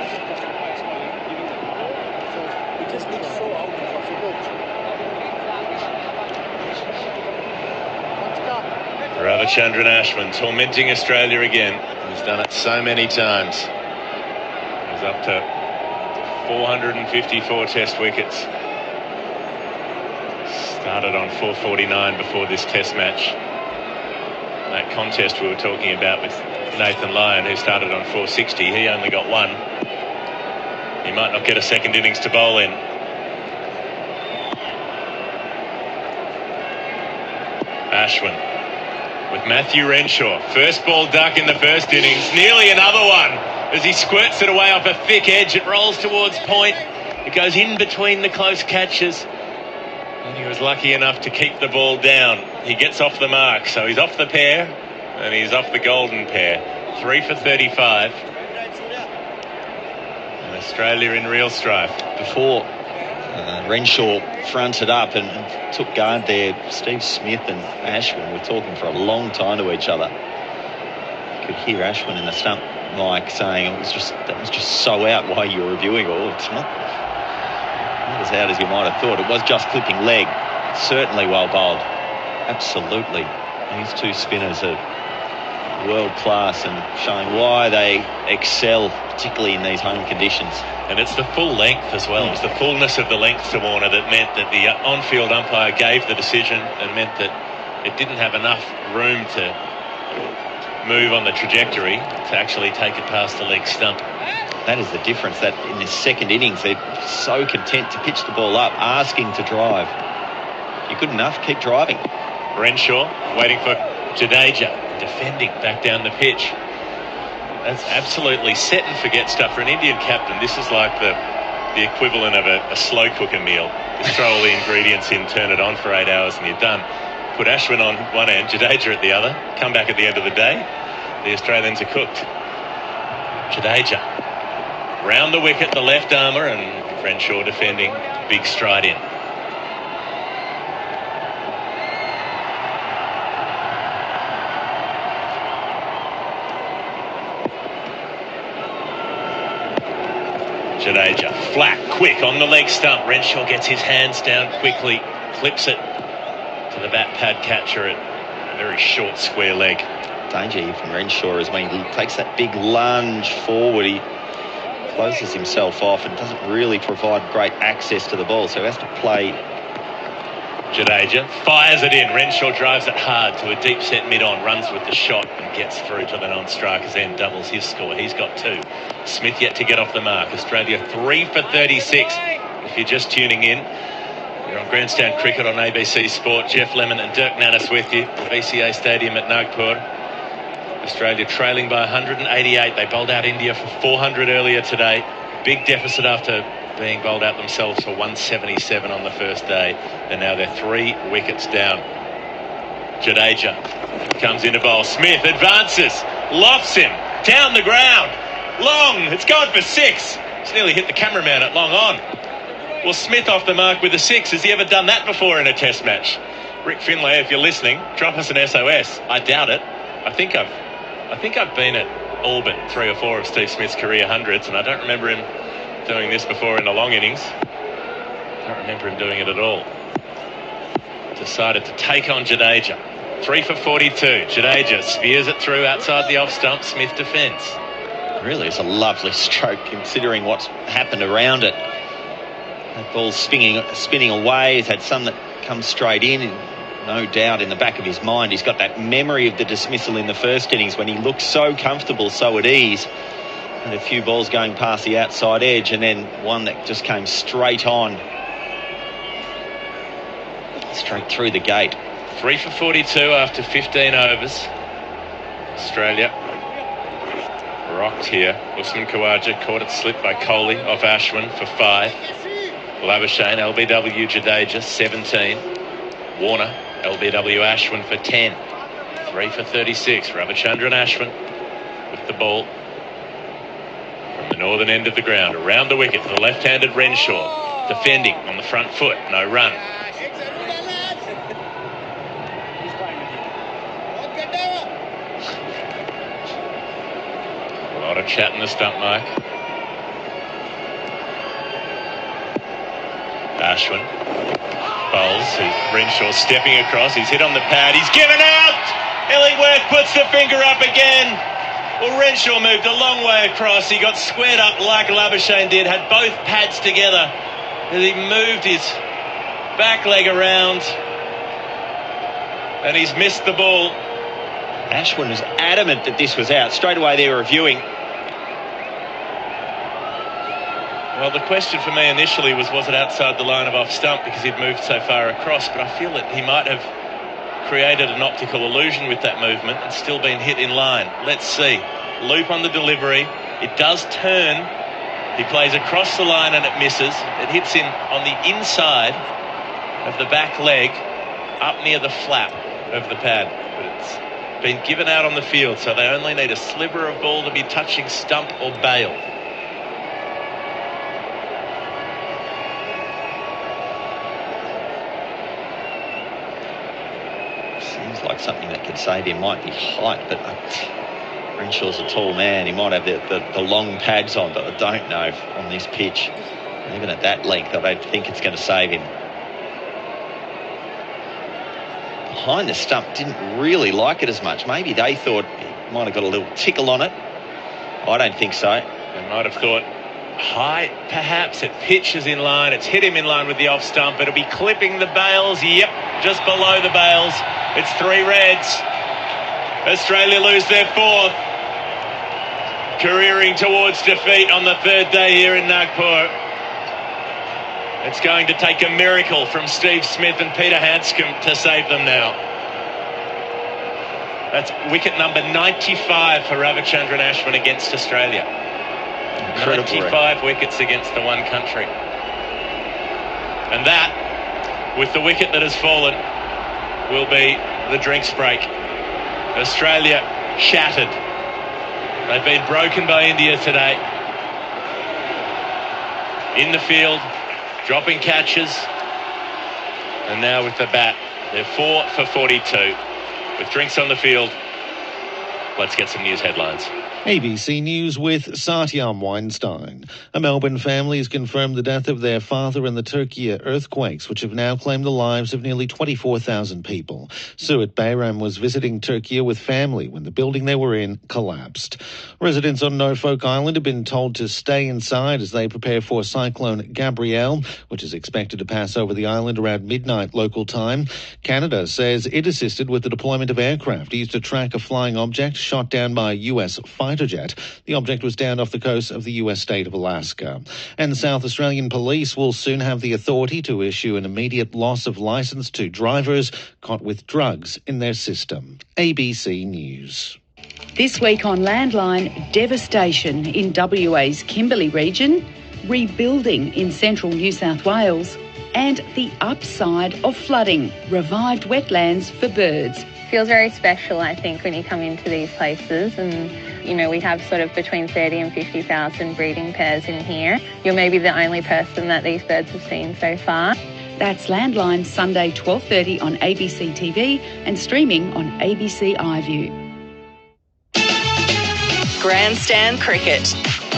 Speaker 15: Ravichandran Ashwin tormenting Australia again. He's done it so many times. He's up to 454 test wickets. Started on 449 before this test match. That contest we were talking about with Nathan Lyon, who started on 460, he only got one. He might not get a second innings to bowl in. Ashwin with Matthew Renshaw. First ball duck in the first innings. Nearly another one as he squirts it away off a thick edge. It rolls towards point. It goes in between the close catches. And he was lucky enough to keep the ball down. He gets off the mark, so he's off the pair and he's off the golden pair. 3 for 35. And Australia in real strife.
Speaker 4: Before Renshaw fronted up and took guard there, Steve Smith and Ashwin were talking for a long time to each other. You could hear Ashwin in the stump mic saying that was just so out while you were reviewing. It's not as out as you might have thought. It was just clipping leg. Certainly well bowled. Absolutely. These two spinners are world class and showing why they excel, particularly in these home conditions.
Speaker 15: And it's the full length as well. It was the fullness of the length to Warner that meant that the on-field umpire gave the decision and meant that it didn't have enough room to move on the trajectory to actually take it past the leg stump.
Speaker 4: That is the difference, that in this second innings they're so content to pitch the ball up, asking to drive. You're good enough, keep driving.
Speaker 15: Renshaw waiting for Jadeja, defending back down the pitch. That's absolutely set and forget stuff for an Indian captain. This is like the equivalent of a slow cooker meal. Just throw all the ingredients in, turn it on for 8 hours and you're done. Put Ashwin on one end, Jadeja at the other, come back at the end of the day, the Australians are cooked. Jadeja round the wicket, the left armour, and Renshaw defending, big stride in. Jadeja, flat, quick on the leg stump. Renshaw gets his hands down quickly, clips it to the bat pad catcher at a very short square leg.
Speaker 4: Danger here from Renshaw is when he takes that big lunge forward, he closes himself off and doesn't really provide great access to the ball, so he has to play.
Speaker 15: Jadeja fires it in. Renshaw drives it hard to a deep set mid-on, runs with the shot and gets through to the non-striker's end, doubles his score. He's got 2. Smith yet to get off the mark. Australia 3 for 36. If you're just tuning in, you're on Grandstand Cricket on ABC Sport. Geoff Lemon and Dirk Nannes with you. The VCA Stadium at Nagpur. Australia trailing by 188. They bowled out India for 400 earlier today. Big deficit after being bowled out themselves for 177 on the first day. And now they're 3 wickets down. Jadeja comes into bowl. Smith advances, lofts him, down the ground. Long, it's gone for 6. It's nearly hit the cameraman at long on. Well, Smith off the mark with a 6. Has he ever done that before in a test match? Rick Finlay, if you're listening, drop us an SOS. I doubt it. I think I've been at all but 3 or 4 of Steve Smith's career hundreds, and I don't remember him doing this before in the long innings. I don't remember him doing it at all. Decided to take on Jadeja. 3 for 42. Jadeja spears it through outside the off stump. Smith defends.
Speaker 4: Really, it's a lovely stroke considering what's happened around it. That ball's spinning away. He's had some that come straight in. And no doubt in the back of his mind, he's got that memory of the dismissal in the first innings when he looked so comfortable, so at ease. And a few balls going past the outside edge, and then one that just came straight on. Straight through the gate.
Speaker 15: 3 for 42 after 15 overs. Australia rocked here. Usman Khawaja caught it slip by Kohli off Ashwin for 5. Labuschagne, LBW Jadeja 17. Warner, LBW Ashwin for 10. 3 for 36. Ravichandran Ashwin with the ball from the northern end of the ground, around the wicket, the left-handed Renshaw defending on the front foot, no run. lot of chat in the stump, Mike. Ashwin bowls. Renshaw stepping across. He's hit on the pad. He's given out. Illingworth puts the finger up again. Well, Renshaw moved a long way across. He got squared up like Labuschagne did. Had both pads together. And he moved his back leg around. And he's missed the ball.
Speaker 4: Ashwin was adamant that this was out. Straight away they were reviewing.
Speaker 15: Well, the question for me initially was it outside the line of off stump because he'd moved so far across, but I feel that he might have created an optical illusion with that movement and still been hit in line. Let's see. Loop on the delivery. It does turn. He plays across the line and it misses. It hits him on the inside of the back leg, up near the flap of the pad. But it's been given out on the field, so they only need a sliver of ball to be touching stump or bail.
Speaker 4: Seems like something that could save him might be height, but Renshaw's a tall man. He might have the long pads on, but I don't know on this pitch. Even at that length, I don't think it's going to save him. Behind the stump didn't really like it as much. Maybe they thought it might have got a little tickle on it. I don't think so.
Speaker 15: They might have thought height, perhaps. It pitches in line. It's hit him in line with the off stump. It'll be clipping the bails. Yep, just below the bails. It's 3 reds. Australia lose their 4th. Careering towards defeat on the 3rd day here in Nagpur. It's going to take a miracle from Steve Smith and Peter Hanscom to save them now. That's wicket number 95 for Ravichandran Ashwin against Australia. Incredible. 95 wickets against the one country. And that, with the wicket that has fallen, will be the drinks break. Australia shattered. They've been broken by India today. In the field, dropping catches. And now with the bat, they're 4 for 42. With drinks on the field, let's get some news headlines.
Speaker 10: ABC News with Satyam Weinstein. A Melbourne family has confirmed the death of their father in the Turkey earthquakes, which have now claimed the lives of nearly 24,000 people. Suat Bayram was visiting Turkey with family when the building they were in collapsed. Residents on Norfolk Island have been told to stay inside as they prepare for Cyclone Gabrielle, which is expected to pass over the island around midnight local time. Canada says it assisted with the deployment of aircraft used to track a flying object shot down by a US fighter jet. The object was down off the coast of the US state of Alaska. And South Australian police will soon have the authority to issue an immediate loss of licence to drivers caught with drugs in their system. ABC News.
Speaker 11: This week on Landline, devastation in WA's Kimberley region, rebuilding in central New South Wales, and the upside of flooding, revived wetlands for birds.
Speaker 12: Feels very special, I think, when you come into these places, and you know, we have sort of between 30 and 50,000 breeding pairs in here. You're maybe the only person that these birds have seen so far.
Speaker 11: That's Landline, Sunday 12:30 on ABC TV and streaming on ABC iView.
Speaker 1: Grandstand cricket.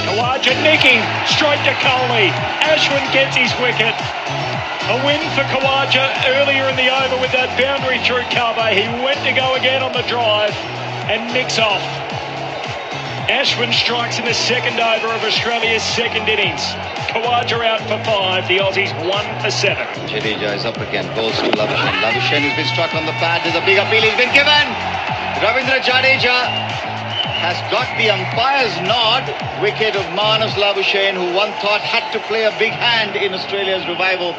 Speaker 2: Kawaja nicking straight to Coley. Ashwin gets his wicket. A win for Kawaja earlier in the over with that boundary through cover. He went to go again on the drive and nicks off. Ashwin strikes in the second over of Australia's second innings. Kawaja out for 5. The Aussies 1 for 7.
Speaker 8: Jadeja is up again. Balls to Labuschagne. Labuschagne has been struck on the pad. There's a big appeal. He's been given. Ravindra Jadeja has got the umpire's nod. Wicket of Manas Labuschagne, who one thought had to play a big hand in Australia's revival.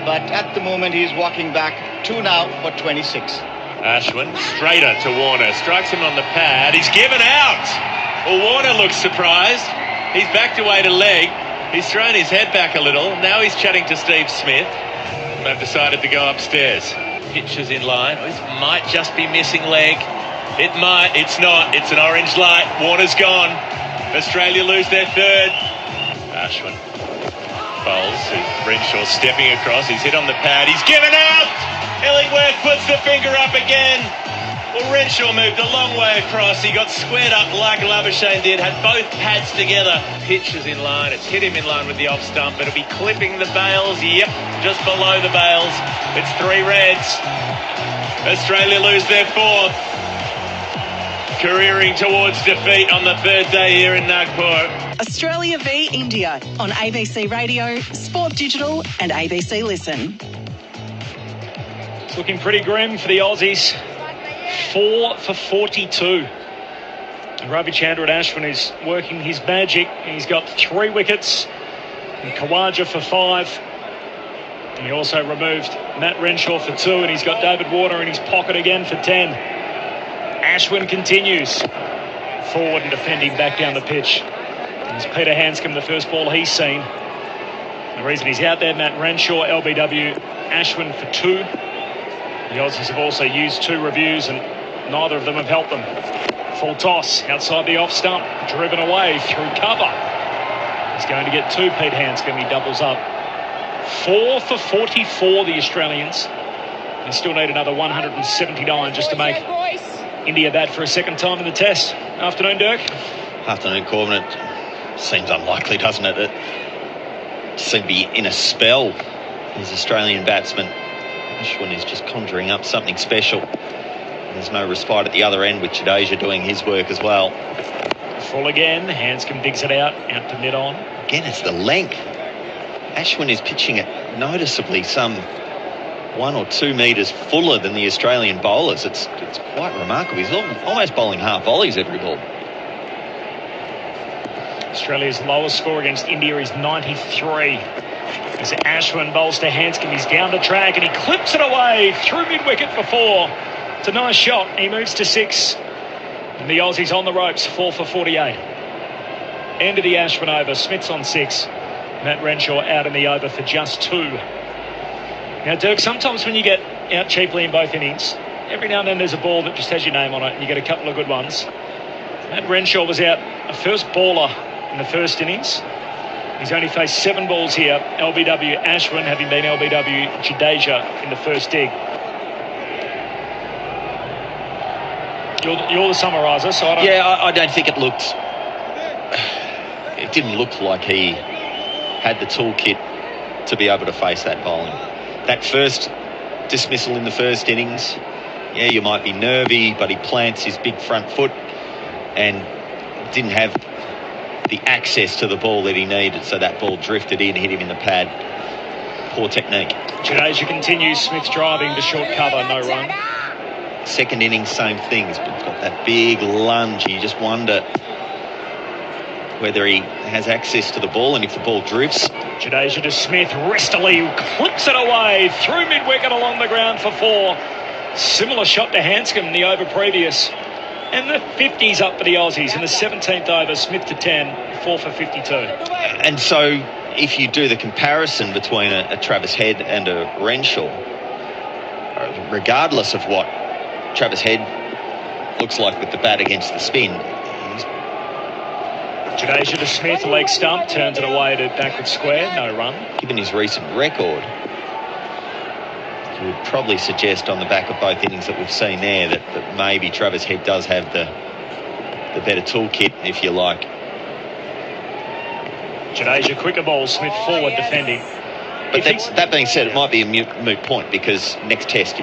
Speaker 8: But at the moment, he's walking back. 2 now for 26.
Speaker 15: Ashwin, straighter to Warner. Strikes him on the pad. He's given out. Well, Warner looks surprised. He's backed away to leg. He's thrown his head back a little. Now he's chatting to Steve Smith. And they've decided to go upstairs. Pitches in line. This might just be missing leg. It might. It's not. It's an orange light. Warner's gone. Australia lose their 3rd. Ashwin bowls. Renshaw stepping across. He's hit on the pad. He's given out. Illingworth puts the finger up again. Well, Renshaw moved a long way across. He got squared up like Labuschagne did, had both pads together. Pitch is in line. It's hit him in line with the off stump. It'll be clipping the bails. Yep, just below the bails. It's 3 reds. Australia lose their 4th. Careering towards defeat on the 3rd day here in Nagpur.
Speaker 1: Australia v India on ABC Radio, Sport Digital and ABC Listen.
Speaker 2: It's looking pretty grim for the Aussies. 4 for 42. And Ravichandran Ashwin is working his magic. He's got 3 wickets. And Khawaja for 5. And he also removed Matt Renshaw for 2. And he's got David Warner in his pocket again for 10. Ashwin continues forward and defending back down the pitch. It's Peter Hanscom, the first ball he's seen. The reason he's out there, Matt Renshaw, LBW, Ashwin for 2. The Aussies have also used 2 reviews and neither of them have helped them. Full toss outside the off stump, driven away through cover. He's going to get 2, Pete Hanscom. He doubles up. 4 for 44, the Australians. They still need another 179 just to make India bat for a second time in the test. Afternoon, Dirk.
Speaker 4: Afternoon, Corbin. It seems unlikely, doesn't it? It seemed to be in a spell. These Australian batsmen. Ashwin is just conjuring up something special. There's no respite at the other end with Jadeja doing his work as well.
Speaker 2: Full again. Hanscom digs it out to mid-on.
Speaker 4: Again, it's the length. Ashwin is pitching it noticeably some 1 or 2 metres fuller than the Australian bowlers. It's quite remarkable. He's almost bowling half volleys every ball.
Speaker 2: Australia's lowest score against India is 93. As Ashwin bowls to Hanscom, he's down the track and he clips it away through mid-wicket for 4. It's a nice shot. He moves to 6. And the Aussies on the ropes, 4 for 48. End of the Ashwin over. Smith's on 6. Matt Renshaw out in the over for just 2. Now, Dirk, sometimes when you get out cheaply in both innings, every now and then there's a ball that just has your name on it and you get a couple of good ones. Matt Renshaw was out a first bowler in the first innings. He's only faced 7 balls here. LBW Ashwin, having been LBW Jadeja in the first dig. You're the summariser, so I don't...
Speaker 4: Yeah, I don't think it looked... It didn't look like he had the toolkit to be able to face that bowling. That first dismissal in the first innings, yeah, you might be nervy, but he plants his big front foot and didn't have the access to the ball that he needed, so that ball drifted in, hit him in the pad. Poor technique.
Speaker 2: Jadeja continues. Smith driving to short cover, no run.
Speaker 4: Second innings, same thing. He's got that big lunge. You just wonder whether he has access to the ball, and if the ball drifts.
Speaker 2: Jadeja to Smith, wristily clips it away through mid-wicket along the ground for 4. Similar shot to Hanscom in the over previous. And the 50s up for the Aussies in the 17th over. Smith to 10, 4 for 52.
Speaker 4: And so if you do the comparison between a Travis Head and a Renshaw, regardless of what Travis Head looks like with the bat against the spin,
Speaker 2: Jadeja to Smith, leg stump, turns it away to backward square, no run.
Speaker 4: Given his recent record, you would probably suggest on the back of both innings that we've seen there that maybe Travis Head does have the better toolkit, if you like.
Speaker 2: Jadeja quicker ball, Smith forward defending.
Speaker 4: But that being said, it might be a moot point, because next test,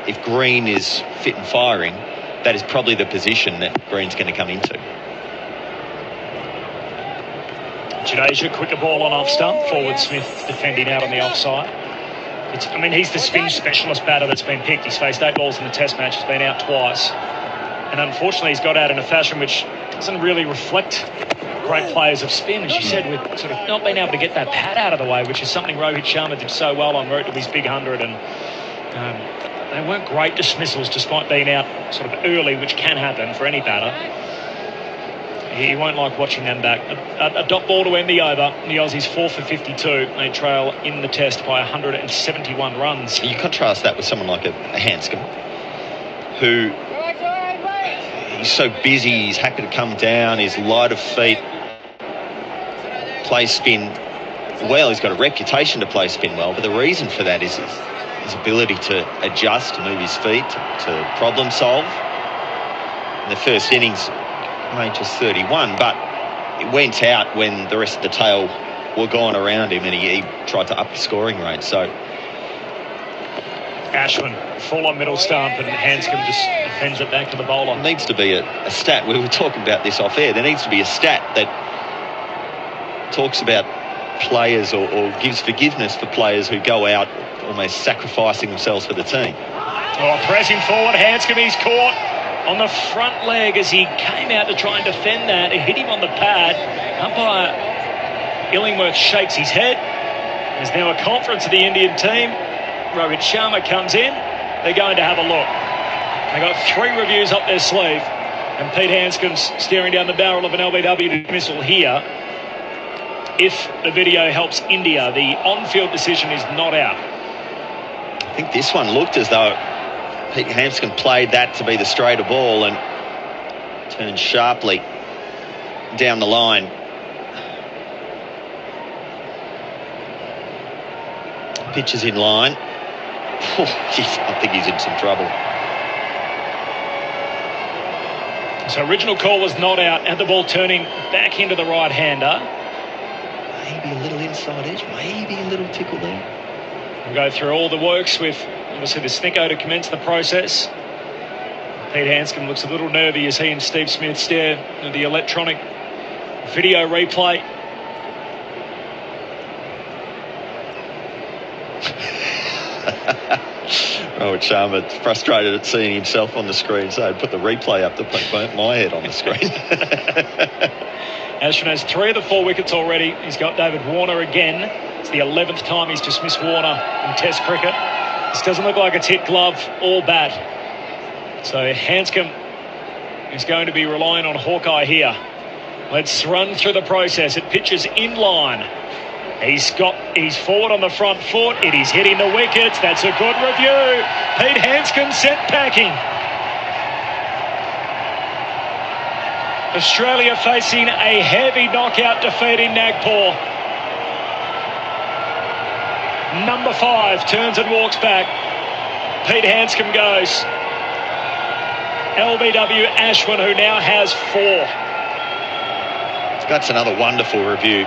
Speaker 4: if Green is fit and firing, that is probably the position that Green's going to come into.
Speaker 2: Jadeja, quicker ball on off stump. Forward Smith defending out on the offside. He's the spin specialist batter that's been picked. He's faced 8 balls in the test match. He's been out twice. And unfortunately, he's got out in a fashion which doesn't really reflect great players of spin. As you said, with sort of not being able to get that pad out of the way, which is something Rohit Sharma did so well en route to his big 100. And they weren't great dismissals despite being out sort of early, which can happen for any batter. He won't like watching them back. A dot ball to end the over. The Aussies 4 for 52. They trail in the test by 171 runs.
Speaker 4: You contrast that with someone like a Hanscom, who he's so busy, he's happy to come down, he's light of feet, plays spin well. He's got a reputation to play spin well, but the reason for that is his ability to adjust, to move his feet, to problem solve. in the first innings made just 31, but it went out when the rest of the tail were gone around him, and he tried to up the scoring rate. So
Speaker 2: Ashwin full on middle stump, and Hanscom just defends it back to the bowler.
Speaker 4: There needs to be a stat. We were talking about this off air. There needs to be a stat that talks about players or gives forgiveness for players who go out almost sacrificing themselves for the team.
Speaker 2: Oh, pressing forward, Hanscom, he's caught on the front leg as he came out to try and defend that. It hit him on the pad. Umpire Illingworth shakes his head. There's now a conference of the Indian team. Rohit Sharma comes in. They're going to have a look. They got 3 reviews up their sleeve, and Pete Hanscom's staring down the barrel of an LBW dismissal here. If the video helps India, the on-field decision is not out.
Speaker 4: I think this one looked as though Pete Hanscom played that to be the straighter ball and turned sharply down the line. Pitch is in line. Oh, geez, I think he's in some trouble.
Speaker 2: So original call was not out. Had the ball turning back into the right-hander.
Speaker 4: Maybe a little inside edge, maybe a little tickle there.
Speaker 2: We'll go through all the works with, obviously, the Snicko to commence the process. Pete Hanscom looks a little nervy as he and Steve Smith stare at the electronic video replay.
Speaker 4: Rohit Sharma frustrated at seeing himself on the screen, so I'd put the replay up to put my head on the screen.
Speaker 2: Ashwin has 3 of the 4 wickets already. He's got David Warner again. It's the 11th time he's dismissed Warner in Test cricket. This doesn't look like it's hit glove or bat. So Hanscom is going to be relying on Hawkeye here. Let's run through the process. It pitches in line. He's forward on the front foot. It is hitting the wickets. That's a good review. Pete Hanscom sent packing. Australia facing a heavy knockout defeat in Nagpur. Number 5 turns and walks back. Pete Hanscom goes. LBW Ashwin, who now has 4.
Speaker 4: That's another wonderful review.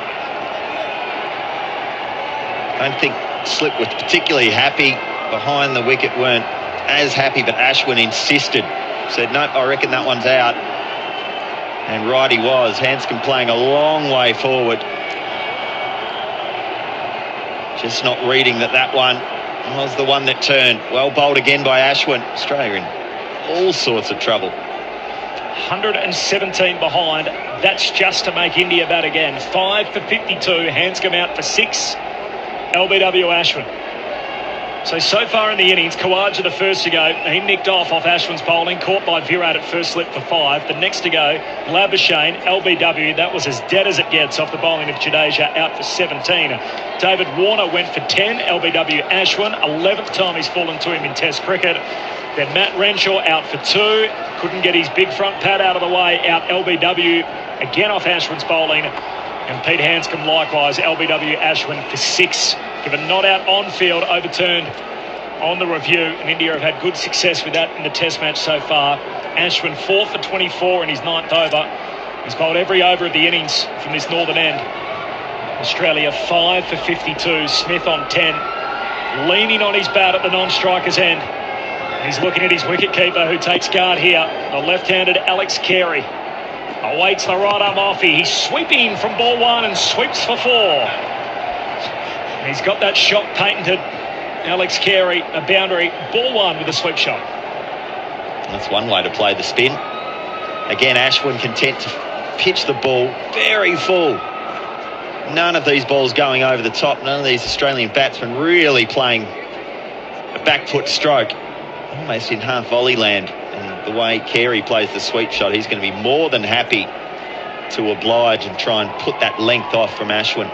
Speaker 4: I don't think Slip was particularly happy. Behind the wicket weren't as happy, but Ashwin insisted. Said, nope, I reckon that one's out. And right he was. Hanscom playing a long way forward. Just not reading that one was the one that turned. Well bowled again by Ashwin. Australia in all sorts of trouble.
Speaker 2: 117 behind. That's just to make India bat again. 5 for 52. Hanscom out for 6. LBW Ashwin. So far in the innings, Khawaja the first to go. He nicked off Ashwin's bowling, caught by Virat at first slip for 5. The next to go, Labuschagne, LBW. That was as dead as it gets off the bowling of Jadeja, out for 17. David Warner went for 10. LBW Ashwin, 11th time he's fallen to him in Test cricket. Then Matt Renshaw out for 2. Couldn't get his big front pad out of the way. Out LBW again off Ashwin's bowling. And Pete Hanscom likewise, LBW Ashwin for 6. Given not out on field, overturned on the review. And India have had good success with that in the Test match so far. Ashwin 4 for 24 in his 9th over. He's bowled every over of the innings from this northern end. Australia 5 for 52. Smith on 10. Leaning on his bat at the non-striker's end. He's looking at his wicketkeeper who takes guard here. The left-handed Alex Carey awaits the right arm off. He's sweeping from ball 1 and sweeps for 4. He's got that shot patented. Alex Carey, a boundary, ball 1 with a sweep shot.
Speaker 4: That's one way to play the spin. Again, Ashwin content to pitch the ball very full. None of these balls going over the top. None of these Australian batsmen really playing a back foot stroke. Almost in half volley land. And the way Carey plays the sweep shot, he's going to be more than happy to oblige and try and put that length off from Ashwin.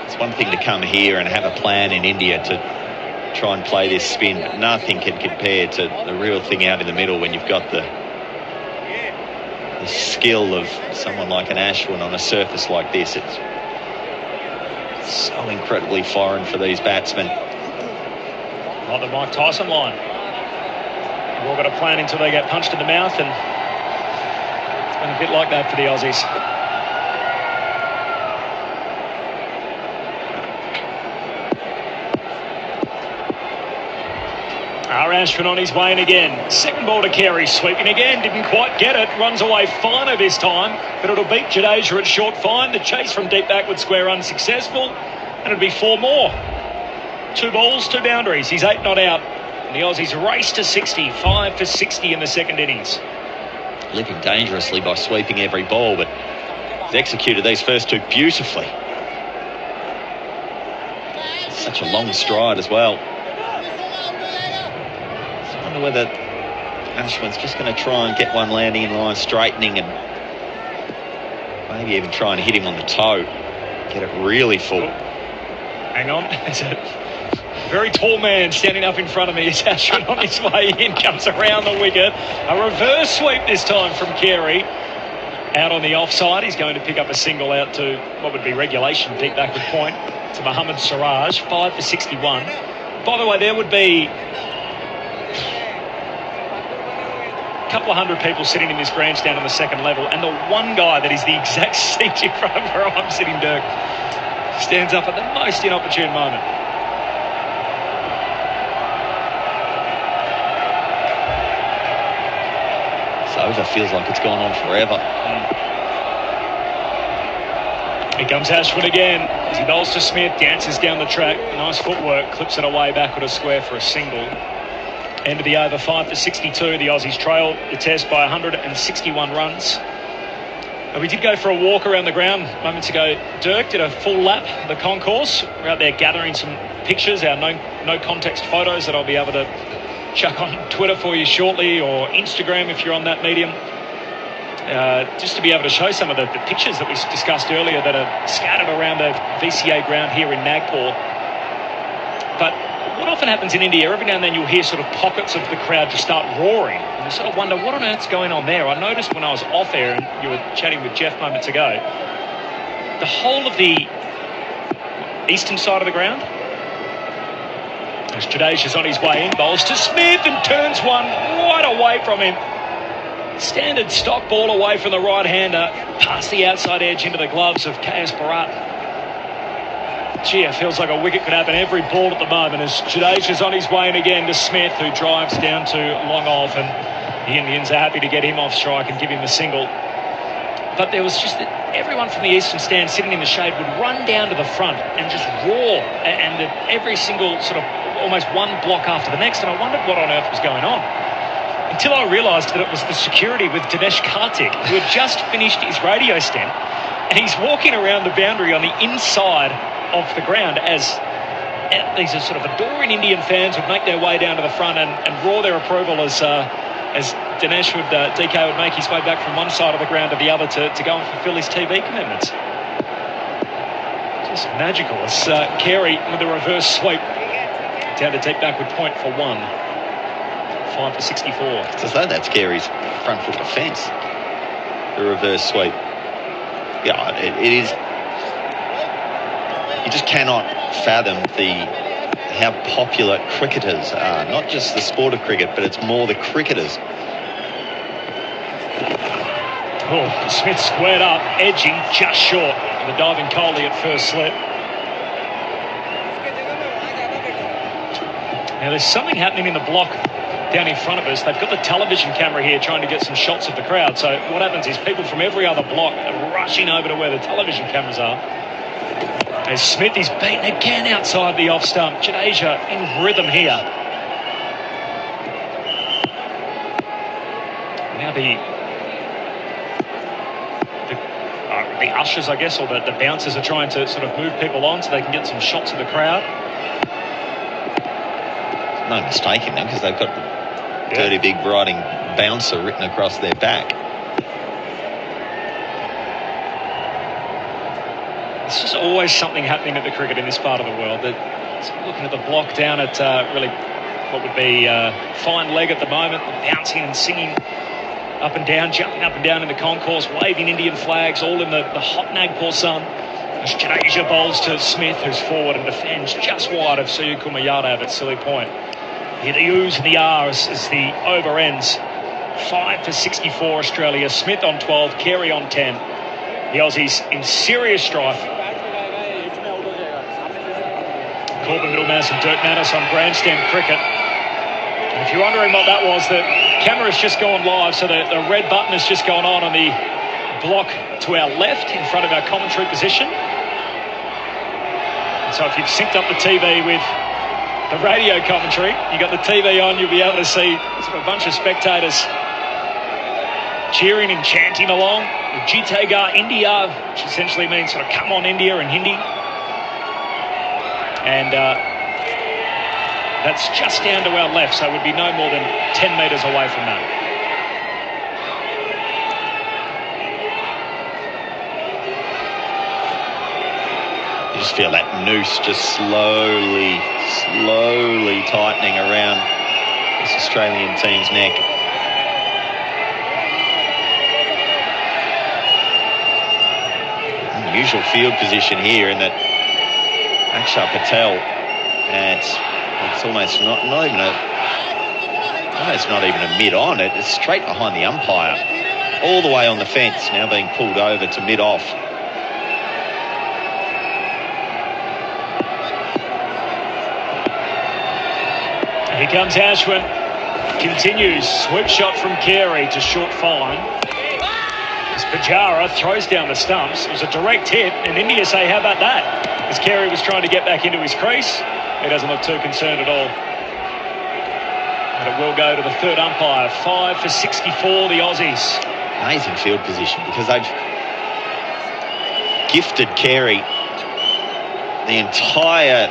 Speaker 4: It's one thing to come here and have a plan in India to try and play this spin, but nothing can compare to the real thing out in the middle when you've got the skill of someone like an Ashwin on a surface like this. It's so incredibly foreign for these batsmen.
Speaker 2: Like the Mike Tyson line. We've all got a plan until they get punched in the mouth, and it's been a bit like that for the Aussies. Ashwin on his way in again. Second ball to Carey, sweeping again, didn't quite get it. Runs away finer this time, but it'll beat Jadeja at short fine. The chase from deep backward square unsuccessful, and it'll be 4 more. 2 balls, 2 boundaries. He's 8 not out. And the Aussies race to 60, 5 for 60 in the second innings.
Speaker 4: Living dangerously by sweeping every ball, but he's executed these first 2 beautifully. Such a long stride as well. I wonder whether Ashwin's just going to try and get one landing in line, straightening, and maybe even try and hit him on the toe. Get it really full.
Speaker 2: Hang on. There's a very tall man standing up in front of me. It's Ashwin on his way in, comes around the wicket. A reverse sweep this time from Carey. Out on the offside, he's going to pick up a single out to what would be regulation, deep backward point, to Mohammad Siraj, 5 for 61. By the way, there would be couple of hundred people sitting in this grandstand on the second level, and the one guy that is the exact seat in front of where I'm sitting, Dirk, stands up at the most inopportune moment.
Speaker 4: This over feels like it's gone on forever.
Speaker 2: Here comes Ashwin again as he bowls to Smith, dances down the track, nice footwork, clips it away backward a square for a single. End of the over, 5 for 62. The Aussies trail the Test by 161 runs. We did go for a walk around the ground moments ago. Dirk did a full lap of the concourse. We're out there gathering some pictures, our no context photos that I'll be able to chuck on Twitter for you shortly, or Instagram if you're on that medium. Just to be able to show some of the pictures that we discussed earlier that are scattered around the VCA ground here in Nagpur. But what often happens in India, every now and then you'll hear sort of pockets of the crowd just start roaring, and you sort of wonder what on earth's going on there. I noticed when I was off air and you were chatting with Geoff moments ago, the whole of the eastern side of the ground, as Jadeja's on his way in, bowls to Smith and turns one right away from him. Standard stock ball away from the right-hander, past the outside edge into the gloves of KS Bharat. Gee, it feels like a wicket could happen every ball at the moment as Jadeja's on his way in again to Smith, who drives down to long off, and the Indians are happy to get him off strike and give him the single. But there was just that everyone from the eastern stand sitting in the shade would run down to the front and just roar, and every single sort of almost one block after the next, and I wondered what on earth was going on. Until I realised that it was the security with Dinesh Karthik, who had just finished his radio stint, and he's walking around the boundary on the inside of the ground as these are sort of adoring Indian fans would make their way down to the front and roar their approval as Dinesh would, DK would make his way back from one side of the ground to the other to go and fulfil his TV commitments. Just magical. As Carey with the reverse sweep down to deep backward point for 1. 5 for 64.
Speaker 4: It's as though that's Carey's front foot defence. The reverse sweep. Yeah, it is. You just cannot fathom how popular cricketers are. Not just the sport of cricket, but it's more the cricketers.
Speaker 2: Oh, Smith squared up, edging just short of the diving Kohli at first slip. Now there's something happening in the block down in front of us. They've got the television camera here trying to get some shots of the crowd. So what happens is people from every other block are rushing over to where the television cameras are. As Smith is beaten again outside the off stump. Jadeja in rhythm here. Now the ushers, I guess, or the bouncers are trying to sort of move people on so they can get some shots of the crowd.
Speaker 4: No mistaking them because they've got the dirty big writing bouncer written across their back.
Speaker 2: There's just always something happening at the cricket in this part of the world. Looking at the block down at really what would be fine leg at the moment, bouncing and singing up and down, jumping up and down in the concourse, waving Indian flags, all in the hot Nagpur sun. As Jadeja bowls to Smith, who's forward and defends just wide of Suyakumar Yadav at silly point. hear the oohs and the ahs as the over ends. 5 for 64 Australia. Smith on 12, Carey on 10. The Aussies in serious strife. Corbin, Middlemass and Dirk Nannes on grandstand cricket. And if you're wondering what that was, the camera's just gone live, so the red button has just gone on the block to our left in front of our commentary position. And so if you've synced up the TV with the radio commentary, you got the TV on, you'll be able to see sort of a bunch of spectators cheering and chanting along with Jitega India, which essentially means sort of come on India in Hindi. And that's just down to our left, so it would be no more than 10 metres away from that.
Speaker 4: You just feel that noose just slowly tightening around this Australian team's neck. Unusual field position here in that Akshar Patel, and it's almost not even a mid-on, it's straight behind the umpire, all the way on the fence, now being pulled over to mid-off.
Speaker 2: Here comes Ashwin, continues, sweep shot from Carey to short fine. As Pujara throws down the stumps, it was a direct hit, and India say, how about that? As Carey was trying to get back into his crease, he doesn't look too concerned at all. But it will go to the third umpire. 5 for 64, the Aussies.
Speaker 4: Amazing field position, because they've gifted Carey the entire,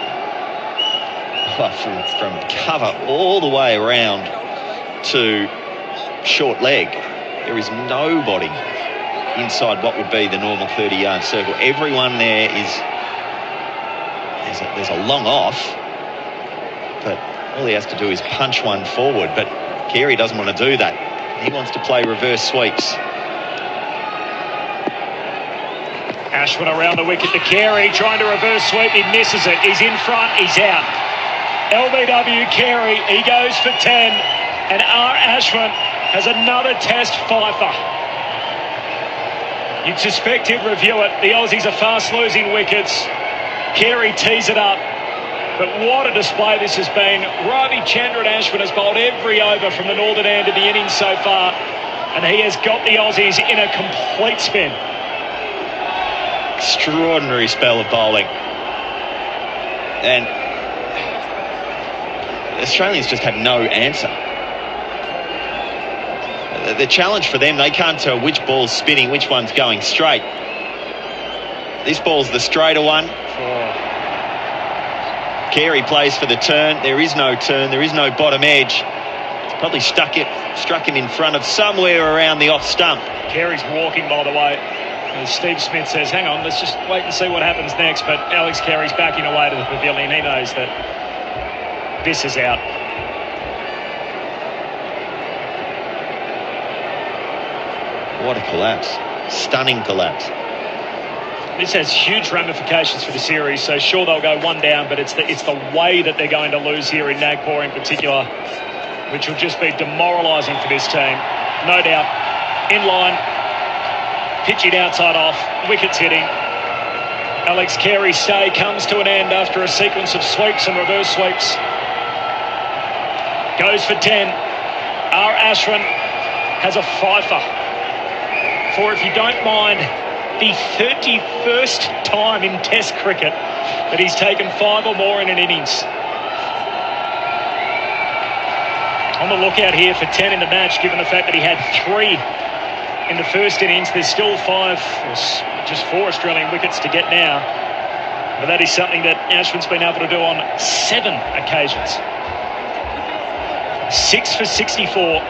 Speaker 4: from cover all the way around to short leg. There is nobody inside what would be the normal 30-yard circle. Everyone there is, there's a long off, but all he has to do is punch one forward. But Carey doesn't want to do that. He wants to play reverse sweeps.
Speaker 2: Ashwin around the wicket to Carey, trying to reverse sweep. He misses it. He's in front. He's out. LBW Carey, he goes for 10. And R. Ashwin has another Test fifer. You'd suspect he'd review it. The Aussies are fast losing wickets. Carey tees it up. But what a display this has been. Ravi Chandran Ashwin has bowled every over from the northern end of the innings so far. And he has got the Aussies in a complete spin.
Speaker 4: Extraordinary spell of bowling. And the Australians just had no answer. The challenge for them, they can't tell which ball's spinning, which one's going straight. This ball's the straighter one. Carey plays for the turn. There is no turn. There is no bottom edge. It's probably struck him in front of somewhere around the off stump.
Speaker 2: Carey's walking, by the way. As Steve Smith says, hang on, let's just wait and see what happens next. But Alex Carey's backing away to the pavilion. He knows that this is out.
Speaker 4: What a collapse. Stunning collapse.
Speaker 2: This has huge ramifications for the series, so sure they'll go one down, but it's the way that they're going to lose here in Nagpur in particular, which will just be demoralising for this team. No doubt. In line, pitching outside off, wickets hitting. Alex Carey's stay comes to an end after a sequence of sweeps and reverse sweeps. Goes for 10. R. Ashwin has a fifer for, if you don't mind, the 31st time in Test cricket that he's taken 5 or more in an innings. On the lookout here for 10 in the match, given the fact that he had 3 in the first innings. There's still 5, or just 4 Australian wickets to get now. But that is something that Ashwin's been able to do on 7 occasions. 6 for 64,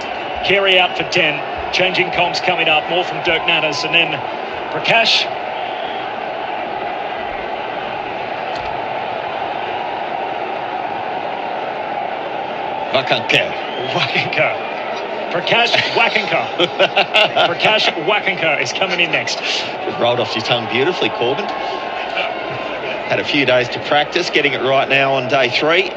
Speaker 2: Carey out for 10. Changing comms coming up, more from Dirk Nannes, and then Prakash.
Speaker 4: Wakankar.
Speaker 2: Prakash Wakankar. Prakash Wakankar is coming in next.
Speaker 4: It rolled off your tongue beautifully, Corbin. Had a few days to practice, getting it right now on day 3.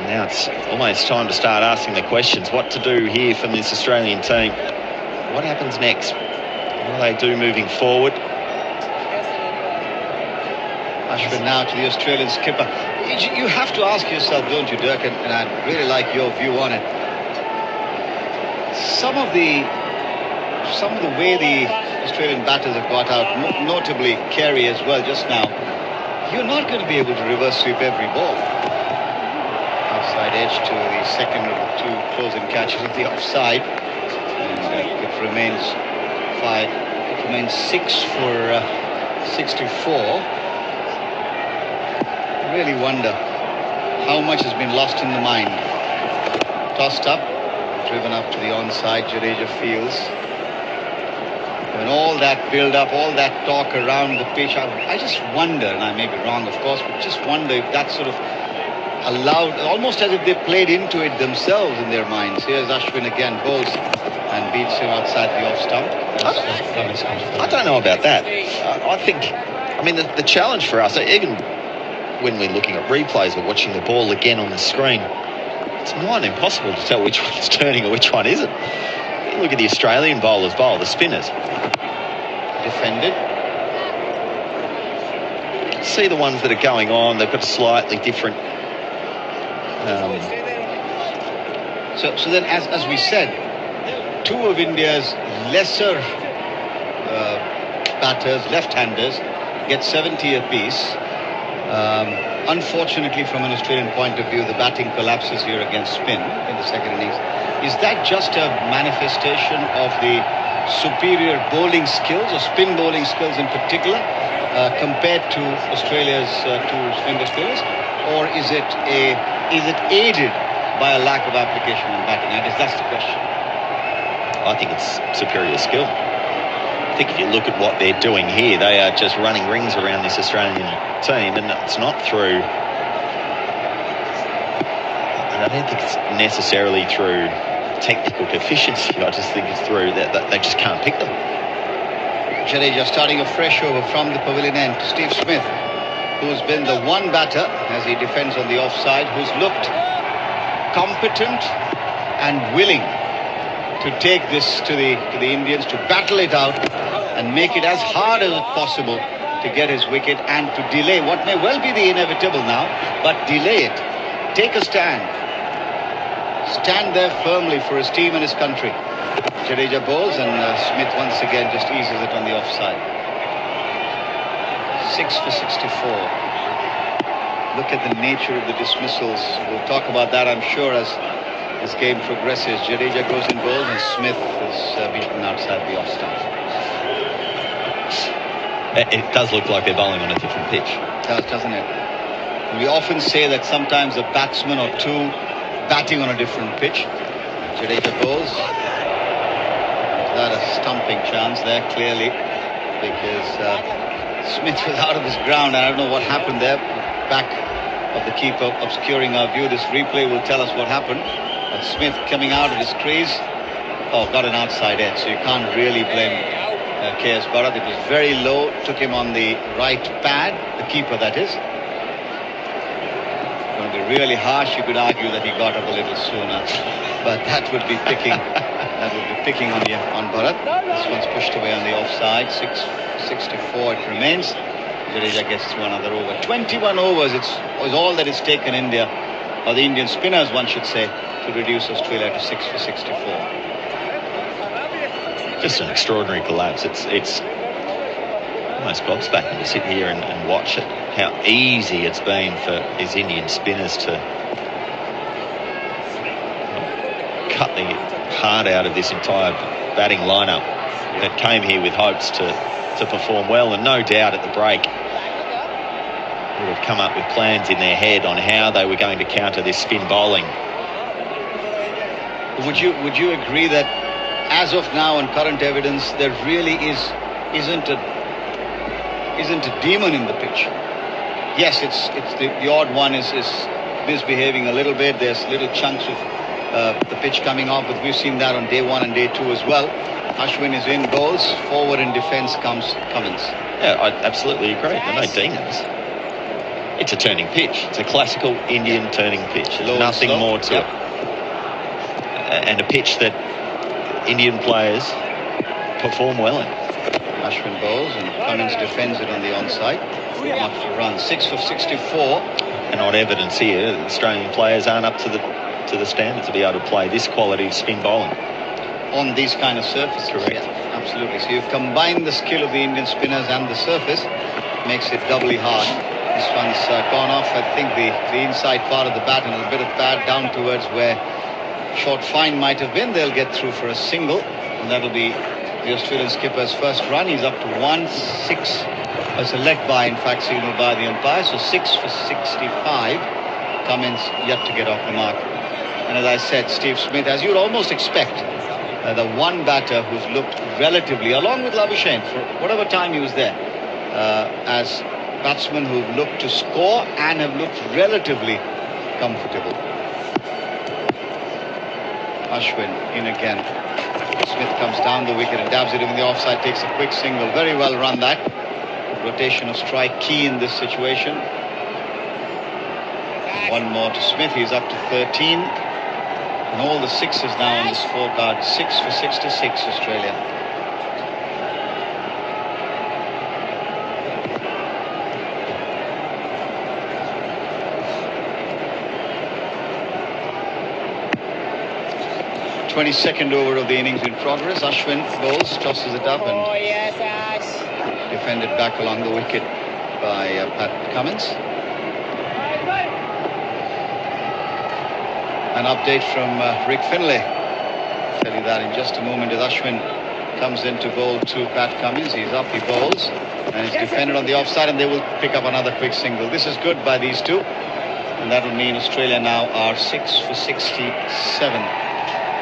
Speaker 4: Now it's almost time to start asking the questions. What to do here from this Australian team? What happens next? What do they do moving forward?
Speaker 8: Ashwin now to the Australian skipper. You have to ask yourself, don't you, Dirk? And I'd really like your view on it. Some of the way the Australian batters have got out, notably Carey as well just now, you're not going to be able to reverse sweep every ball. Outside edge to the second of the two closing catches of the offside. And it remains 6 for 64. I really wonder how much has been lost in the mind. Tossed up, driven up to the onside, Jadeja fields. And all that build-up, all that talk around the pitch, I just wonder, and I may be wrong, of course, but just wonder if that sort of allowed, almost as if they played into it themselves in their minds. Here's Ashwin again, bowls and beats him outside the off stump.
Speaker 4: I don't know about that. I think, the challenge for us, even when we're looking at replays or watching the ball again on the screen, it's nigh on impossible to tell which one's turning or which one isn't. You look at the Australian bowlers bowl, the spinners.
Speaker 8: Defended.
Speaker 4: See the ones that are going on, they've got a slightly different...
Speaker 8: So then, as we said, two of India's lesser batters, left-handers, get 70 apiece. Unfortunately, from an Australian point of view, the batting collapses here against spin in the second innings. Is that just a manifestation of the superior bowling skills, or spin bowling skills in particular, compared to Australia's two finger spinners, or is it aided by a lack of application in batting? I guess that's the question.
Speaker 4: I think it's superior skill. I think if you look at what they're doing here, they are just running rings around this Australian team, and it's not through... I don't think it's necessarily through technical deficiency. I just think it's through that they just can't pick them.
Speaker 8: Jadeja starting a fresh over from the pavilion end. Steve Smith, who's been the one batter as he defends on the offside, who's looked competent and willing to take this to the Indians, to battle it out and make it as hard as possible to get his wicket and to delay what may well be the inevitable now, but delay it. Take a stand. Stand there firmly for his team and his country. Jadeja bowls and Smith once again just eases it on the offside. 6 for 64. Look at the nature of the dismissals. We'll talk about that, I'm sure, as this game progresses. Jadeja goes in bowls and Smith is beaten outside the off stump.
Speaker 4: It does look like they're bowling on a different pitch.
Speaker 8: It does, doesn't it? We often say that sometimes a batsman or two batting on a different pitch. Jadeja bowls. That a stumping chance there, clearly, because Smith was out of his ground. I don't know what happened there. Back of the keeper obscuring our view. This replay will tell us what happened. But Smith coming out of his crease. Oh, got an outside edge, so you can't really blame KS Bharat. It was very low, took him on the right pad, the keeper that is. Going to be really harsh, you could argue that he got up a little sooner, but that would be picking on Bharat. This one's pushed away on the offside. 6-64 it remains. Jadeja gets one other over. 21 overs is all that it's taken India, or the Indian spinners one should say, to reduce Australia to 6 for 64.
Speaker 4: Just an extraordinary collapse. It's almost gobsmacking to sit here and watch it. How easy it's been for these Indian spinners to cut the heart out of this entire batting lineup that came here with hopes to perform well, and no doubt at the break would have come up with plans in their head on how they were going to counter this spin bowling.
Speaker 8: Would you agree that as of now, on current evidence, there really isn't a demon in the pitch? Yes, it's the odd one is misbehaving a little bit. There's little chunks of the pitch coming off, but we've seen that on day one and day two as well. Ashwin is in, bowls, forward in defence comes Cummins.
Speaker 4: Yeah, I absolutely agree. There are no demons. it's a turning pitch. It's a classical Indian turning pitch. There's nothing more to it. And a pitch that Indian players perform well in.
Speaker 8: Ashwin bowls and Cummins defends it on the onside. Not for run. 6 for 64.
Speaker 4: And on evidence here, the Australian players aren't up to the standard to be able to play this quality of spin bowling.
Speaker 8: On these kind of surfaces.
Speaker 4: Correct.
Speaker 8: Yeah, absolutely. So you've combined the skill of the Indian spinners and the surface. Makes it doubly hard. This one's gone off. I think the inside part of the bat and a bit of pad down towards where short fine might have been. They'll get through for a single. And that'll be the Australian skipper's first run. He's up to 1-6. It's a leg by, in fact, signalled by the umpire. So 6 for 65. Cummins yet to get off the mark. And as I said, Steve Smith, as you'd almost expect, the one batter who's looked relatively, along with Labuschagne, for whatever time he was there, as batsmen who've looked to score and have looked relatively comfortable. Ashwin in again. Smith comes down the wicket and dabs it in the offside, takes a quick single. Very well run that. Rotation of strike key in this situation. One more to Smith. He's up to 13. And all the sixes now on the scorecard. 6 for 66, Australia. The 22nd over of the innings in progress. Ashwin bowls, tosses it up and defended back along the wicket by Pat Cummins. An update from Rick Finlay. Tell you that in just a moment as Ashwin comes in to bowl to Pat Cummins. He's up, he bowls, and he's defended on the offside, and they will pick up another quick single. This is good by these two, and that will mean Australia now are 6 for 67.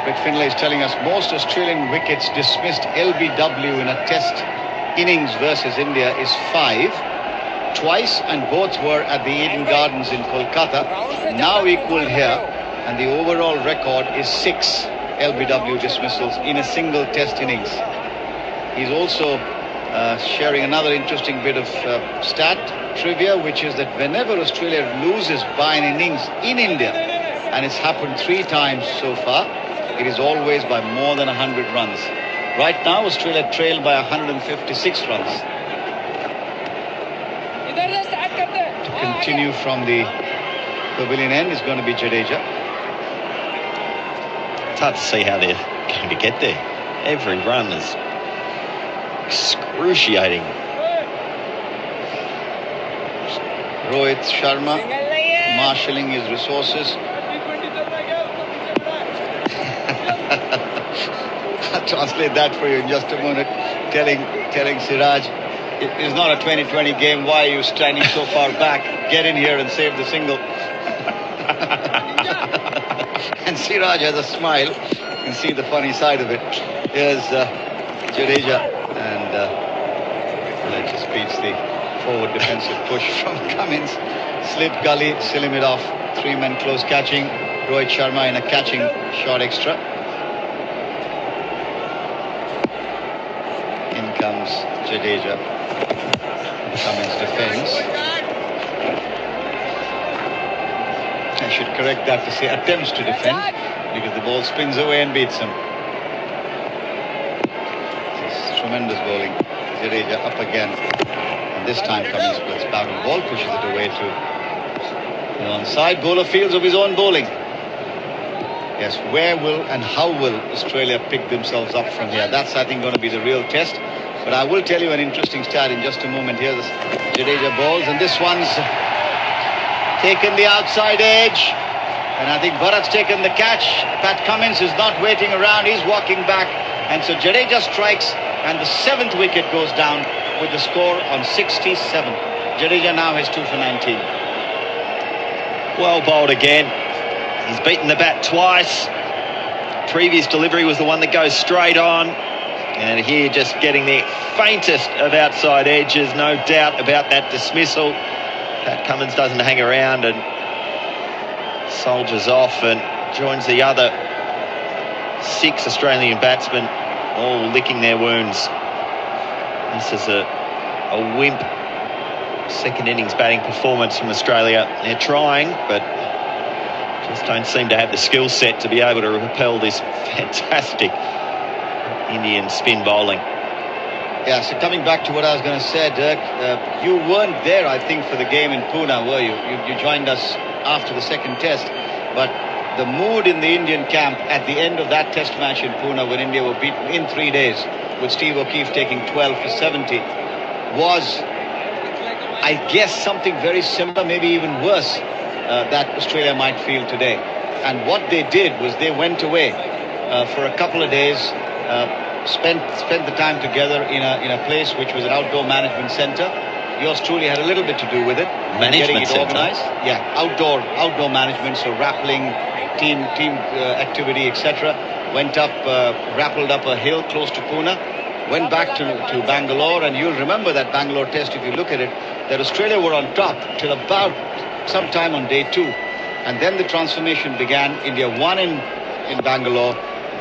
Speaker 8: Rick Finlay is telling us most Australian wickets dismissed LBW in a test innings versus India is 5. Twice, and both were at the Eden Gardens in Kolkata, now equalled here, and the overall record is 6 LBW dismissals in a single test innings. He's also sharing another interesting bit of stat trivia, which is that whenever Australia loses by an innings in India, and it's happened 3 times so far, it is always by more than 100 runs. Right now, Australia trailed by 156 runs. To continue from the pavilion end is going to be Jadeja.
Speaker 4: It's hard to see how they're going to get there. Every run is excruciating.
Speaker 8: Rohit Sharma marshalling his resources. I'll translate that for you in just a moment. Telling Siraj, it is not a 2020 game. Why are you standing so far back? Get in here and save the single. And Siraj has a smile. You can see the funny side of it. Here's Jadeja, and that just beats the forward defensive push from Cummins. Slip gully, Silim it off. 3 men close catching. Rohit Sharma in a catching shot extra. In comes Jadeja. Cummins defends. I should correct that to say attempts to defend, because the ball spins away and beats him. It's tremendous bowling. Jadeja up again. And this time Cummins splits bat and ball, pushes it away to the onside. Bowler fields of his own bowling. Yes, where will and how will Australia pick themselves up from here? That's, I think, going to be the real test. But I will tell you an interesting stat in just a moment. Here's Jadeja balls, and this one's taken the outside edge. And I think Bharat's taken the catch. Pat Cummins is not waiting around. He's walking back. And so Jadeja strikes, and the 7th wicket goes down with the score on 67. Jadeja now has 2 for 19.
Speaker 4: Well bowled again. He's beaten the bat twice. Previous delivery was the one that goes straight on. And here just getting the faintest of outside edges. No doubt about that dismissal. Pat Cummins doesn't hang around and soldiers off and joins the other 6 Australian batsmen, all licking their wounds. This is a wimp second innings batting performance from Australia. They're trying, but just don't seem to have the skill set to be able to repel this fantastic Indian spin bowling.
Speaker 8: Yeah, so coming back to what I was going to say, Dirk, you weren't there, I think, for the game in Pune, were you? You joined us after the second test, but the mood in the Indian camp at the end of that test match in Pune, when India were beaten in 3 days, with Steve O'Keefe taking 12 for 70, was, I guess, something very similar, maybe even worse, that Australia might feel today. And what they did was they went away for a couple of days, spent the time together in a place which was an outdoor management centre. Yours truly had a little bit to do with it, getting it organised. Yeah, outdoor management, so rappelling, team activity, etc. Went up, rappelled up a hill close to Pune, went back to Bangalore, and you'll remember that Bangalore test, if you look at it, that Australia were on top till about sometime on day 2, and then the transformation began. India won in Bangalore,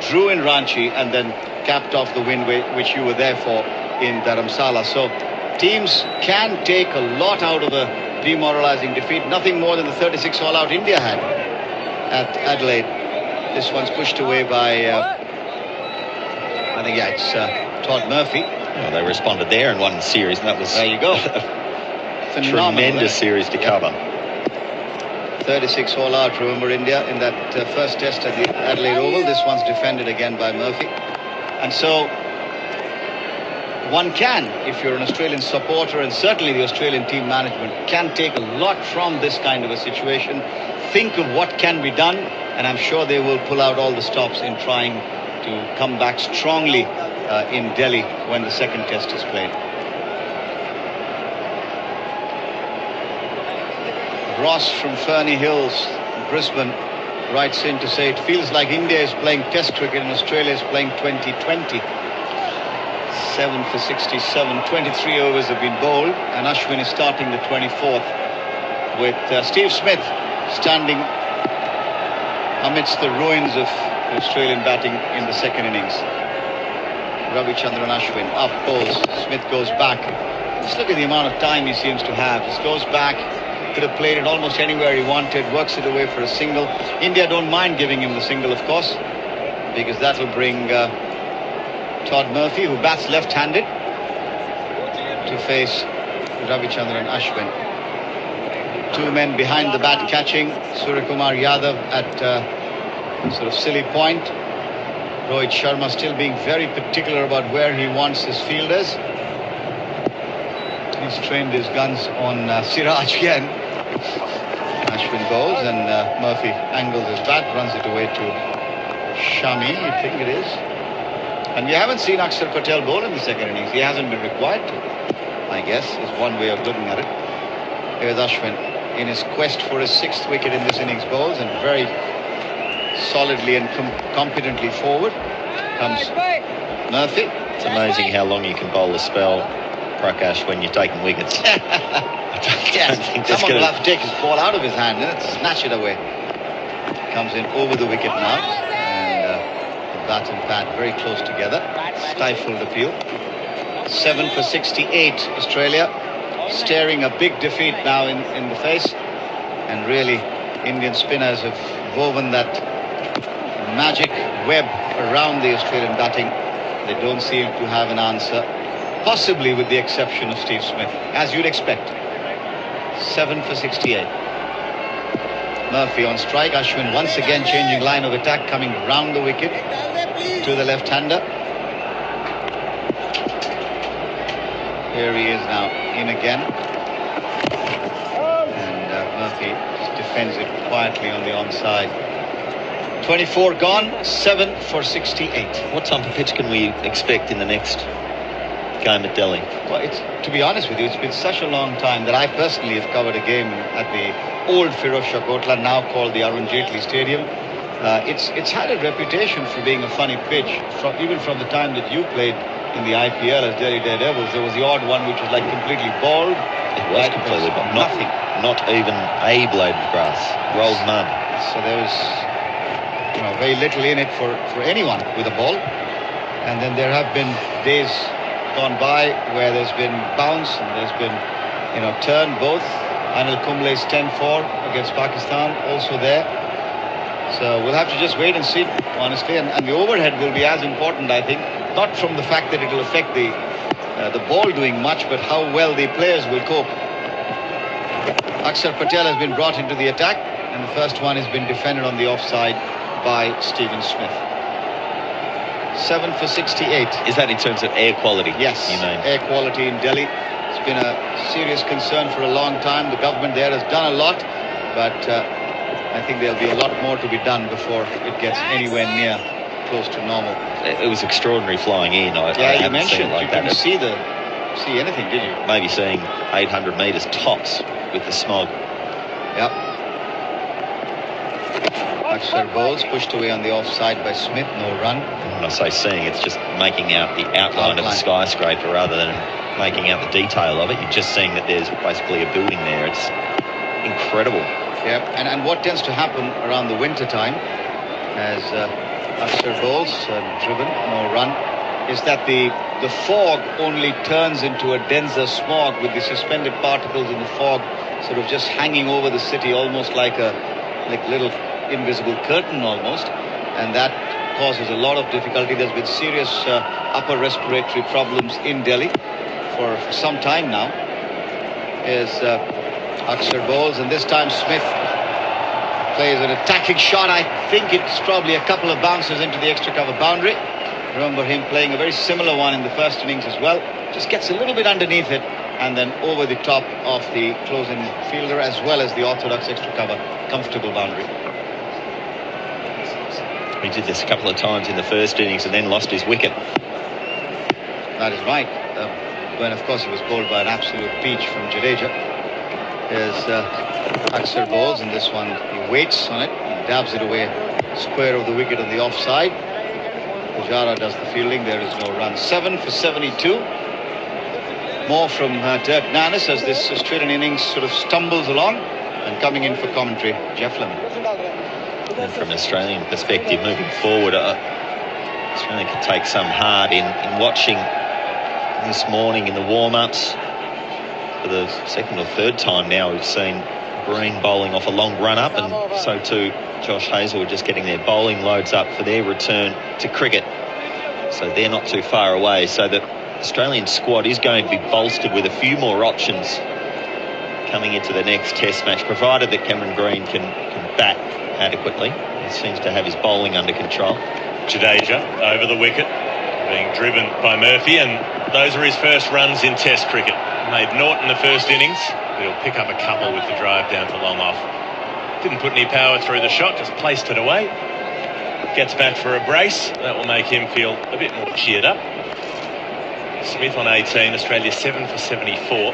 Speaker 8: drew in Ranchi, and then capped off the win which you were there for in Dharamsala. So teams can take a lot out of a demoralizing defeat. Nothing more than the 36 all-out India had at Adelaide. This one's pushed away by, I think, it's Todd Murphy.
Speaker 4: Well, they responded there and won the series, and that was
Speaker 8: there you go.
Speaker 4: Tremendous series to cover.
Speaker 8: 36 all-out, remember, India in that first test at the Adelaide Oval. This one's defended again by Murphy. And so one can, if you're an Australian supporter, and certainly the Australian team management, can take a lot from this kind of a situation, think of what can be done, and I'm sure they will pull out all the stops in trying to come back strongly in Delhi when the second test is played. Ross from Ferny Hills, Brisbane, writes in to say it feels like India is playing Test cricket and Australia is playing 2020. 7 for 67, 23 overs have been bowled, and Ashwin is starting the 24th with Steve Smith standing amidst the ruins of Australian batting in the second innings. Ravichandran Ashwin up bowls, Smith goes back. Just look at the amount of time he seems to have. Just goes back. Could have played it almost anywhere he wanted, works it away for a single. India don't mind giving him the single, of course, because that will bring Todd Murphy, who bats left-handed, to face Ravichandran Ashwin. 2 men behind the bat catching. Suryakumar Yadav at sort of silly point. Rohit Sharma still being very particular about where he wants his fielders. He's trained his guns on Siraj again. Ashwin bowls, and Murphy angles his bat, runs it away to Shami, you think it is. And we haven't seen Akshar Patel bowl in the second innings. He hasn't been required to, I guess, is one way of looking at it. Here's Ashwin in his quest for his 6th wicket in this innings, bowls, and very solidly and competently forward comes Murphy.
Speaker 4: It's amazing how long you can bowl a spell, Prakash, when you're taking wickets.
Speaker 8: Someone will have to take his ball out of his hand and snatch it away. Comes in over the wicket now, and the bat and pad very close together. Stifled appeal. 7 for 68, Australia staring a big defeat now in the face, and really Indian spinners have woven that magic web around the Australian batting. They don't seem to have an answer, possibly with the exception of Steve Smith, as you'd expect. 7 for 68. Murphy on strike. Ashwin once again changing line of attack, coming round the wicket to the left-hander. Here he is now, in again. And Murphy just defends it quietly on the onside. 24 gone, 7 for 68.
Speaker 4: What type of pitch can we expect in the next game at Delhi?
Speaker 8: Well, to be honest with you, it's been such a long time that I personally have covered a game at the old Firoz Shah Kotla, now called the Arun Jaitley Stadium. It's had a reputation for being a funny pitch, even from the time that you played in the IPL as Delhi Daredevils. There was the odd one which was like completely bald.
Speaker 4: It was completely bald.
Speaker 8: Nothing.
Speaker 4: Not even a blade of grass. Rolled mud.
Speaker 8: So there was very little in it for anyone with a ball. And then there have been days gone by where there's been bounce and there's been turn both. Anil Kumble's 10-4 against Pakistan, also there. So we'll have to just wait and see, honestly. And the overhead will be as important, I think. Not from the fact that it will affect the ball doing much, but how well the players will cope. Akshar Patel has been brought into the attack, and the first one has been defended on the offside by Stephen Smith. 7 for 68.
Speaker 4: Is that in terms of air quality?
Speaker 8: Yes,
Speaker 4: you mean?
Speaker 8: Air quality in Delhi. It's been a serious concern for a long time. The government there has done a lot, but I think there'll be a lot more to be done before it gets anywhere near close to normal.
Speaker 4: It was extraordinary flying in. I
Speaker 8: you mentioned like you didn't see anything, did you?
Speaker 4: Maybe seeing 800 metres tops with the smog.
Speaker 8: Yep. Akshar bowls pushed away on the offside by Smith, no run.
Speaker 4: When I say seeing, it's just making out the outline of the skyscraper rather than making out the detail of it. You're just seeing that there's basically a building there. It's incredible.
Speaker 8: Yep, and what tends to happen around the winter time, as Akshar bowls driven, no run, is that the fog only turns into a denser smog with the suspended particles in the fog sort of just hanging over the city, almost like a little invisible curtain almost, and that causes a lot of difficulty. There's been serious upper respiratory problems in Delhi for some time now. Is Akshar bowls, and this time Smith plays an attacking shot. I think it's probably a couple of bounces into the extra cover boundary. Remember him playing a very similar one in the first innings as well. Just gets a little bit underneath it and then over the top of the close-in fielder as well as the orthodox extra cover. Comfortable boundary.
Speaker 4: He did this a couple of times in the first innings and then lost his wicket.
Speaker 8: That is right. When, of course, he was bowled by an absolute peach from Jadeja. Here's Akshar bowls, and this one he waits on it. He dabs it away square of the wicket on the offside. Pujara does the fielding. There is no run. 7 for 72. More from Dirk Nannes as this Australian innings sort of stumbles along. And coming in for commentary, Geoff.
Speaker 4: And from an Australian perspective, moving forward, Australia could take some heart in watching this morning in the warm-ups. For the second or third time now, we've seen Green bowling off a long run-up, and so too Josh Hazlewood just getting their bowling loads up for their return to cricket. So they're not too far away. So the Australian squad is going to be bolstered with a few more options coming into the next Test match, provided that Cameron Green can bat adequately. He seems to have his bowling under control.
Speaker 15: Jadeja over the wicket, being driven by Murphy, and those are his first runs in Test cricket. Made naught in the first innings, but he'll pick up a couple with the drive down to long off. Didn't put any power through the shot, just placed it away. Gets back for a brace. That will make him feel a bit more cheered up. Smith on 18, Australia 7 for 74.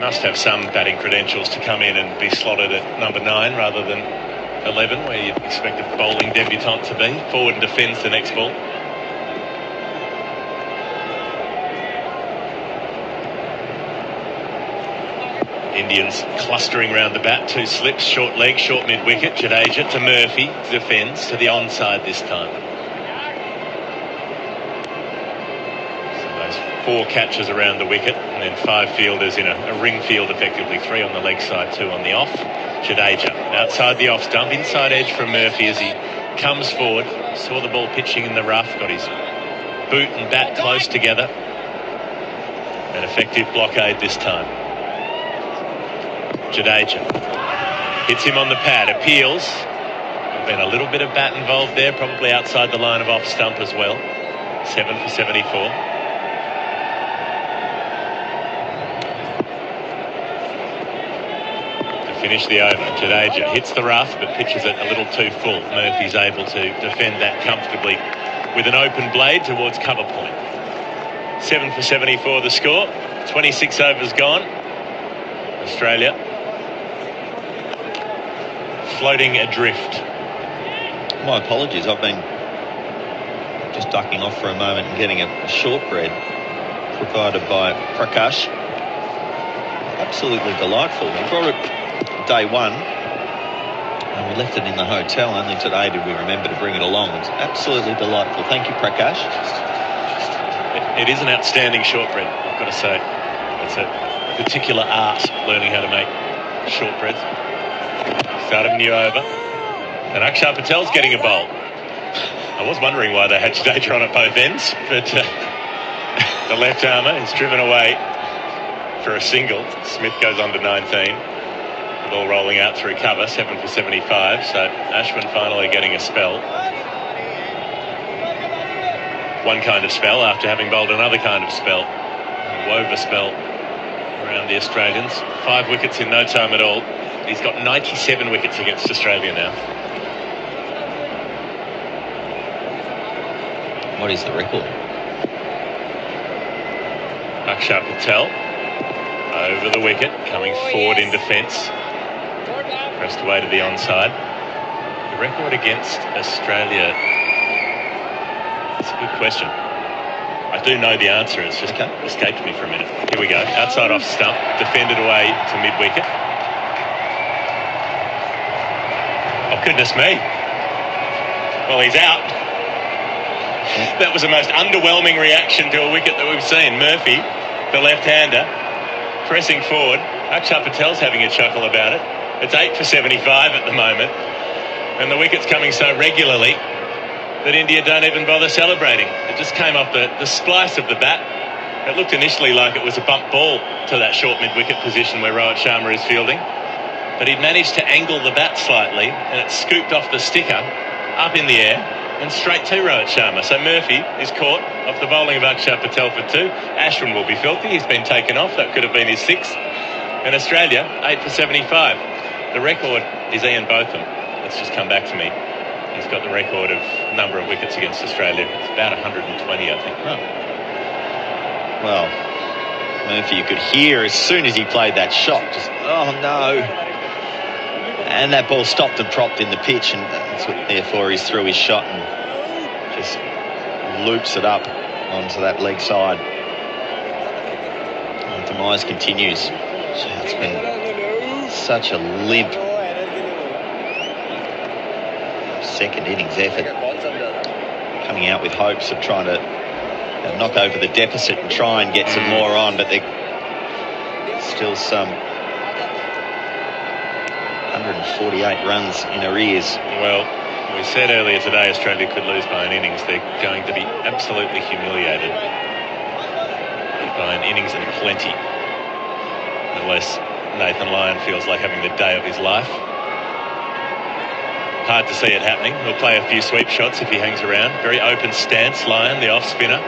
Speaker 15: Must have some batting credentials to come in and be slotted at number 9 rather than 11, where you'd expect a bowling debutant to be. Forward and defends the next ball. Indians clustering round the bat. 2 slips, short leg, short mid-wicket. Jadeja to Murphy, defends to the onside this time. So those 4 catches around the wicket, and then 5 fielders in a ring field effectively. 3 on the leg side, 2 on the off. Jadeja outside the off stump, inside edge from Murphy as he comes forward. Saw the ball pitching in the rough, got his boot and bat close together. An effective blockade this time. Jadeja hits him on the pad, appeals. Been a little bit of bat involved there, probably outside the line of off stump as well. 7 for 74. To finish the over, Jadeja hits the rough but pitches it a little too full. Murphy's able to defend that comfortably with an open blade towards cover point. 7 for 74 the score. 26 overs gone. Australia floating adrift.
Speaker 4: My apologies, I've been just ducking off for a moment and getting a shortbread provided by Prakash. Absolutely delightful. We brought it day 1 and we left it in the hotel. Only today did we remember to bring it along. It's absolutely delightful. Thank you, Prakash.
Speaker 15: It is an outstanding shortbread, I've got to say. It's a particular art, learning how to make shortbreads. Started a new over. And Akshar Patel's getting a bowl. I was wondering why they had Jadeja on at both ends, but the left armour is driven away for a single. Smith goes on to 19. The ball rolling out through cover, 7 for 75. So Ashwin finally getting a spell. One kind of spell after having bowled another kind of spell. Wove a spell around the Australians. 5 wickets in no time at all. He's got 97 wickets against Australia now.
Speaker 4: What is the record?
Speaker 15: Akshar Patel over the wicket, coming forward in defence. Pressed away to the onside. The record against Australia. It's a good question. I do know the answer. It's just escaped me for a minute. Here we go. Outside off stump, defended away to mid-wicket. Oh, goodness me. Well, he's out. That was the most underwhelming reaction to a wicket that we've seen. Murphy, the left-hander, pressing forward. Akshar Patel's having a chuckle about it. It's 8 for 75 at the moment. And the wicket's coming so regularly that India don't even bother celebrating. It just came off the splice of the bat. It looked initially like it was a bump ball to that short mid-wicket position where Rohit Sharma is fielding. But he'd managed to angle the bat slightly and it scooped off the sticker up in the air and straight to Rohit Sharma. So Murphy is caught off the bowling of Akshar Patel for 2. Ashwin will be filthy. He's been taken off. That could have been his 6th. And Australia, 8 for 75. The record is Ian Botham. It's just come back to me. He's got the record of number of wickets against Australia. It's about 120, I think.
Speaker 4: Oh. Well, Murphy, you could hear as soon as he played that shot, just, oh no. And that ball stopped and propped in the pitch, and that's what, therefore he's threw his shot and just loops it up onto that leg side. And demise continues. It's been such a limp second innings effort, coming out with hopes of trying to knock over the deficit and try and get some more on, but there's still some 148 runs in arrears.
Speaker 15: Well, we said earlier today Australia could lose by an innings. They're going to be absolutely humiliated by an innings and plenty, unless Nathan Lyon feels like having the day of his life. Hard to see it happening. He'll play a few sweep shots if he hangs around. Very open stance, Lyon, the off spinner.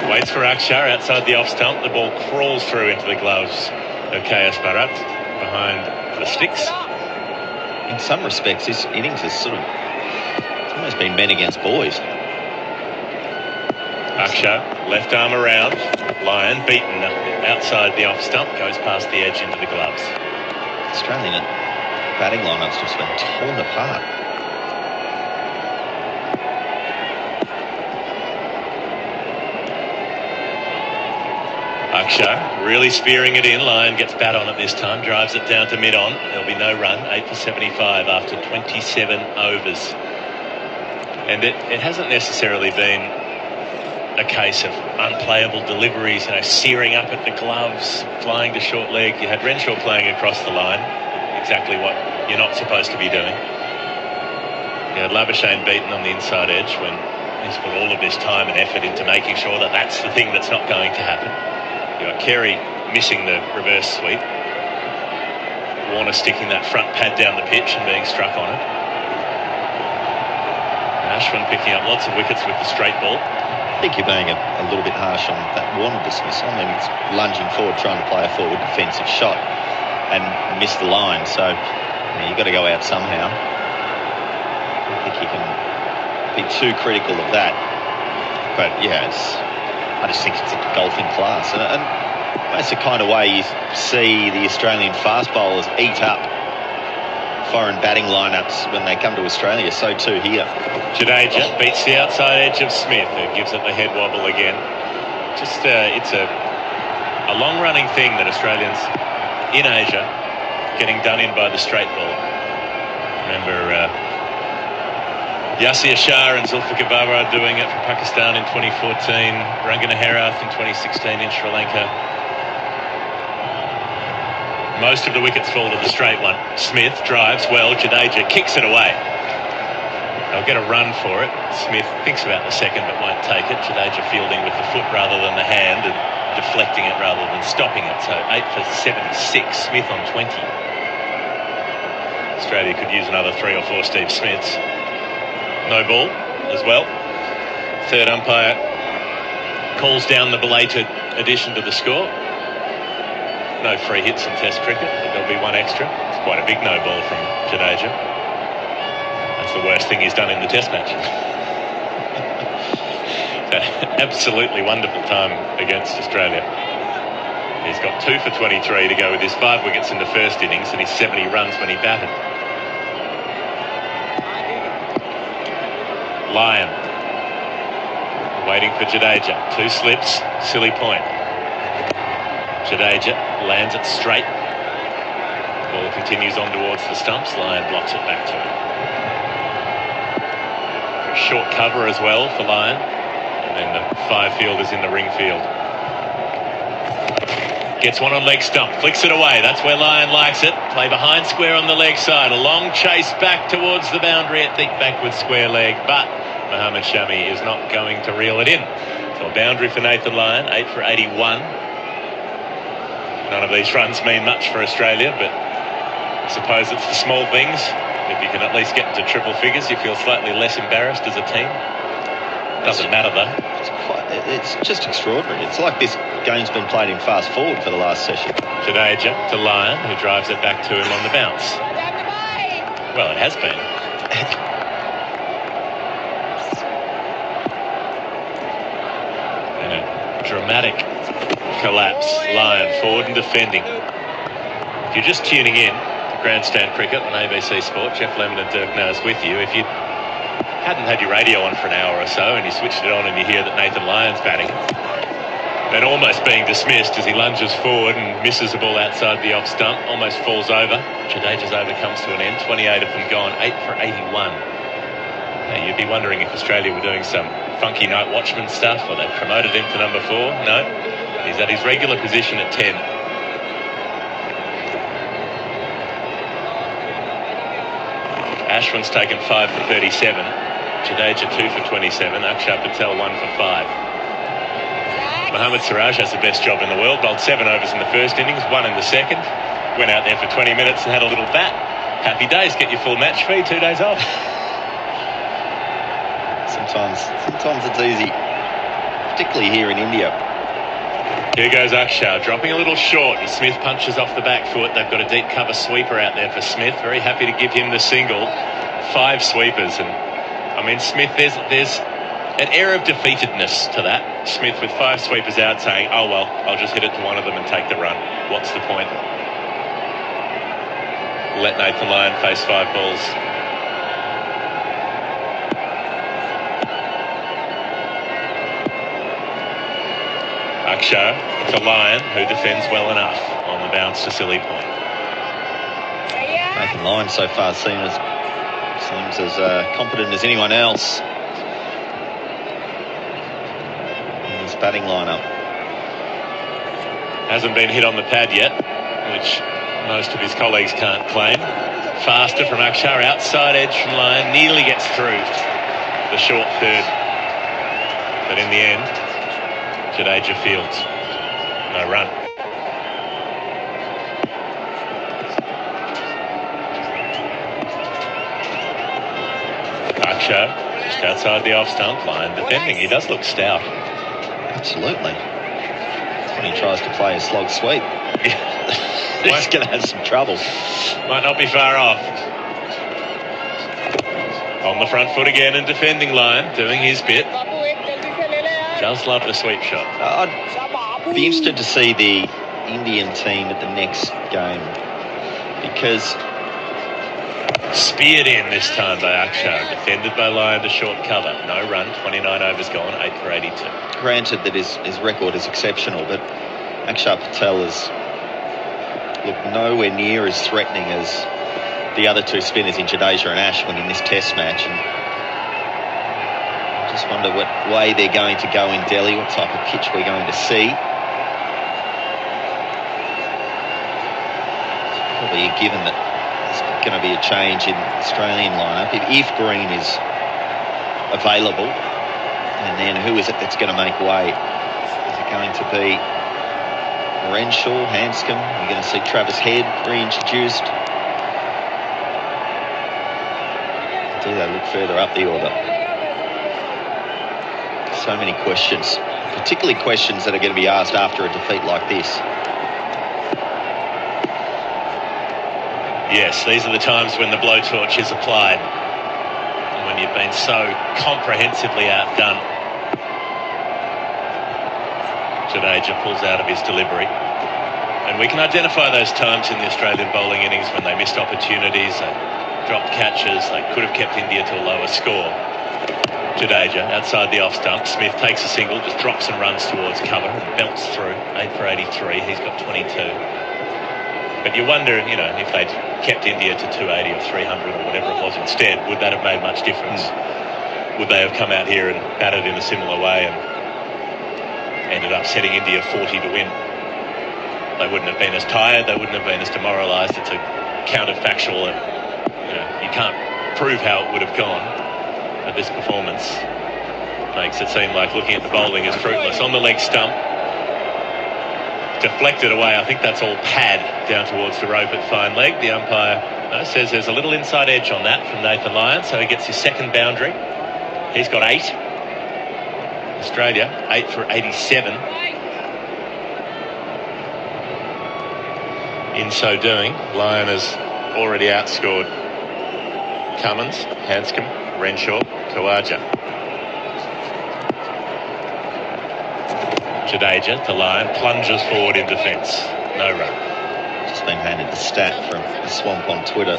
Speaker 15: Waits for Akshar outside the off stump. The ball crawls through into the gloves of KS Bharat behind the sticks.
Speaker 4: In some respects, this innings is it's almost been men against boys.
Speaker 15: Akshar, left arm around. Lyon beaten outside the off stump, goes past the edge into the gloves.
Speaker 4: Australian batting lineup's just been torn apart.
Speaker 15: Akshar really spearing it in. Lyon gets bat on it this time, drives it down to mid-on. There'll be no run, 8 for 75 after 27 overs. And it hasn't necessarily been a case of unplayable deliveries, searing up at the gloves, flying to short leg. You had Renshaw playing across the line, exactly what you're not supposed to be doing. You had Labuschagne beaten on the inside edge when he's put all of this time and effort into making sure that that's the thing that's not going to happen. You got Carey missing the reverse sweep. Warner sticking that front pad down the pitch and being struck on it. Ashwin picking up lots of wickets with the straight ball.
Speaker 4: I think you're being a little bit harsh on that Warner dismissal. I mean, it's lunging forward, trying to play a forward defensive shot and miss the line. So you've got to go out somehow. I don't think you can be too critical of that. But yeah, I just think it's a golfing class. And that's the kind of way you see the Australian fast bowlers eat up foreign batting lineups when they come to Australia. So too here.
Speaker 15: Jadeja beats the outside edge of Smith, who gives it the head wobble again. Just it's a long-running thing that Australians in Asia getting done in by the straight ball. Remember Yasir Shah and Zulfikar Babar doing it for Pakistan in 2014, Rangana Herath in 2016 in Sri Lanka. Most of the wickets fall to the straight one. Smith drives well. Jadeja kicks it away. They'll get a run for it. Smith thinks about the second but won't take it. Jadeja fielding with the foot rather than the hand and deflecting it rather than stopping it. So 8 for 76. Smith on 20. Australia could use another 3 or 4 Steve Smiths. No ball as well. Third umpire calls down the belated addition to the score. No free hits in Test cricket, but there'll be one extra. It's quite a big no ball from Jadeja. That's the worst thing he's done in the Test match. Absolutely wonderful time against Australia. He's got 2 for 23 to go with his 5 wickets in the first innings and his 70 runs when he batted. Lyon waiting for Jadeja. 2 slips, silly point. Jadeja lands it straight. Ball continues on towards the stumps. Lyon blocks it back to him. A short cover as well for Lyon. And then the 5 fielders in the ring field. Gets one on leg stump, flicks it away. That's where Lyon likes it. Play behind square on the leg side. A long chase back towards the boundary at deep backward square leg. But Mohammad Shami is not going to reel it in. So a boundary for Nathan Lyon, 8 for 81. None of these runs mean much for Australia, but I suppose it's the small things. If you can at least get into triple figures, you feel slightly less embarrassed as a team. Doesn't matter though.
Speaker 4: It's just extraordinary. It's like this game's been played in fast forward for the last session.
Speaker 15: Jadeja to Lyon, who drives it back to him on the bounce. Well, it has been. And a dramatic collapse. Lyon forward and defending. If you're just tuning in to Grandstand Cricket on ABC Sport, Geoff Lemon and Dirk Nannes with you. If you hadn't had your radio on for an hour or so and you switched it on and you hear that Nathan Lyon's batting, then almost being dismissed as he lunges forward and misses the ball outside the off stump, almost falls over. Jadeja's over comes to an end. 28 of them gone, 8 for 81. Now, you'd be wondering if Australia were doing some funky night watchman stuff or they've promoted him to number 4. No. He's at his regular position at 10. Ashwin's taken 5 for 37. Jadeja 2 for 27. Akshar Patel 1 for 5. Mohammad Siraj has the best job in the world. Bowled 7 overs in the first innings, 1 in the second. Went out there for 20 minutes and had a little bat. Happy days. Get your full match fee, 2 days off.
Speaker 4: Sometimes it's easy, particularly here in India.
Speaker 15: Here goes Akshar, dropping a little short, and Smith punches off the back foot. They've got a deep cover sweeper out there for Smith. Very happy to give him the single. 5 sweepers, and I mean, Smith, there's an air of defeatedness to that. Smith with 5 sweepers out saying, oh well, I'll just hit it to one of them and take the run. What's the point? Let Nathan Lyon face 5 balls. Akshar to Lyon, who defends well enough on the bounce to silly point.
Speaker 4: Nathan Lyon so far seems as competent as anyone else in his batting lineup.
Speaker 15: Hasn't been hit on the pad yet, which most of his colleagues can't claim. Faster from Akshar, outside edge from Lyon, nearly gets through the short third. But in the end, Jadeja fields. No run. Akshar just outside the off stump line defending. He does look stout.
Speaker 4: Absolutely. When he tries to play a slog sweep, he's going to have some trouble.
Speaker 15: Might not be far off. On the front foot again and defending Lyon, doing his bit. Does love the sweep shot.
Speaker 4: I'd be interested to see the Indian team at the next game, because
Speaker 15: speared in this time by Akshar, defended by Lyon to short cover. No run, 29 overs gone, 8 for 82.
Speaker 4: Granted that his record is exceptional, but Akshar Patel has looked nowhere near as threatening as the other 2 spinners in Jadeja and Ashwin in this Test match. And I just wonder what way they're going to go in Delhi, what type of pitch we're going to see. probably a given that there's going to be a change in the Australian lineup if Green is available. And then who is it that's going to make way? Is it going to be Renshaw, Hanscom? You're going to see Travis Head reintroduced. Do they look further up the order? So many questions, particularly questions that are going to be asked after a defeat like this.
Speaker 15: Yes, these are the times when the blowtorch is applied, and when you've been so comprehensively outdone. Jadeja pulls out of his delivery. And we can identify those times in the Australian bowling innings when they missed opportunities, they dropped catches, they could have kept India to a lower score. Jadeja outside the off stump. Smith takes a single, just drops and runs towards cover and belts through. 8 for 83. He's got 22. But you wonder, if they'd kept India to 280 or 300 or whatever it was instead, would that have made much difference? Would they have come out here and batted in a similar way and ended up setting India 40 to win? They wouldn't have been as tired. They wouldn't have been as demoralised. It's a counterfactual that you can't prove how it would have gone. But this performance makes it seem like looking at the bowling is fruitless. On the leg stump, deflected away. I think that's all pad down towards the rope at fine leg. The umpire says there's a little inside edge on that from Nathan Lyon, so he gets his second boundary. He's got 8. Australia 8 for 87. In so doing, Lyon has already outscored Cummins, Hanscom, Renshaw, Khawaja. Jadeja to Lyon, plunges forward in defence. No run.
Speaker 4: Just been handed the stat from the Swamp on Twitter.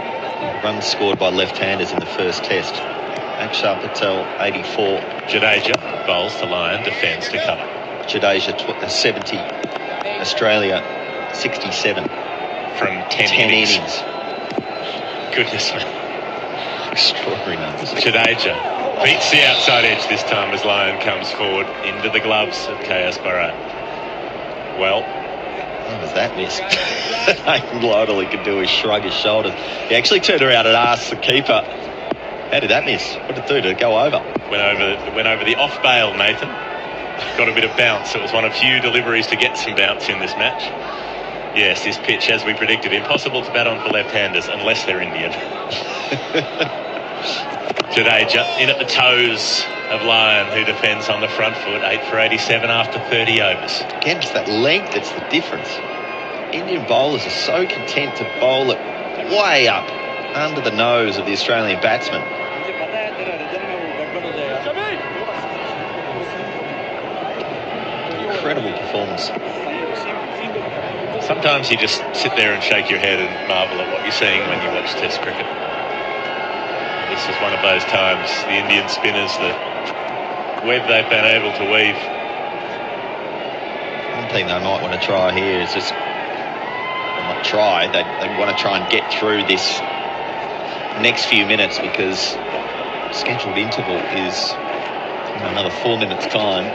Speaker 4: Runs scored by left-handers in the first test. Akshar Patel, 84.
Speaker 15: Jadeja bowls to Lyon, defends to cover.
Speaker 4: Jadeja, 70. Australia, 67.
Speaker 15: From 10 innings. Goodness me.
Speaker 4: Extraordinary numbers.
Speaker 15: Jadeja beats the outside edge this time as Lyon comes forward into the gloves of KS Bharat. Well,
Speaker 4: how was that miss? All he could do is shrug his shoulders. He actually turned around and asked the keeper, how did that miss? What did it do? Did it go over?
Speaker 15: Went over the off bail, Nathan. Got a bit of bounce. It was one of few deliveries to get some bounce in this match. Yes, this pitch, as we predicted, impossible to bat on for left-handers unless they're Indian. Jadeja in at the toes of Lyon, who defends on the front foot. 8 for 87 after 30 overs.
Speaker 4: Again, it's that length that's the difference. Indian bowlers are so content to bowl it way up under the nose of the Australian batsman. Incredible performance.
Speaker 15: Sometimes you just sit there and shake your head and marvel at what you're seeing when you watch Test cricket. This is one of those times. The Indian spinners, the web they've been able to weave.
Speaker 4: One thing they might want to try here is just, they might try, they want to try and get through this next few minutes, because scheduled interval is another 4 minutes time.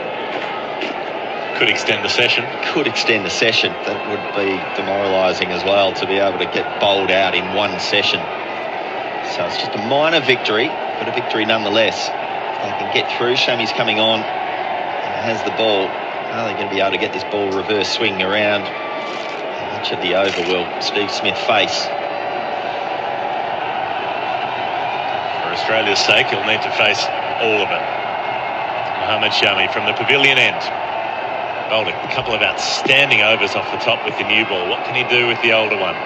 Speaker 15: Could extend the session.
Speaker 4: Could extend the session. That would be demoralising as well, to be able to get bowled out in one session. So it's just a minor victory, but a victory nonetheless. If they can get through, Shami's coming on and has the ball. Are they going to be able to get this ball reverse swinging around? How much of the over will Steve Smith face?
Speaker 15: For Australia's sake, he'll need to face all of it. Mohammad Shami from the pavilion end. Bowled a couple of outstanding overs off the top with the new ball. What can he do with the older one?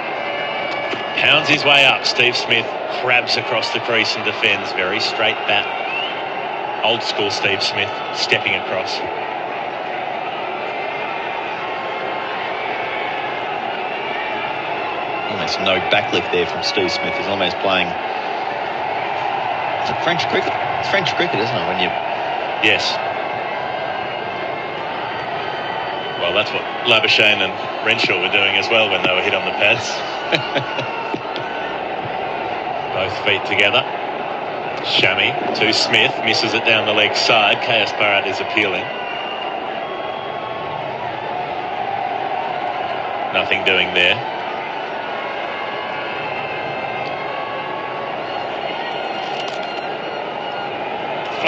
Speaker 15: Pounds his way up. Steve Smith crabs across the crease and defends. Very straight bat. Old school Steve Smith stepping across.
Speaker 4: Almost no backlift there from Steve Smith. He's almost playing. Is it French cricket? It's French cricket, isn't it? When you.
Speaker 15: Yes. Well, that's what Labuschagne and Renshaw were doing as well when they were hit on the pads. Both feet together. Shami to Smith, misses it down the leg side. KS Bharat is appealing. Nothing doing there.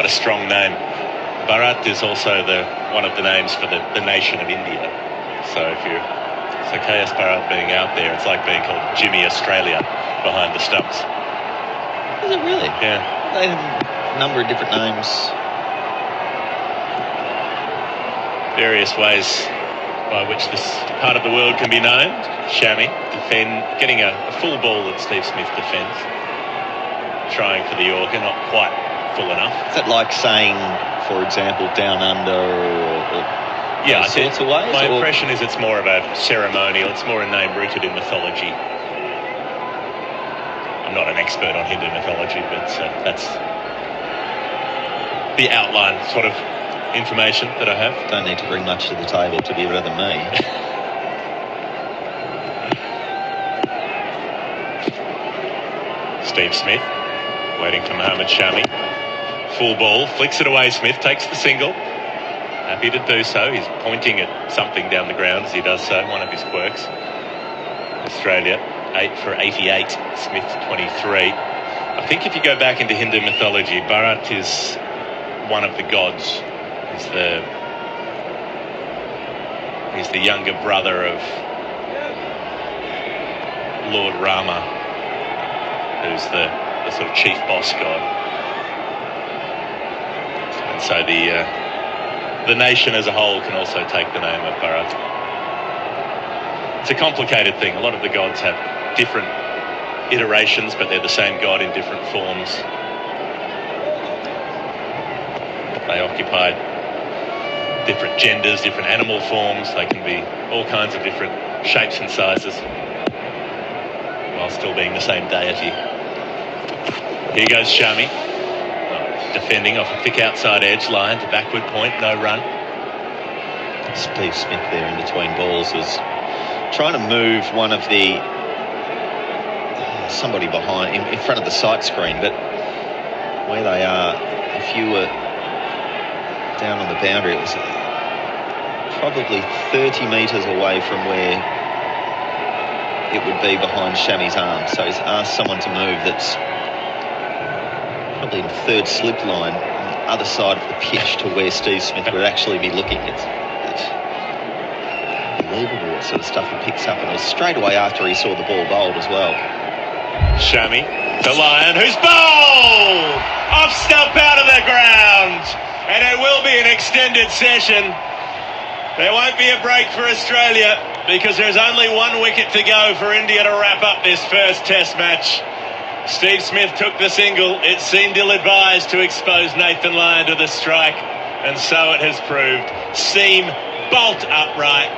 Speaker 15: quite a strong name. Bharat is also one of the names for the nation of India. So KS Bharat being out there, it's like being called Jimmy Australia behind the stumps.
Speaker 4: Is it really?
Speaker 15: Yeah.
Speaker 4: They have a number of different names.
Speaker 15: Various ways by which this part of the world can be known. Shami getting a full ball that Steve Smith defends. Trying for the Yorker, not quite full enough.
Speaker 4: Is that like saying, for example, down under or
Speaker 15: yeah,
Speaker 4: sorts of ways?
Speaker 15: My impression is it's more of a ceremonial, it's more a name rooted in mythology. I'm not an expert on Hindu mythology, but that's the outline sort of information that I have.
Speaker 4: Don't need to bring much to the table to be better than me.
Speaker 15: Steve Smith waiting for Mohammad Shami. Full ball, flicks it away. Smith takes the single. Happy to do so. He's pointing at something down the ground as he does so, one of his quirks. Australia 8 for 88, Smith 23. I think if you go back into Hindu mythology, Bharat is one of the gods. He's the younger brother of Lord Rama, who's the sort of chief boss god. And so the nation as a whole can also take the name of Bharat. It's a complicated thing. A lot of the gods have different iterations, but they're the same god in different forms. They occupy different genders, different animal forms. They can be all kinds of different shapes and sizes while still being the same deity. Here goes Shami, defending off a thick outside edge line to backward point, no run.
Speaker 4: Steve Smith there in between balls was trying to move one of the somebody behind in front of the sight screen, but where they are, if you were down on the boundary, it was probably 30 metres away from where it would be behind Shami's arm. So he's asked someone to move that's probably in third slip line on the other side of the pitch to where Steve Smith would actually be looking. It's unbelievable what sort of stuff he picks up, and it was straight away after he saw the ball bowled as well.
Speaker 15: Shami to Lyon, who's bowled! Off stump out of the ground! And it will be an extended session. There won't be a break for Australia because there's only one wicket to go for India to wrap up this first Test match. Steve Smith took the single. It seemed ill-advised to expose Nathan Lyon to the strike, and so it has proved. Seam bolt upright,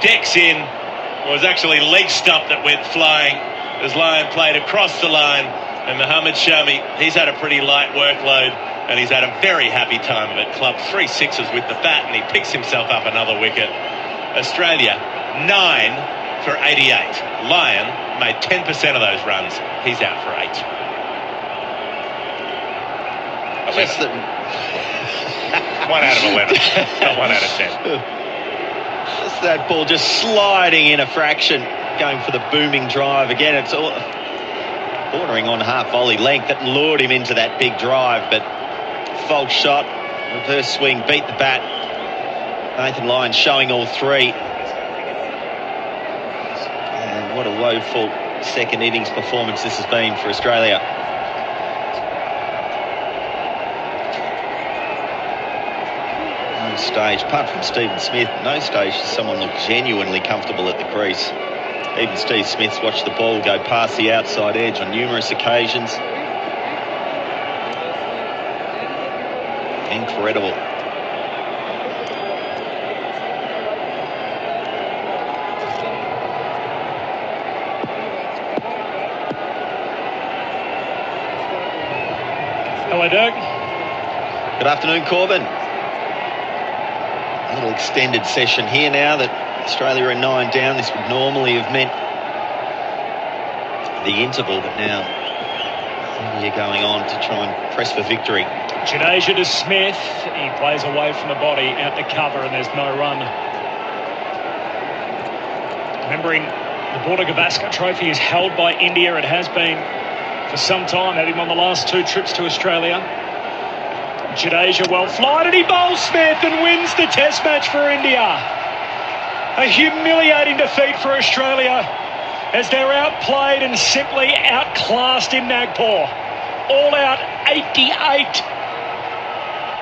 Speaker 15: decks in. It was actually leg stump that went flying as Lyon played across the line, and Mohammad Shami, he's had a pretty light workload, and he's had a very happy time of it. Clubbed 3 sixes with the bat, and he picks himself up another wicket. Australia 9 for 88. Lyon made 10% of those runs. He's out for 8.
Speaker 4: Just
Speaker 15: 1 out of 11, not 1 out of 10.
Speaker 4: Just that ball just sliding in a fraction, going for the booming drive again. It's all bordering on half volley length that lured him into that big drive, but false shot, reverse swing, beat the bat. Nathan Lyon showing all 3. And what a woeful second innings performance this has been for Australia. No stage, apart from Stephen Smith, no stage does someone look genuinely comfortable at the crease. Even Steve Smith's watched the ball go past the outside edge on numerous occasions. Incredible.
Speaker 2: Hello, Dirk.
Speaker 4: Good afternoon, Corbin. A little extended session here now that Australia are 9 down. This would normally have meant the interval, but now India going on to try and press for victory.
Speaker 2: Jadeja to Smith. He plays away from the body, out to cover, and there's no run. Remembering the Border Gavaskar Trophy is held by India. It has been for some time. Had him on the last 2 trips to Australia. Jadeja well flied, and he bowls Smith and wins the Test match for India. A humiliating defeat for Australia as they're outplayed and simply outclassed in Nagpur. All out 88.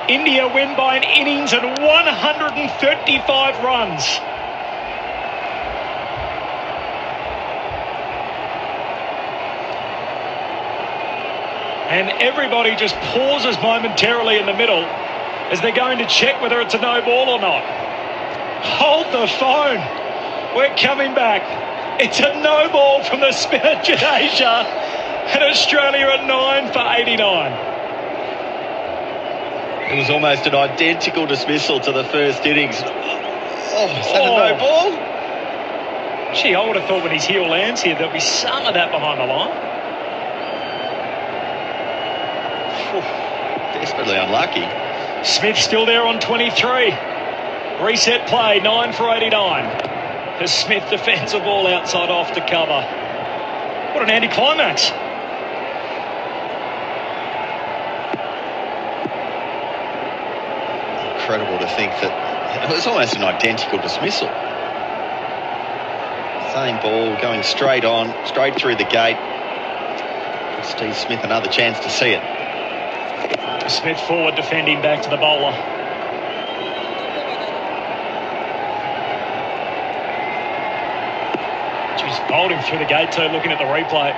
Speaker 2: India win by an innings and 135 runs. And everybody just pauses momentarily in the middle as they're going to check whether it's a no ball or not. Hold the phone. We're coming back. It's a no ball from the spinner Jadeja, and Australia at 9 for 89.
Speaker 4: It was almost an identical dismissal to the first innings. Oh, is that a no ball?
Speaker 2: Gee, I would have thought when his heel lands here, there'll be some of that behind the line.
Speaker 4: Desperately unlucky.
Speaker 2: Smith still there on 23. Reset play, 9 for 89. As Smith defends the ball outside off to cover. What an anticlimax.
Speaker 4: Incredible to think that it was almost an identical dismissal. Same ball going straight on, straight through the gate. Steve Smith another chance to see it.
Speaker 2: Smith forward defending back to the bowler. He's bowled him through the gate too, looking at the replay.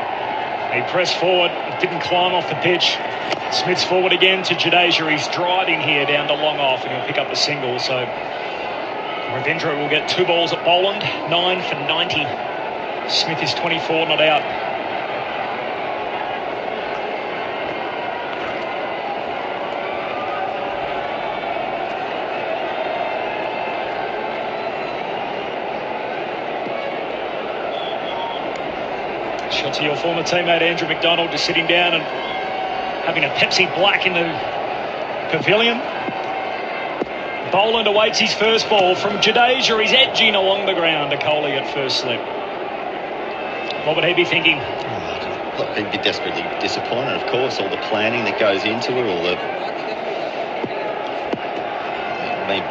Speaker 2: He pressed forward, didn't climb off the pitch. Smith's forward again to Jadeja. He's driving here down to long off, and he'll pick up the single. So Ravindra will get 2 balls at Boland, 9 for 90. Smith is 24, not out. Shot to your former teammate Andrew McDonald, just sitting down and having a Pepsi Black in the pavilion. Boland awaits his first ball from Jadeja. He's edging along the ground to Kohli at first slip. What would he be thinking?
Speaker 4: Look, he'd be desperately disappointed, of course. All the planning that goes into it, all the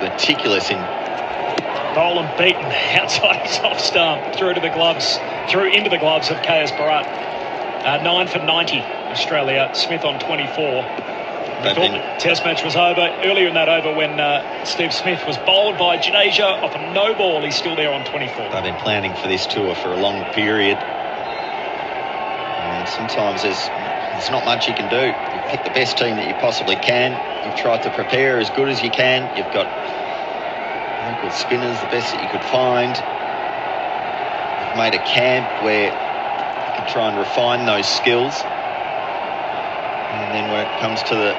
Speaker 4: meticulous in.
Speaker 2: Boland beaten outside his off stump, through into the gloves of KS Bharat. 9 for 90, Australia. Smith on 24. We thought the Test match was over. Earlier in that over, when Steve Smith was bowled by Jadeja off a no ball, he's still there on 24.
Speaker 4: They've been planning for this tour for a long period. And sometimes there's not much you can do. You pick the best team that you possibly can. You've tried to prepare as good as you can. You've got local spinners, the best that you could find. You've made a camp where you can try and refine those skills. And then when it comes to the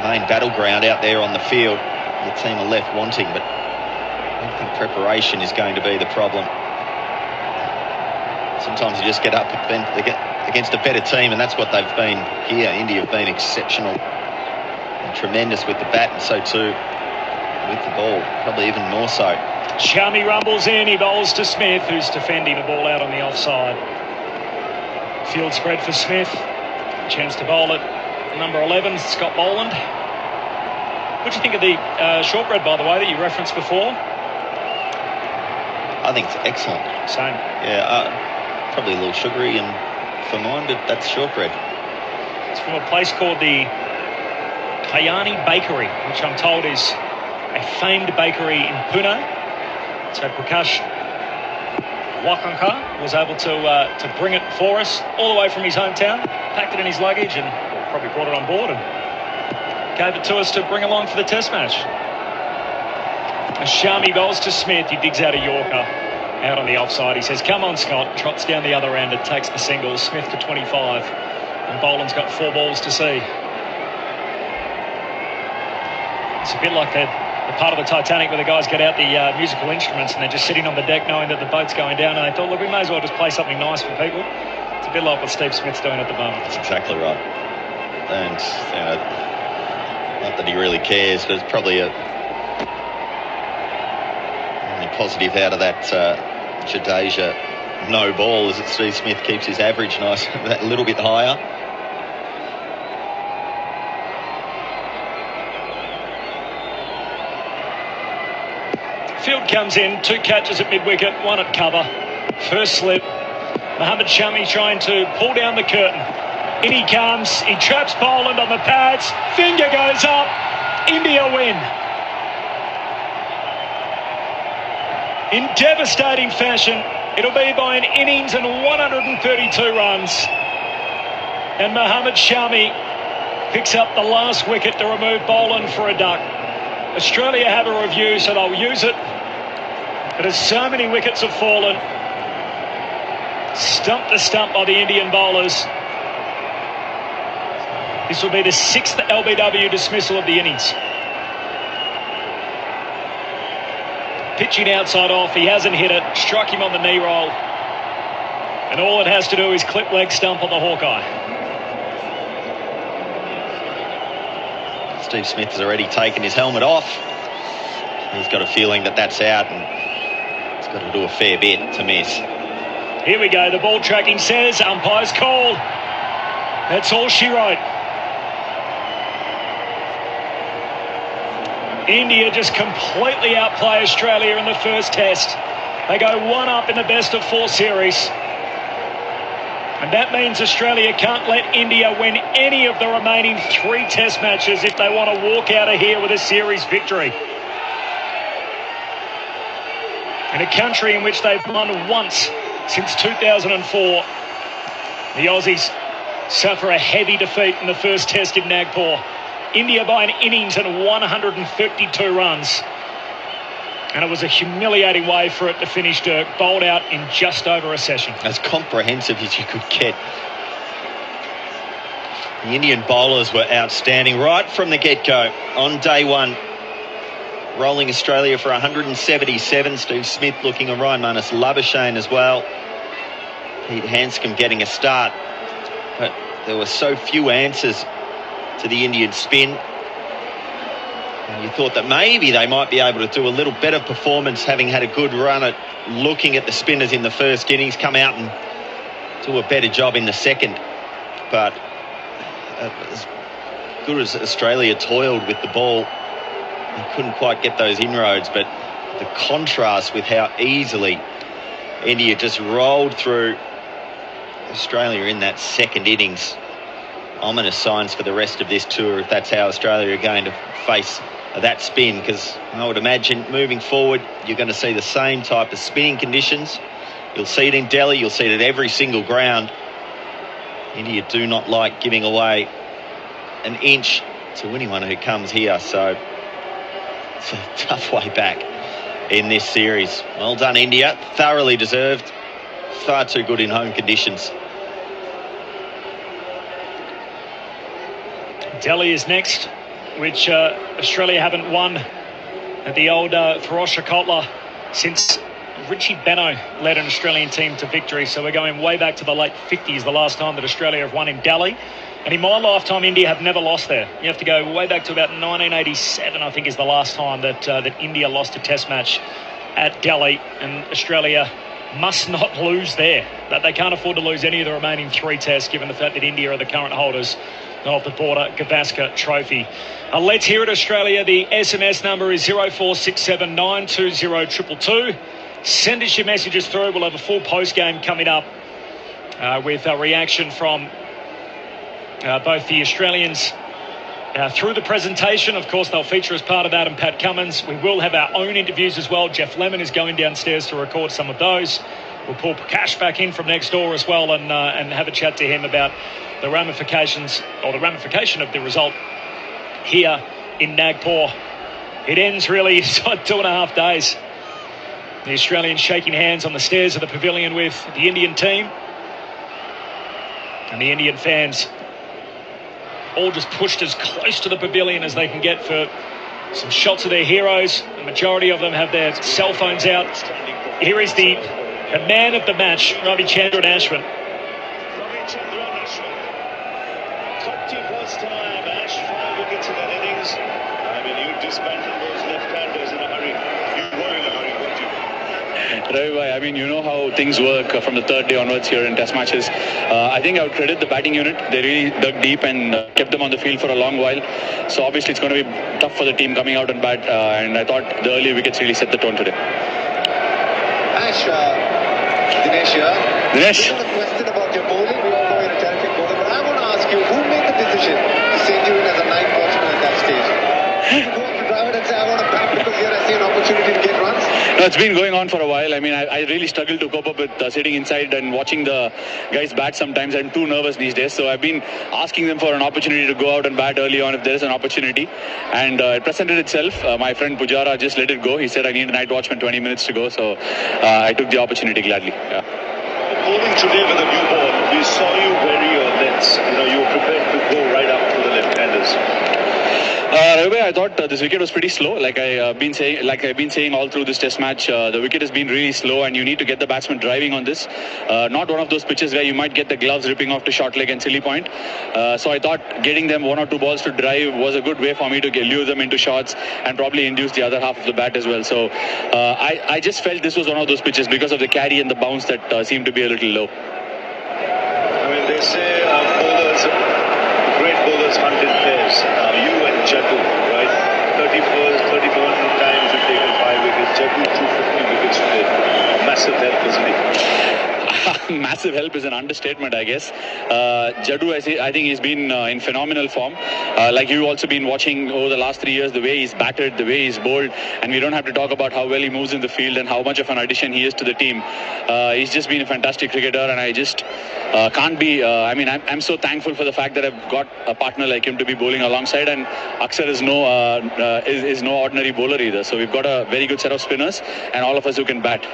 Speaker 4: main battleground out there on the field, your team are left wanting. But I don't think preparation is going to be the problem. Sometimes you just get up against a better team, and that's what they've been here. India have been exceptional and tremendous with the bat, and so too with the ball, probably even more so.
Speaker 2: Shami rumbles in, he bowls to Smith, who's defending the ball out on the offside. Field spread for Smith. Chance to bowl it. Number 11, Scott Boland. What do you think of the shortbread, by the way, that you referenced before?
Speaker 4: I think it's excellent.
Speaker 2: Same.
Speaker 4: Yeah, probably a little sugary and for mine, but that's shortbread.
Speaker 2: It's from a place called the Kayani Bakery, which I'm told is a famed bakery in Pune. So Prakash Wakankar was able to bring it for us all the way from his hometown, packed it in his luggage and probably brought it on board and gave it to us to bring along for the Test match. As Shami bowls to Smith, he digs out a Yorker out on the offside. He says, "Come on, Scott," trots down the other end and takes the single. Smith to 25, and Boland's got 4 balls to see. It's a bit like the part of the Titanic where the guys get out the musical instruments and they're just sitting on the deck knowing that the boat's going down, and they thought, look, we may as well just play something nice for people. It's a bit like what Steve Smith's doing at the moment.
Speaker 4: That's exactly right. And, you know, not that he really cares, but it's probably a only positive out of that Jadeja no ball is that Steve Smith keeps his average nice, a little bit higher.
Speaker 2: Field comes in, 2 catches at mid-wicket, 1 at cover. First slip. Mohammad Shami trying to pull down the curtain. In he comes. He traps Boland on the pads. Finger goes up. India win. In devastating fashion, it'll be by an innings and 132 runs. And Mohammad Shami picks up the last wicket to remove Boland for a duck. Australia have a review, so they'll use it. But as so many wickets have fallen, stump to stump by the Indian bowlers, this will be the 6th LBW dismissal of the innings. Pitching outside off, he hasn't hit it, struck him on the knee roll. And all it has to do is clip leg stump on the Hawkeye.
Speaker 4: Steve Smith has already taken his helmet off. He's got a feeling that that's out, and he's got to do a fair bit to miss.
Speaker 2: Here we go, the ball tracking says, umpire's call. That's all she wrote. India just completely outplay Australia in the first test. They go 1 up in the best of 4 series. And that means Australia can't let India win any of the remaining 3 test matches if they want to walk out of here with a series victory. In a country in which they've won once since 2004, the Aussies suffer a heavy defeat in the first test in Nagpur. India by an innings and 152 runs. And it was a humiliating way for it to finish, Dirk. Bowled out in just over a session.
Speaker 4: As comprehensive as you could get. The Indian bowlers were outstanding right from the get-go on day 1. Rolling Australia for 177. Steve Smith looking all right. Manus Labuschagne as well. Pete Hanscom getting a start. But there were so few answers to the Indian spin. And you thought that maybe they might be able to do a little better performance, having had a good run at looking at the spinners in the first innings, come out and do a better job in the second. But as good as Australia toiled with the ball, they couldn't quite get those inroads. But the contrast with how easily India just rolled through Australia in that second innings, ominous signs for the rest of this tour if that's how Australia are going to face that spin, because I would imagine moving forward you're going to see the same type of spinning conditions. You'll see it in Delhi, you'll see it at every single ground. India do not like giving away an inch to anyone who comes here, so it's a tough way back in this series. Well done India, thoroughly deserved, far too good in home conditions.
Speaker 2: Delhi is next, which Australia haven't won at the old Tharosha Kotla since Richie Beno led an Australian team to victory. So we're going way back to the late 50s, the last time that Australia have won in Delhi. And in my lifetime, India have never lost there. You have to go way back to about 1987, I think, is the last time that India lost a test match at Delhi. And Australia must not lose there. That they can't afford to lose any of the remaining 3 tests, given the fact that India are the current holders of the Border Gavaskar Trophy. Let's hear it, Australia. The SMS number is 0467920222. Send us your messages through. We'll have a full post-game coming up with a reaction from both the Australians through the presentation. Of course, they'll feature as part of that and Pat Cummins. We will have our own interviews as well. Geoff Lemon is going downstairs to record some of those. We'll pull Prakash back in from next door as well and have a chat to him about the ramifications, or the ramification of the result here in Nagpur. It ends really inside 2.5 days. The Australians shaking hands on the stairs of the pavilion with the Indian team. And the Indian fans all just pushed as close to the pavilion as they can get for some shots of their heroes. The majority of them have their cell phones out. Here is the man of the match, Ravichandran Ashwin.
Speaker 3: First time, Ash, 5 wickets in an innings. I mean, you dismantled those left-handers in a hurry. You were in a hurry, weren't you?
Speaker 7: Ravi, I mean, you know how things work from the third day onwards here in Test matches. I think I would credit the batting unit. They really dug deep and kept them on the field for a long while. So obviously it's going to be tough for the team coming out and bat. And I thought the early wickets really set the tone today.
Speaker 13: Ash, Dinesh here.
Speaker 7: Dinesh.
Speaker 13: Just a question about your bowling. We all know you're a terrific bowler, but I want to ask you, who made the decision to send you in as a night watchman at that stage? Did you go up to Dravid and say, I want to bat because here I see an opportunity to get runs?
Speaker 7: No, it's been going on for a while. I mean, I really struggle to cope up with sitting inside and watching the guys bat sometimes. I'm too nervous these days. So I've been asking them for an opportunity to go out and bat early on if there is an opportunity. And it presented itself. My friend Pujara just let it go. He said, I need a night watchman 20 minutes to go. So I took the opportunity gladly. Yeah.
Speaker 3: Bowling today with a new ball, we saw you vary your lengths. You were prepared to go right up to the left-handers.
Speaker 7: Ravi, I thought this wicket was pretty slow. Like I've been saying all through this Test match, the wicket has been really slow, and you need to get the batsman driving on this. Not one of those pitches where you might get the gloves ripping off to short leg and silly point. So I thought getting them 1 or 2 balls to drive was a good way for me to lure them into shots and probably induce the other half of the bat as well. So I just felt this was one of those pitches because of the carry and the bounce that seemed to be a little low.
Speaker 3: I mean, they say great bowlers hunt in pairs. You and Jaddu, right? 31 times you've taken 5 wickets. Jaddu 250 wickets today. Massive help, isn't he?
Speaker 7: Massive help is an understatement, I guess. Jaddu, I think he's been in phenomenal form. Like you've also been watching over the last 3 years, the way he's batted, the way he's bowled, and we don't have to talk about how well he moves in the field and how much of an addition he is to the team. He's just been a fantastic cricketer, and I just can't be. I'm so thankful for the fact that I've got a partner like him to be bowling alongside, and Aksar is no ordinary bowler either. So we've got a very good set of spinners, and all of us who can bat.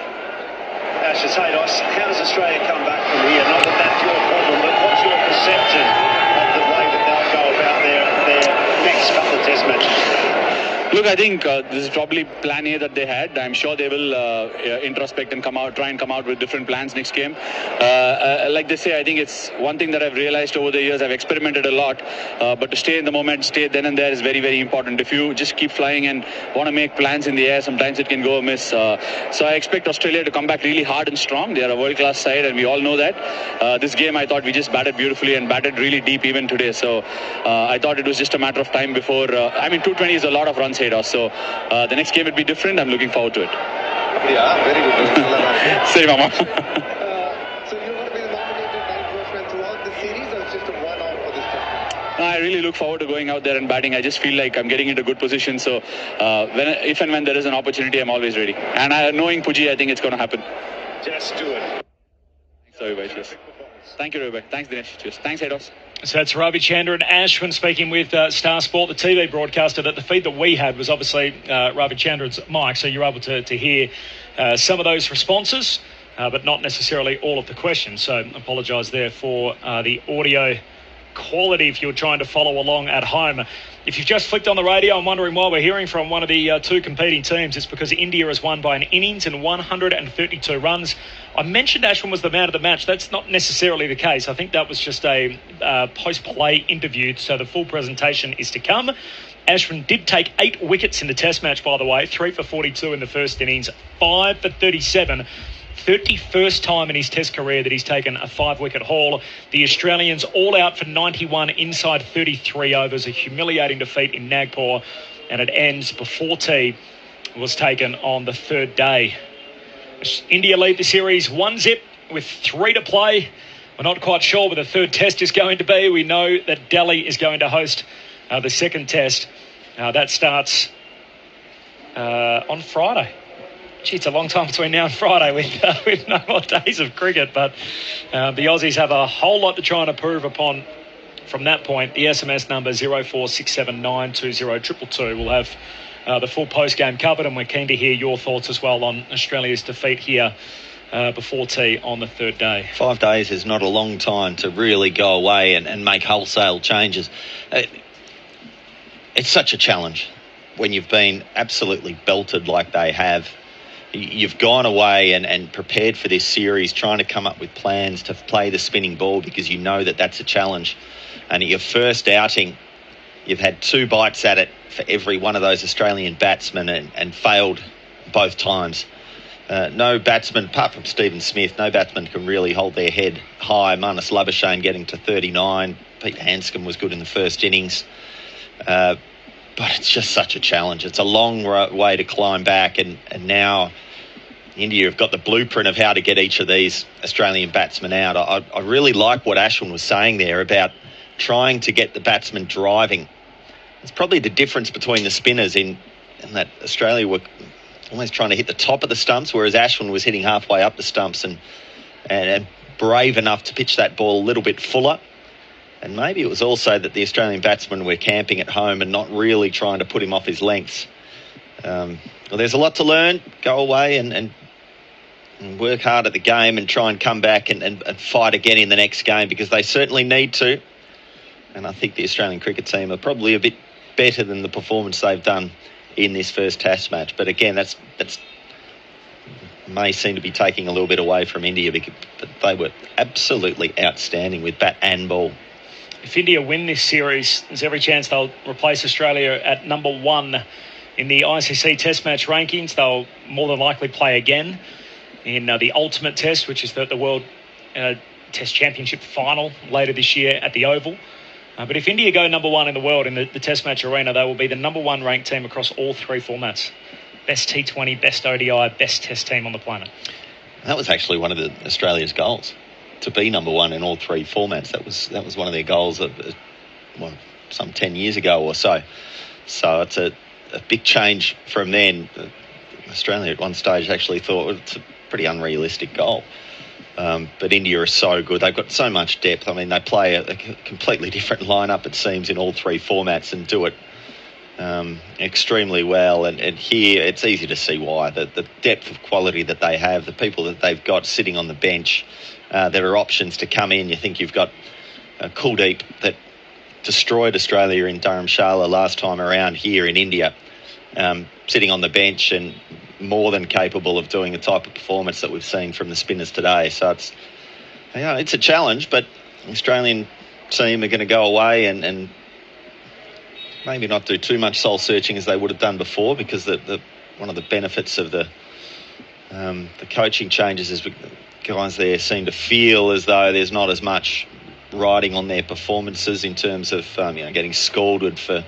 Speaker 3: Ashes, how does Australia come back from here? Not that that's your problem, but what's your perception of the way that they'll go about their next couple of Test matches?
Speaker 7: Look, I think this is probably plan A that they had. I'm sure they will introspect and try and come out with different plans next game. Like they say, I think it's one thing that I've realized over the years. I've experimented a lot, but to stay in the moment, stay then and there is very, very important. If you just keep flying and want to make plans in the air, sometimes it can go amiss. So I expect Australia to come back really hard and strong. They are a world-class side, and we all know that. This game, I thought we just batted beautifully and batted really deep even today. So I thought it was just a matter of time before. 220 is a lot of runs. So the next game will be different. I'm looking forward to it.
Speaker 13: Yeah, very good.
Speaker 7: Say, Mama.
Speaker 13: So you're going to be the nominated night watchman throughout the series, or it's just a one-off for this time?
Speaker 7: I really look forward to going out there and batting. I just feel like I'm getting into good position. So if and when there is an opportunity, I'm always ready. And knowing Puji, I think it's going to happen.
Speaker 3: Just do it.
Speaker 7: Thanks, Ravi. Cheers. Thank you, Ravi. Thanks, Dinesh. Cheers. Thanks, Hedos.
Speaker 2: So that's Ravi Chandra and Ashwin speaking with Star Sport. The TV broadcaster, that the feed that we had was obviously Ravi Chandra's mic, so you're able to hear some of those responses, but not necessarily all of the questions. So apologise there for the audio quality if you're trying to follow along at home. If you've just flicked on the radio and wondering why we're hearing from one of the two competing teams, it's because India has won by an innings and 132 runs. I mentioned Ashwin was the man of the match. That's not necessarily the case. I think that was just a post-play interview, so the full presentation is to come. Ashwin did take 8 wickets in the Test match, by the way, 3 for 42 in the first innings, 5 for 37. 31st time in his Test career that he's taken a 5-wicket haul. The Australians all out for 91 inside 33 overs, a humiliating defeat in Nagpur, and it ends before tea was taken on the 3rd day. India lead the series 1-0 with 3 to play. We're not quite sure where the 3rd Test is going to be. We know that Delhi is going to host the 2nd Test. That starts on Friday. Gee, it's a long time between now and Friday with no more days of cricket, but the Aussies have a whole lot to try and improve upon from that point. The SMS number 0467920222 will have the full post-game covered, and we're keen to hear your thoughts as well on Australia's defeat here before tea on the 3rd day.
Speaker 4: 5 days is not a long time to really go away and make wholesale changes. It's such a challenge when you've been absolutely belted like they have. You've gone away and prepared for this series, trying to come up with plans to play the spinning ball because you know that that's a challenge. And at your first outing, you've had 2 bites at it for every one of those Australian batsmen and failed both times. no batsman, apart from Stephen Smith, no batsman can really hold their head high. Marnus Labuschagne getting to 39. Pete Hanscom was good in the first innings. But it's just such a challenge. It's a long way to climb back, and now India have got the blueprint of how to get each of these Australian batsmen out. I really like what Ashwin was saying there about trying to get the batsmen driving. It's probably the difference between the spinners in that Australia were almost trying to hit the top of the stumps, whereas Ashwin was hitting halfway up the stumps and brave enough to pitch that ball a little bit fuller. And maybe it was also that the Australian batsmen were camping at home and not really trying to put him off his lengths. Well, there's a lot to learn. Go away and work hard at the game and try and come back and fight again in the next game, because they certainly need to. And I think the Australian cricket team are probably a bit better than the performance they've done in this first Test match. But again, that's may seem to be taking a little bit away from India, because they were absolutely outstanding with bat and ball.
Speaker 2: If India win this series, there's every chance they'll replace Australia at number 1 in the ICC Test match rankings. They'll more than likely play again in the Ultimate Test, which is the World Test Championship final later this year at the Oval. But if India go number 1 in the world in the Test match arena, they will be the number 1 ranked team across all 3 formats. Best T20, best ODI, best Test team on the planet.
Speaker 4: That was actually one of Australia's goals, to be number 1 in all 3 formats. That was one of their goals some 10 years ago or so. So it's a big change from then. Australia at one stage actually thought it's a pretty unrealistic goal. But India are so good. They've got so much depth. I mean, they play a completely different lineup, it seems, in all 3 formats and do it extremely well. And here it's easy to see why. The depth of quality that they have, the people that they've got sitting on the bench, there are options to come in. You think you've got Kuldeep that destroyed Australia in Dharamshala last time around here in India, sitting on the bench and more than capable of doing the type of performance that we've seen from the spinners today. So it's a challenge, but the Australian team are going to go away and maybe not do too much soul searching as they would have done before, because one of the benefits of the coaching changes is guys there seem to feel as though there's not as much riding on their performances in terms of getting scolded for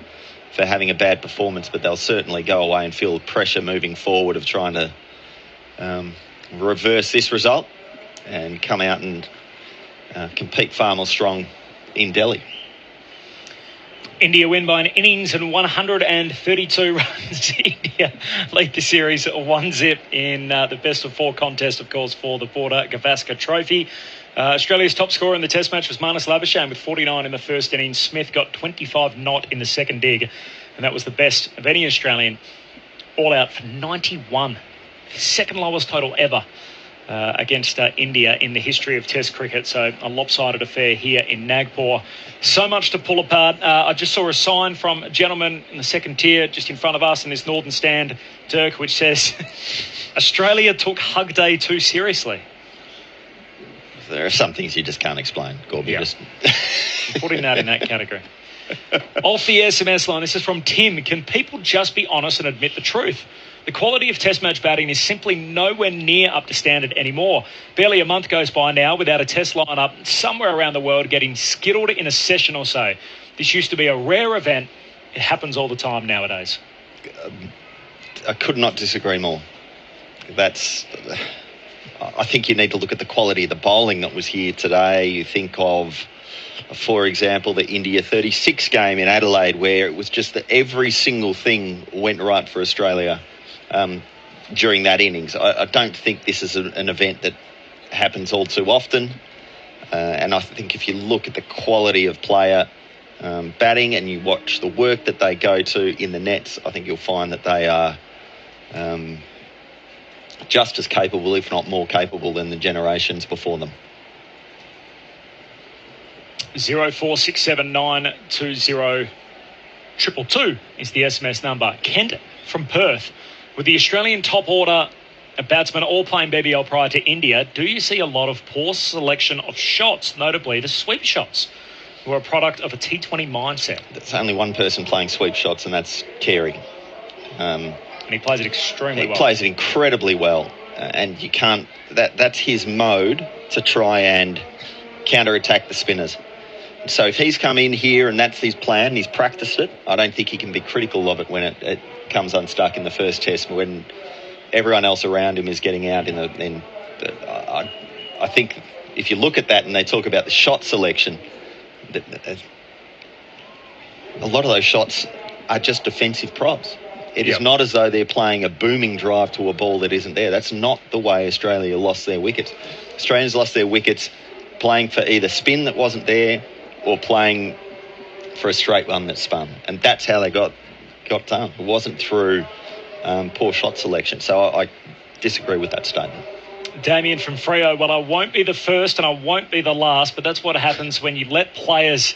Speaker 4: having a bad performance, but they'll certainly go away and feel pressure moving forward of trying to reverse this result and come out and compete far more strong in Delhi.
Speaker 2: India win by an innings and 132 runs. India lead the series 1-0 in the best of 4 contest, of course, for the Border Gavaskar Trophy. Australia's top scorer in the Test match was Marnus Labuschagne with 49 in the first innings. Smith got 25 not in the second dig, and that was the best of any Australian, all out for 91. Second lowest total ever against India in the history of Test cricket. So a lopsided affair here in Nagpur. So much to pull apart. I just saw a sign from a gentleman in the second tier just in front of us in this northern stand, Dirk, which says Australia took Hug Day too seriously.
Speaker 4: There are some things you just can't explain, Corbin.
Speaker 2: Yeah. Putting that in that category. Off the SMS line, this is from Tim. Can people just be honest and admit the truth? The quality of Test match batting is simply nowhere near up to standard anymore. Barely a month goes by now without a Test lineup somewhere around the world getting skittled in a session or so. This used to be a rare event. It happens all the time nowadays.
Speaker 4: I could not disagree more. I think you need to look at the quality of the bowling that was here today. You think of, for example, the India 36 game in Adelaide, where it was just that every single thing went right for Australia during that innings. I don't think this is an event that happens all too often. And I think if you look at the quality of player batting and you watch the work that they go to in the nets, I think you'll find that they are just as capable, if not more capable, than the generations before them.
Speaker 2: 0467920222 is the SMS number. Kent from Perth. With the Australian top order of batsmen all playing BBL prior to India, do you see a lot of poor selection of shots, notably the sweep shots, who are a product of a T20 mindset?
Speaker 4: There's only one person playing sweep shots, and that's Carey.
Speaker 2: And he plays it extremely well.
Speaker 4: He plays it incredibly well. and you can't. That's his mode to try and counter-attack the spinners. So if he's come in here and that's his plan, he's practiced it, I don't think he can be critical of it when it comes unstuck in the first test when everyone else around him is getting out I think if you look at that and they talk about the shot selection, a lot of those shots are just defensive props. It is not as though they're playing a booming drive to a ball that isn't there. That's not the way Australia lost their wickets. Australians lost their wickets playing for either spin that wasn't there or playing for a straight one that spun. And that's how they got done. It wasn't through poor shot selection. So I disagree with that statement.
Speaker 2: Damien from Freo, well, I won't be the first and I won't be the last, but that's what happens when you let players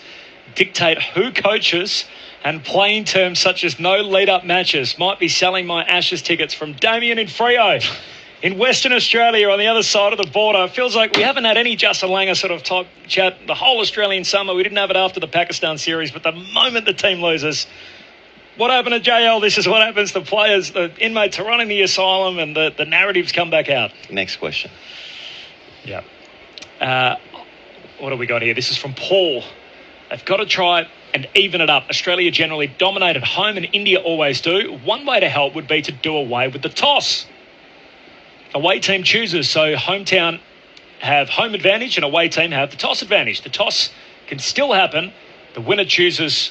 Speaker 2: dictate who coaches, and playing terms such as no lead-up matches. Might be selling my Ashes tickets from Damien in Freo. In Western Australia, on the other side of the border, it feels like we haven't had any Justin Langer sort of type chat the whole Australian summer. We didn't have it after the Pakistan series, but the moment the team loses, what happened to JL? This is what happens to players. The inmates are running the asylum and the narratives come back out.
Speaker 4: Next question.
Speaker 2: Yeah. What have we got here? This is from Paul. They've got to try and even it up. Australia generally dominate at home and India always do. One way to help would be to do away with the toss. Away team chooses, so hometown have home advantage and away team have the toss advantage. The toss can still happen. The winner chooses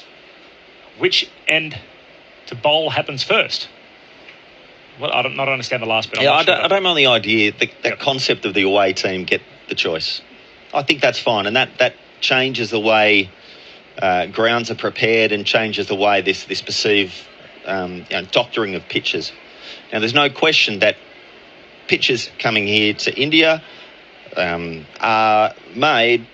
Speaker 2: which end to bowl happens first. Well, I don't understand the last bit.
Speaker 4: I don't mind the idea, the concept of the away team get the choice. I think that's fine, and that changes the way grounds are prepared and changes the way this perceived doctoring of pitches. Now, there's no question that pitches coming here to India are made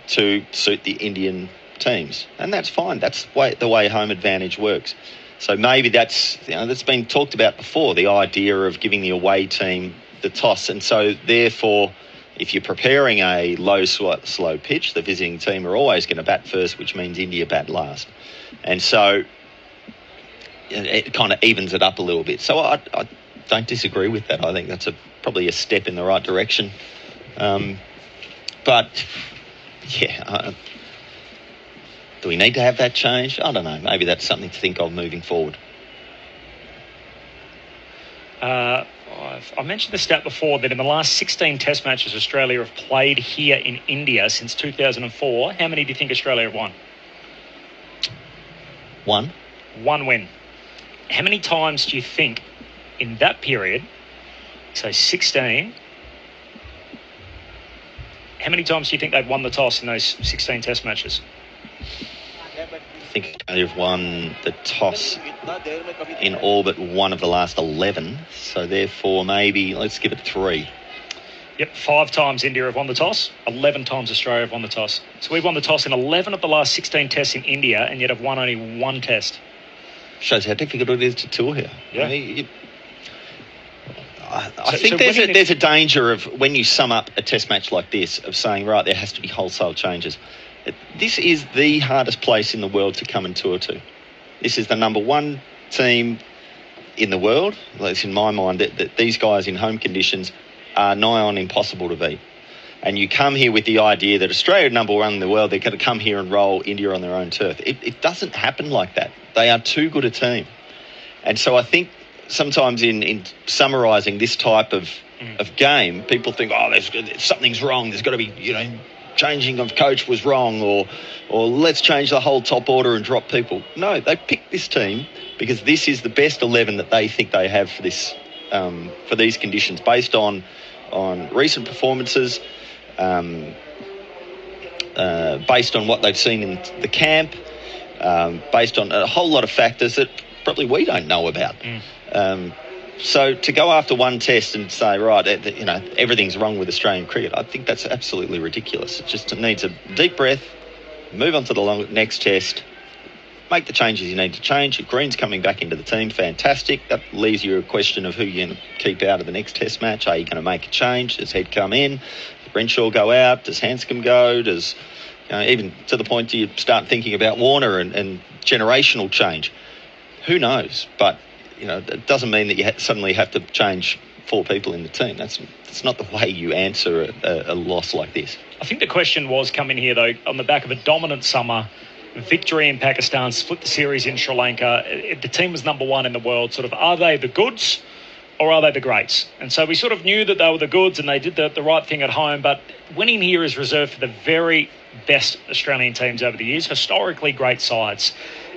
Speaker 4: to suit the Indian teams, and that's fine. That's the way home advantage works. So maybe that's been talked about before, the idea of giving the away team the toss, and so therefore, if you're preparing a low, slow pitch, the visiting team are always going to bat first, which means India bat last. And so it kind of evens it up a little bit. So I don't disagree with that. I think that's probably a step in the right direction. But, yeah, do we need to have that changed? I don't know. Maybe that's something to think of moving forward.
Speaker 2: I mentioned the stat before that in the last 16 test matches Australia have played here in India since 2004. How many do you think Australia have won?
Speaker 4: One.
Speaker 2: One win. How many times do you think in that period, so 16, how many times do you think they've won the toss in those 16 test matches?
Speaker 4: I think they've won the toss in all but one of the last 11. So therefore, maybe let's give it 3.
Speaker 2: Yep, 5 times India have won the toss. 11 times Australia have won the toss. So we've won the toss in 11 of the last 16 tests in India, and yet have won only 1 test.
Speaker 4: Shows how difficult it is to tour here.
Speaker 2: Yeah.
Speaker 4: I think there's a danger of when you sum up a test match like this of saying, right, there has to be wholesale changes. This is the hardest place in the world to come and tour to. This is the number 1 team in the world. At least in my mind, that these guys in home conditions are nigh on impossible to beat. And you come here with the idea that Australia are number 1 in the world, they're going to come here and roll India on their own turf. It doesn't happen like that. They are too good a team. And so I think sometimes in summarising this type of game, people think, something's wrong. There's got to be, changing of coach was wrong, or let's change the whole top order and drop people. No, they picked this team because this is the best 11 that they think they have for this for these conditions, based on recent performances, based on what they've seen in the camp, based on a whole lot of factors that probably we don't know about. So to go after one test and say, right, everything's wrong with Australian cricket, I think that's absolutely ridiculous. It just needs a deep breath, move on to the next test, make the changes you need to change. If Green's coming back into the team, fantastic. That leaves you a question of who you're going to keep out of the next test match. Are you going to make a change? Does Head come in? Does Renshaw go out? Does Hanscom go? Does, even to the point you start thinking about Warner and generational change? Who knows? But it doesn't mean that you suddenly have to change 4 people in the team. That's not the way you answer a loss like this.
Speaker 2: I think the question was coming here, though, on the back of a dominant summer, victory in Pakistan, split the series in Sri Lanka. The team was number 1 in the world. Sort of, are they the goods or are they the greats? And so we sort of knew that they were the goods and they did the right thing at home. But winning here is reserved for the very best Australian teams over the years, historically great sides.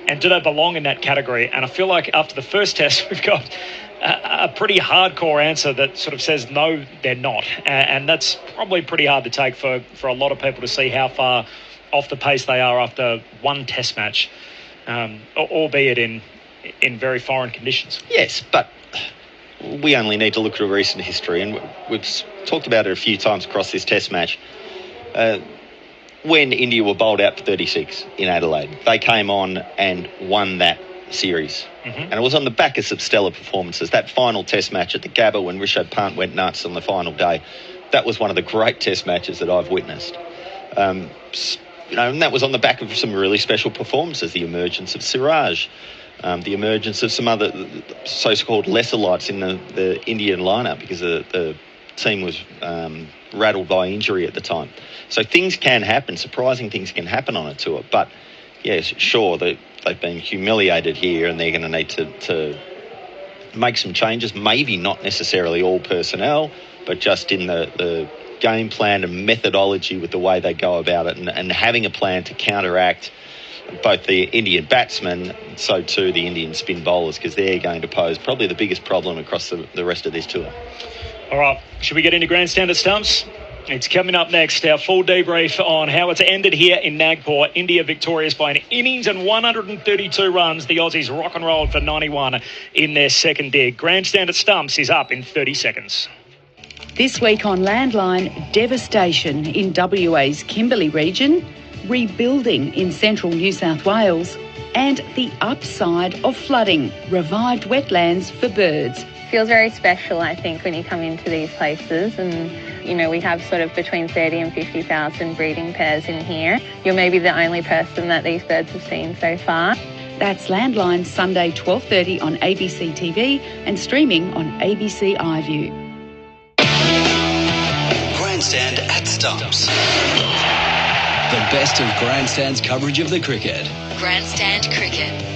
Speaker 2: And do they belong in that category? And I feel like after the first test, we've got a pretty hardcore answer that sort of says, no, they're not. And that's probably pretty hard to take for a lot of people to see how far off the pace they are after one test match, albeit in very foreign conditions.
Speaker 4: Yes, but we only need to look at a recent history, and we've talked about it a few times across this test match. When India were bowled out for 36 in Adelaide, they came on and won that series. Mm-hmm. And it was on the back of some stellar performances. That final test match at the Gabba when Rishabh Pant went nuts on the final day, that was one of the great test matches that I've witnessed. And that was on the back of some really special performances, the emergence of Siraj, the emergence of some other so-called lesser lights in the Indian lineup because the team was rattled by injury at the time. So things can happen, surprising things can happen on a tour. But, yes, sure, they've been humiliated here and they're going to need to make some changes, maybe not necessarily all personnel, but just in the game plan and methodology with the way they go about it and having a plan to counteract both the Indian batsmen, so too the Indian spin bowlers, because they're going to pose probably the biggest problem across the rest of this tour.
Speaker 2: All right, should we get into grandstand at stumps? It's coming up next, our full debrief on how it's ended here in Nagpur. India victorious by an innings and 132 runs. The Aussies rock and rolled for 91 in their second dig. Grandstand at stumps is up in 30 seconds.
Speaker 11: This week on Landline, devastation in WA's Kimberley region, rebuilding in central New South Wales, and the upside of flooding, revived wetlands for birds.
Speaker 12: Feels very special, I think, when you come into these places and, we have sort of between 30 and 50,000 breeding pairs in here. You're maybe the only person that these birds have seen so far.
Speaker 11: That's Landline, Sunday 12:30 on ABC TV and streaming on ABC iView.
Speaker 14: Grandstand at Stumps. The best of Grandstand's coverage of the cricket.
Speaker 16: Grandstand Cricket.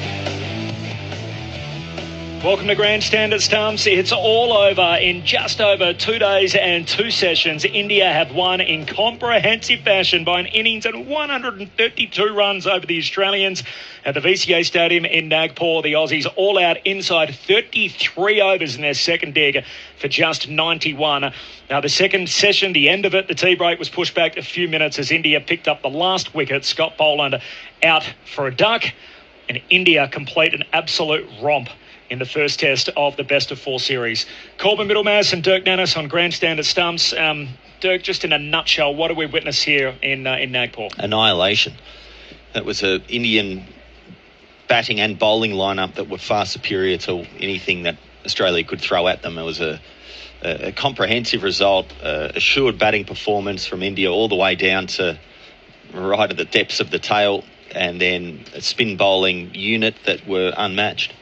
Speaker 2: Welcome to Grandstand at Stumps. It's all over in just over 2 days and 2 sessions. India have won in comprehensive fashion by an innings and 132 runs over the Australians at the VCA Stadium in Nagpur. The Aussies all out inside 33 overs in their second dig for just 91. Now, the second session, the end of it, the tea break was pushed back a few minutes as India picked up the last wicket. Scott Boland out for a duck, and India complete an absolute romp in the first test of the best of 4 series. Corbin, Middlemass and Dirk Nannes on Grandstand at Stumps. Dirk, just in a nutshell, what do we witness here in Nagpur?
Speaker 4: Annihilation. That was an Indian batting and bowling lineup that were far superior to anything that Australia could throw at them. It was a comprehensive result, assured batting performance from India all the way down to right at the depths of the tail, and then a spin bowling unit that were unmatched.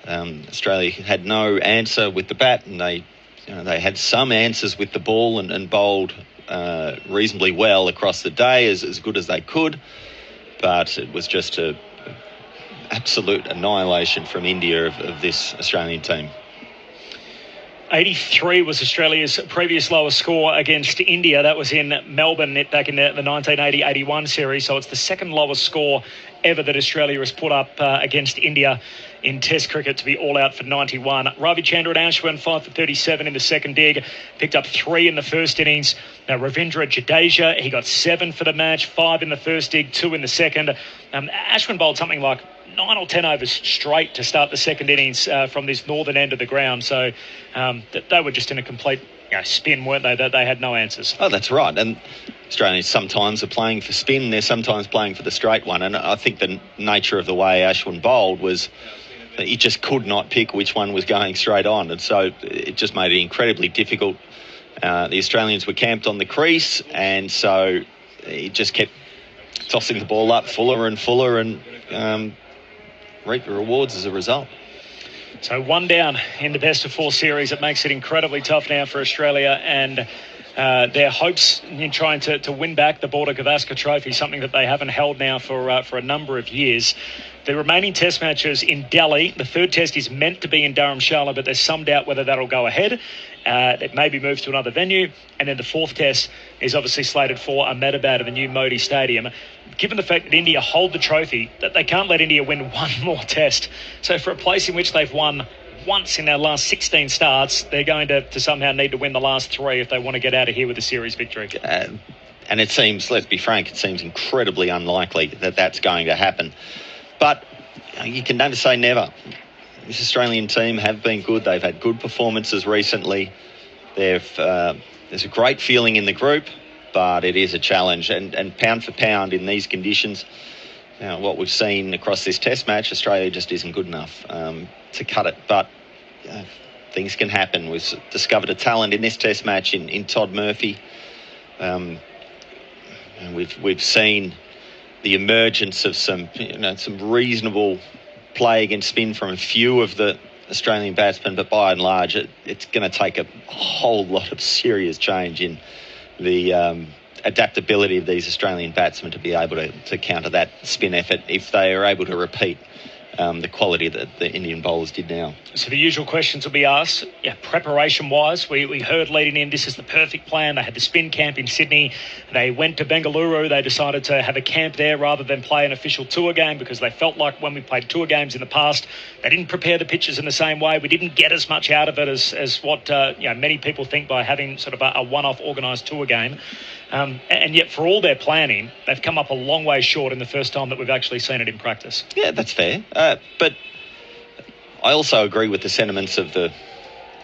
Speaker 4: Australia had no answer with the bat, and they had some answers with the ball and bowled reasonably well across the day, as good as they could. But it was just an absolute annihilation from India of this Australian team.
Speaker 2: 83 was Australia's previous lowest score against India. That was in Melbourne back in the 1980-81 series. So it's the second lowest score ever that Australia has put up against India in Test cricket to be all out for 91. Ravichandran Ashwin 5 for 37 in the second dig, picked up 3 in the first innings. Now Ravindra Jadeja, he got 7 for the match, 5 in the first dig, 2 in the second. Ashwin bowled something like 9 or 10 overs straight to start the second innings from this northern end of the ground. So they were just in a complete spin, weren't they? They had no answers.
Speaker 4: Oh, that's right. And Australians sometimes are playing for spin, they're sometimes playing for the straight one. And I think the nature of the way Ashwin bowled was he just could not pick which one was going straight on. And so it just made it incredibly difficult. The Australians were camped on the crease, and so he just kept tossing the ball up fuller and fuller and reap the rewards as a result.
Speaker 2: So one down in the best of four series. It makes it incredibly tough now for Australia and their hopes in trying to win back the Border Gavaskar Trophy, something that they haven't held now for a number of years. The remaining test matches in Delhi. The third test is meant to be in Dharamshala, but there's some doubt whether that'll go ahead. It may be moved to another venue. And then the fourth test is obviously slated for Ahmedabad at the new Modi Stadium. Given the fact that India hold the trophy, that they can't let India win one more test. So for a place in which they've won once in their last 16 starts, they're going to somehow need to win the last three if they want to get out of here with a series victory.
Speaker 4: And it seems, let's be frank, it seems incredibly unlikely that that's going to happen. But you can never say never. This Australian team have been good. They've had good performances recently. There's a great feeling in the group, but it is a challenge. And pound for pound in these conditions, what we've seen across this test match, Australia just isn't good enough to cut it. But things can happen. We've discovered a talent in this test match in Todd Murphy. And we've seen the emergence of some reasonable play against spin from a few of the Australian batsmen, but by and large, it's going to take a whole lot of serious change in the adaptability of these Australian batsmen to be able to counter that spin effort if they are able to repeat the quality that the Indian bowlers did now.
Speaker 2: So the usual questions will be asked. Preparation-wise, we heard leading in, this is the perfect plan. They had the spin camp in Sydney. They went to Bengaluru. They decided to have a camp there rather than play an official tour game because they felt like when we played tour games in the past, they didn't prepare the pitches in the same way. We didn't get as much out of it as what many people think by having sort of a one-off organised tour game. And yet for all their planning, they've come up a long way short in the first time that we've actually seen it in practice.
Speaker 4: Yeah, that's fair. But I also agree with the sentiments of the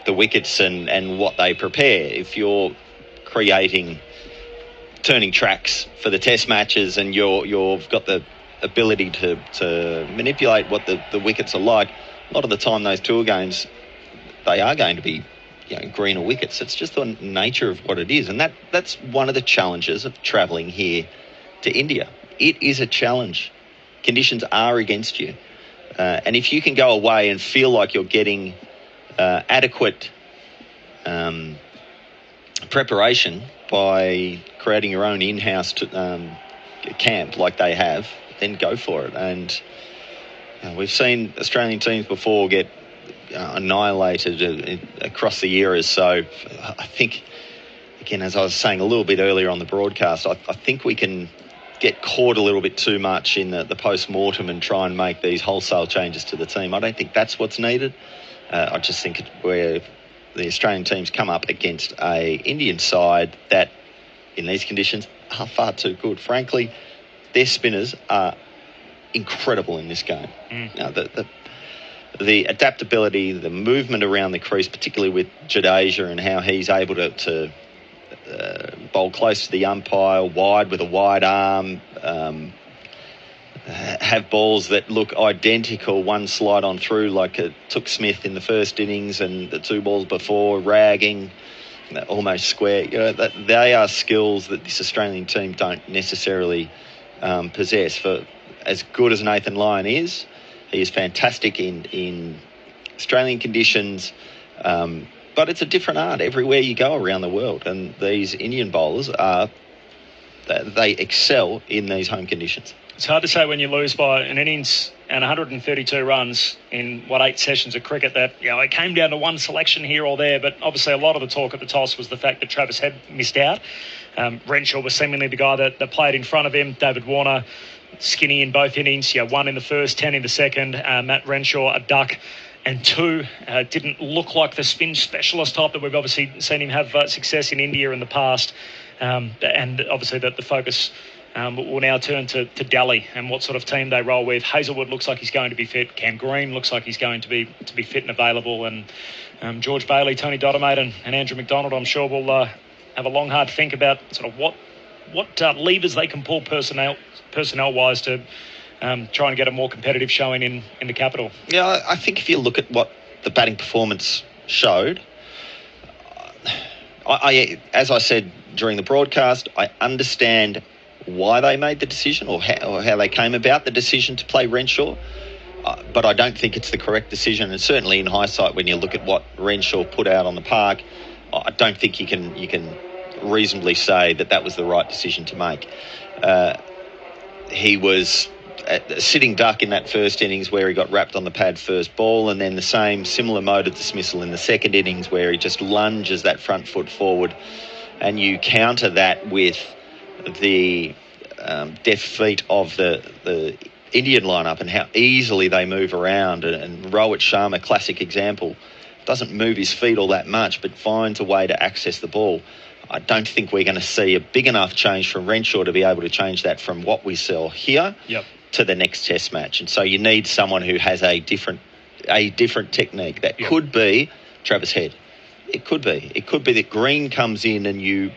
Speaker 4: wickets and what they prepare. If you're turning tracks for the test matches and you've got the ability to manipulate what the wickets are like, a lot of the time those tour games, they are going to be greener wickets. It's just the nature of what it is. And that's one of the challenges of travelling here to India. It is a challenge. Conditions are against you. And if you can go away and feel like you're getting adequate preparation by creating your own in-house camp like they have, then go for it. And we've seen Australian teams before get annihilated across the eras. So I think, again, as I was saying a little bit earlier on the broadcast, I think we can get caught a little bit too much in the post-mortem and try and make these wholesale changes to the team. I don't think that's what's needed. I just think where the Australian teams come up against a Indian side that, in these conditions, are far too good. Frankly, their spinners are incredible in this game. Now, the adaptability, the movement around the crease, particularly with Jadeja and how he's able to bowl close to the umpire, wide with a wide arm, have balls that look identical, one slide on through like it took Smith in the first innings and the two balls before, ragging, almost square. They are skills that this Australian team don't necessarily possess. For as good as Nathan Lyon is, he is fantastic in Australian conditions, but it's a different art everywhere you go around the world. And these Indian bowlers they excel in these home conditions.
Speaker 2: It's hard to say when you lose by an innings and 132 runs in 8 sessions of cricket that it came down to one selection here or there. But obviously a lot of the talk at the toss was the fact that Travis had missed out. Renshaw was seemingly the guy that played in front of him. David Warner, skinny in both innings, 1 in the first, 10 in the second. Matt Renshaw, a duck, and 2 didn't look like the spin specialist type that we've obviously seen him have success in India in the past. And obviously that the focus will now turn to Delhi and what sort of team they roll with. Hazelwood looks like he's going to be fit. Cam Green looks like he's going to be fit and available. And George Bailey, Tony Doddermate and Andrew McDonald, I'm sure, will have a long, hard think about sort of what levers they can pull personnel-wise to try and get a more competitive showing in the capital.
Speaker 4: Yeah, I think if you look at what the batting performance showed, I as I said during the broadcast, I understand why they made the decision or how they came about the decision to play Renshaw. but I don't think it's the correct decision. And certainly in hindsight, when you look at what Renshaw put out on the park, I don't think you can reasonably say that was the right decision to make. He was a sitting duck in that first innings where he got wrapped on the pad first ball, and then the similar mode of dismissal in the second innings where he just lunges that front foot forward, and you counter that with the deft feet of the Indian lineup and how easily they move around. And Rohit Sharma, classic example, doesn't move his feet all that much but finds a way to access the ball. I don't think we're going to see a big enough change from Renshaw to be able to change that from what we saw here to the next Test match. And so you need someone who has a different technique. That could be Travis Head. It could be. It could be that Green comes in and you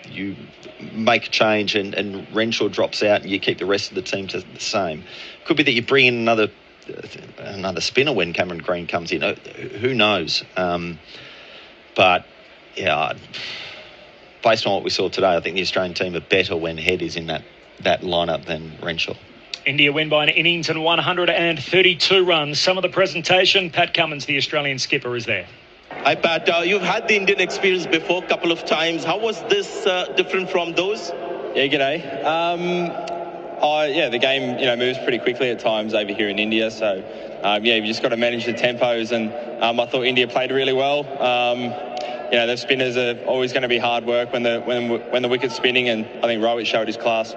Speaker 4: make a change and Renshaw drops out and you keep the rest of the team the same. Could be that you bring in another spinner when Cameron Green comes in. Who knows? But yeah, based on what we saw today, I think the Australian team are better when Head is in that lineup than Renshaw.
Speaker 2: India win by an innings and 132 runs. Some of the presentation, Pat Cummins, the Australian skipper, is there.
Speaker 17: Hi, Pat. You've had the Indian experience before a couple of times. How was this different from those?
Speaker 18: Yeah, g'day. The game moves pretty quickly at times over here in India. So, you've just got to manage the tempos. And I thought India played really well. The spinners are always going to be hard work when the wicket's spinning, and I think Rohit showed his class.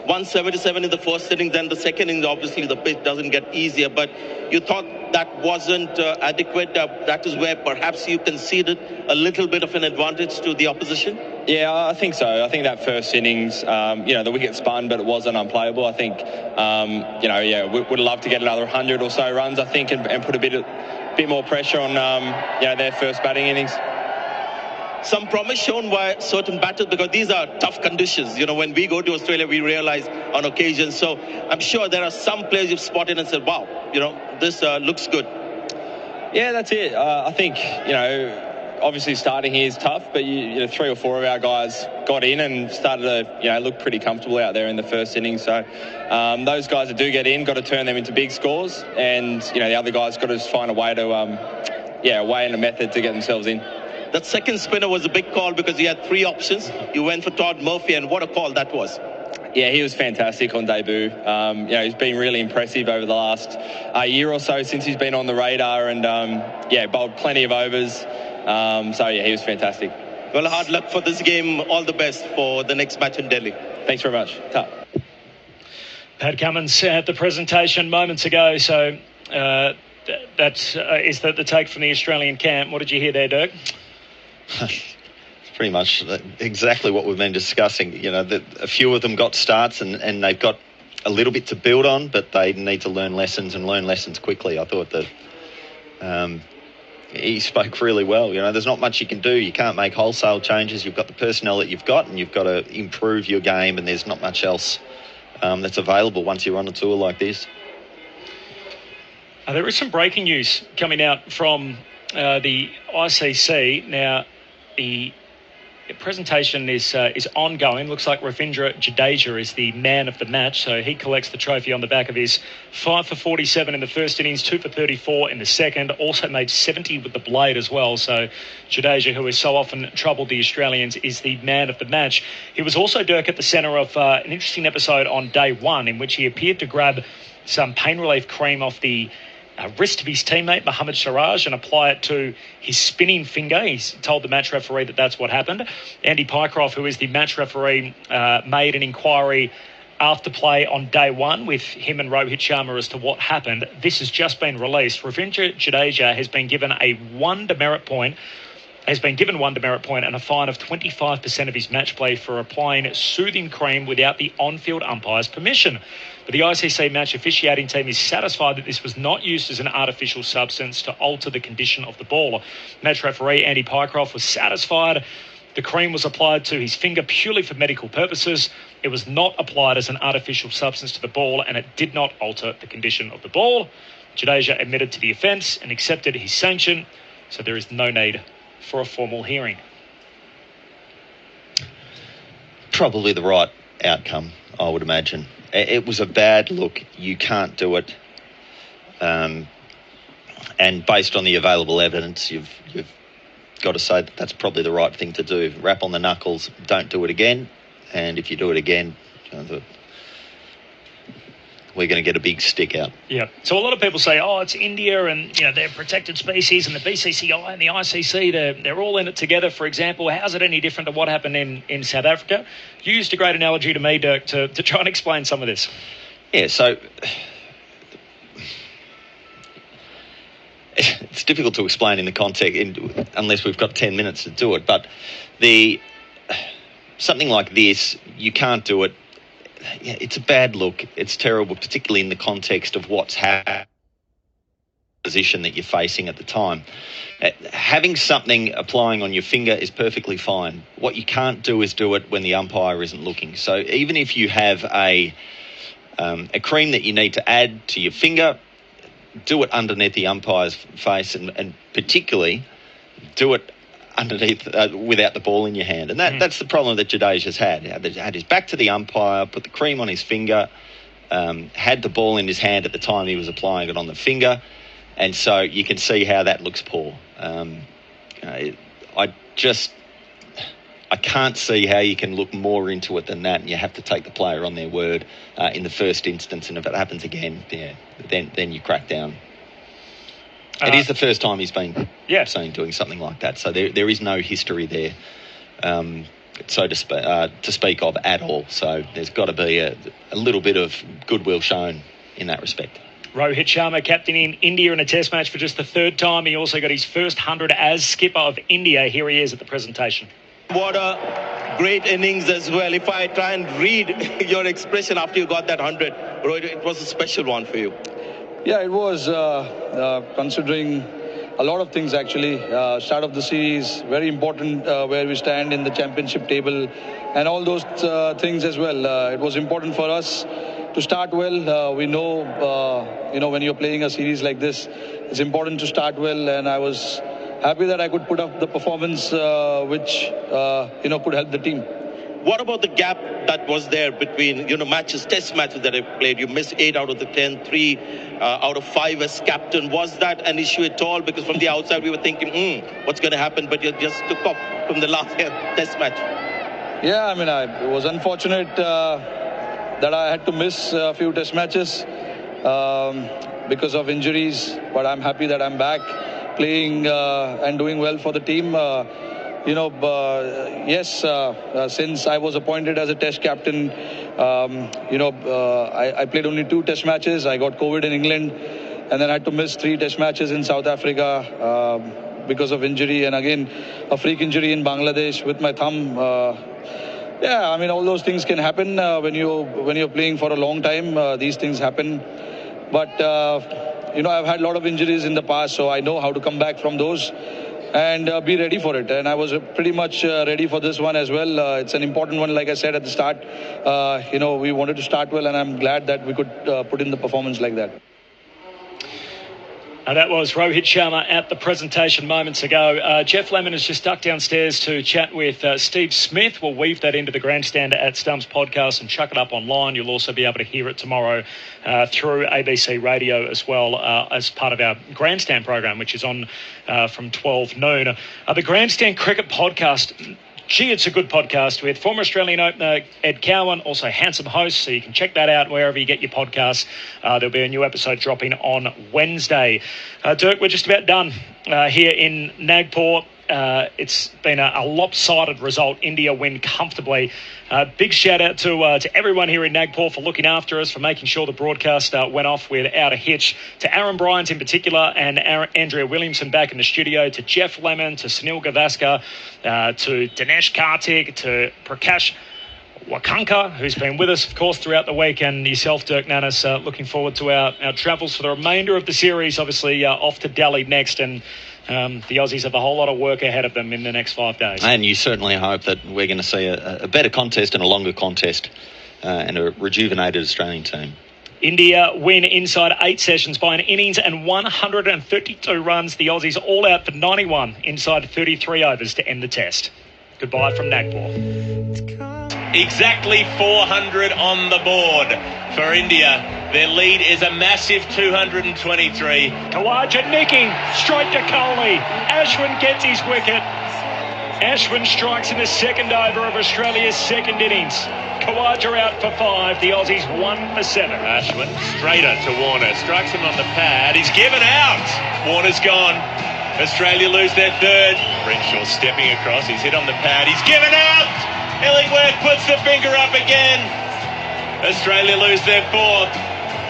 Speaker 17: 177 in the first innings, then the second innings, obviously the pitch doesn't get easier, but you thought that wasn't adequate. That is where perhaps you conceded a little bit of an advantage to the opposition?
Speaker 18: Yeah, I think so. I think that first innings, the wicket spun, but it wasn't unplayable. I think, we would love to get another 100 or so runs, I think, and put a bit more pressure on, their first batting innings.
Speaker 17: Some promise shown by certain batters, because these are tough conditions. When we go to Australia, we realize on occasion. So I'm sure there are some players you've spotted and said, wow, this looks good.
Speaker 18: Yeah, that's it. I think, obviously starting here is tough, but 3 or 4 of our guys got in and started to, look pretty comfortable out there in the first innings. So those guys that do get in, got to turn them into big scores. And, the other guys got to just find a way to, a way and a method to get themselves in.
Speaker 17: That second spinner was a big call because you had 3 options. You went for Todd Murphy, and what a call that was.
Speaker 18: Yeah, he was fantastic on debut. He's been really impressive over the last year or so since he's been on the radar, and bowled plenty of overs. He was fantastic.
Speaker 17: Well, hard luck for this game. All the best for the next match in Delhi.
Speaker 18: Thanks very much. Ta.
Speaker 2: Pat Cummins at the presentation moments ago. So that's the take from the Australian camp. What did you hear there, Dirk?
Speaker 4: It's pretty much exactly what we've been discussing. A few of them got starts and they've got a little bit to build on, but they need to learn lessons quickly. I thought that he spoke really well. There's not much you can do. You can't make wholesale changes. You've got the personnel that you've got, and you've got to improve your game, and there's not much else that's available once you're on a tour like this.
Speaker 2: There is some breaking news coming out from the ICC. Now, the presentation is ongoing. Looks like Ravindra Jadeja is the man of the match, so he collects the trophy on the back of his 5 for 47 in the first innings, 2 for 34 in the second. Also made 70 with the blade as well. So Jadeja, who has so often troubled the Australians, is the man of the match. He was also, Dirk, at the centre of an interesting episode on day one in which he appeared to grab some pain relief cream off the wrist of his teammate Mohammad Siraj and apply it to his spinning finger. He's told the match referee that that's what happened. Andy Pycroft, who is the match referee, made an inquiry after play on day one with him and Rohit Sharma as to what happened. This has just been released. Ravindra Jadeja has been given one demerit point and a fine of 25% of his match play for applying soothing cream without the on-field umpire's permission. But the ICC match officiating team is satisfied that this was not used as an artificial substance to alter the condition of the ball. Match referee Andy Pycroft was satisfied the cream was applied to his finger purely for medical purposes. It was not applied as an artificial substance to the ball, and it did not alter the condition of the ball. Jadeja admitted to the offence and accepted his sanction, so there is no need for a formal hearing.
Speaker 4: Probably the right outcome, I would imagine. It was a bad look. You can't do it. And based on the available evidence, you've got to say that that's probably the right thing to do. Rap on the knuckles, don't do it again. And if you do it again, we're going to get a big stick out.
Speaker 2: Yeah. So a lot of people say, oh, it's India and, they're protected species, and the BCCI and the ICC, they're all in it together, for example. How's it any different to what happened in South Africa? You used a great analogy to me, Dirk, to try and explain some of this.
Speaker 4: Yeah, so it's difficult to explain in the context unless we've got 10 minutes to do it. But something like this, you can't do it. Yeah, it's a bad look. It's terrible, particularly in the context of what's happening, position that you're facing at the time. Having something applying on your finger is perfectly fine. What you can't do is do it when the umpire isn't looking. So even if you have a cream that you need to add to your finger, do it underneath the umpire's face, and particularly do it underneath without the ball in your hand. And that's the problem that Jadeja's had. He had his back to the umpire, put the cream on his finger, had the ball in his hand at the time he was applying it on the finger, and so you can see how that looks poor. I can't see how you can look more into it than that, and you have to take the player on their word in the first instance, and if it happens again, then you crack down. It is the first time he's been seen doing something like that, so there is no history there, so to speak of at all. So there's got to be a little bit of goodwill shown in that respect.
Speaker 2: Rohit Sharma captaining India in a test match for just the third time. He also got his first 100 as skipper of India. Here he is at the presentation.
Speaker 17: What a great innings as well. If I try and read your expression after you got that 100, Rohit, it was a special one for you.
Speaker 19: Yeah, it was, considering a lot of things actually. Start of the series, very important where we stand in the championship table and all those things as well. It was important for us to start well. We know, when you're playing a series like this, it's important to start well, and I was happy that I could put up the performance which, could help the team.
Speaker 17: What about the gap that was there between, matches, test matches that I played? You missed 8 out of the 10, 3 out of 5 as captain. Was that an issue at all? Because from the outside we were thinking, what's going to happen? But you just took off from the last test match.
Speaker 19: Yeah, it was unfortunate that I had to miss a few test matches because of injuries. But I'm happy that I'm back playing and doing well for the team. Since I was appointed as a test captain, I played only 2 test matches. I got COVID in England, and then I had to miss 3 test matches in South Africa because of injury, and again a freak injury in Bangladesh with my thumb. All those things can happen when you're playing for a long time. These things happen, but I've had a lot of injuries in the past, so I know how to come back from those and be ready for it. And I was pretty much ready for this one as well. It's an important one, like I said at the start. We wanted to start well, and I'm glad that we could put in the performance like that.
Speaker 2: That was Rohit Sharma at the presentation moments ago. Geoff Lemon has just ducked downstairs to chat with Steve Smith. We'll weave that into the Grandstand at Stumps podcast and chuck it up online. You'll also be able to hear it tomorrow through ABC Radio as well as part of our Grandstand program, which is on from 12 noon. The Grandstand Cricket podcast. Gee, it's a good podcast with former Australian opener Ed Cowan, also handsome host, so you can check that out wherever you get your podcasts. There'll be a new episode dropping on Wednesday. Dirk, we're just about done here in Nagpur. It's been a lopsided result. India win comfortably. Big shout out to everyone here in Nagpur for looking after us, for making sure the broadcast went off without a hitch. To Aaron Bryant in particular, and Andrea Williamson back in the studio. To Geoff Lemon, to Sunil Gavaskar, to Dinesh, Karthik, to Prakash, Wakankar, who's been with us, of course, throughout the week, and yourself, Dirk Nannes. Looking forward to our travels for the remainder of the series. Obviously, off to Delhi next, and the Aussies have a whole lot of work ahead of them in the next 5 days. And you certainly hope that we're going to see a better contest and a longer contest and a rejuvenated Australian team. India win inside 8 sessions by an innings and 132 runs. The Aussies all out for 91 inside 33 overs to end the test. Goodbye from Nagpur.
Speaker 15: Exactly 400 on the board for India. Their lead is a massive 223.
Speaker 2: Kawaja nicking straight to Coley. Ashwin gets his wicket. Ashwin strikes in the second over of Australia's second innings. Kawaja out for 5. The Aussies 1 for 7.
Speaker 15: Ashwin straighter to Warner. Strikes him on the pad. He's given out. Warner's gone. Australia lose their third. Renshaw stepping across. He's hit on the pad. He's given out. Illingworth puts the finger up again. Australia lose their fourth.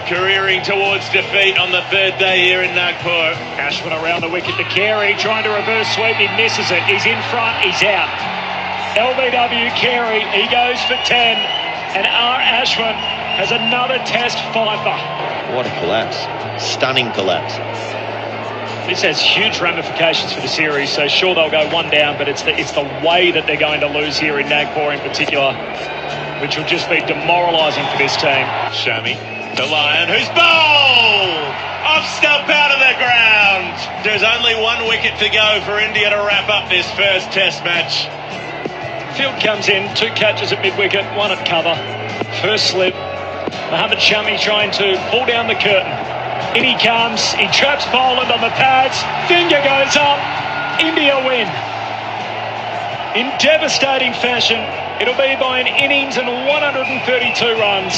Speaker 15: Careering towards defeat on the third day here in Nagpur.
Speaker 2: Ashwin around the wicket to Carey, trying to reverse sweep. He misses it. He's in front. He's out. LBW Carey, he goes for 10. And R. Ashwin has another test fifer.
Speaker 4: What a collapse. Stunning collapse.
Speaker 2: This has huge ramifications for the series, so sure they'll go one down, but it's the way that they're going to lose here in Nagpur in particular, which will just be demoralising for this team.
Speaker 15: Shami, the Lion, who's bowled! Off stump out of the ground. There's only 1 wicket to go for India to wrap up this first test match.
Speaker 2: Field comes in, 2 catches at mid-wicket, 1 at cover. First slip, Mohammad Shami trying to pull down the curtain. In he comes, he traps Poland on the pads, finger goes up, India win. In devastating fashion, it'll be by an innings and 132 runs.